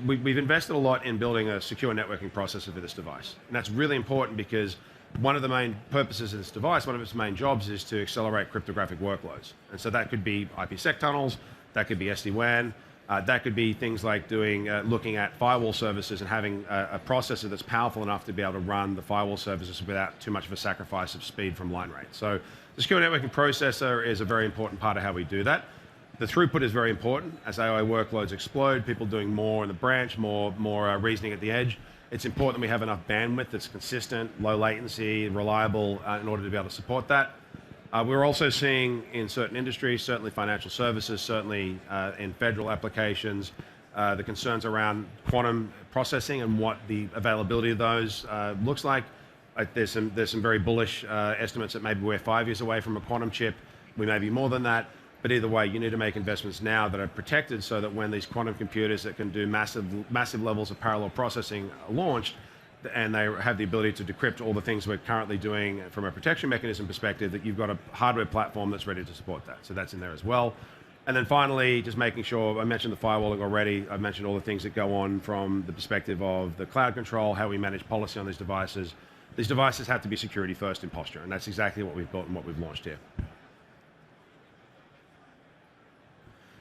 we've invested a lot in building a secure networking processor for this device. And that's really important because one of the main purposes of this device, one of its main jobs is to accelerate cryptographic workloads. And so that could be IPsec tunnels, that could be SD-WAN, that could be things like looking at firewall services and having a processor that's powerful enough to be able to run the firewall services without too much of a sacrifice of speed from line rate. So the secure networking processor is a very important part of how we do that. The throughput is very important. As AI workloads explode, people doing more in the branch, more reasoning at the edge. It's important we have enough bandwidth that's consistent, low latency, reliable in order to be able to support that. We're also seeing in certain industries, certainly financial services, certainly in federal applications, the concerns around quantum processing and what the availability of those looks like. There's some very bullish estimates that maybe we're 5 years away from a quantum chip. We may be more than that. But either way, you need to make investments now that are protected so that when these quantum computers that can do massive levels of parallel processing are launched, and they have the ability to decrypt all the things we're currently doing from a protection mechanism perspective, that you've got a hardware platform that's ready to support that. So that's in there as well. And then finally, just making sure, I mentioned the firewalling already. I've mentioned all the things that go on from the perspective of the cloud control, how we manage policy on these devices. These devices have to be security first in posture, and that's exactly what we've built and what we've launched here.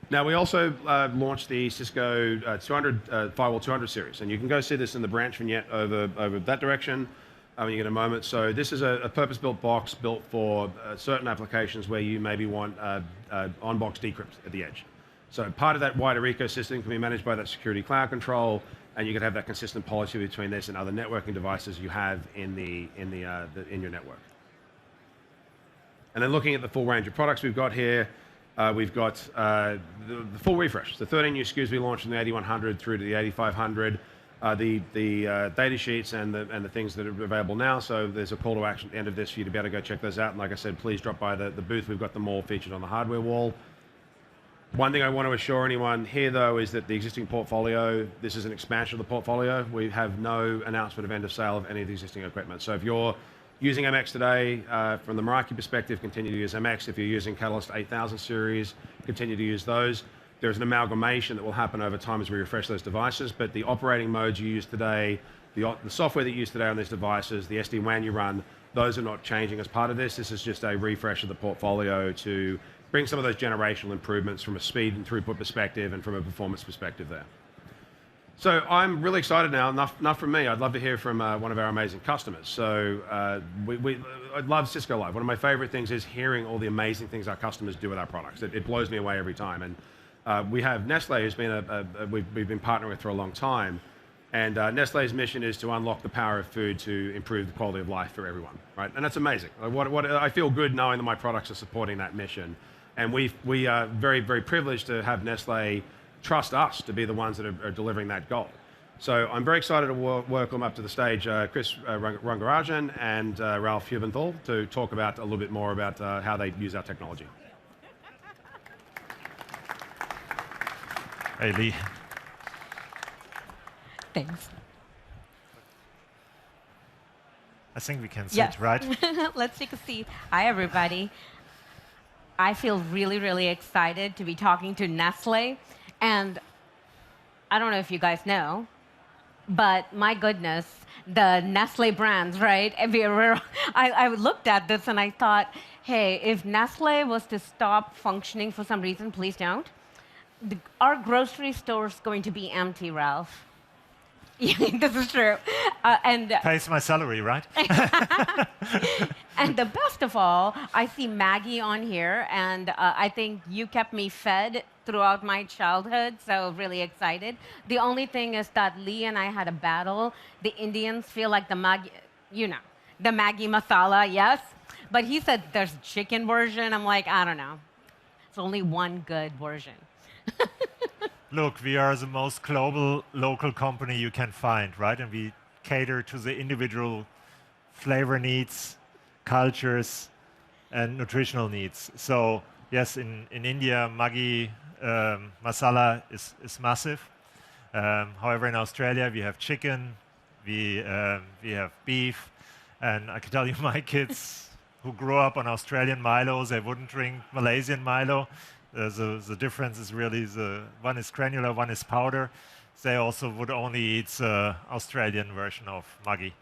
Now, we also launched the Cisco Firewall 200 series, and you can go see this in the branch vignette over that direction when you get a moment. So this is a purpose-built box built for certain applications where you maybe want on-box decrypt at the edge. So part of that wider ecosystem can be managed by that security cloud control, and you can have that consistent policy between this and other networking devices you have in your network. And then looking at the full range of products we've got here, we've got the full refresh, the 13 new SKUs we launched from the 8100 through to the 8500, the data sheets and the things that are available now. So there's a call to action at the end of this for you to be able to go check those out. And like I said, please drop by the booth. We've got them all featured on the hardware wall. One thing I want to assure anyone here, though, is that the existing portfolio, this is an expansion of the portfolio. We have no announcement of end of sale of any of the existing equipment. So if you're using MX today, from the Meraki perspective, continue to use MX. If you're using Catalyst 8000 series, continue to use those. There's an amalgamation that will happen over time as we refresh those devices, but the operating modes you use today, the software that you use today on these devices, the SD-WAN you run, those are not changing as part of this. This is just a refresh of the portfolio to bring some of those generational improvements from a speed and throughput perspective and from a performance perspective there. So I'm really excited now, enough from me. I'd love to hear from one of our amazing customers. So I love Cisco Live. One of my favorite things is hearing all the amazing things our customers do with our products. It blows me away every time. And we have Nestle, who's been we've been partnering with for a long time. And Nestle's mission is to unlock the power of food to improve the quality of life for everyone, right? And that's amazing. I feel good knowing that my products are supporting that mission. And we are very, very privileged to have Nestle trust us to be the ones that are delivering that goal. So I'm very excited to welcome up to the stage Chris Rangarajan and Ralph Hubenthal to talk about a little bit more about how they use our technology. Hey, Lee. Thanks. I think we can sit, right? Let's take a seat. Hi, everybody. I feel really, really excited to be talking to Nestle. And I don't know if you guys know, but my goodness, the Nestle brands, right? I looked at this and I thought, hey, if Nestle was to stop functioning for some reason, please don't. Our grocery store is going to be empty, Ralph. This is true. Pays my salary, right? And the best of all, I see Maggie on here, and I think you kept me fed throughout my childhood, so really excited. The only thing is that Lee and I had a battle. The Indians feel like the Maggi, the Maggi masala, yes? But he said there's a chicken version. I'm like, I don't know. It's only one good version. Look, we are the most global local company you can find, right? And we cater to the individual flavor needs, cultures, and nutritional needs. So yes, in India, Maggi masala is massive. However, in Australia, we have chicken, we have beef, and I can tell you my kids who grew up on Australian Milo, they wouldn't drink Malaysian Milo. The difference is really one is granular, one is powder. They also would only eat the Australian version of Maggi.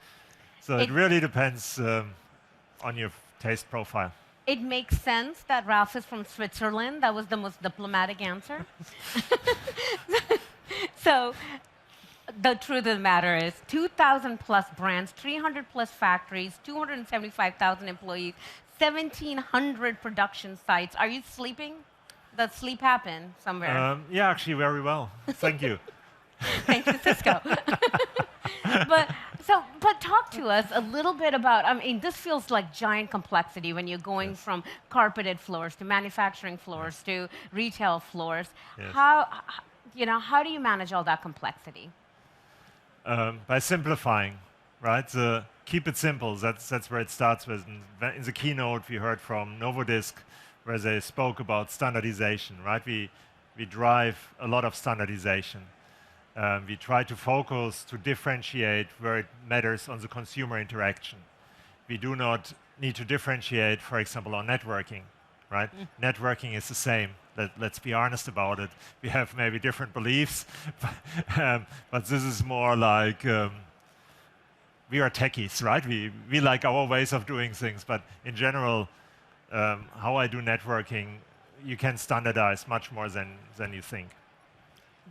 So it really depends on your taste profile. It makes sense that Ralph is from Switzerland. That was the most diplomatic answer. So the truth of the matter is 2,000 plus brands, 300 plus factories, 275,000 employees, 1,700 production sites. Are you sleeping? Does sleep happen somewhere? Yeah, actually very well. Thank you. Thank you, Cisco. But talk to us a little bit about, I mean, this feels like giant complexity when you're going from carpeted floors to manufacturing floors to retail floors. Yes. How do you manage all that complexity? By simplifying, right? Keep it simple. That's where it starts with. In the keynote, we heard from Novo Nordisk, where they spoke about standardization, right? We drive a lot of standardization. We try to focus to differentiate where it matters on the consumer interaction. We do not need to differentiate, for example, on networking, right? Networking is the same. Let's be honest about it. We have maybe different beliefs, but this is more like we are techies, right? We like our ways of doing things, but in general, how I do networking, you can standardize much more than you think.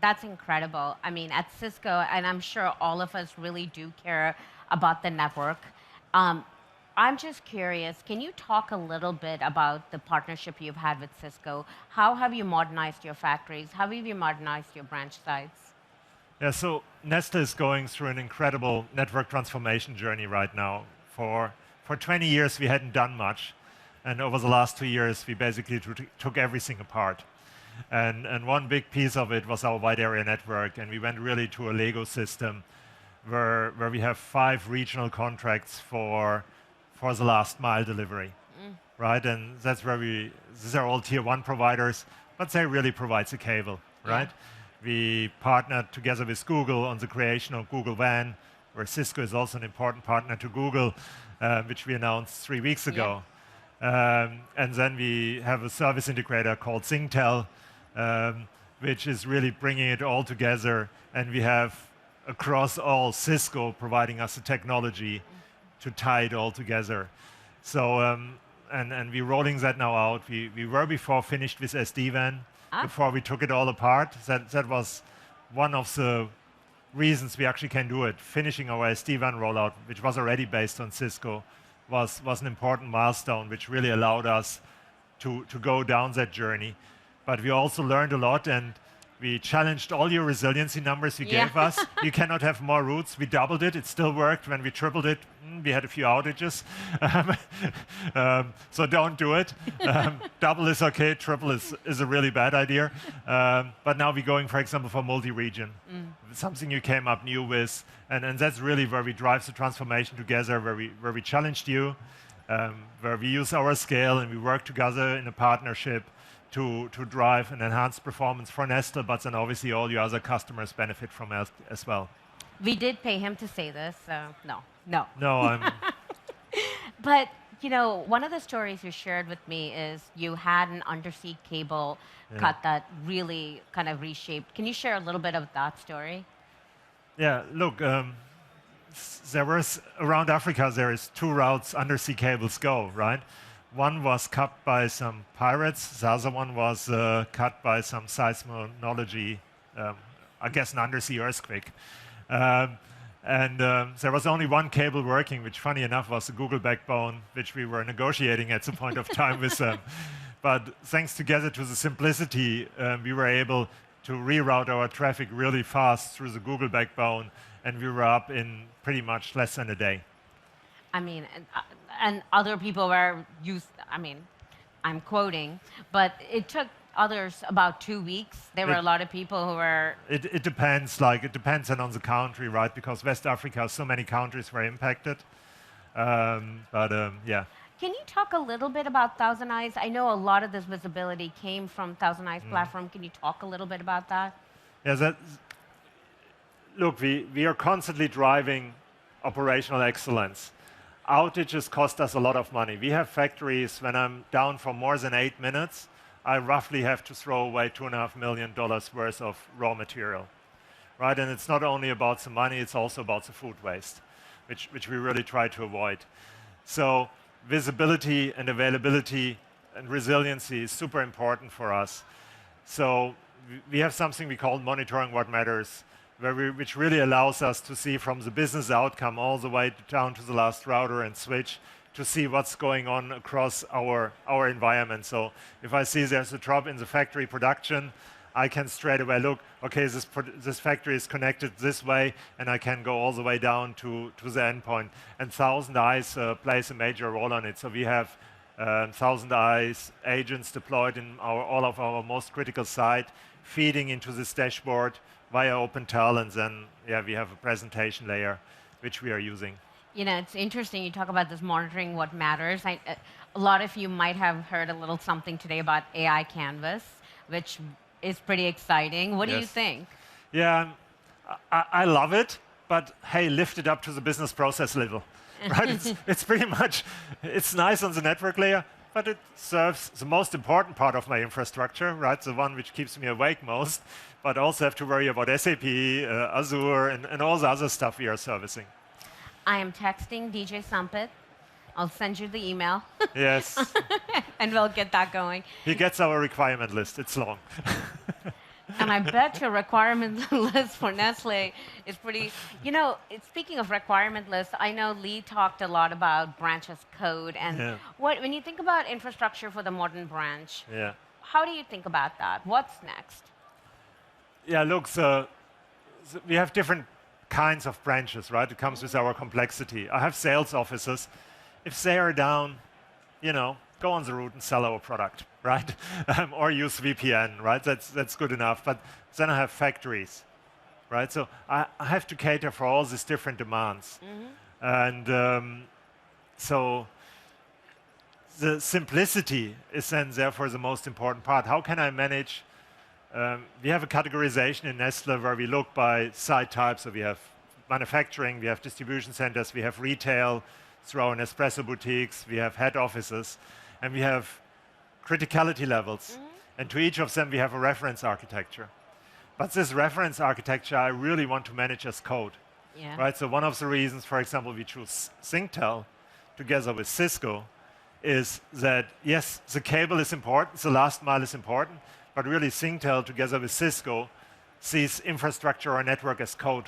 That's incredible. I mean, at Cisco, and I'm sure all of us really do care about the network. I'm just curious, can you talk a little bit about the partnership you've had with Cisco? How have you modernized your factories? How have you modernized your branch sites? Yeah, so Nestle is going through an incredible network transformation journey right now. For 20 years, we hadn't done much. And over the last 2 years, we basically took everything apart. And one big piece of it was our wide area network. And we went really to a Lego system where we have 5 regional contracts for the last mile delivery, right? And that's where these are all tier 1 providers, but they really provide the cable, right? We partnered together with Google on the creation of Google WAN, where Cisco is also an important partner to Google, which we announced 3 weeks ago. And then we have a service integrator called Singtel, which is really bringing it all together. And we have across all Cisco providing us the technology to tie it all together. So, and we're rolling that now out. We were before finished with SD-WAN, before we took it all apart. That was one of the reasons we actually can do it. Finishing our SD-WAN rollout, which was already based on Cisco, was an important milestone, which really allowed us to go down that journey. But we also learned a lot, and we challenged all your resiliency numbers you gave us. You cannot have more routes. We doubled it. It still worked. When we tripled it, we had a few outages. So don't do it. Double is okay. Triple is a really bad idea. But now we're going, for example, for multi-region, something you came up new with. And that's really where we drive the transformation together, where we challenged you, where we use our scale and we work together in a partnership to drive and enhance performance for Nestle, but then obviously all your other customers benefit from it as well. We did pay him to say this, so no. No, I'm... But, you know, one of the stories you shared with me is you had an undersea cable cut that really kind of reshaped. Can you share a little bit of that story? Yeah, look, there was, around Africa, there is 2 routes undersea cables go, right? One was cut by some pirates. The other one was cut by some seismology, I guess an undersea earthquake. And there was only one cable working, which funny enough was the Google backbone, which we were negotiating at some point of time with them. But thanks together to the simplicity, we were able to reroute our traffic really fast through the Google backbone, and we were up in pretty much less than a day. I mean, and other people were used, I mean, I'm quoting, but it took others about 2 weeks. There were a lot of people who were... It depends, like, it depends on the country, right? Because West Africa, so many countries were impacted. Yeah. Can you talk a little bit about Thousand Eyes? I know a lot of this visibility came from Thousand Eyes platform. Can you talk a little bit about that? Yeah, look, we are constantly driving operational excellence. Outages cost us a lot of money. We have factories, when I'm down for more than 8 minutes, I roughly have to throw away $2.5 million worth of raw material, right? And it's not only about the money, it's also about the food waste, which we really try to avoid. So visibility and availability and resiliency is super important for us. So we have something we call monitoring what matters, which really allows us to see from the business outcome all the way down to the last router and switch to see what's going on across our environment. So if I see there's a drop in the factory production, I can straight away look, okay, this factory is connected this way, and I can go all the way down to the endpoint. And Thousand Eyes plays a major role on it. So we have Thousand Eyes agents deployed in all of our most critical site, feeding into this dashboard via OpenTel, and then we have a presentation layer which we are using. You know, it's interesting you talk about this monitoring what matters. A lot of you might have heard a little something today about AI Canvas, which is pretty exciting. What do you think? Yeah, I love it, but hey, lift it up to the business process level. Right? It's pretty much, it's nice on the network layer, but it serves the most important part of my infrastructure, right? The one which keeps me awake most, but also have to worry about SAP, Azure, and all the other stuff we are servicing. I am texting DJ Sampit. I'll send you the email. Yes. And we'll get that going. He gets our requirement list. It's long. And I bet your requirement list for Nestle is pretty... You know, speaking of requirement lists, I know Lee talked a lot about branch as code. And when you think about infrastructure for the modern branch, how do you think about that? What's next? Yeah, look, so we have different kinds of branches, right? It comes with our complexity. I have sales offices. If they are down, you know, go on the route and sell our product, right? Or use VPN, right? That's good enough. But then I have factories, right? So I have to cater for all these different demands. And so the simplicity is then therefore the most important part. How can I manage? We have a categorization in Nestle where we look by site types. So we have manufacturing, we have distribution centers, we have retail through our Nespresso boutiques, we have head offices, and we have criticality levels. And to each of them, we have a reference architecture. But this reference architecture, I really want to manage as code. Right? So one of the reasons, for example, we choose Singtel together with Cisco is that, yes, the cable is important, the last mile is important, but really Singtel together with Cisco sees infrastructure or network as code.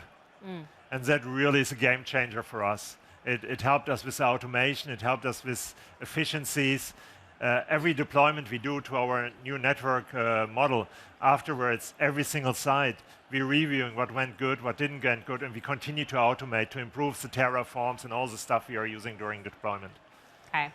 And that really is a game changer for us. It helped us with automation, it helped us with efficiencies. Every deployment we do to our new network model, afterwards, every single site, we're reviewing what went good, what didn't get good, and we continue to automate to improve the Terraforms and all the stuff we are using during deployment. Okay.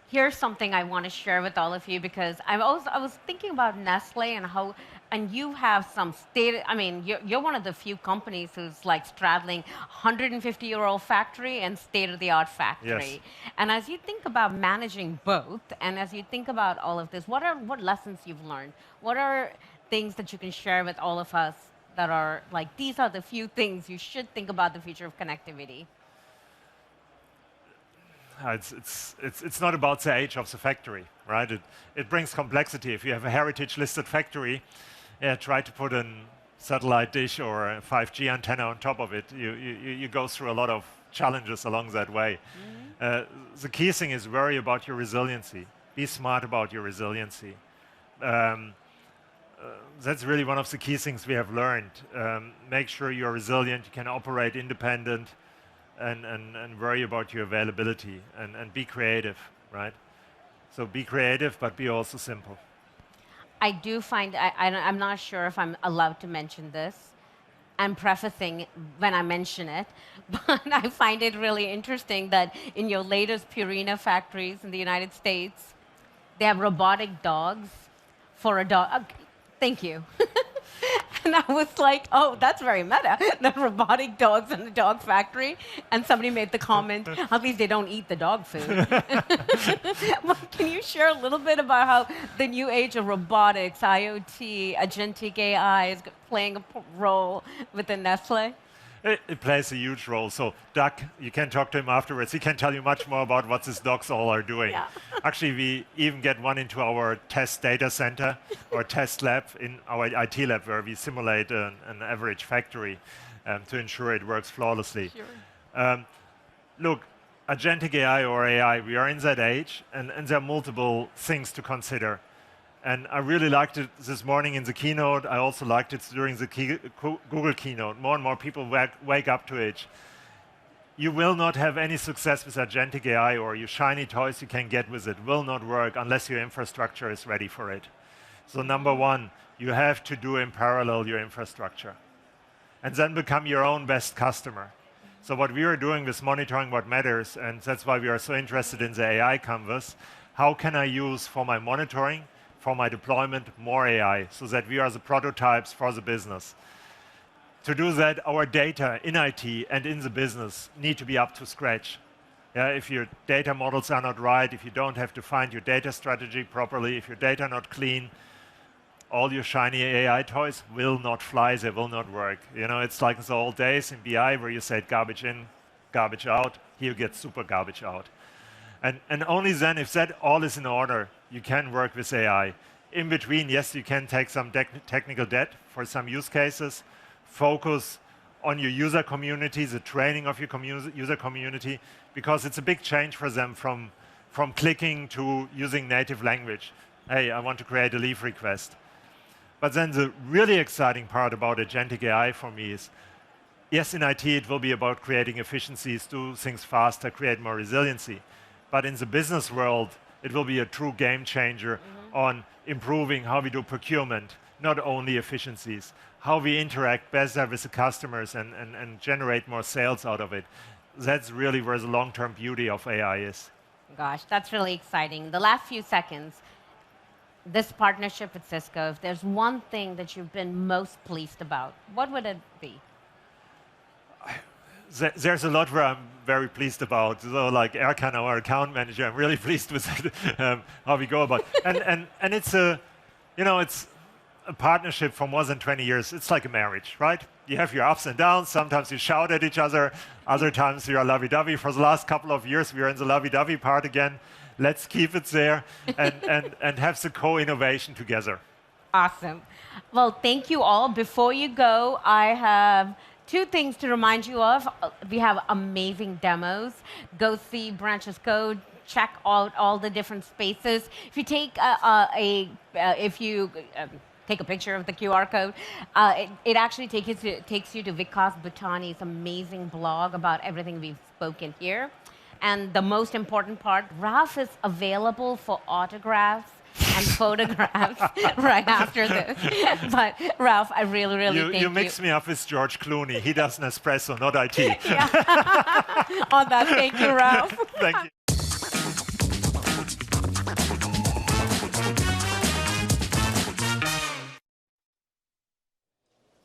Here's something I want to share with all of you, because I was thinking about Nestle and how, and you have some you're one of the few companies who's like straddling 150-year-old factory and state-of-the-art factory. And as you think about managing both, and as you think about all of this, what lessons you've learned? What are things that you can share with all of us that are like, these are the few things you should think about the future of connectivity? It's not about the age of the factory, right? It brings complexity. If you have a heritage-listed factory, try to put a satellite dish or a 5G antenna on top of it. You go through a lot of challenges along that way. The key thing is worry about your resiliency. Be smart about your resiliency. That's really one of the key things we have learned. Make sure you're resilient, you can operate independent, and worry about your availability, and be creative, right? So be creative, but be also simple. I do find, I'm not sure if I'm allowed to mention this. I'm prefacing when I mention it, but I find it really interesting that in your latest Purina factories in the United States, they have robotic dogs for a dog. Thank you. And I was like, oh, that's very meta. The robotic dogs in the dog factory. And somebody made the comment, at least they don't eat the dog food. Well, can you share a little bit about how the new age of robotics, IoT, agentic AI is playing a role within Nestle? It plays a huge role. So Doug, you can talk to him afterwards. He can tell you much more about what his dogs all are doing. Actually, we even get one into our test data center or test lab in our IT lab where we simulate an average factory to ensure it works flawlessly. Look, agentic AI or AI, we are in that age, and there are multiple things to consider. And I really liked it this morning in the keynote. I also liked it during the Google keynote. More and more people wake up to it. you will not have any success with agentic AI, or your shiny toys you can get with it will not work unless your infrastructure is ready for it. So number one, you have to do in parallel your infrastructure and then become your own best customer. So what we are doing with monitoring what matters, and that's why we are so interested in the AI canvas, how can I use for my monitoring, for my deployment, more AI, so that we are the prototypes for the business. To do that, our data in IT and in the business need to be up to scratch. If your data models are not right, if you don't have defined your data strategy properly, if your data are not clean, all your shiny AI toys will not fly, they will not work. It's like the old days in BI where you said garbage in, garbage out. Here you get super garbage out. And only then, if that all is in order, you can work with AI. In between, yes, you can take some technical debt for some use cases, focus on your user community, the training of your user community, because it's a big change for them from clicking to using native language. Hey, I want to create a leave request. But then the really exciting part about agentic AI for me is, yes, in IT it will be about creating efficiencies, do things faster, create more resiliency. But in the business world, it will be a true game changer on improving how we do procurement, not only efficiencies, how we interact better with the customers and generate more sales out of it. That's really where the long-term beauty of AI is. Gosh, that's really exciting. The last few seconds, this partnership with Cisco, if there's one thing that you've been most pleased about, what would it be? There's a lot where I'm very pleased about. So like Erkan, our account manager, I'm really pleased with how we go about it. And it's it's a partnership for more than 20 years. It's like a marriage, right? You have your ups and downs. Sometimes you shout at each other. Other times you're lovey-dovey. For the last couple of years, we are in the lovey-dovey part again. Let's keep it there and have the co-innovation together. Awesome. Well, thank you all. Before you go, I have two things to remind you of. We have amazing demos. Go see Branches Code. Check out all the different spaces. If you take take a picture of the QR code, it actually takes you to Vikas Bhutani's amazing blog about everything we've spoken here. And the most important part, Ralph is available for autographs and photographs right after this. But Ralph, I really, really thank you. You mix me up with George Clooney. He does Nespresso, not IT. On that, thank you, Ralph. Thank you.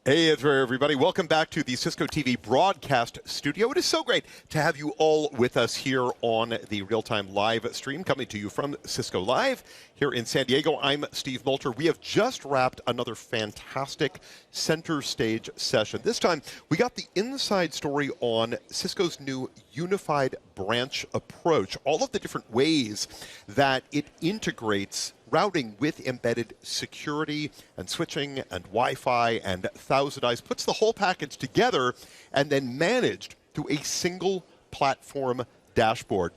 Hey there, everybody. Welcome back to the Cisco TV broadcast studio. It is so great to have you all with us here on the real-time live stream, coming to you from Cisco Live here in San Diego. I'm Steve Moulter. We have just wrapped another fantastic center stage session. This time, we got the inside story on Cisco's new unified branch approach, all of the different ways that it integrates routing with embedded security and switching and Wi-Fi and ThousandEyes, puts the whole package together and then managed through a single platform dashboard.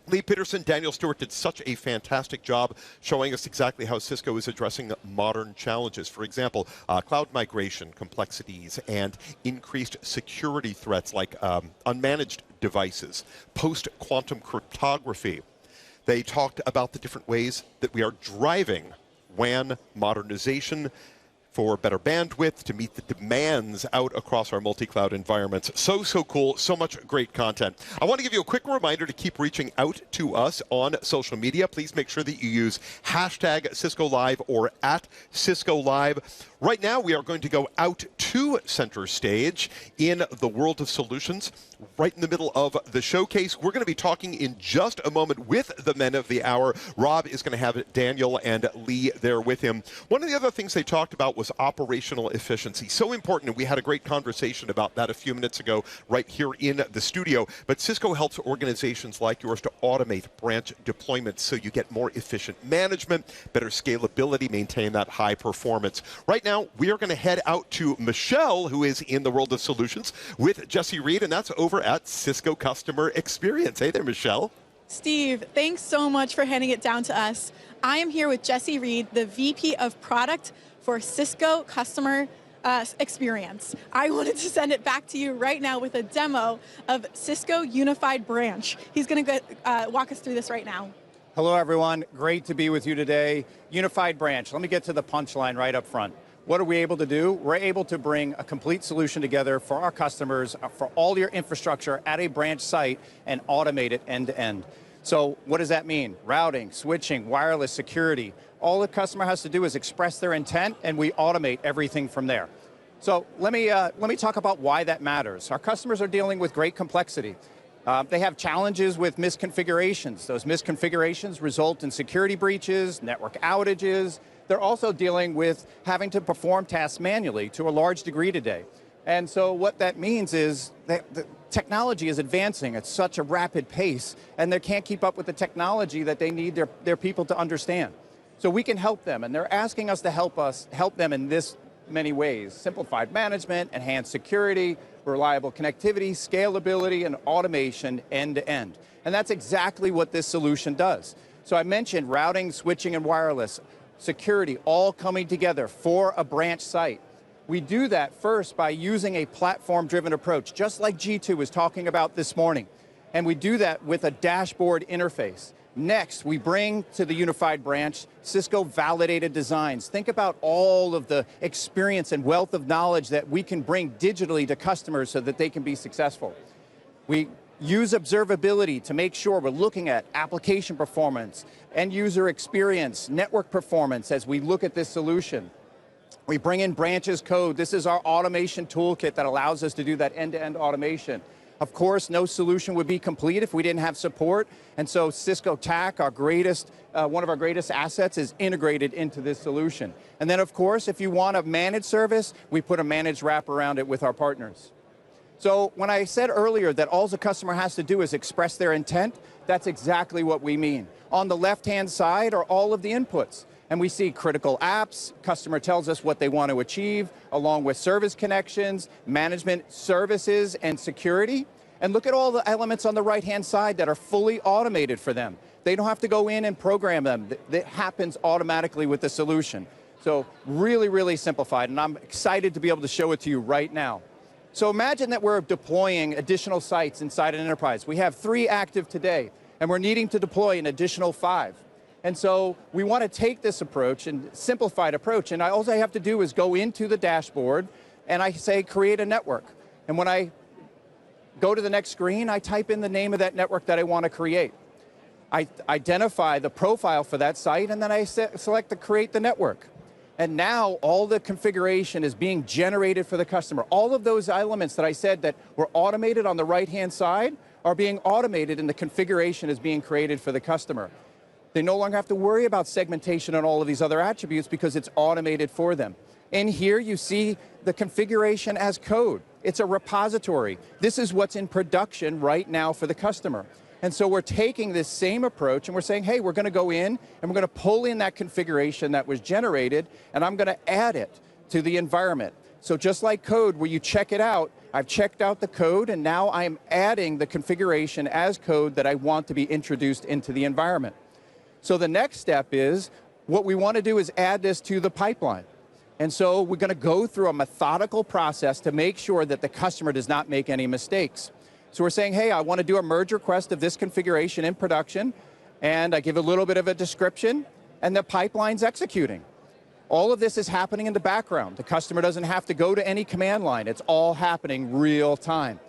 Lee Peterson, Daniel Stewart did such a fantastic job showing us exactly how Cisco is addressing modern challenges. For example, cloud migration complexities and increased security threats like unmanaged devices, post-quantum cryptography. They talked about the different ways that we are driving WAN modernization for better bandwidth to meet the demands out across our multi-cloud environments. So cool, so much great content. I want to give you a quick reminder to keep reaching out to us on social media. Please make sure that you use hashtag Cisco Live or at Cisco Live. Right now, we are going to go out to center stage in the world of solutions, right in the middle of the showcase. We're going to be talking in just a moment with the men of the hour. Rob is going to have Daniel and Lee there with him. One of the other things they talked about was operational efficiency. So important, and we had a great conversation about that a few minutes ago right here in the studio. But Cisco helps organizations like yours to automate branch deployments so you get more efficient management, better scalability, maintain that high performance. Right now, we are going to head out to Michelle, who is in the world of solutions, with Jesse Reed, and that's over at Cisco Customer Experience. Hey there, Michelle. Steve, thanks so much for handing it down to us. I am here with Jesse Reed, the VP of Product for Cisco Customer experience. I wanted to send it back to you right now with a demo of Cisco Unified Branch. He's going to walk us through this right now. Hello, everyone. Great to be with you today. Unified Branch. Let me get to the punchline right up front. What are we able to do? We're able to bring a complete solution together for our customers, for all your infrastructure at a branch site, and automate it end to end. So what does that mean? Routing, switching, wireless, security. All the customer has to do is express their intent, and we automate everything from there. So let me talk about why that matters. Our customers are dealing with great complexity. They have challenges with misconfigurations. Those misconfigurations result in security breaches, network outages. They're also dealing with having to perform tasks manually to a large degree today. And so what that means is that the technology is advancing at such a rapid pace, and they can't keep up with the technology that they need their people to understand. So we can help them, and they're asking us to help them in this many ways: simplified management, enhanced security, reliable connectivity, scalability, and automation end to end. And that's exactly what this solution does. So I mentioned routing, switching, and wireless, security, all coming together for a branch site. We do that first by using a platform-driven approach, just like G2 was talking about this morning. And we do that with a dashboard interface. Next, we bring to the unified branch Cisco validated designs. Think about all of the experience and wealth of knowledge that we can bring digitally to customers so that they can be successful. We use observability to make sure we're looking at application performance, end user experience, network performance as we look at this solution. We bring in branches code. This is our automation toolkit that allows us to do that end-to-end automation. Of course, no solution would be complete if we didn't have support, and so Cisco TAC, one of our greatest assets, is integrated into this solution. And then, of course, if you want a managed service, we put a managed wrap around it with our partners. So when I said earlier that all the customer has to do is express their intent, that's exactly what we mean. On the left-hand side are all of the inputs. And we see critical apps, customer tells us what they want to achieve, along with service connections, management services, and security. And look at all the elements on the right-hand side that are fully automated for them. They don't have to go in and program them. That happens automatically with the solution. So really, really simplified, and I'm excited to be able to show it to you right now. So imagine that we're deploying additional sites inside an enterprise. We have 3 active today, and we're needing to deploy an additional 5. And so we want to take this approach and simplified approach, and all I have to do is go into the dashboard and I say create a network. And when I go to the next screen, I type in the name of that network that I want to create. I identify the profile for that site, and then I select to create the network. And now all the configuration is being generated for the customer. All of those elements that I said that were automated on the right-hand side are being automated, and the configuration is being created for the customer. They no longer have to worry about segmentation and all of these other attributes because it's automated for them. In here, you see the configuration as code. It's a repository. This is what's in production right now for the customer. And so we're taking this same approach and we're saying, hey, we're going to go in and we're going to pull in that configuration that was generated, and I'm going to add it to the environment. So just like code, where you check it out, I've checked out the code, and now I'm adding the configuration as code that I want to be introduced into the environment. So the next step is, what we want to do is add this to the pipeline. And so we're going to go through a methodical process to make sure that the customer does not make any mistakes. So we're saying, hey, I want to do a merge request of this configuration in production, and I give a little bit of a description, and the pipeline's executing. All of this is happening in the background. The customer doesn't have to go to any command line. It's all happening real time.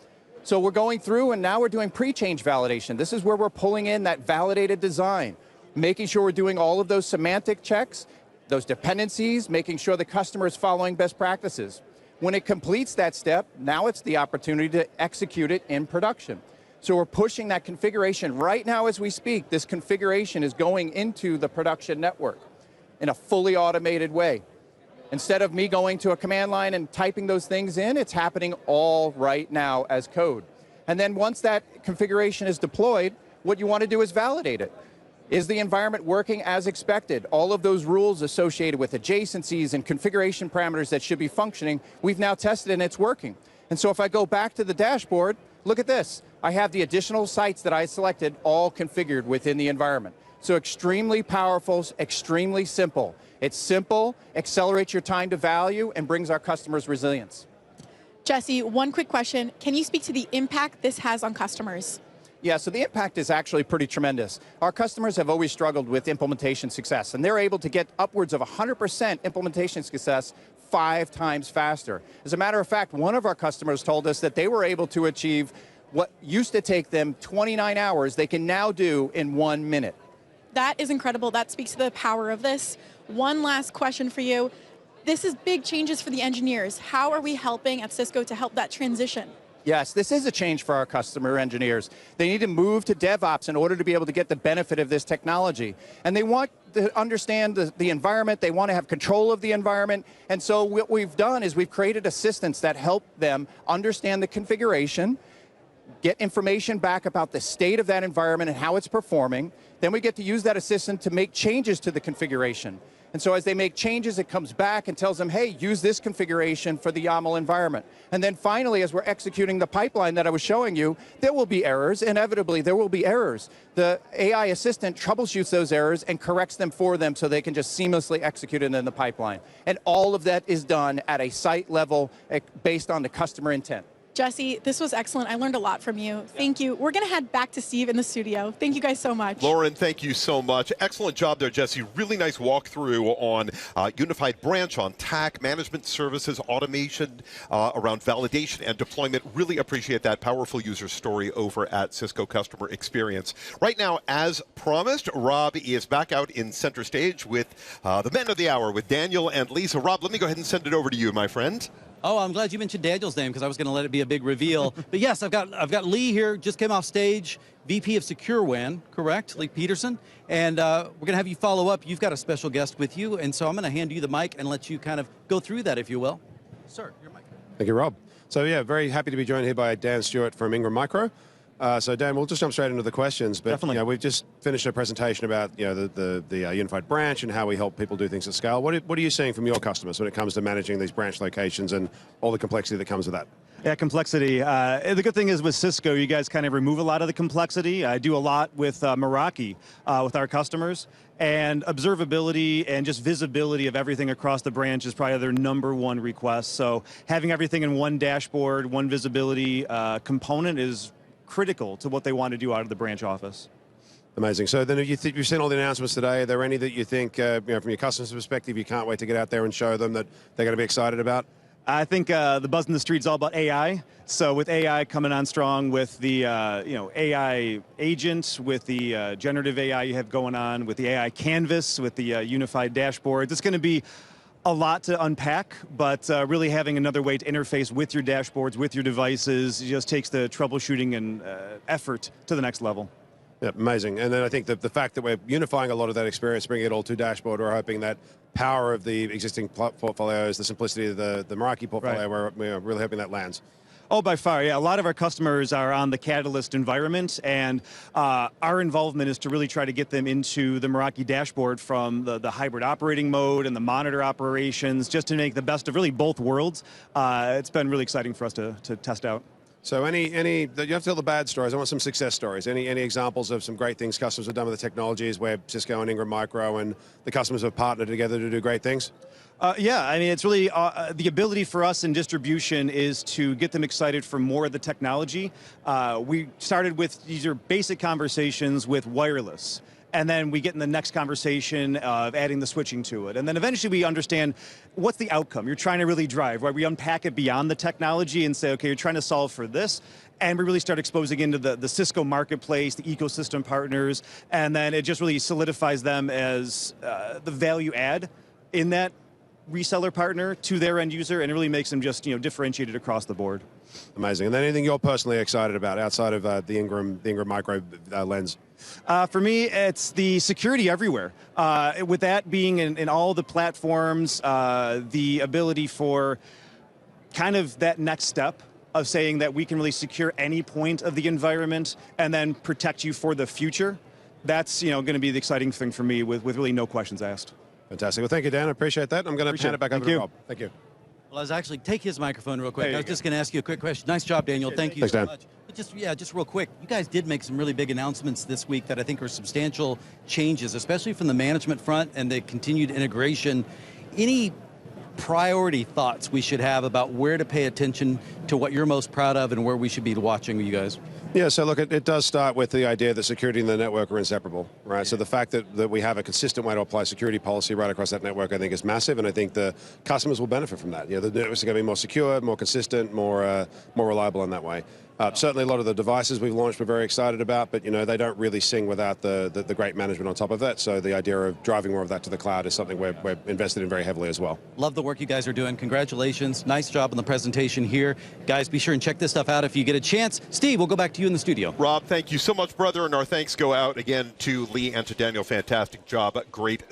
So we're going through, and now we're doing pre-change validation. This is where we're pulling in that validated design, making sure we're doing all of those semantic checks, those dependencies, making sure the customer is following best practices. When it completes that step, now it's the opportunity to execute it in production. So we're pushing that configuration right now as we speak. This configuration is going into the production network in a fully automated way. Instead of me going to a command line and typing those things in, it's happening all right now as code. And then once that configuration is deployed, what you want to do is validate it. Is the environment working as expected? All of those rules associated with adjacencies and configuration parameters that should be functioning, we've now tested and it's working. And so if I go back to the dashboard, look at this. I have the additional sites that I selected all configured within the environment. So extremely powerful, extremely simple. It's simple, accelerates your time to value, and brings our customers resilience. Jesse, one quick question. Can you speak to the impact this has on customers? Yeah, so the impact is actually pretty tremendous. Our customers have always struggled with implementation success, and they're able to get upwards of 100% implementation success 5 times faster. As a matter of fact, one of our customers told us that they were able to achieve what used to take them 29 hours, they can now do in 1 minute. That is incredible. That speaks to the power of this. One last question for you. This is big changes for the engineers. How are we helping at Cisco to help that transition? Yes, this is a change for our customer engineers. They need to move to DevOps in order to be able to get the benefit of this technology. And they want to understand the environment, they want to have control of the environment. And so what we've done is we've created assistants that help them understand the configuration, get information back about the state of that environment and how it's performing. Then we get to use that assistant to make changes to the configuration. And so as they make changes, it comes back and tells them, hey, use this configuration for the YAML environment. And then finally, as we're executing the pipeline that I was showing you, there will be errors. Inevitably, there will be errors. The AI assistant troubleshoots those errors and corrects them for them so they can just seamlessly execute it in the pipeline. And all of that is done at a site level based on the customer intent. Jesse, this was excellent. I learned a lot from you. Thank you. We're going to head back to Steve in the studio. Thank you guys so much. Lauren, thank you so much. Excellent job there, Jesse. Really nice walkthrough on Unified Branch, on TAC, management services, automation, around validation and deployment. Really appreciate that powerful user story over at Cisco Customer Experience. Right now, as promised, Rob is back out in center stage with the men of the hour, with Daniel and Lisa. Rob, let me go ahead and send it over to you, my friend. Oh, I'm glad you mentioned Daniel's name because I was going to let it be a big reveal. But yes, I've got Lee here, just came off stage, VP of Secure WAN, correct? Lee Peterson. And we're going to have you follow up. You've got a special guest with you, and so I'm going to hand you the mic and let you kind of go through that, if you will. Sir, your mic. Thank you, Rob. So yeah, very happy to be joined here by Dan Stewart from Ingram Micro. So Dan, we'll just jump straight into the questions. But Definitely. You know, we've just finished a presentation about the unified branch and how we help people do things at scale. What are you seeing from your customers when it comes to managing these branch locations and all the complexity that comes with that? Yeah, complexity. The good thing is with Cisco, you guys kind of remove a lot of the complexity. I do a lot with Meraki, with our customers. And observability and just visibility of everything across the branch is probably their #1 request. So having everything in one dashboard, one visibility component is critical to what they want to do out of the branch office. Amazing. So then you've seen all the announcements today. Are there any that you think, from your customer's perspective, you can't wait to get out there and show them that they're going to be excited about? I think the buzz in the street is all about AI. So with AI coming on strong, with the AI agent, with the generative AI you have going on, with the AI canvas, with the unified dashboards, it's going to be a lot to unpack, but really having another way to interface with your dashboards, with your devices, just takes the troubleshooting and effort to the next level. Yeah, amazing. And then I think that the fact that we're unifying a lot of that experience, bringing it all to dashboard, we're hoping that power of the existing portfolios, the simplicity of the Meraki portfolio, Right. we're really hoping that lands. Oh, by far, yeah. A lot of our customers are on the Catalyst environment, and our involvement is to really try to get them into the Meraki dashboard from the hybrid operating mode and the monitor operations, just to make the best of really both worlds. It's been really exciting for us to test out. So you have to tell the bad stories. I want some success stories. Any examples of some great things customers have done with the technologies where Cisco and Ingram Micro and the customers have partnered together to do great things? Yeah, I mean, it's really the ability for us in distribution is to get them excited for more of the technology. We started with these are basic conversations with wireless. And then we get in the next conversation of adding the switching to it. And then eventually we understand what's the outcome you're trying to really drive, right? We unpack it beyond the technology and say, okay, you're trying to solve for this. And we really start exposing into the Cisco marketplace, the ecosystem partners, and then it just really solidifies them as the value add in that reseller partner to their end user, and it really makes them just differentiated across the board. Amazing. And then anything you're personally excited about outside of the Ingram Micro lens? For me, it's the security everywhere. With that being in all the platforms, the ability for kind of that next step of saying that we can really secure any point of the environment and then protect you for the future, that's going to be the exciting thing for me with really no questions asked. Fantastic. Well, thank you, Dan. I appreciate that. I'm going to hand it back over to Rob. Thank you. Well, I was actually, take his microphone real quick. There I you was go. just going to ask you a quick question. Nice job, Daniel. Thank you Thanks, so Dan. much. But just real quick. You guys did make some really big announcements this week that I think are substantial changes, especially from the management front and the continued integration. Any priority thoughts we should have about where to pay attention to what you're most proud of and where we should be watching you guys? Yeah, so look, it does start with the idea that security and the network are inseparable, right? Yeah. So the fact that we have a consistent way to apply security policy right across that network, I think is massive, and I think the customers will benefit from that. You know, the networks are going to be more secure, more consistent, more reliable in that way. Certainly a lot of the devices we've launched we're very excited about, but you know, they don't really sing without the great management on top of that. So the idea of driving more of that to the cloud is something we're invested in very heavily as well. Love the work you guys are doing. Congratulations. Nice job on the presentation here. Guys, be sure and check this stuff out if you get a chance. Steve, we'll go back to you in the studio. Rob, thank you so much, brother, and our thanks go out again to Lee and to Daniel. Fantastic job. Great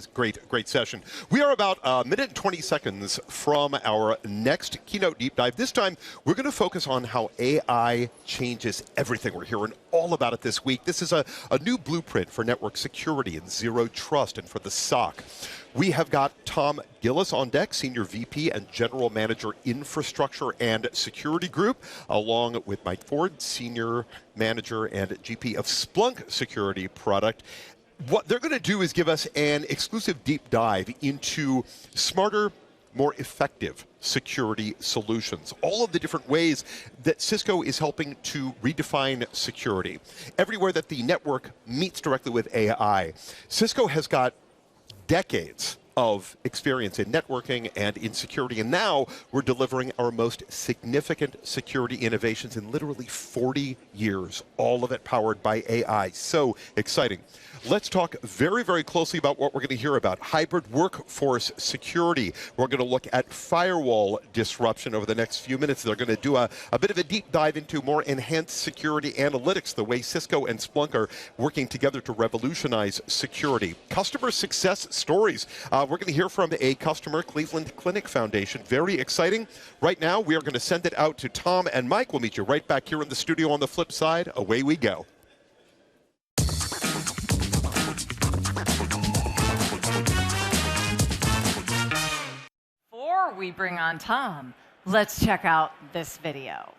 session. We are about a minute and 20 seconds from our next keynote deep dive. This time, we're going to focus on how AI changes everything. We're hearing all about it this week. This is a new blueprint for network security and zero trust and for the SOC. We have got Tom Gillis on deck, Senior VP and General Manager Infrastructure and Security Group, along with Mike Ford, Senior Manager and GP of Splunk Security Product. What they're going to do is give us an exclusive deep dive into smarter, more effective security solutions. All of the different ways that Cisco is helping to redefine security. Everywhere that the network meets directly with AI, Cisco has got decades of experience in networking and in security, and now we're delivering our most significant security innovations in literally 40 years, all of it powered by AI. So exciting. Let's talk very, very closely about what we're going to hear about. Hybrid workforce security. We're going to look at firewall disruption over the next few minutes. They're going to do a bit of a deep dive into more enhanced security analytics, the way Cisco and Splunk are working together to revolutionize security. Customer success stories. We're going to hear from a customer, Cleveland Clinic Foundation. Very exciting. Right now, we are going to send it out to Tom and Mike. We'll meet you right back here in the studio on the flip side. Away we go. Before we bring on Tom, let's check out this video.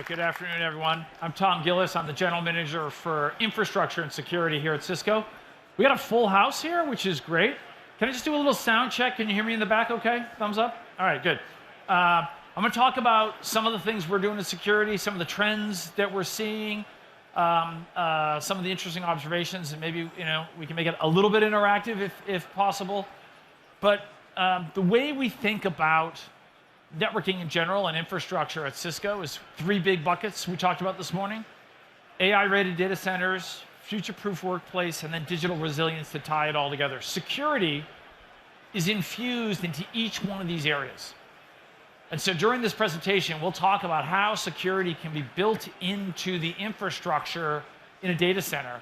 Good afternoon, everyone. I'm Tom Gillis. I'm the General Manager for Infrastructure and Security here at Cisco. We got a full house here, which is great. Can I just do a little sound check? Can you hear me in the back okay? Thumbs up? All right, good. I'm going to talk about some of the things we're doing in security, some of the trends that we're seeing, some of the interesting observations, and maybe we can make it a little bit interactive if possible. But the way we think about networking in general and infrastructure at Cisco is three big buckets we talked about this morning: AI-ready data centers, future-proof workplace, and then digital resilience to tie it all together. Security is infused into each one of these areas. And so during this presentation, we'll talk about how security can be built into the infrastructure in a data center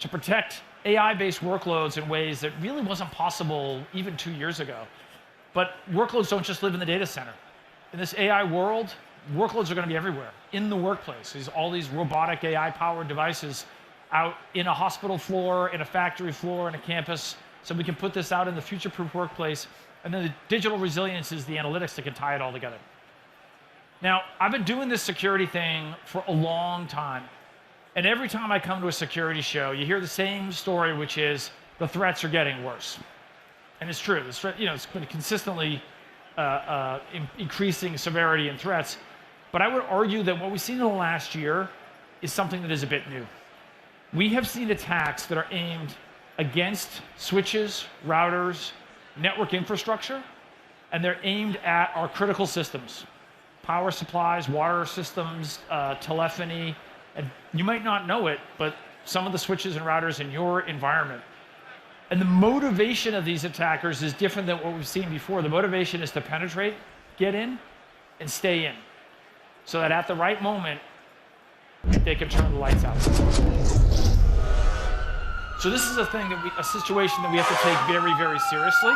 to protect AI-based workloads in ways that really wasn't possible even 2 years ago. But workloads don't just live in the data center. In this AI world, workloads are going to be everywhere, in the workplace. There's all these robotic AI-powered devices out in a hospital floor, in a factory floor, in a campus. So we can put this out in the future-proof workplace. And then the digital resilience is the analytics that can tie it all together. Now, I've been doing this security thing for a long time. And every time I come to a security show, you hear the same story, which is the threats are getting worse. And it's true. It's been consistently increasing severity and threats. But I would argue that what we've seen in the last year is something that is a bit new. We have seen attacks that are aimed against switches, routers, network infrastructure, and they're aimed at our critical systems, power supplies, water systems, telephony, and you might not know it, but some of the switches and routers in your environment. And the motivation of these attackers is different than what we've seen before. The motivation is to penetrate, get in, and stay in, so that at the right moment, they can turn the lights out. So this is a situation that we have to take very, very seriously.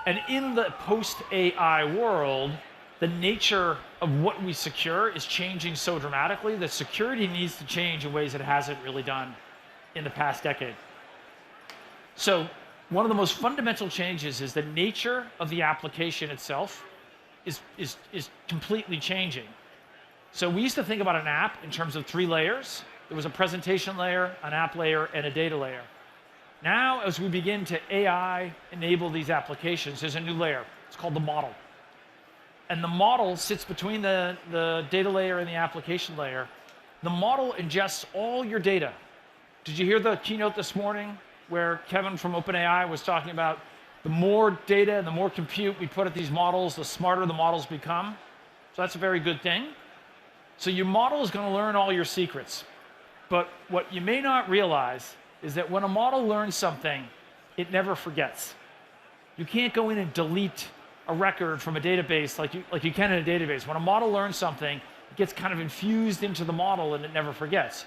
And in the post-AI world, the nature of what we secure is changing so dramatically that security needs to change in ways it hasn't really done in the past decade. So one of the most fundamental changes is the nature of the application itself is completely changing. So we used to think about an app in terms of 3 layers. There was a presentation layer, an app layer, and a data layer. Now, as we begin to AI enable these applications, there's a new layer. It's called the model. And the model sits between the data layer and the application layer. The model ingests all your data. Did you hear the keynote this morning where Kevin from OpenAI was talking about the more data and the more compute we put at these models, the smarter the models become? So that's a very good thing. So your model is going to learn all your secrets. But what you may not realize is that when a model learns something, it never forgets. You can't go in and delete a record from a database like you can in a database. When a model learns something, it gets kind of infused into the model and it never forgets.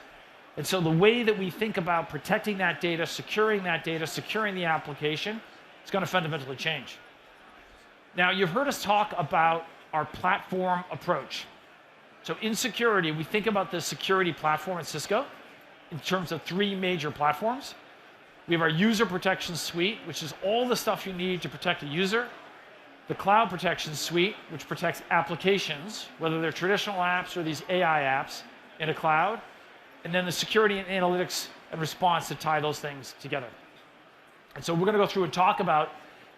And so the way that we think about protecting that data, securing the application, it's going to fundamentally change. Now, you've heard us talk about our platform approach. So in security, we think about the security platform at Cisco in terms of 3 major platforms. We have our user protection suite, which is all the stuff you need to protect a user. The cloud protection suite, which protects applications, whether they're traditional apps or these AI apps in a cloud. And then the security and analytics and response to tie those things together. And so we're going to go through and talk about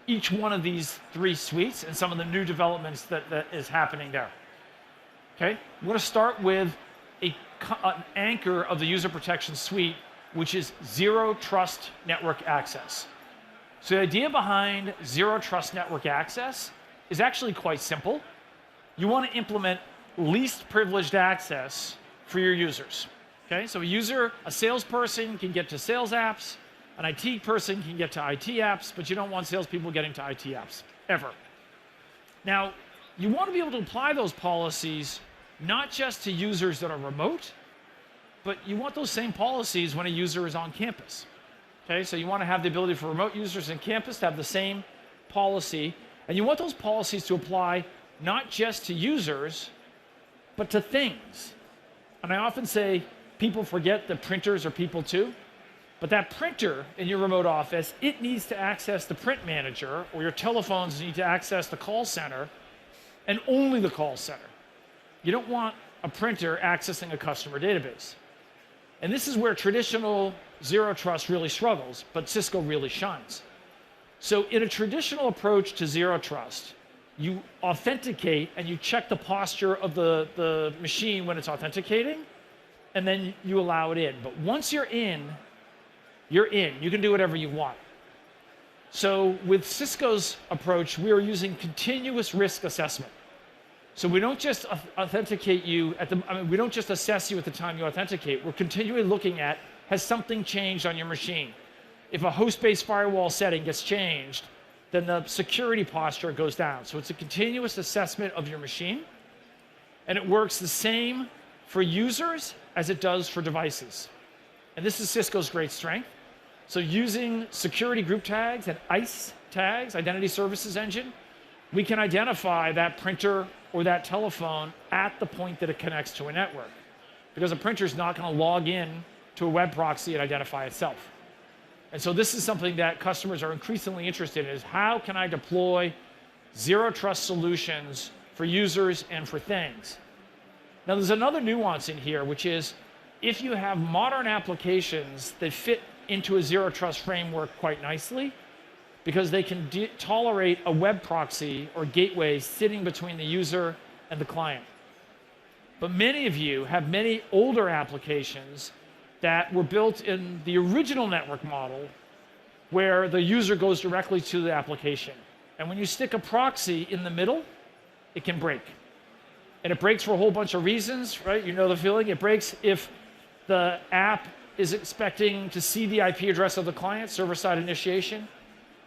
each one of these 3 suites and some of the new developments that is happening there. Okay, we're going to start with an anchor of the user protection suite, which is zero trust network access. So the idea behind zero trust network access is actually quite simple. You want to implement least privileged access for your users. Okay, so a salesperson can get to sales apps, an IT person can get to IT apps, but you don't want salespeople getting to IT apps, ever. Now, you want to be able to apply those policies not just to users that are remote, but you want those same policies when a user is on campus. Okay, so you want to have the ability for remote users in campus to have the same policy, and you want those policies to apply not just to users, but to things. And I often say people forget that printers are people too, but that printer in your remote office, it needs to access the print manager, or your telephones need to access the call center, and only the call center. You don't want a printer accessing a customer database. And this is where traditional zero trust really struggles, but Cisco really shines. So in a traditional approach to zero trust, you authenticate and you check the posture of the machine when it's authenticating, and then you allow it in. But once you're in, you're in. You can do whatever you want. So with Cisco's approach, we are using continuous risk assessment. So we don't just authenticate you we don't just assess you at the time you authenticate. We're continually looking at, has something changed on your machine? If a host-based firewall setting gets changed, then the security posture goes down. So it's a continuous assessment of your machine, and it works the same for users as it does for devices. And this is Cisco's great strength. So using security group tags and ICE tags, Identity Services Engine, we can identify that printer or that telephone at the point that it connects to a network. Because a printer is not going to log in to a web proxy and identify itself. And so this is something that customers are increasingly interested in, is how can I deploy zero trust solutions for users and for things? Now there's another nuance in here, which is if you have modern applications that fit into a zero trust framework quite nicely, because they can tolerate a web proxy or gateway sitting between the user and the client. But many of you have many older applications that were built in the original network model where the user goes directly to the application. And when you stick a proxy in the middle, it can break. And it breaks for a whole bunch of reasons, right? You know the feeling. It breaks if the app is expecting to see the IP address of the client, server-side initiation.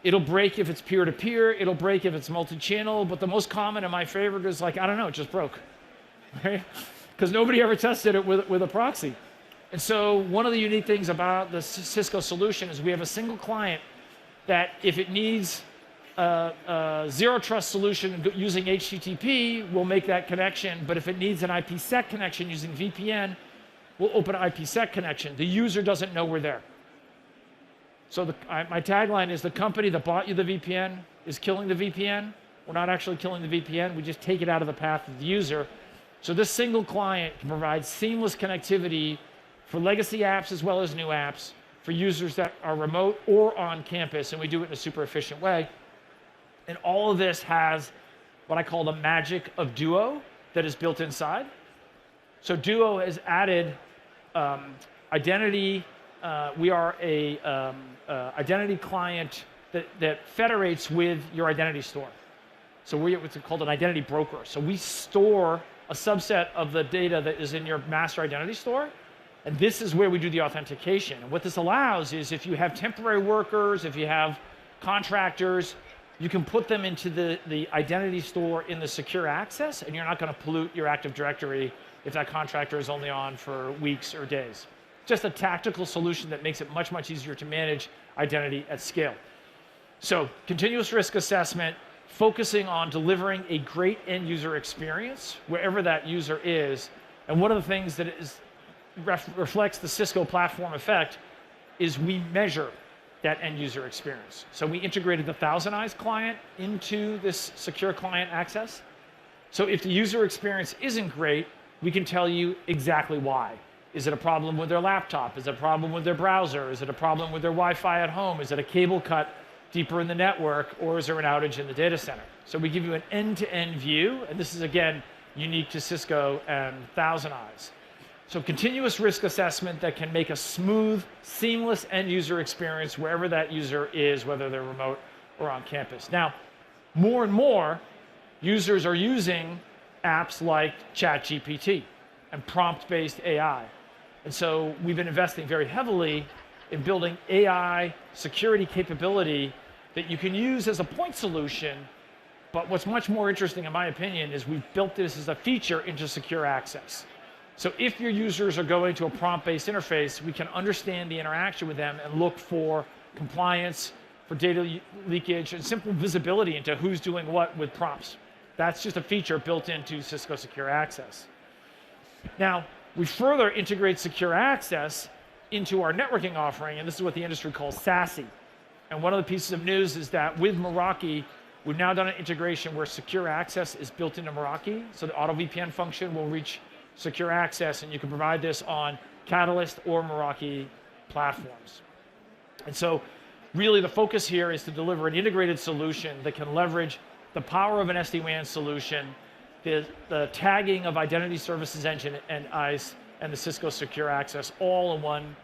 It'll break if it's peer-to-peer. It'll break if it's multi-channel. But the most common and my favorite is like, I don't know, it just broke. Right? Because nobody ever tested it with a proxy. And so one of the unique things about the Cisco solution is we have a single client that if it needs a zero trust solution using HTTP, we'll make that connection. But if it needs an IPsec connection using VPN, we'll open an IPsec connection. The user doesn't know we're there. So my tagline is the company that bought you the VPN is killing the VPN. We're not actually killing the VPN. We just take it out of the path of the user. So this single client can provide seamless connectivity for legacy apps as well as new apps for users that are remote or on campus, and we do it in a super efficient way. And all of this has what I call the magic of Duo that is built inside. So Duo has added identity. We are a identity client that federates with your identity store. So we're what's called an identity broker. So we store a subset of the data that is in your master identity store, and this is where we do the authentication. And what this allows is if you have temporary workers, if you have contractors, you can put them into the identity store in the secure access, and you're not going to pollute your Active Directory if that contractor is only on for weeks or days. Just a tactical solution that makes it much, much easier to manage identity at scale. So continuous risk assessment, focusing on delivering a great end user experience wherever that user is. And one of the things that reflects the Cisco platform effect is we measure that end user experience. So we integrated the Thousand Eyes client into this secure client access. So if the user experience isn't great, we can tell you exactly why. Is it a problem with their laptop? Is it a problem with their browser? Is it a problem with their Wi-Fi at home? Is it a cable cut deeper in the network? Or is there an outage in the data center? So we give you an end-to-end view, and this is, again, unique to Cisco and Thousand Eyes. So continuous risk assessment that can make a smooth, seamless end-user experience wherever that user is, whether they're remote or on campus. Now, more and more users are using apps like ChatGPT and prompt-based AI. And so we've been investing very heavily in building AI security capability that you can use as a point solution. But what's much more interesting, in my opinion, is we've built this as a feature into secure access. So if your users are going to a prompt-based interface, we can understand the interaction with them and look for compliance, for data leakage, and simple visibility into who's doing what with prompts. That's just a feature built into Cisco Secure Access. Now, we further integrate secure access into our networking offering, and this is what the industry calls SASE. And one of the pieces of news is that with Meraki, we've now done an integration where secure access is built into Meraki, so the auto VPN function will reach secure access, and you can provide this on Catalyst or Meraki platforms. And so really the focus here is to deliver an integrated solution that can leverage the power of an SD-WAN solution, the tagging of Identity Services Engine and ICE, and the Cisco Secure Access all in one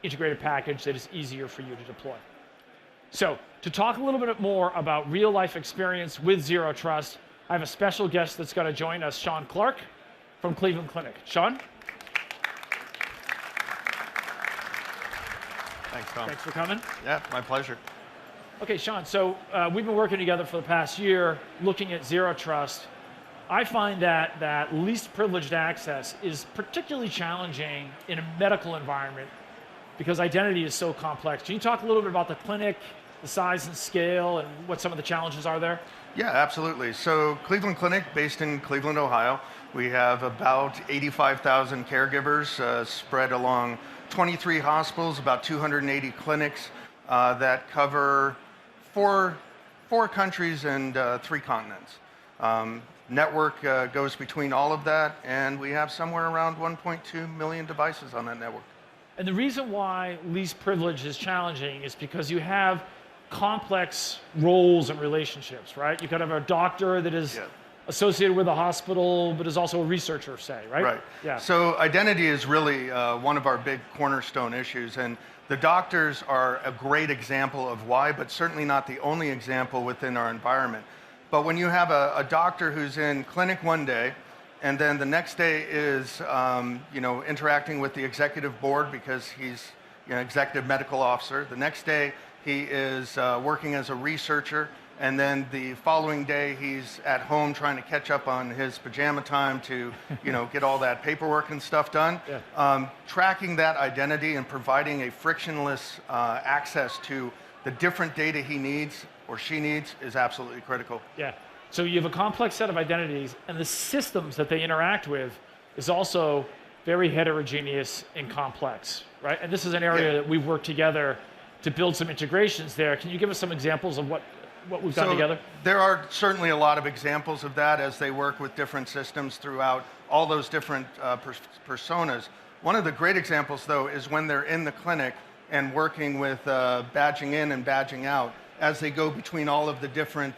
integrated package that is easier for you to deploy. So to talk a little bit more about real-life experience with Zero Trust, I have a special guest that's going to join us, Sean Clark from Cleveland Clinic. Sean? Thanks, Tom. Thanks for coming. Yeah, my pleasure. Okay, Sean, so we've been working together for the past year looking at Zero Trust. I find that least privileged access is particularly challenging in a medical environment because identity is so complex. Can you talk a little bit about the clinic, the size and scale, and what some of the challenges are there? Yeah, absolutely. So Cleveland Clinic, based in Cleveland, Ohio, we have about 85,000 caregivers spread along 23 hospitals, about 280 clinics that cover four countries and 3 continents. Network goes between all of that, and we have somewhere around 1.2 million devices on that network. And the reason why least privilege is challenging is because you have complex roles and relationships, right? You could have a doctor that is associated with a hospital, but is also a researcher, say, right? Right. Yeah. So identity is really one of our big cornerstone issues, and the doctors are a great example of why, but certainly not the only example within our environment. But when you have a doctor who's in clinic one day, and then the next day is interacting with the executive board because he's executive medical officer. The next day he is working as a researcher, and then the following day he's at home trying to catch up on his pajama time to get all that paperwork and stuff done. Yeah. Tracking that identity and providing a frictionless access to the different data he needs or she needs is absolutely critical. Yeah. So you have a complex set of identities, and the systems that they interact with is also very heterogeneous and complex, right? And this is an area that we've worked together to build some integrations there. Can you give us some examples of what we've done together? There are certainly a lot of examples of that as they work with different systems throughout all those different personas. One of the great examples, though, is when they're in the clinic and working with badging in and badging out as they go between all of the different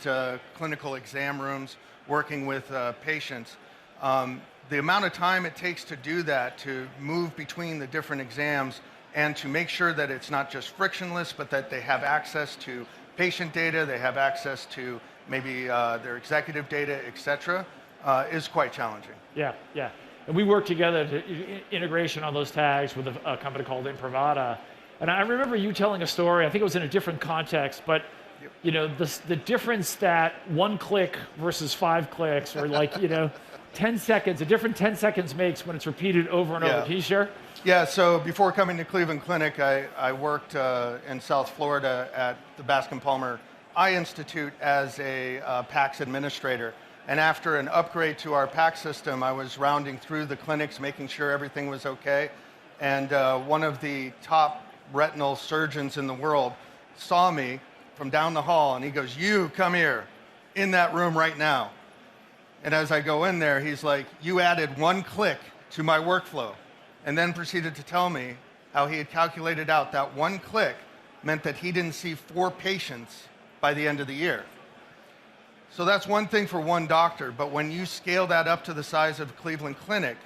clinical exam rooms, working with patients. The amount of time it takes to do that, to move between the different exams, and to make sure that it's not just frictionless, but that they have access to patient data, they have access to maybe their executive data, et cetera, is quite challenging. Yeah, yeah. And we worked together to integration on those tags with a company called Imprivata. And I remember you telling a story, I think it was in a different context, but the difference that 1 click versus 5 clicks, or 10 seconds, a different 10 seconds makes when it's repeated over and over. Can you share? Yeah, so before coming to Cleveland Clinic, I worked in South Florida at the Bascom Palmer Eye Institute as a PACS administrator. And after an upgrade to our PACS system, I was rounding through the clinics, making sure everything was okay. And one of the top retinal surgeons in the world saw me from down the hall, and he goes, "You come here in that room right now." And as I go in there, he's like, "You added 1 click to my workflow," and then proceeded to tell me how he had calculated out that 1 click meant that he didn't see 4 patients by the end of the year. So that's one thing for one doctor, but when you scale that up to the size of Cleveland Clinic,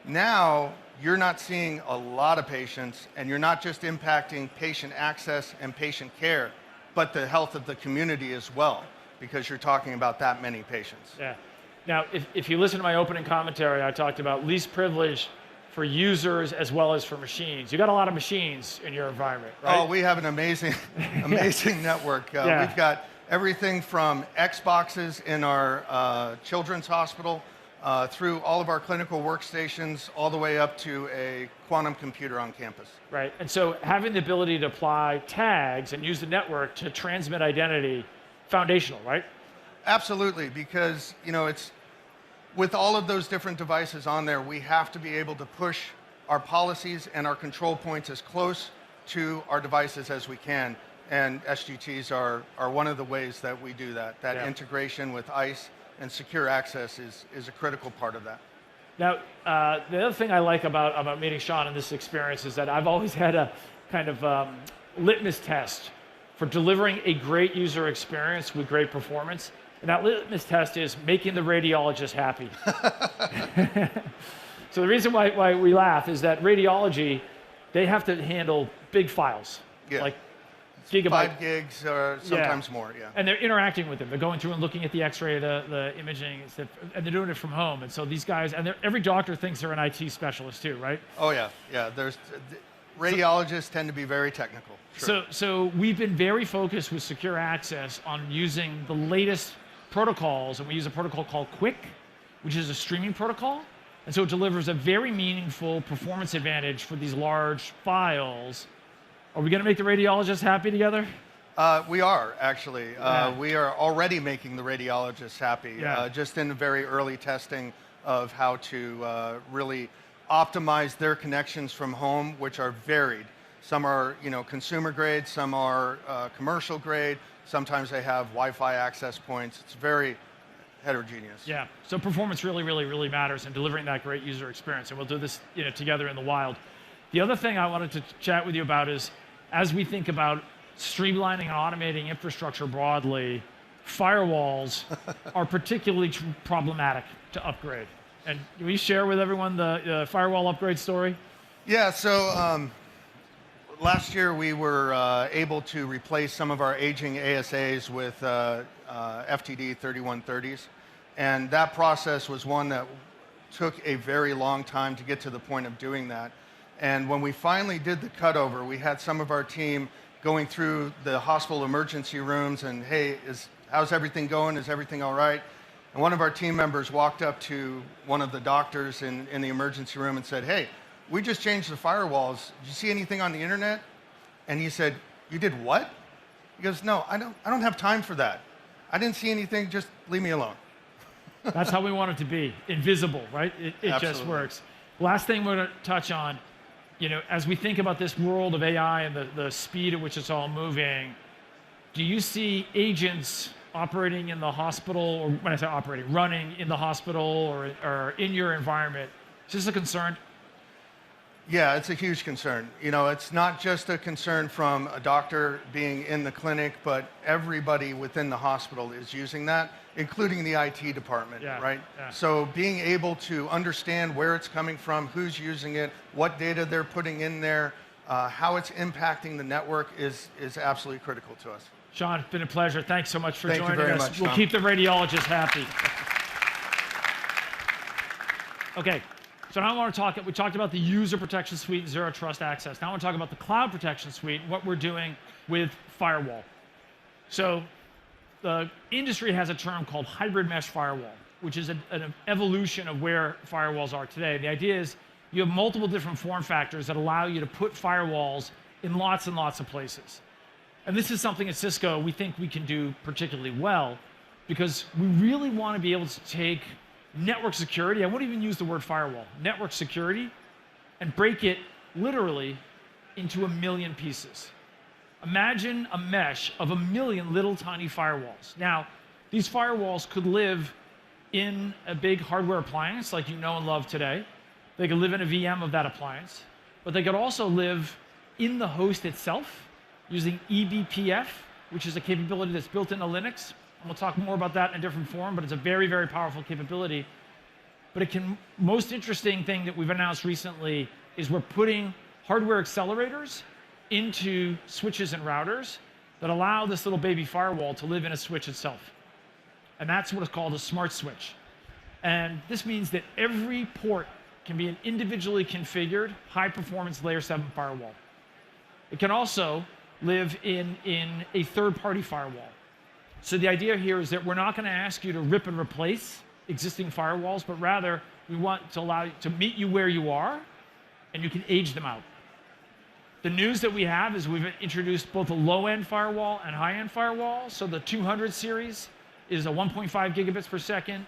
now you're not seeing a lot of patients, and you're not just impacting patient access and patient care, but the health of the community as well, because you're talking about that many patients. Yeah. Now, if you listen to my opening commentary, I talked about least privilege for users as well as for machines. You got a lot of machines in your environment, right? Oh, we have an amazing network. We've got everything from Xboxes in our children's hospital through all of our clinical workstations, all the way up to a quantum computer on campus. Right, and so having the ability to apply tags and use the network to transmit identity, foundational, right? Absolutely, because it's with all of those different devices on there, we have to be able to push our policies and our control points as close to our devices as we can. And SGTs are one of the ways that we do that. That integration with ICE and secure access is a critical part of that. Now, the other thing I like about meeting Sean in this experience is that I've always had a kind of litmus test for delivering a great user experience with great performance. And that litmus test is making the radiologist happy. So the reason why we laugh is that radiology, they have to handle big files, like gigabyte. 5 gigs or sometimes more, And they're interacting with them. They're going through and looking at the x-ray, the imaging, and they're doing it from home. And so these guys, and every doctor thinks they're an IT specialist too, right? Oh yeah. Radiologists tend to be very technical. Sure. So we've been very focused with secure access on using the latest protocols, and we use a protocol called QUIC, which is a streaming protocol. And so it delivers a very meaningful performance advantage for these large files. Are we going to make the radiologists happy together? We are, actually. Yeah. We are already making the radiologists happy, Yeah. just in the very early testing of how to really optimize their connections from home, which are varied. Some are, consumer grade, some are commercial grade. Sometimes they have Wi-Fi access points. It's very heterogeneous. Yeah, so performance really, really, really matters in delivering that great user experience, and we'll do this together in the wild. The other thing I wanted to chat with you about is, as we think about streamlining and automating infrastructure broadly, firewalls are particularly problematic to upgrade. And can we share with everyone the firewall upgrade story? Yeah, so last year we were able to replace some of our aging ASAs with FTD 3130s. And that process was one that took a very long time to get to the point of doing that. And when we finally did the cutover, we had some of our team going through the hospital emergency rooms and, hey, how's everything going? Is everything all right? And one of our team members walked up to one of the doctors in the emergency room and said, hey, we just changed the firewalls. Did you see anything on the internet? And he said, you did what? He goes, no, I don't have time for that. I didn't see anything, just leave me alone. That's how we want it to be, invisible, right? It just works. Last thing we're going to touch on, as we think about this world of AI and the speed at which it's all moving, do you see agents operating in the hospital, or when I say operating, running in the hospital or in your environment? Is this a concern? Yeah, it's a huge concern. It's not just a concern from a doctor being in the clinic, but everybody within the hospital is using that, including the IT department, right? Yeah. So being able to understand where it's coming from, who's using it, what data they're putting in there, how it's impacting the network is absolutely critical to us. Sean, it's been a pleasure. Thanks so much for joining us. Thank you very much. We'll keep the radiologists happy. Okay. So now I want to talk, we talked about the user protection suite and zero trust access. Now I want to talk about the cloud protection suite and what we're doing with firewall. So the industry has a term called hybrid mesh firewall, which is an evolution of where firewalls are today. The idea is you have multiple different form factors that allow you to put firewalls in lots and lots of places. And this is something at Cisco we think we can do particularly well, because we really want to be able to take network security, I won't even use the word firewall, network security, and break it literally into 1 million pieces. Imagine a mesh of 1 million little tiny firewalls. Now, these firewalls could live in a big hardware appliance like you know and love today. They could live in a VM of that appliance, but they could also live in the host itself using eBPF, which is a capability that's built into Linux. And we'll talk more about that in a different form, but it's a very, very powerful capability. But most interesting thing that we've announced recently is we're putting hardware accelerators into switches and routers that allow this little baby firewall to live in a switch itself. And that's what is called a smart switch. And this means that every port can be an individually configured high-performance layer 7 firewall. It can also live in a third-party firewall. So the idea here is that we're not going to ask you to rip and replace existing firewalls, but rather we want to allow you to meet you where you are, and you can age them out. The news that we have is we've introduced both a low-end firewall and high-end firewall. So the 200 series is a 1.5 gigabits per second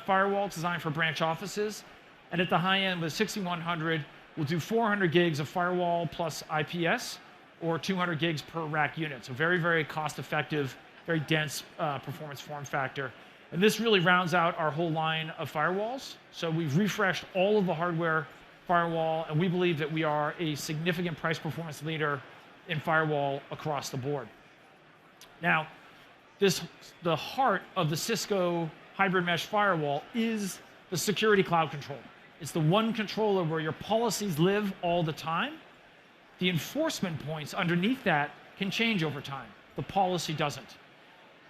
firewall designed for branch offices. And at the high end with 6100, we'll do 400 gigs of firewall plus IPS, or 200 gigs per rack unit. So very, very cost-effective, very dense performance form factor. And this really rounds out our whole line of firewalls. So we've refreshed all of the hardware firewall, and we believe that we are a significant price performance leader in firewall across the board. Now, the heart of the Cisco hybrid mesh firewall is the security cloud control. It's the one controller where your policies live all the time. The enforcement points underneath that can change over time. The policy doesn't.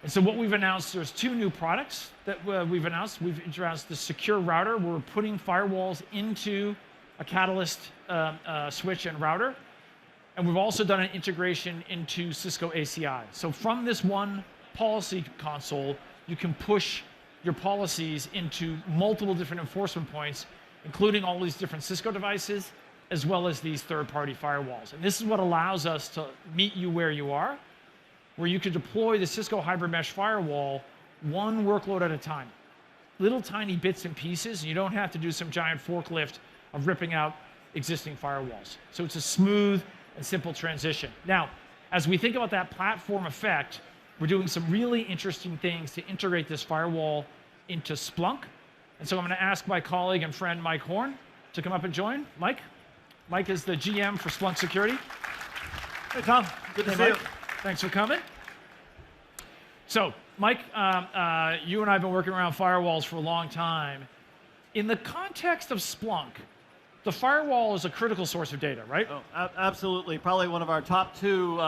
And so what we've announced, there's 2 new products that we've announced. We've introduced the secure router, where we're putting firewalls into a Catalyst switch and router. And we've also done an integration into Cisco ACI. So from this one policy console, you can push your policies into multiple different enforcement points, including all these different Cisco devices, as well as these third-party firewalls. And this is what allows us to meet you where you are, where you can deploy the Cisco Hybrid Mesh Firewall one workload at a time. Little tiny bits and pieces, and you don't have to do some giant forklift of ripping out existing firewalls. So it's a smooth and simple transition. Now, as we think about that platform effect, we're doing some really interesting things to integrate this firewall into Splunk. And so I'm going to ask my colleague and friend Mike Horn to come up and join. Mike? Mike is the GM for Splunk Security. Hey, Tom. Good to see Mike. you. Thanks for coming. So, Mike, you and I have been working around firewalls for a long time. In the context of Splunk, the firewall is a critical source of data, right? Oh, absolutely. Probably one of our top two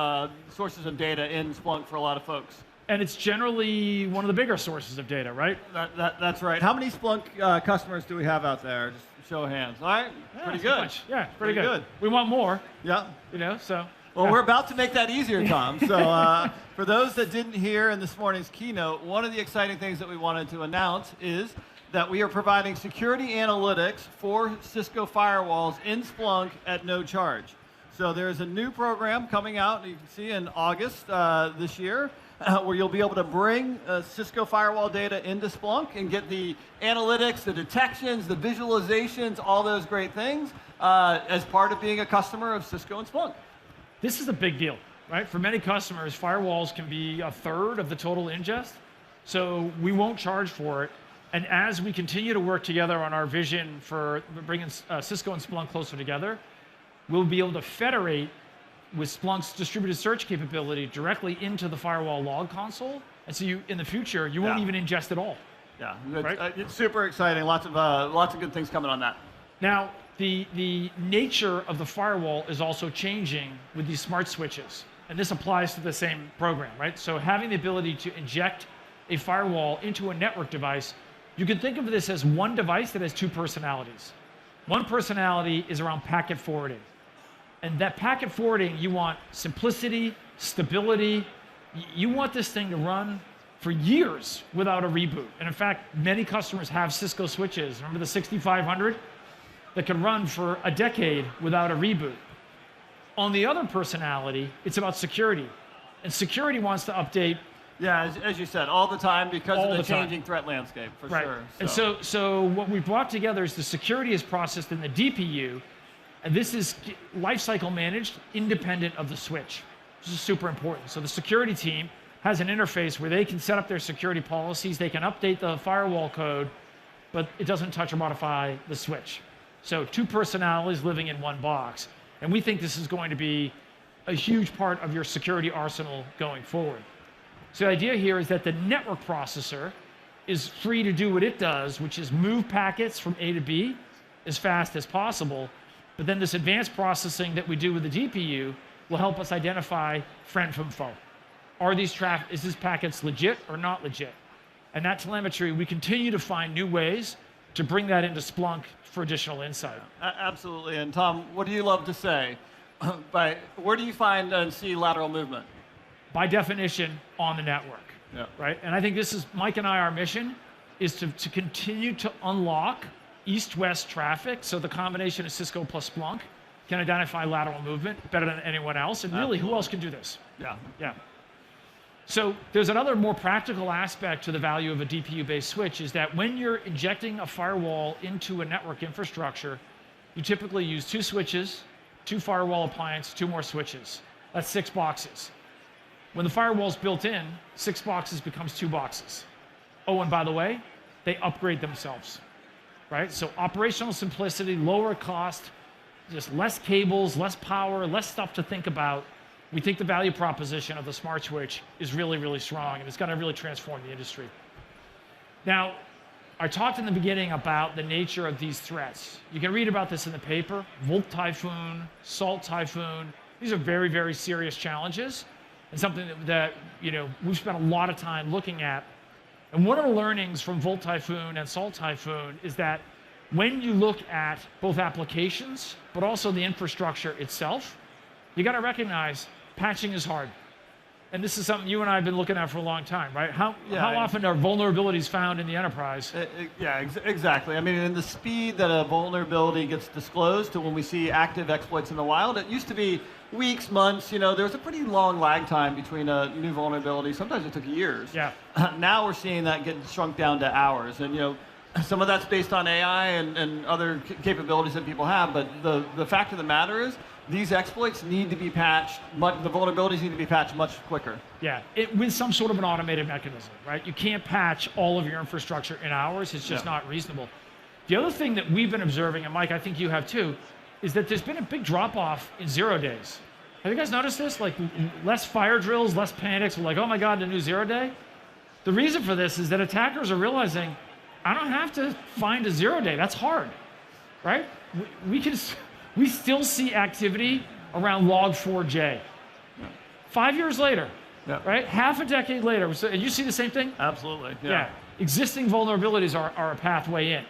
sources of data in Splunk for a lot of folks. And it's generally one of the bigger sources of data, right? That's right. How many Splunk customers do we have out there? Just show of hands. All right, Yeah, pretty it's a good. bunch. Yeah, pretty good. We want more. Yeah. You know, so. Well, yeah. we're about to make that easier, Tom. So for those that didn't hear in this morning's keynote, one of the exciting things that we wanted to announce is that we are providing security analytics for Cisco firewalls in Splunk at no charge. So there's a new program coming out, you can see in August this year, where you'll be able to bring Cisco firewall data into Splunk and get the analytics, the detections, the visualizations, all those great things as part of being a customer of Cisco and Splunk. This is a big deal, right? For many customers, firewalls can be a third of the total ingest. So we won't charge for it. And as we continue to work together on our vision for bringing Cisco and Splunk closer together, we'll be able to federate with Splunk's distributed search capability directly into the firewall log console. And so you, in the future, you won't even ingest at all. Yeah, right? It's super exciting. Lots of good things coming on that. Now, the nature of the firewall is also changing with these smart switches. And this applies to the same program, right? So having the ability to inject a firewall into a network device, you can think of this as one device that has two personalities. One personality is around packet forwarding. And that packet forwarding, you want simplicity, stability. You want this thing to run for years without a reboot. And in fact, many customers have Cisco switches. Remember the 6500? That can run for a decade without a reboot. On the other personality, it's about security. And security wants to update. Yeah, as you said, all the time because All of the the time. changing threat landscape, for Right. sure. And so what we brought together is the security is processed in the DPU, and this is lifecycle managed independent of the switch. This is super important. So the security team has an interface where they can set up their security policies, they can update the firewall code, but it doesn't touch or modify the switch. So two personalities living in one box. And we think this is going to be a huge part of your security arsenal going forward. So the idea here is that the network processor is free to do what it does, which is move packets from A to B as fast as possible. But then this advanced processing that we do with the DPU will help us identify friend from foe. Is this packets legit or not legit? And that telemetry, we continue to find new ways to bring that into Splunk for additional insight. Absolutely. And Tom, what do you love to say? Where do you find and see lateral movement? By definition, on the network, right? And I think this is, Mike and I, our mission is to continue to unlock east-west traffic, so the combination of Cisco plus Splunk can identify lateral movement better than anyone else, and really, who else can do this? Yeah. So there's another more practical aspect to the value of a DPU-based switch is that when you're injecting a firewall into a network infrastructure, you typically use 2 switches, 2 firewall appliances, 2 more switches. That's 6 boxes. When the firewall's built in, 6 boxes becomes 2 boxes. Oh, and by the way, they upgrade themselves, right? So operational simplicity, lower cost, just less cables, less power, less stuff to think about. We think the value proposition of the smart switch is really, really strong, and it's going to really transform the industry. Now, I talked in the beginning about the nature of these threats. You can read about this in the paper. Volt Typhoon, Salt Typhoon. These are very, very serious challenges, and something that we've spent a lot of time looking at. And one of the learnings from Volt Typhoon and Salt Typhoon is that when you look at both applications, but also the infrastructure itself, you got to recognize patching is hard. and this is something you and I have been looking at for a long time, right? How Yeah, often are vulnerabilities found in the enterprise? Exactly. I mean, in the speed that a vulnerability gets disclosed to when we see active exploits in the wild, it used to be weeks, months. There was a pretty long lag time between a new vulnerability. Sometimes it took years. Yeah. Now we're seeing that get shrunk down to hours, and some of that's based on AI and other capabilities that people have. But the fact of the matter is, these exploits need to be patched. The vulnerabilities need to be patched much quicker. Yeah, with some sort of an automated mechanism, right? You can't patch all of your infrastructure in hours. It's just not reasonable. The other thing that we've been observing, and Mike, I think you have too, is that there's been a big drop-off in 0 days. Have you guys noticed this? Like, less fire drills, less panics. We're like, oh my God, the new 0 day. The reason for this is that attackers are realizing, I don't have to find a 0 day. That's hard, right? We still see activity around log4j. 5 years later, right? Half a decade later. And you see the same thing? Absolutely. Yeah. Existing vulnerabilities are a pathway in.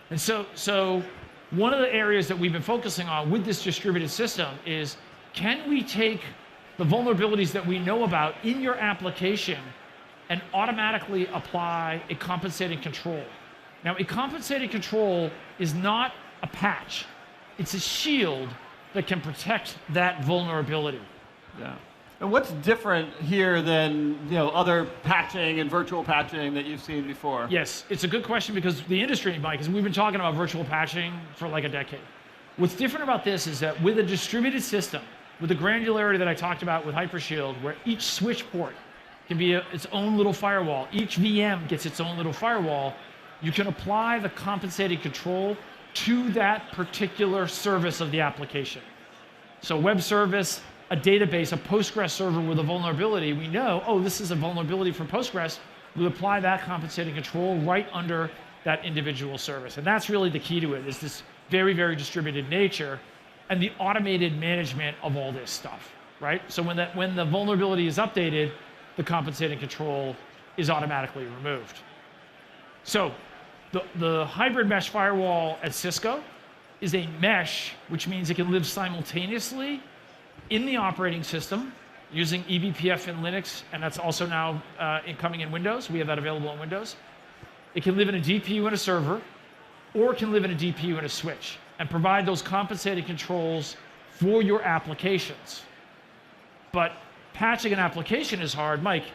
And so one of the areas that we've been focusing on with this distributed system is, can we take the vulnerabilities that we know about in your application and automatically apply a compensating control? Now, a compensating control is not a patch. It's a shield that can protect that vulnerability. Yeah. And what's different here than other patching and virtual patching that you've seen before? Yes, it's a good question, because the industry, Mike, is we've been talking about virtual patching for like a decade. What's different about this is that with a distributed system, with the granularity that I talked about with Hypershield, where each switch port can be its own little firewall, each VM gets its own little firewall, you can apply the compensating control to that particular service of the application. So web service, a database, a Postgres server with a vulnerability, we know, oh, this is a vulnerability for Postgres. We apply that compensating control right under that individual service. And that's really the key to it, is this very, very distributed nature and the automated management of all this stuff, right? So when the vulnerability is updated, the compensating control is automatically removed. So the hybrid mesh firewall at Cisco is a mesh, which means it can live simultaneously in the operating system using eBPF in Linux, and that's also now coming in Windows. We have that available in Windows. It can live in a GPU and a server, or it can live in a DPU and a switch, and provide those compensating controls for your applications. But patching an application is hard. Mike,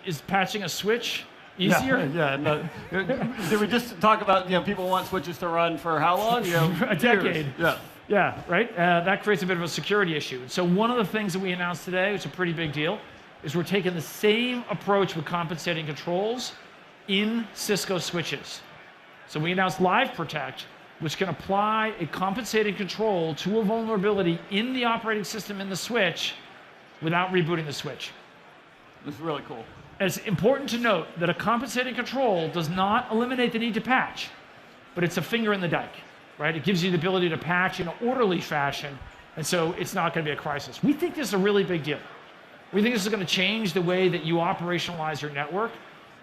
is patching a switch easier? Did we just talk about people want switches to run for how long? A decade. Years. Yeah, right? That creates a bit of a security issue. So one of the things that we announced today, which is a pretty big deal, is we're taking the same approach with compensating controls in Cisco switches. So we announced Live Protect, which can apply a compensating control to a vulnerability in the operating system in the switch without rebooting the switch. This is really cool. And it's important to note that a compensating control does not eliminate the need to patch, but it's a finger in the dike, right? It gives you the ability to patch in an orderly fashion, and so it's not going to be a crisis. We think this is a really big deal. We think this is going to change the way that you operationalize your network.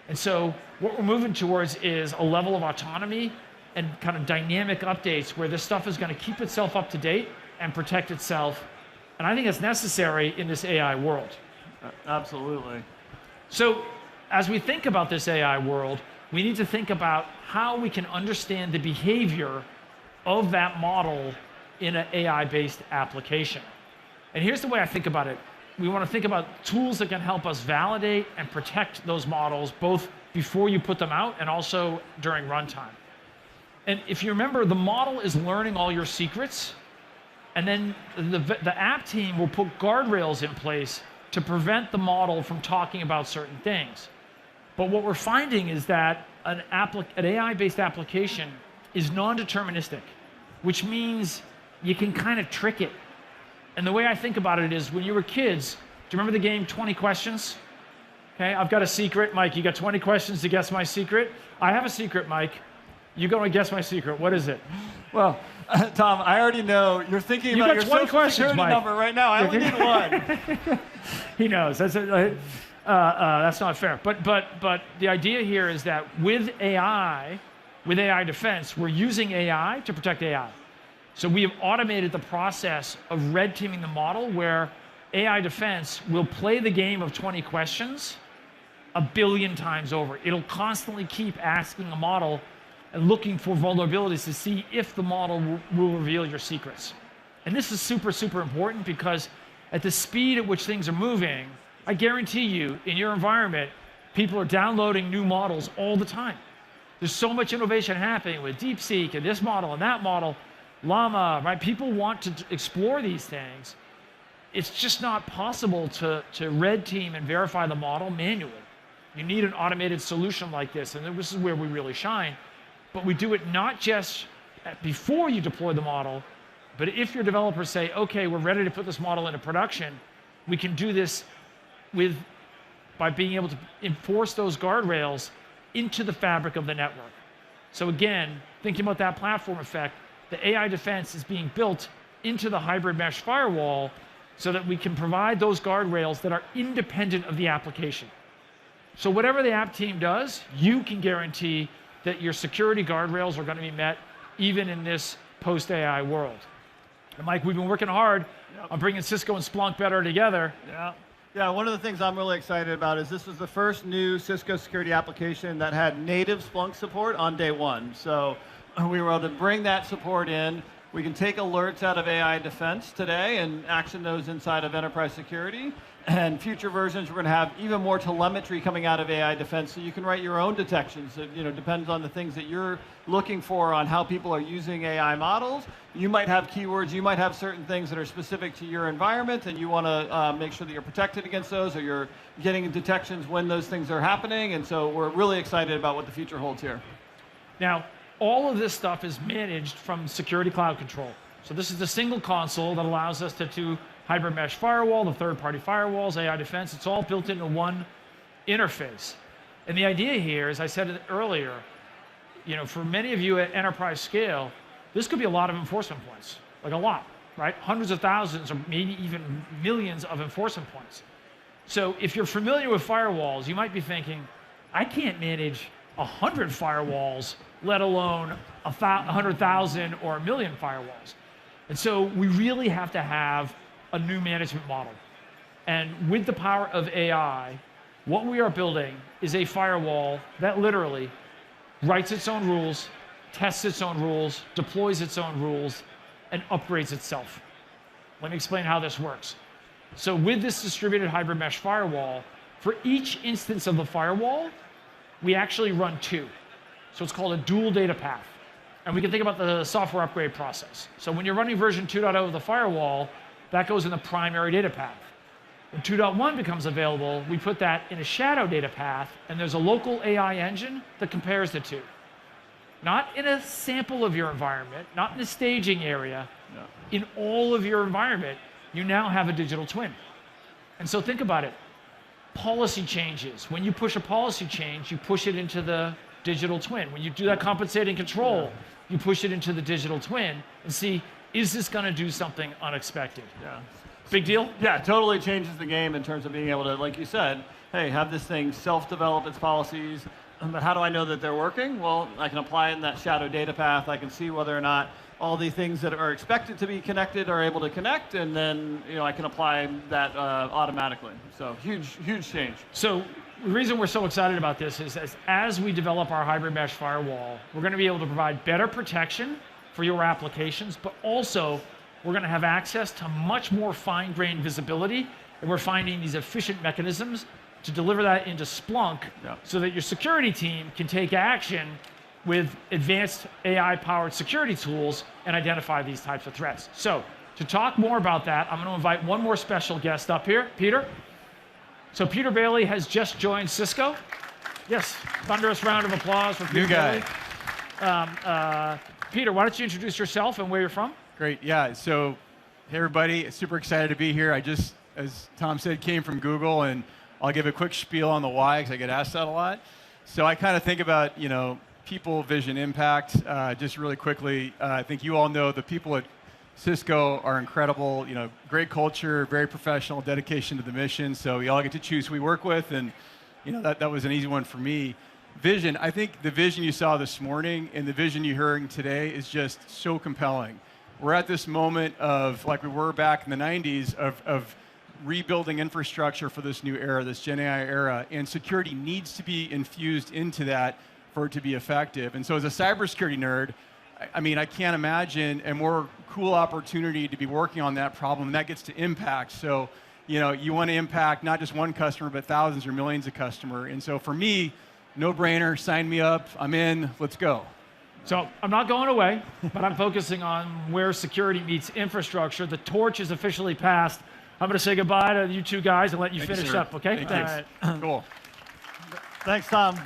And so what we're moving towards is a level of autonomy and kind of dynamic updates where this stuff is going to keep itself up to date and protect itself. And I think it's necessary in this AI world. Absolutely. So as we think about this AI world, we need to think about how we can understand the behavior of that model in an AI-based application. And here's the way I think about it. We want to think about tools that can help us validate and protect those models, both before you put them out and also during runtime. And if you remember, the model is learning all your secrets, and then the app team will put guardrails in place to prevent the model from talking about certain things. But what we're finding is that an AI-based application is non-deterministic, which means you can kind of trick it. And the way I think about it is, when you were kids, do you remember the game 20 Questions? Okay, I've got a secret. Mike, you got 20 questions to guess my secret? I have a secret, Mike. You go and guess my secret. What is it? Well, Tom, I already know you're thinking about your social security number right now. I only need one. He knows. That's not fair. But the idea here is that with AI defense, we're using AI to protect AI. So we have automated the process of red teaming the model, where AI defense will play the game of 20 questions 1 billion times over. It'll constantly keep asking a model and looking for vulnerabilities to see if the model will reveal your secrets. And this is super, super important because at the speed at which things are moving, I guarantee you, in your environment, people are downloading new models all the time. There's so much innovation happening with DeepSeek and this model and that model, Llama, right? People want to explore these things. It's just not possible to red team and verify the model manually. You need an automated solution like this, and this is where we really shine. But we do it not just before you deploy the model, but if your developers say, okay, we're ready to put this model into production, we can do this by being able to enforce those guardrails into the fabric of the network. So again, thinking about that platform effect, the AI defense is being built into the hybrid mesh firewall so that we can provide those guardrails that are independent of the application. So whatever the app team does, you can guarantee that your security guardrails are going to be met even in this post-AI world. And Mike, we've been working hard on bringing Cisco and Splunk better together. Yeah, one of the things I'm really excited about is this was the first new Cisco security application that had native Splunk support on day one. So we were able to bring that support in. We can take alerts out of AI defense today and action those inside of enterprise security. And future versions, we're going to have even more telemetry coming out of AI defense, so you can write your own detections. It depends on the things that you're looking for on how people are using AI models. You might have keywords, you might have certain things that are specific to your environment, and you want to make sure that you're protected against those, or you're getting detections when those things are happening. And so we're really excited about what the future holds here. Now, all of this stuff is managed from Security Cloud Control. So this is the single console that allows us to do hybrid mesh firewall, the third-party firewalls, AI defense. It's all built into one interface. And the idea here, as I said it earlier, for many of you at enterprise scale, this could be a lot of enforcement points, like a lot, right? Hundreds of thousands or maybe even millions of enforcement points. So if you're familiar with firewalls, you might be thinking, I can't manage 100 firewalls, let alone 100,000 or 1 million firewalls. And so we really have to have a new management model. And with the power of AI, what we are building is a firewall that literally writes its own rules, tests its own rules, deploys its own rules, and upgrades itself. Let me explain how this works. So with this distributed hybrid mesh firewall, for each instance of the firewall, we actually run 2. So it's called a dual data path. And we can think about the software upgrade process. So when you're running version 2.0 of the firewall, that goes in the primary data path. When 2.1 becomes available, we put that in a shadow data path, and there's a local AI engine that compares the two. Not in a sample of your environment, not in a staging area. No. In all of your environment, you now have a digital twin. And so think about it. Policy changes. When you push a policy change, you push it into the digital twin. When you do that compensating control, you push it into the digital twin and see, is this going to do something unexpected? Yeah. Big deal? Yeah, it totally changes the game in terms of being able to, like you said, hey, have this thing self-develop its policies. But how do I know that they're working? Well, I can apply it in that shadow data path. I can see whether or not all the things that are expected to be connected are able to connect, and then I can apply that automatically. So huge, huge change. So the reason we're so excited about this is as we develop our hybrid mesh firewall, we're going to be able to provide better protection for your applications, but also we're going to have access to much more fine-grained visibility, and we're finding these efficient mechanisms to deliver that into Splunk so that your security team can take action with advanced AI-powered security tools and identify these types of threats. So to talk more about that, I'm going to invite one more special guest up here, Peter. So Peter Bailey has just joined Cisco. Yes, thunderous round of applause for Peter New guy. Bailey. Peter, why don't you introduce yourself and where you're from? Great, yeah. So, hey everybody, super excited to be here. I just, as Tom said, came from Google, and I'll give a quick spiel on the why, because I get asked that a lot. So I kind of think about, people, vision, impact. Just really quickly, I think you all know the people at Cisco are incredible. Great culture, very professional, dedication to the mission. So we all get to choose who we work with, and that was an easy one for me. Vision, I think the vision you saw this morning and the vision you're hearing today is just so compelling. We're at this moment of, like we were back in the 90s, of rebuilding infrastructure for this new era, this Gen AI era, and security needs to be infused into that for it to be effective. And so as a cybersecurity nerd, I mean, I can't imagine a more cool opportunity to be working on that problem, and that gets to impact. So, you know, you want to impact not just one customer, but thousands or millions of customers. And so for me, no brainer, sign me up, I'm in, let's go. So I'm not going away, but I'm focusing on where security meets infrastructure. The torch is officially passed. I'm going to say goodbye to you two guys and let you finish up, okay? Thanks. Cool. Thanks, Tom.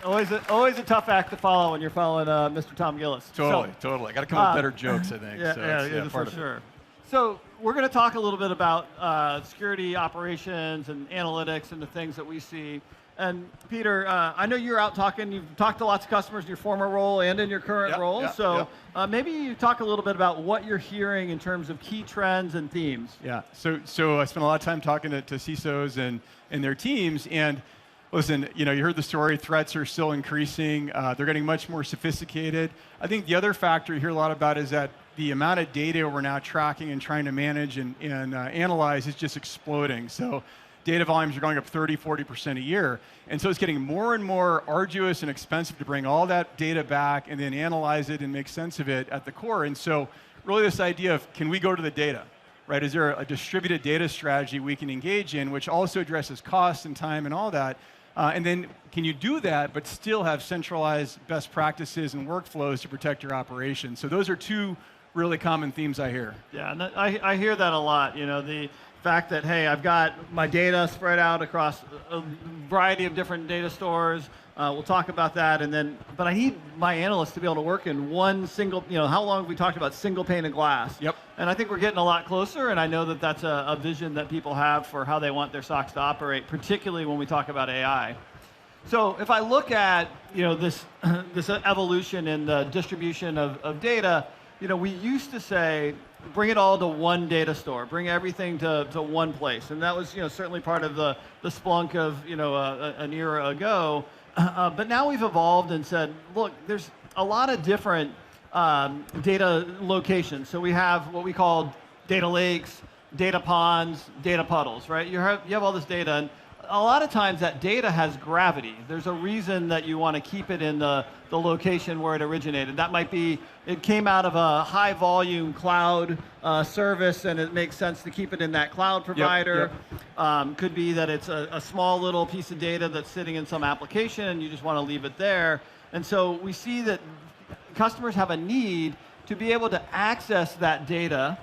Always a tough act to follow when you're following Mr. Tom Gillis. Totally. Got to come up with better jokes, I think. Yeah, part for of sure. it. So we're going to talk a little bit about security operations and analytics and the things that we see. And Peter, I know you're out talking. You've talked to lots of customers in your former role and in your current role. Maybe you talk a little bit about what you're hearing in terms of key trends and themes. Yeah. So I spent a lot of time talking to CISOs and their teams. And listen, you know, you heard the story. Threats are still increasing. They're getting much more sophisticated. I think the other factor you hear a lot about is that the amount of data we're now tracking and trying to manage and analyze is just exploding. So data volumes are going up 30, 40% a year. And so it's getting more and more arduous and expensive to bring all that data back and then analyze it and make sense of it at the core. And so really this idea of, can we go to the data, right? Is there a distributed data strategy we can engage in, which also addresses cost and time and all that? And then can you do that, but still have centralized best practices and workflows to protect your operations? So those are two really common themes I hear. Yeah, and I hear that a lot. You know, the fact that, hey, I've got my data spread out across a variety of different data stores. We'll talk about that, but I need my analysts to be able to work in one single, you know, how long have we talked about single pane of glass? Yep. And I think we're getting a lot closer, and I know that that's a vision that people have for how they want their SOCs to operate, particularly when we talk about AI. So if I look at, you know, this evolution in the distribution of data, you know, we used to say, bring it all to one data store, bring everything to one place. And that was, you know, certainly part of the Splunk of, you know, an era ago. But now we've evolved and said, look, there's a lot of different data locations. So we have what we call data lakes, data ponds, data puddles, right? You have all this data, and a lot of times that data has gravity. There's a reason that you want to keep it in the location where it originated. That might be, it came out of a high volume cloud service, and it makes sense to keep it in that cloud provider. Could be that it's a small little piece of data that's sitting in some application and you just want to leave it there. And so we see that customers have a need to be able to access that data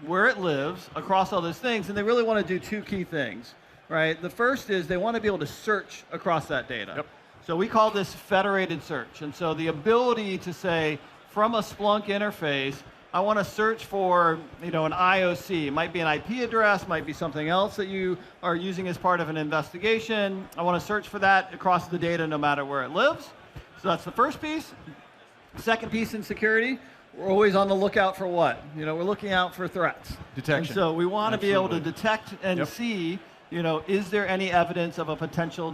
where it lives across all those things, and they really want to do two key things. Right? The first is they want to be able to search across that data. Yep. So we call this federated search. And so the ability to say, from a Splunk interface, I want to search for, you know, an IOC. It might be an IP address, might be something else that you are using as part of an investigation. I want to search for that across the data no matter where it lives. So that's the first piece. Second piece in security, we're always on the lookout for what? You know, we're looking out for threats. Detection. And so we want to be able to detect and see, you know, is there any evidence of a potential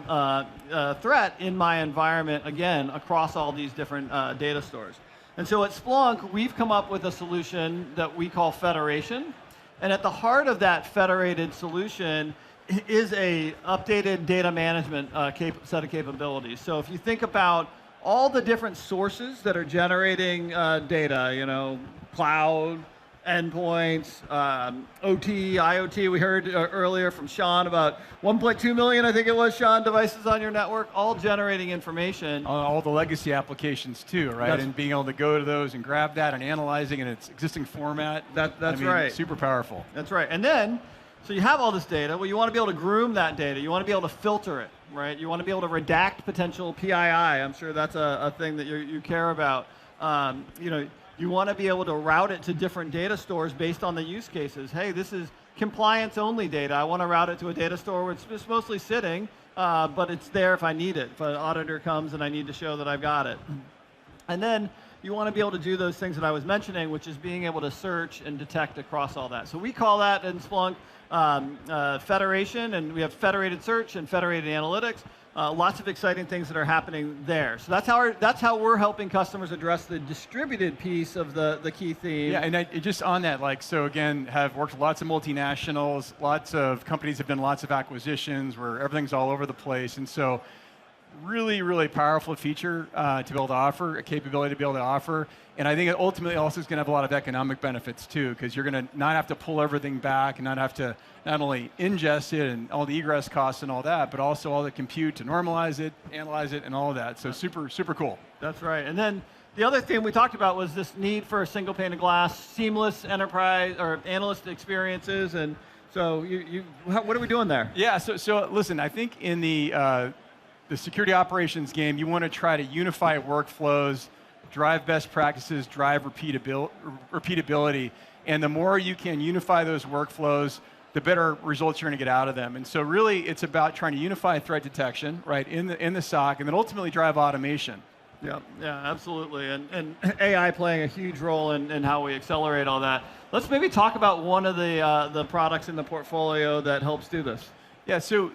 threat in my environment, again, across all these different data stores. And so at Splunk, we've come up with a solution that we call federation. And at the heart of that federated solution is a updated data management set of capabilities. So if you think about all the different sources that are generating data, you know, cloud, endpoints, OT, IoT. We heard earlier from Sean about 1.2 million, I think it was, Sean, devices on your network, all generating information. All the legacy applications too, right? And being able to go to those and grab that and analyzing in its existing format. That's right. Super powerful. That's right. And then, so you have all this data. Well, you want to be able to groom that data. You want to be able to filter it, right? You want to be able to redact potential PII. I'm sure that's a thing that you care about. You know, you want to be able to route it to different data stores based on the use cases. Hey, this is compliance-only data. I want to route it to a data store where it's mostly sitting, but it's there if I need it. If an auditor comes and I need to show that I've got it. And then you want to be able to do those things that I was mentioning, which is being able to search and detect across all that. So we call that in Splunk federation, and we have federated search and federated analytics. Lots of exciting things that are happening there. So that's how we're helping customers address the distributed piece of the key theme. Yeah, and just on that, like, so again, have worked with lots of multinationals, lots of companies have done lots of acquisitions where everything's all over the place. And so really, really powerful feature to be able to offer, a capability to be able to offer. And I think it ultimately also is going to have a lot of economic benefits too, because you're going to not have to pull everything back and not have to not only ingest it and all the egress costs and all that, but also all the compute to normalize it, analyze it, and all of that. So super, super cool. That's right. And then the other thing we talked about was this need for a single pane of glass, seamless enterprise or analyst experiences. And so what are we doing there? Yeah, so listen, I think in the security operations game, you want to try to unify workflows, drive best practices, drive repeatability. And the more you can unify those workflows, the better results you're going to get out of them. And so really, it's about trying to unify threat detection, right, in the SOC, and then ultimately drive automation. Yeah, absolutely. And AI playing a huge role in how we accelerate all that. Let's maybe talk about one of the products in the portfolio that helps do this. Yeah, so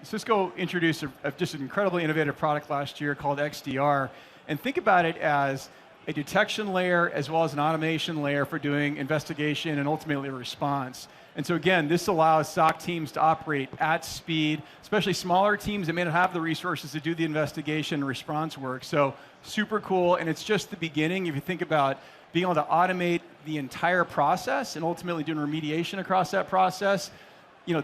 Cisco introduced just an incredibly innovative product last year called XDR. And think about it as a detection layer as well as an automation layer for doing investigation and ultimately response. And so again, this allows SOC teams to operate at speed, especially smaller teams that may not have the resources to do the investigation and response work. So super cool, and it's just the beginning. If you think about being able to automate the entire process and ultimately doing remediation across that process,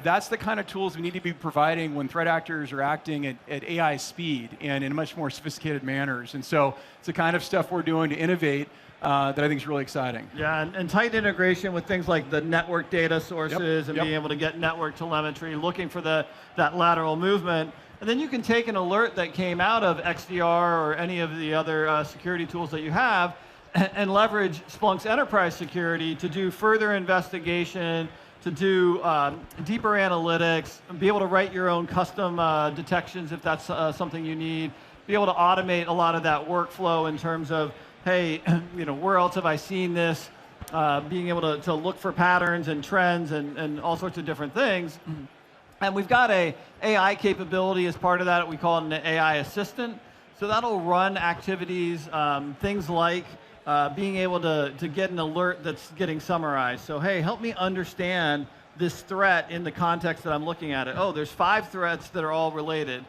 that's the kind of tools we need to be providing when threat actors are acting at AI speed and in much more sophisticated manners. And so it's the kind of stuff we're doing to innovate that I think is really exciting. Yeah, and tight integration with things like the network data sources and being able to get network telemetry, looking for that lateral movement. And then you can take an alert that came out of XDR or any of the other security tools that you have and leverage Splunk's enterprise security to do further investigation, to do deeper analytics, and be able to write your own custom detections if that's something you need, be able to automate a lot of that workflow in terms of, hey, where else have I seen this? Being able to look for patterns and trends and all sorts of different things. And we've got a AI capability as part of that. We call it an AI assistant. So that'll run activities, things like being able to get an alert that's getting summarized. So, hey, help me understand this threat in the context that I'm looking at it. Oh, there's 5 threats that are all related.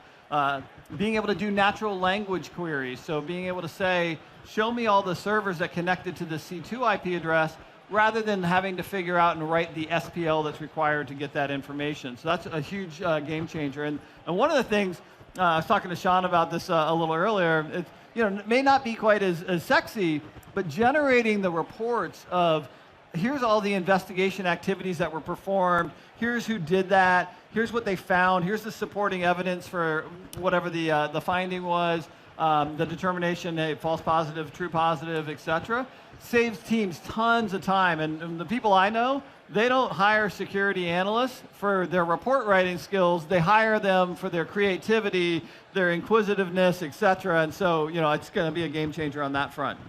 Being able to do natural language queries. So being able to say, show me all the servers that connected to the C2 IP address, rather than having to figure out and write the SPL that's required to get that information. So that's a huge game changer. And one of the things, I was talking to Sean about this a little earlier, it may not be quite as sexy, but generating the reports of, here's all the investigation activities that were performed, here's who did that, here's what they found, here's the supporting evidence for whatever the finding was, the determination, hey, false positive, true positive, etc. Saves teams tons of time. And the people I know, they don't hire security analysts for their report writing skills. They hire them for their creativity, their inquisitiveness, etc. And so, it's going to be a game changer on that front.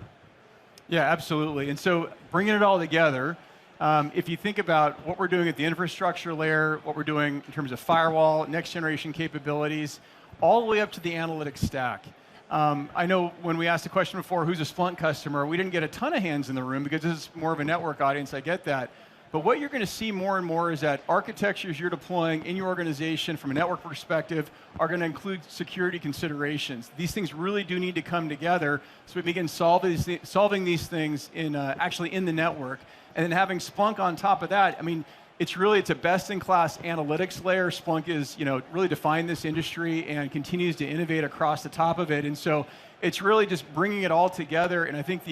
Yeah, absolutely. And so bringing it all together, if you think about what we're doing at the infrastructure layer, what we're doing in terms of firewall, next generation capabilities, all the way up to the analytics stack. I know when we asked the question before, who's a Splunk customer, we didn't get a ton of hands in the room because this is more of a network audience, I get that. But what you're going to see more and more is that architectures you're deploying in your organization from a network perspective are going to include security considerations. These things really do need to come together so we begin solving these things actually in the network. And then having Splunk on top of that, I mean, it's a best-in-class analytics layer. Splunk is, really defined this industry and continues to innovate across the top of it. And so it's really just bringing it all together. And I think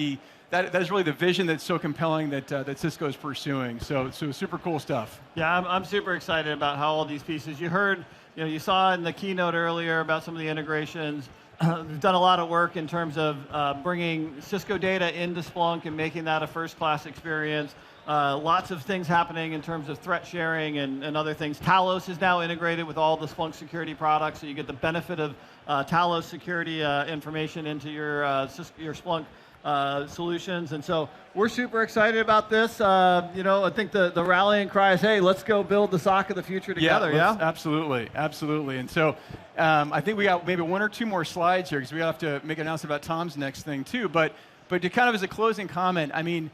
that is really the vision that's so compelling that Cisco is pursuing. So super cool stuff. Yeah, I'm super excited about how all these pieces. You heard, you saw in the keynote earlier about some of the integrations. We've done a lot of work in terms of bringing Cisco data into Splunk and making that a first-class experience. Lots of things happening in terms of threat sharing and other things. Talos is now integrated with all the Splunk security products, so you get the benefit of Talos security information into your Splunk solutions. And so we're super excited about this. I think the rallying cry is, hey, let's go build the SOC of the future together, yeah? Absolutely, absolutely. And so I think we got maybe one or two more slides here because we have to make an announcement about Tom's next thing too. But to kind of as a closing comment, I mean,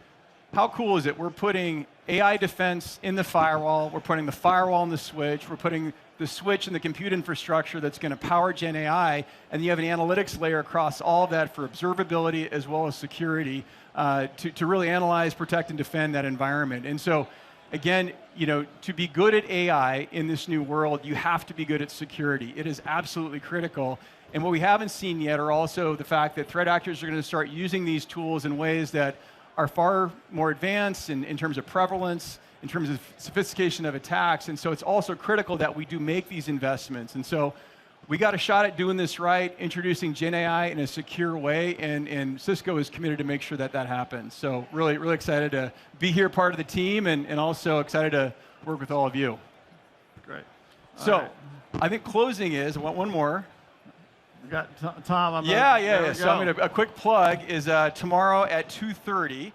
how cool is it? We're putting AI defense in the firewall. We're putting the firewall in the switch. We're putting the switch in the compute infrastructure that's going to power Gen AI. And you have an analytics layer across all of that for observability as well as security to really analyze, protect, and defend that environment. And so, again, to be good at AI in this new world, you have to be good at security. It is absolutely critical. And what we haven't seen yet are also the fact that threat actors are going to start using these tools in ways that are far more advanced in terms of prevalence, in terms of sophistication of attacks. And so it's also critical that we do make these investments. And so we got a shot at doing this right, introducing Gen AI in a secure way, and Cisco is committed to make sure that that happens. So really, really excited to be here, part of the team, and also excited to work with all of you. Great. So I think closing is, I want one more. We got Tom. Yeah. So I'm a quick plug is tomorrow at 2:30.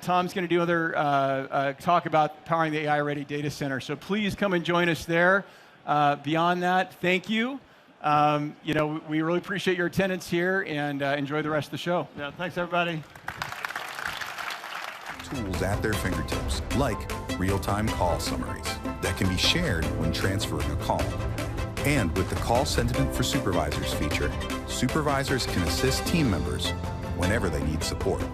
Tom's going to do another talk about powering the AI-ready data center. So please come and join us there. Beyond that, thank you. We really appreciate your attendance here, and enjoy the rest of the show. Yeah, thanks, everybody. Tools at their fingertips, like real-time call summaries that can be shared when transferring a call. And with the Call Sentiment for Supervisors feature, supervisors can assist team members whenever they need support.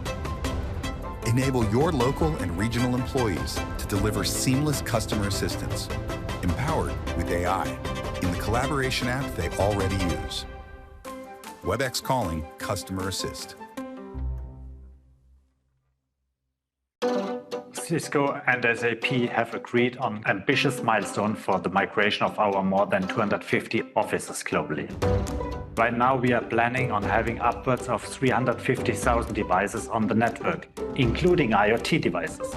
Enable your local and regional employees to deliver seamless customer assistance, empowered with AI, in the collaboration app they already use. Webex Calling Customer Assist. Cisco and SAP have agreed on an ambitious milestone for the migration of our more than 250 offices globally. Right now, we are planning on having upwards of 350,000 devices on the network, including IoT devices.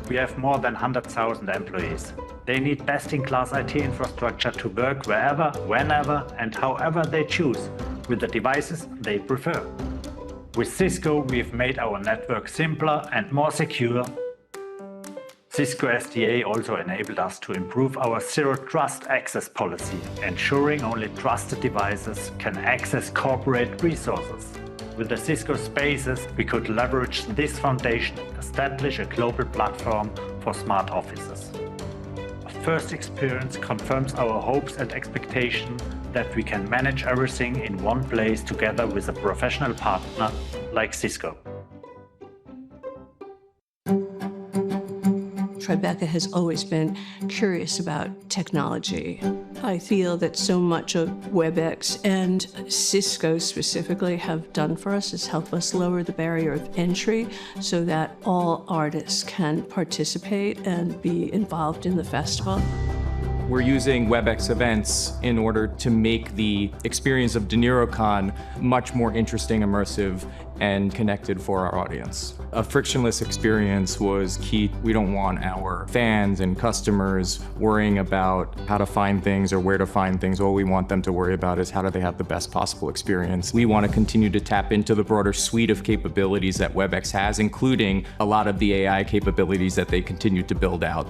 We have more than 100,000 employees. They need best-in-class IT infrastructure to work wherever, whenever, and however they choose with the devices they prefer. With Cisco, we've made our network simpler and more secure. Cisco SDA also enabled us to improve our Zero Trust access policy, ensuring only trusted devices can access corporate resources. With the Cisco Spaces, we could leverage this foundation and establish a global platform for smart offices. A first experience confirms our hopes and expectation that we can manage everything in one place together with a professional partner like Cisco. Tribeca has always been curious about technology. I feel that so much of Webex and Cisco specifically have done for us is help us lower the barrier of entry so that all artists can participate and be involved in the festival. We're using Webex events in order to make the experience of DeNiroCon much more interesting, immersive, and connected for our audience. A frictionless experience was key. We don't want our fans and customers worrying about how to find things or where to find things. All we want them to worry about is how do they have the best possible experience. We want to continue to tap into the broader suite of capabilities that Webex has, including a lot of the AI capabilities that they continue to build out.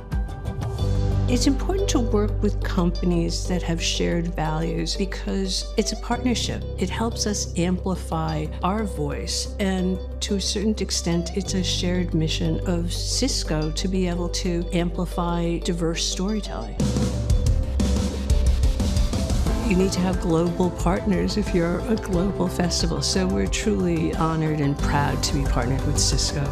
It's important to work with companies that have shared values because it's a partnership. It helps us amplify our voice, and to a certain extent, it's a shared mission of Cisco to be able to amplify diverse storytelling. You need to have global partners if you're a global festival, so we're truly honored and proud to be partnered with Cisco.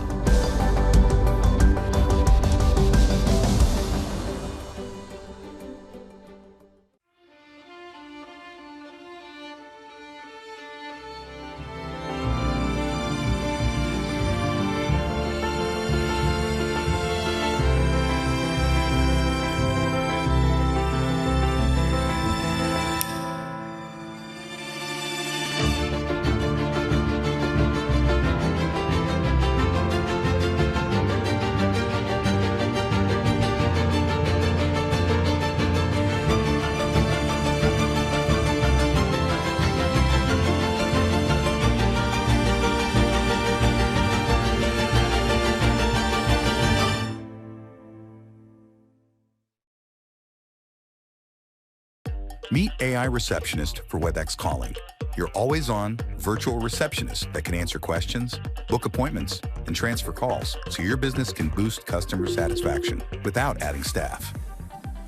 Meet AI Receptionist for Webex Calling, your always-on virtual receptionist that can answer questions, book appointments, and transfer calls so your business can boost customer satisfaction without adding staff.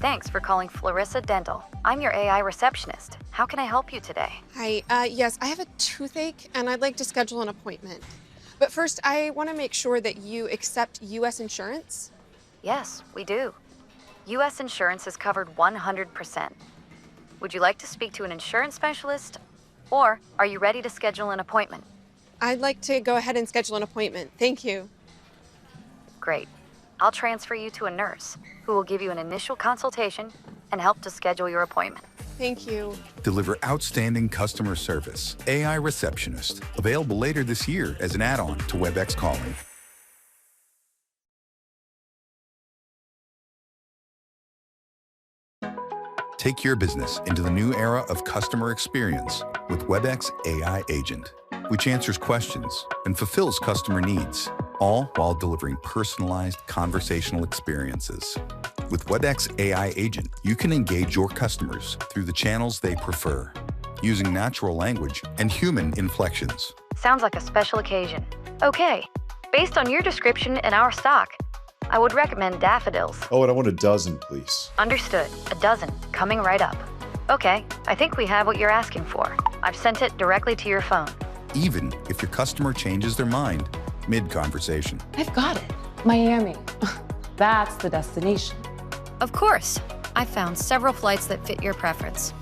Thanks for calling Florissa Dental. I'm your AI receptionist. How can I help you today? Hi, yes, I have a toothache and I'd like to schedule an appointment. But first, I want to make sure that you accept U.S. insurance. Yes, we do. U.S. insurance is covered 100%. Would you like to speak to an insurance specialist, or are you ready to schedule an appointment? I'd like to go ahead and schedule an appointment. Thank you. Great. I'll transfer you to a nurse who will give you an initial consultation and help to schedule your appointment. Thank you. Deliver outstanding customer service. AI Receptionist, available later this year as an add-on to Webex Calling. Take your business into the new era of customer experience with Webex AI Agent, which answers questions and fulfills customer needs, all while delivering personalized conversational experiences. With Webex AI Agent, you can engage your customers through the channels they prefer, using natural language and human inflections. Sounds like a special occasion. Okay, based on your description and our stock, I would recommend daffodils. Oh, and I want a dozen, please. Understood. A dozen. Coming right up. Okay, I think we have what you're asking for. I've sent it directly to your phone. Even if your customer changes their mind mid-conversation. I've got it. Miami. That's the destination. Of course. I found several flights that fit your preference.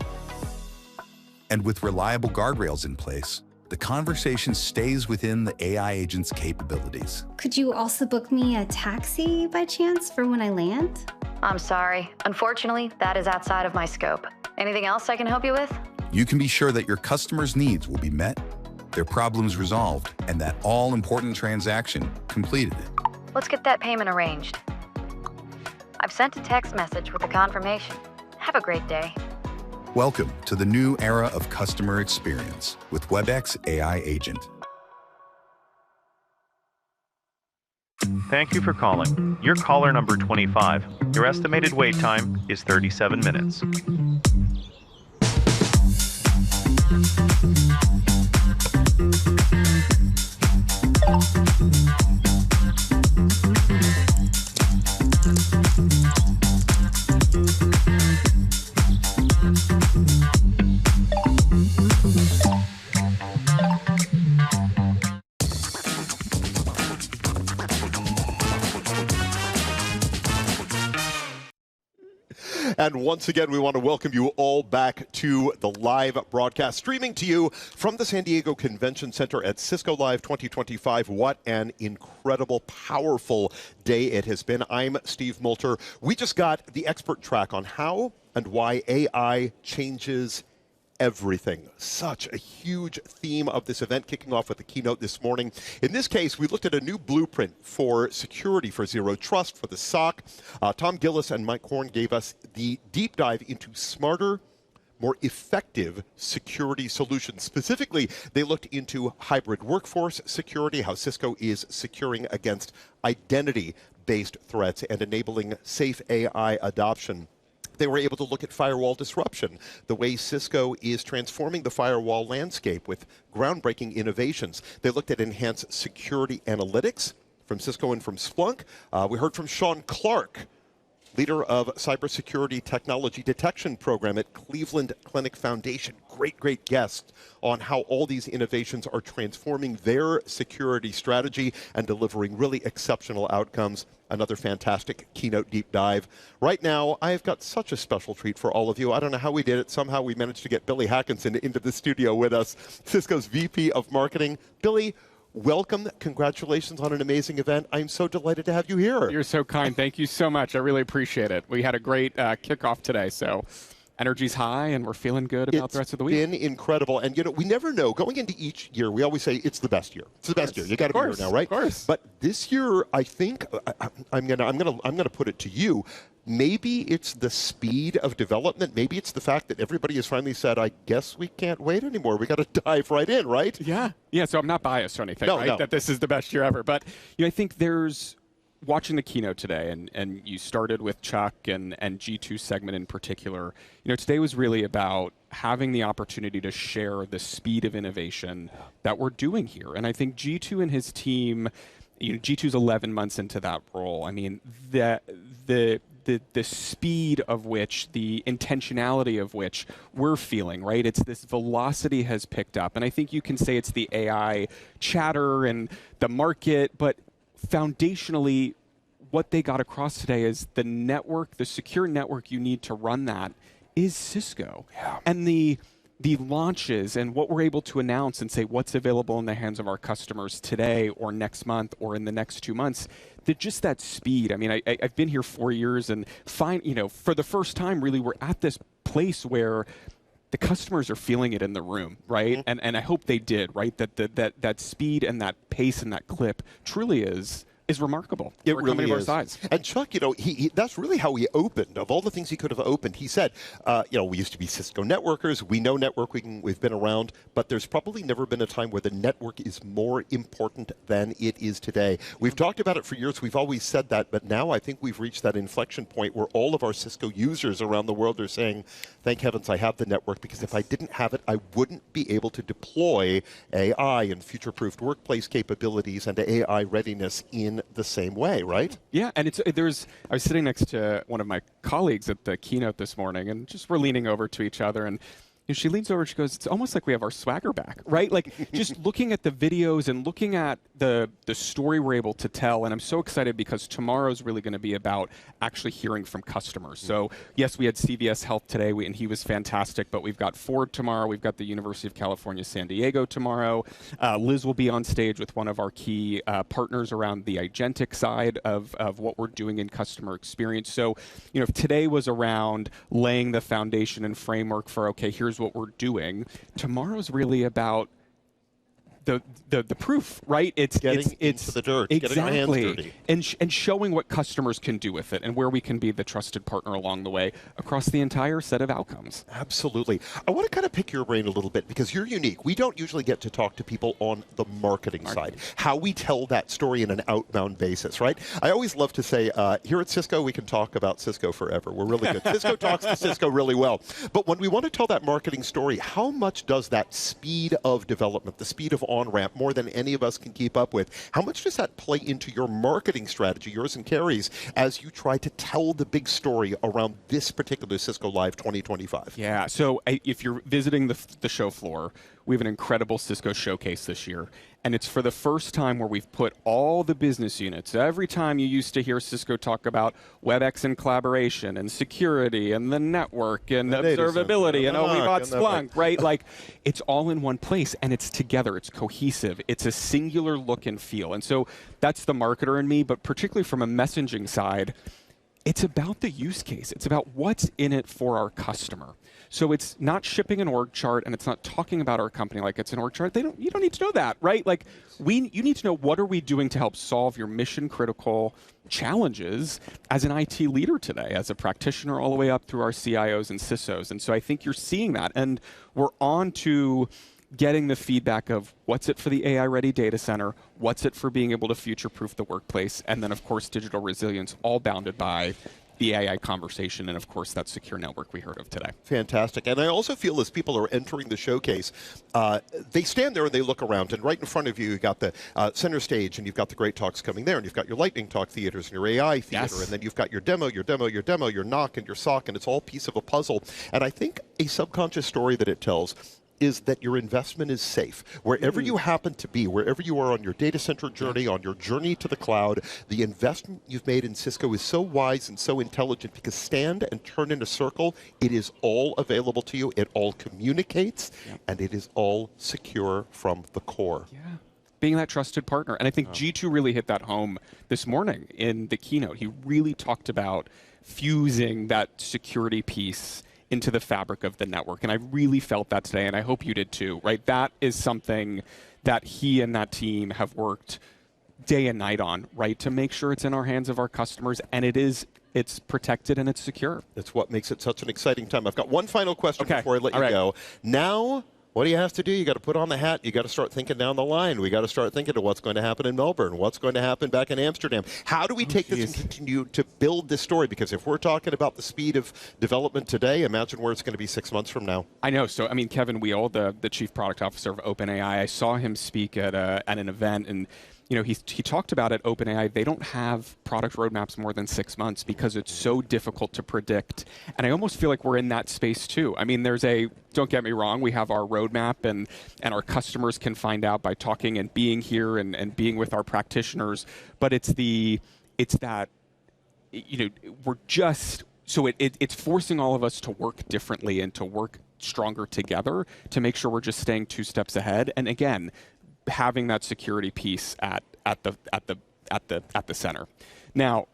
And with reliable guardrails in place, the conversation stays within the AI agent's capabilities. Could you also book me a taxi by chance for when I land? I'm sorry. Unfortunately, that is outside of my scope. Anything else I can help you with? You can be sure that your customers' needs will be met, their problems resolved, and that all-important transaction completed. Let's get that payment arranged. I've sent a text message with the confirmation. Have a great day. Welcome to the new era of customer experience with Webex AI Agent. Thank you for calling. You're caller number 25. Your estimated wait time is 37 minutes. And once again, we want to welcome you all back to the live broadcast, streaming to you from the San Diego Convention Center at Cisco Live 2025. What an incredible, powerful day it has been. I'm Steve Moulter. We just got the expert track on how and why AI changes everything. Such a huge theme of this event, kicking off with the keynote this morning. In this case, we looked at a new blueprint for security, for zero trust, for the SOC. Tom Gillis and Mike Horn gave us the deep dive into smarter, more effective security solutions. Specifically, they looked into hybrid workforce security, how Cisco is securing against identity-based threats and enabling safe AI adoption. They were able to look at firewall disruption, the way Cisco is transforming the firewall landscape with groundbreaking innovations. They looked at enhanced security analytics from Cisco and from Splunk. We heard from Sean Clark, leader of cybersecurity technology detection program at Cleveland Clinic Foundation. Great guest on how all these innovations are transforming their security strategy and delivering really exceptional outcomes. Another fantastic keynote deep dive. Right now, I've got such a special treat for all of you. I don't know how we did it. Somehow we managed to get Billy Hackinson into the studio with us, Cisco's VP of Marketing. Billy, welcome. Congratulations on an amazing event. I'm so delighted to have you here. You're so kind. Thank you so much. I really appreciate it. We had a great kickoff today, so energy's high, and we're feeling good about the rest of the week. It's been incredible. And, you know, we never know. Going into each year, we always say it's the best year. It's the best year. You got to be here now, right? Of course. But this year, I think I'm gonna put it to you. Maybe it's the speed of development. Maybe it's the fact that everybody has finally said, I guess we can't wait anymore. We got to dive right in, right? Yeah. So I'm not biased or anything, right? No. That this is the best year ever. But I think watching the keynote today, and you started with Chuck and G2's segment in particular, today was really about having the opportunity to share the speed of innovation that we're doing here. And I think G2 and his team, G2's 11 months into that role. I mean, the speed of which, the intentionality of which we're feeling, right? It's this velocity has picked up. And I think you can say it's the AI chatter and the market, but foundationally, what they got across today is the network, the secure network you need to run that is Cisco. Yeah. And the launches and what we're able to announce and say what's available in the hands of our customers today or next month or in the next 2 months, just that speed. I mean, I've been here 4 years, and for the first time, really, we're at this place where the customers are feeling it in the room, right? Mm-hmm. And I hope they did, right? That speed and that pace and that clip truly is remarkable. It really is. Our size. And Chuck, he that's really how he opened. Of all the things he could have opened, he said, we used to be Cisco networkers. We know networking. We've been around, but there's probably never been a time where the network is more important than it is today. We've talked about it for years. We've always said that, but now I think we've reached that inflection point where all of our Cisco users around the world are saying, thank heavens I have the network, because if I didn't have it, I wouldn't be able to deploy AI and future-proofed workplace capabilities and AI readiness in the same way, right? Yeah, and I was sitting next to one of my colleagues at the keynote this morning, and just we're leaning over to each other, and she leans over and she goes, it's almost like we have our swagger back, right? Like just looking at the videos and looking at the story we're able to tell. And I'm so excited because tomorrow's really going to be about actually hearing from customers. So yes, we had CVS Health today, and he was fantastic, but we've got Ford tomorrow. We've got the University of California, San Diego tomorrow. Liz will be on stage with one of our key partners around the agentic side of what we're doing in customer experience. So, if today was around laying the foundation and framework for, okay, here's what we're doing, tomorrow's really about the proof, right? It's getting into the dirt, exactly, getting our hands dirty. And showing what customers can do with it and where we can be the trusted partner along the way across the entire set of outcomes. Absolutely. I want to kind of pick your brain a little bit because you're unique. We don't usually get to talk to people on the marketing side, how we tell that story in an outbound basis, right? I always love to say, here at Cisco, we can talk about Cisco forever. We're really good. Cisco talks to Cisco really well. But when we want to tell that marketing story, how much does that speed of development, the speed of on-ramp, more than any of us can keep up with, how much does that play into your marketing strategy, yours and Carrie's, as you try to tell the big story around this particular Cisco Live 2025? Yeah, so if you're visiting the show floor, we have an incredible Cisco showcase this year. And it's for the first time where we've put all the business units. Every time you used to hear Cisco talk about Webex and collaboration and security and the network and observability and we bought Splunk, right? Like it's all in one place and it's together. It's cohesive. It's a singular look and feel. And so that's the marketer in me, but particularly from a messaging side, it's about the use case. It's about what's in it for our customer. So it's not shipping an org chart and it's not talking about our company like it's an org chart. You don't need to know that, right? Like you need to know what are we doing to help solve your mission critical challenges as an IT leader today, as a practitioner all the way up through our CIOs and CISOs. And so I think you're seeing that. And we're on to getting the feedback of what's it for the AI-ready data center, what's it for being able to future-proof the workplace, and then, of course, digital resilience, all bounded by the AI conversation, and of course that secure network we heard of today. Fantastic. And I also feel as people are entering the showcase, they stand there and they look around, and right in front of you, you've got the center stage, and you've got the great talks coming there, and you've got your lightning talk theaters and your AI theater, and then you've got your demo, your NOC, and your SOC, and it's all piece of a puzzle. And I think a subconscious story that it tells is that your investment is safe. Wherever you happen to be, wherever you are on your data center journey, on your journey to the cloud, the investment you've made in Cisco is so wise and so intelligent because stand and turn in a circle, it is all available to you, it all communicates, and it is all secure from the core. Yeah. Being that trusted partner. And I think G2 really hit that home this morning in the keynote. He really talked about fusing that security piece into the fabric of the network. And I really felt that today, and I hope you did too, right? That is something that he and that team have worked day and night on, right? To make sure it's in our hands of our customers, and it's protected and it's secure. That's what makes it such an exciting time. I've got one final question before I let you go. Now, What do you have to do? You got to put on the hat. You got to start thinking down the line. We got to start thinking of what's going to happen in Melbourne, what's going to happen back in Amsterdam. How do we take this and continue to build this story? Because if we're talking about the speed of development today, imagine where it's going to be 6 months from now. I know. So, I mean, Kevin Weil, the chief product officer of OpenAI, I saw him speak at an event, and he talked about at OpenAI, they don't have product roadmaps more than 6 months because it's so difficult to predict. And I almost feel like we're in that space too. I mean, don't get me wrong, we have our roadmap and our customers can find out by talking and being here and being with our practitioners. But it's that, we're just, so it's forcing all of us to work differently and to work stronger together to make sure we're just staying 2 steps ahead. And again, having that security piece at the center. Now,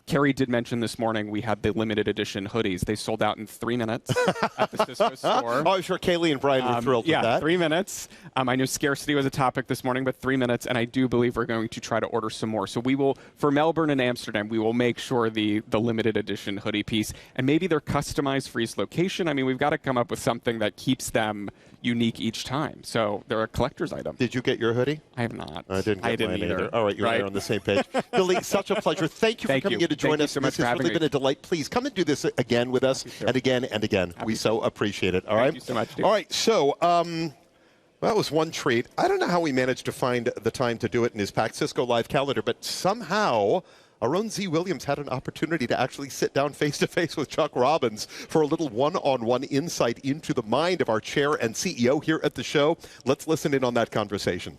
Kerry did mention this morning we had the limited edition hoodies. They sold out in 3 minutes at the Cisco store. Oh, I'm sure Kaylee and Brian were thrilled with that. 3 minutes. I know scarcity was a topic this morning, but 3 minutes, and I do believe we're going to try to order some more. So we will, for Melbourne and Amsterdam, we will make sure the limited edition hoodie piece, and maybe they're customized for each location. I mean, we've got to come up with something that keeps them unique each time. So they're a collector's item. Did you get your hoodie? I have not. I didn't get mine either. All right, you're right on the same page. Billy, such a pleasure. Thank you for coming in to join us. So much this has really been a delight. Please come and do this again with us, and again and again. We so appreciate it. All right? Thank you so much, Steve. All right, so that was one treat. I don't know how we managed to find the time to do it in his packed Cisco Live calendar, but somehow our own Z. Williams had an opportunity to actually sit down face-to-face with Chuck Robbins for a little one-on-one insight into the mind of our chair and CEO here at the show. Let's listen in on that conversation.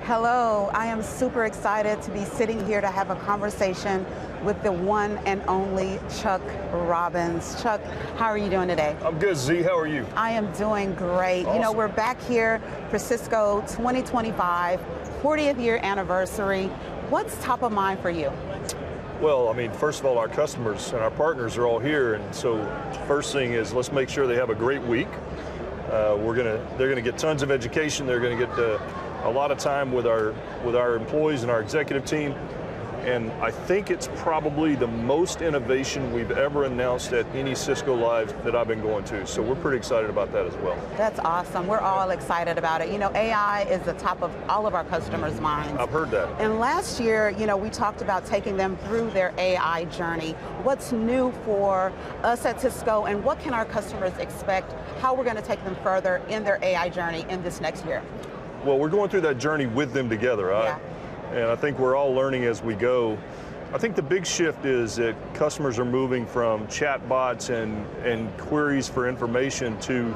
Hello, I am super excited to be sitting here to have a conversation with the one and only Chuck Robbins. Chuck, how are you doing today? I'm good, Z. How are you? I am doing great. Awesome. You know, we're back here for Cisco 2025, 40th year anniversary. What's top of mind for you? Well, I mean, first of all, our customers and our partners are all here, and so first thing is let's make sure they have a great week. They're gonna get tons of education. They're gonna get a lot of time with our employees and our executive team. And I think it's probably the most innovation we've ever announced at any Cisco Live that I've been going to. So we're pretty excited about that as well. That's awesome. We're all excited about it. You know, AI is the top of all of our customers' minds. I've heard that. And last year, you know, we talked about taking them through their AI journey. What's new for us at Cisco, and what can our customers expect? How we're going to take them further in their AI journey in this next year? Well, we're going through that journey with them together. And I think we're all learning as we go. I think the big shift is that customers are moving from chat bots and queries for information to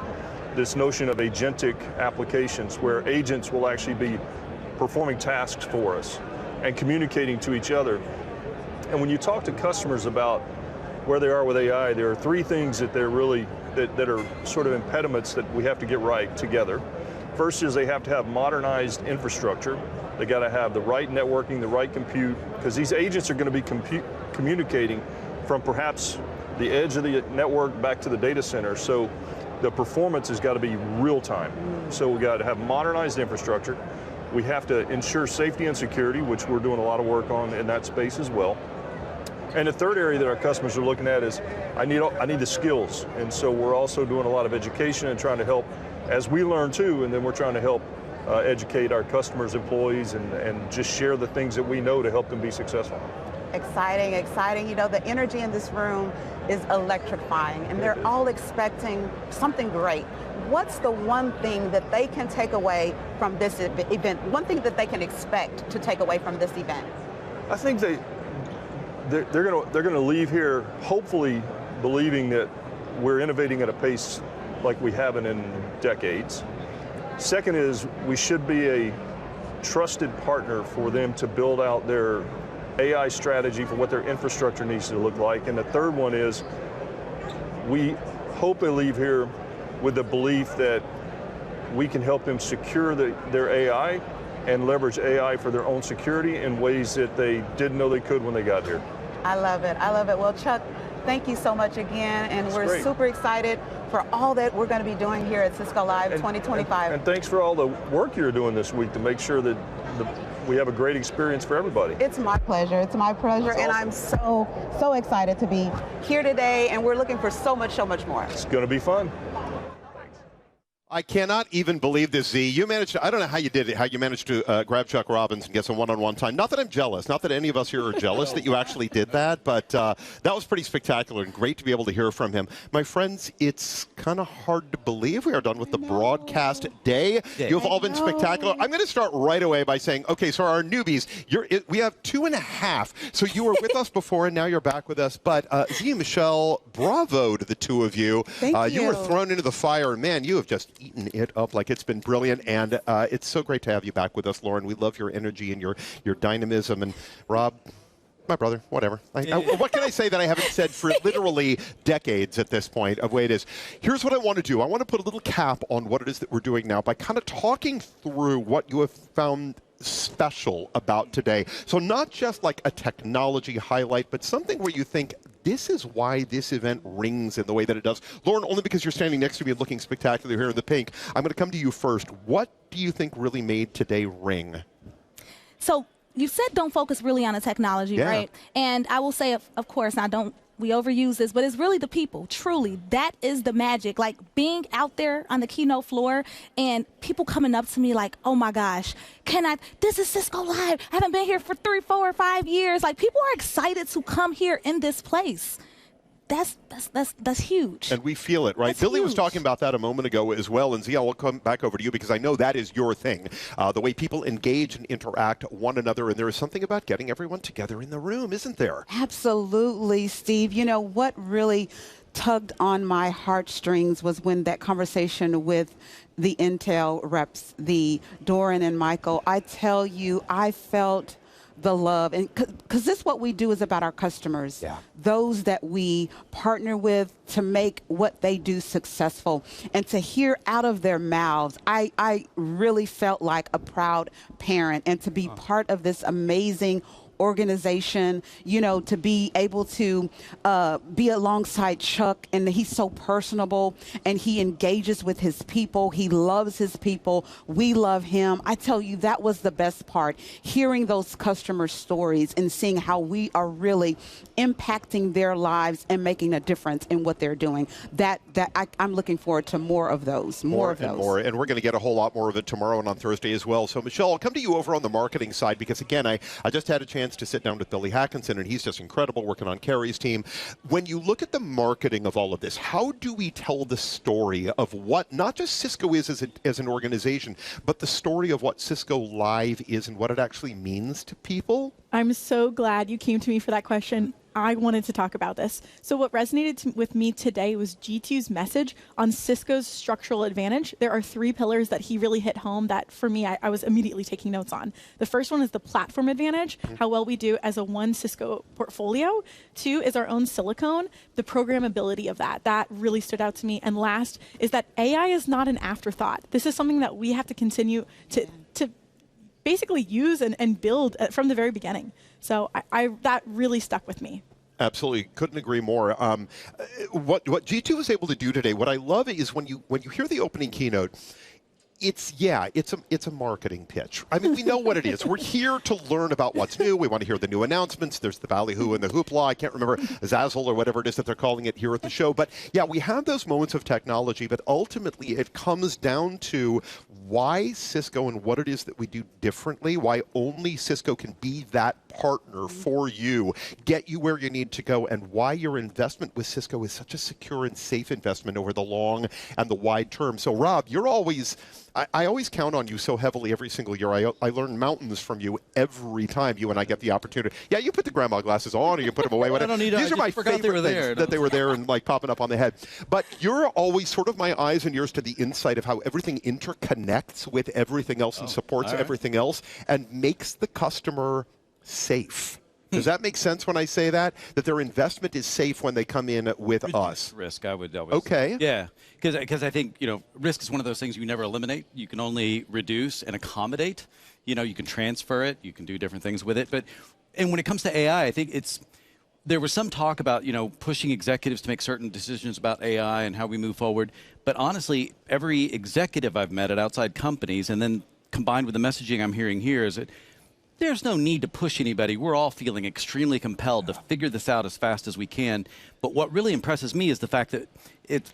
this notion of agentic applications where agents will actually be performing tasks for us and communicating to each other. And when you talk to customers about where they are with AI, there are 3 things that they're really, that are sort of impediments that we have to get right together. First is they have to have modernized infrastructure. They got to have the right networking, the right compute, because these agents are going to be communicating from perhaps the edge of the network back to the data center. So the performance has got to be real time. So we got to have modernized infrastructure. We have to ensure safety and security, which we're doing a lot of work on in that space as well. And the third area that our customers are looking at is I need the skills. And so we're also doing a lot of education and trying to help as we learn too, and then we're trying to help educate our customers, employees, and just share the things that we know to help them be successful. Exciting, exciting. You know, the energy in this room is electrifying, and they're all expecting something great. What's the one thing that they can take away from this event? One thing that they can expect to take away from this event? I think they're going to leave here hopefully believing that we're innovating at a pace like we haven't in decades. Second is we should be a trusted partner for them to build out their AI strategy for what their infrastructure needs to look like. And the third one is we hope they leave here with the belief that we can help them secure their AI and leverage AI for their own security in ways that they didn't know they could when they got here. I love it. I love it. Well, Chuck, thank you so much again, and we're super excited for all that we're going to be doing here at Cisco Live 2025. And thanks for all the work you're doing this week to make sure that we have a great experience for everybody. It's my pleasure. It's my pleasure, and I'm so excited to be here today, and we're looking for so much more. It's going to be fun. I cannot even believe this, Z. You managed to, I don't know how you did it, how you managed to grab Chuck Robbins and get some one-on-one time. Not that I'm jealous, not that any of us here are jealous that you actually did that, but that was pretty spectacular and great to be able to hear from him. My friends, it's kind of hard to believe we are done with the broadcast day. You've all been spectacular. I'm going to start right away by saying, okay, so our newbies, we have 2.5. So you were with us before and now you're back with us. But Z and Michelle, bravo to the two of you. Thank you. You were thrown into the fire, and man, you have just eaten it up like it's been brilliant. And it's so great to have you back with us, Lauren. We love your energy and your dynamism. And Rob, my brother, whatever. What can I say that I haven't said for literally decades at this point of way it is? Here's what I want to do. I want to put a little cap on what it is that we're doing now by kind of talking through what you have found special about today. So not just like a technology highlight, but something where you think, this is why this event rings in the way that it does. Lauren, only because you're standing next to me and looking spectacular here in the pink, I'm going to come to you first. What do you think really made today ring? So you said don't focus really on the technology, right? And I will say, of course, we overuse this, but it's really the people. Truly, that is the magic. Like being out there on the keynote floor and people coming up to me like, oh my gosh, this is Cisco Live. I haven't been here for 3, 4, or 5 years. Like people are excited to come here in this place. That's huge. And we feel it, right? That's Billy huge. was talking about that a moment ago as well, and Zia, I'll come back over to you because I know that is your thing, the way people engage and interact one another, and there is something about getting everyone together in the room, isn't there? Absolutely, Steve. You know, what really tugged on my heartstrings was when that conversation with the Intel reps, the Doran and Michael, I tell you, I felt the love, and because this what we do is about our customers, those that we partner with to make what they do successful, and to hear out of their mouths, I really felt like a proud parent, and to be part of this amazing organization, you know, to be able to be alongside Chuck, and he's so personable and he engages with his people. He loves his people. We love him. I tell you, that was the best part, hearing those customer stories and seeing how we are really impacting their lives and making a difference in what they're doing. I'm looking forward to more of those, more of those. And we're going to get a whole lot more of it tomorrow and on Thursday as well. So Michelle, I'll come to you over on the marketing side because again, I just had a chance to sit down with Billy Hackinson, and he's just incredible working on Carrie's team. When you look at the marketing of all of this, how do we tell the story of what not just Cisco is as an organization, but the story of what Cisco Live is and what it actually means to people? I'm so glad you came to me for that question. I wanted to talk about this. So what resonated with me today was G2's message on Cisco's structural advantage. There are 3 pillars that he really hit home that for me, I was immediately taking notes on. The first one is the platform advantage, how well we do as a one Cisco portfolio. 2 is our own silicone, the programmability of that. That really stood out to me. And last is that AI is not an afterthought. This is something that we have to continue to basically use and build from the very beginning. So that really stuck with me. Absolutely, couldn't agree more. What G2 was able to do today, what I love is when you hear the opening keynote, it's a marketing pitch. I mean, we know what it is. We're here to learn about what's new. We want to hear the new announcements. There's the ballyhoo and the hoopla. I can't remember Zazzle or whatever it is that they're calling it here at the show. But yeah, we have those moments of technology, but ultimately it comes down to why Cisco and what it is that we do differently, why only Cisco can be that partner for you, get you where you need to go, and why your investment with Cisco is such a secure and safe investment over the long and the wide term. So Rob, you're always, I always count on you so heavily every single year. I learn mountains from you every time you and I get the opportunity. Yeah, you put the grandma glasses on or you put them away. Whatever. These are my favorite things, that they were there and like popping up on the head. But you're always sort of my eyes and ears to the inside of how everything interconnects with everything else and supports everything else and makes the customer safe. Does that make sense when I say that? That their investment is safe when they come in with us? Risk, I would always say. Yeah, because I think, risk is one of those things you never eliminate. You can only reduce and accommodate. You can transfer it. You can do different things with it. And when it comes to AI, I think there was some talk about, pushing executives to make certain decisions about AI and how we move forward. But honestly, every executive I've met at outside companies, and then combined with the messaging I'm hearing here, is that there's no need to push anybody. We're all feeling extremely compelled to figure this out as fast as we can. But what really impresses me is the fact that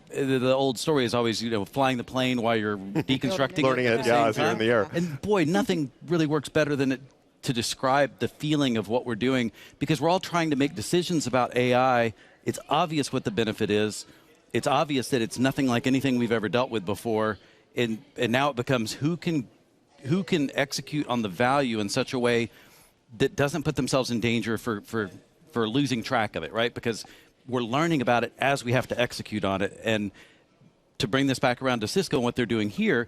the old story is always, flying the plane while you're deconstructing learning it, as you're in the air. And boy, nothing really works better than it to describe the feeling of what we're doing, because we're all trying to make decisions about AI. It's obvious what the benefit is. It's obvious that it's nothing like anything we've ever dealt with before. And now it becomes who can execute on the value in such a way that doesn't put themselves in danger for losing track of it, right? Because we're learning about it as we have to execute on it. And to bring this back around to Cisco and what they're doing here,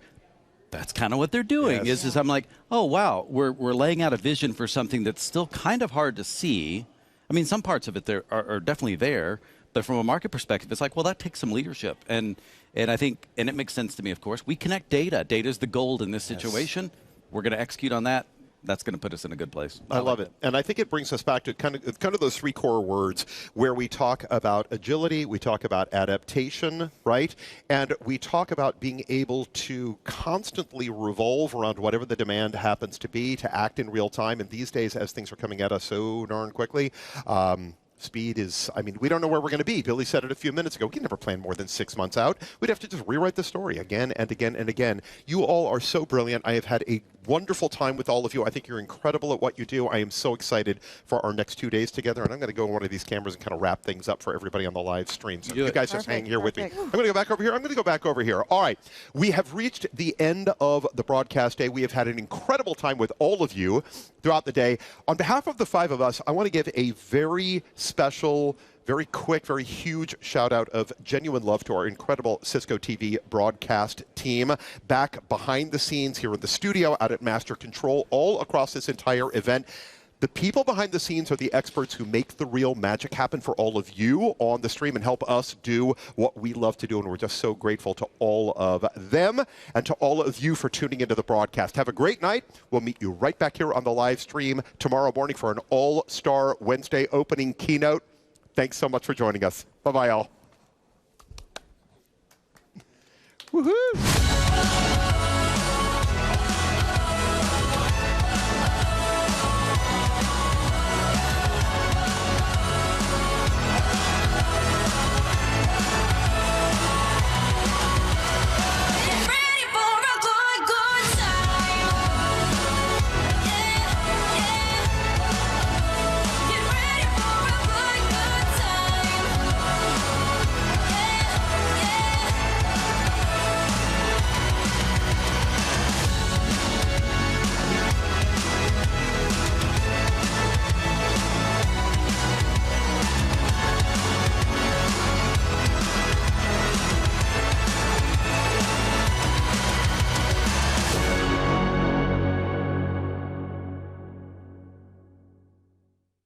that's kind of what they're doing. Yes. Is I'm like, oh, wow, we're laying out a vision for something that's still kind of hard to see. I mean, some parts of it are definitely there, but from a market perspective, it's like, well, that takes some leadership. And I think, and it makes sense to me, of course. We connect data. Data is the gold in this situation. We're going to execute on that. That's going to put us in a good place. I love it. And I think it brings us back to kind of those three core words where we talk about agility, we talk about adaptation, right? And we talk about being able to constantly revolve around whatever the demand happens to be, to act in real time. And these days, as things are coming at us so darn quickly, speed is, I mean, we don't know where we're going to be. Billy said it a few minutes ago. We can never plan more than 6 months out. We'd have to just rewrite the story again and again and again. You all are so brilliant. I have had a wonderful time with all of you. I think you're incredible at what you do. I am so excited for our next 2 days together. And I'm going to go on one of these cameras and kind of wrap things up for everybody on the live stream. So you guys just hang here with me. I'm going to go back over here. I'm going to go back over here. All right. We have reached the end of the broadcast day. We have had an incredible time with all of you throughout the day. On behalf of the 5 of us, I want to give a very special, very quick, very huge shout out of genuine love to our incredible Cisco TV broadcast team back behind the scenes here in the studio, out at Master Control, all across this entire event. The people behind the scenes are the experts who make the real magic happen for all of you on the stream and help us do what we love to do. And we're just so grateful to all of them and to all of you for tuning into the broadcast. Have a great night. We'll meet you right back here on the live stream tomorrow morning for an All-Star Wednesday opening keynote. Thanks so much for joining us. Bye-bye, all. Woohoo!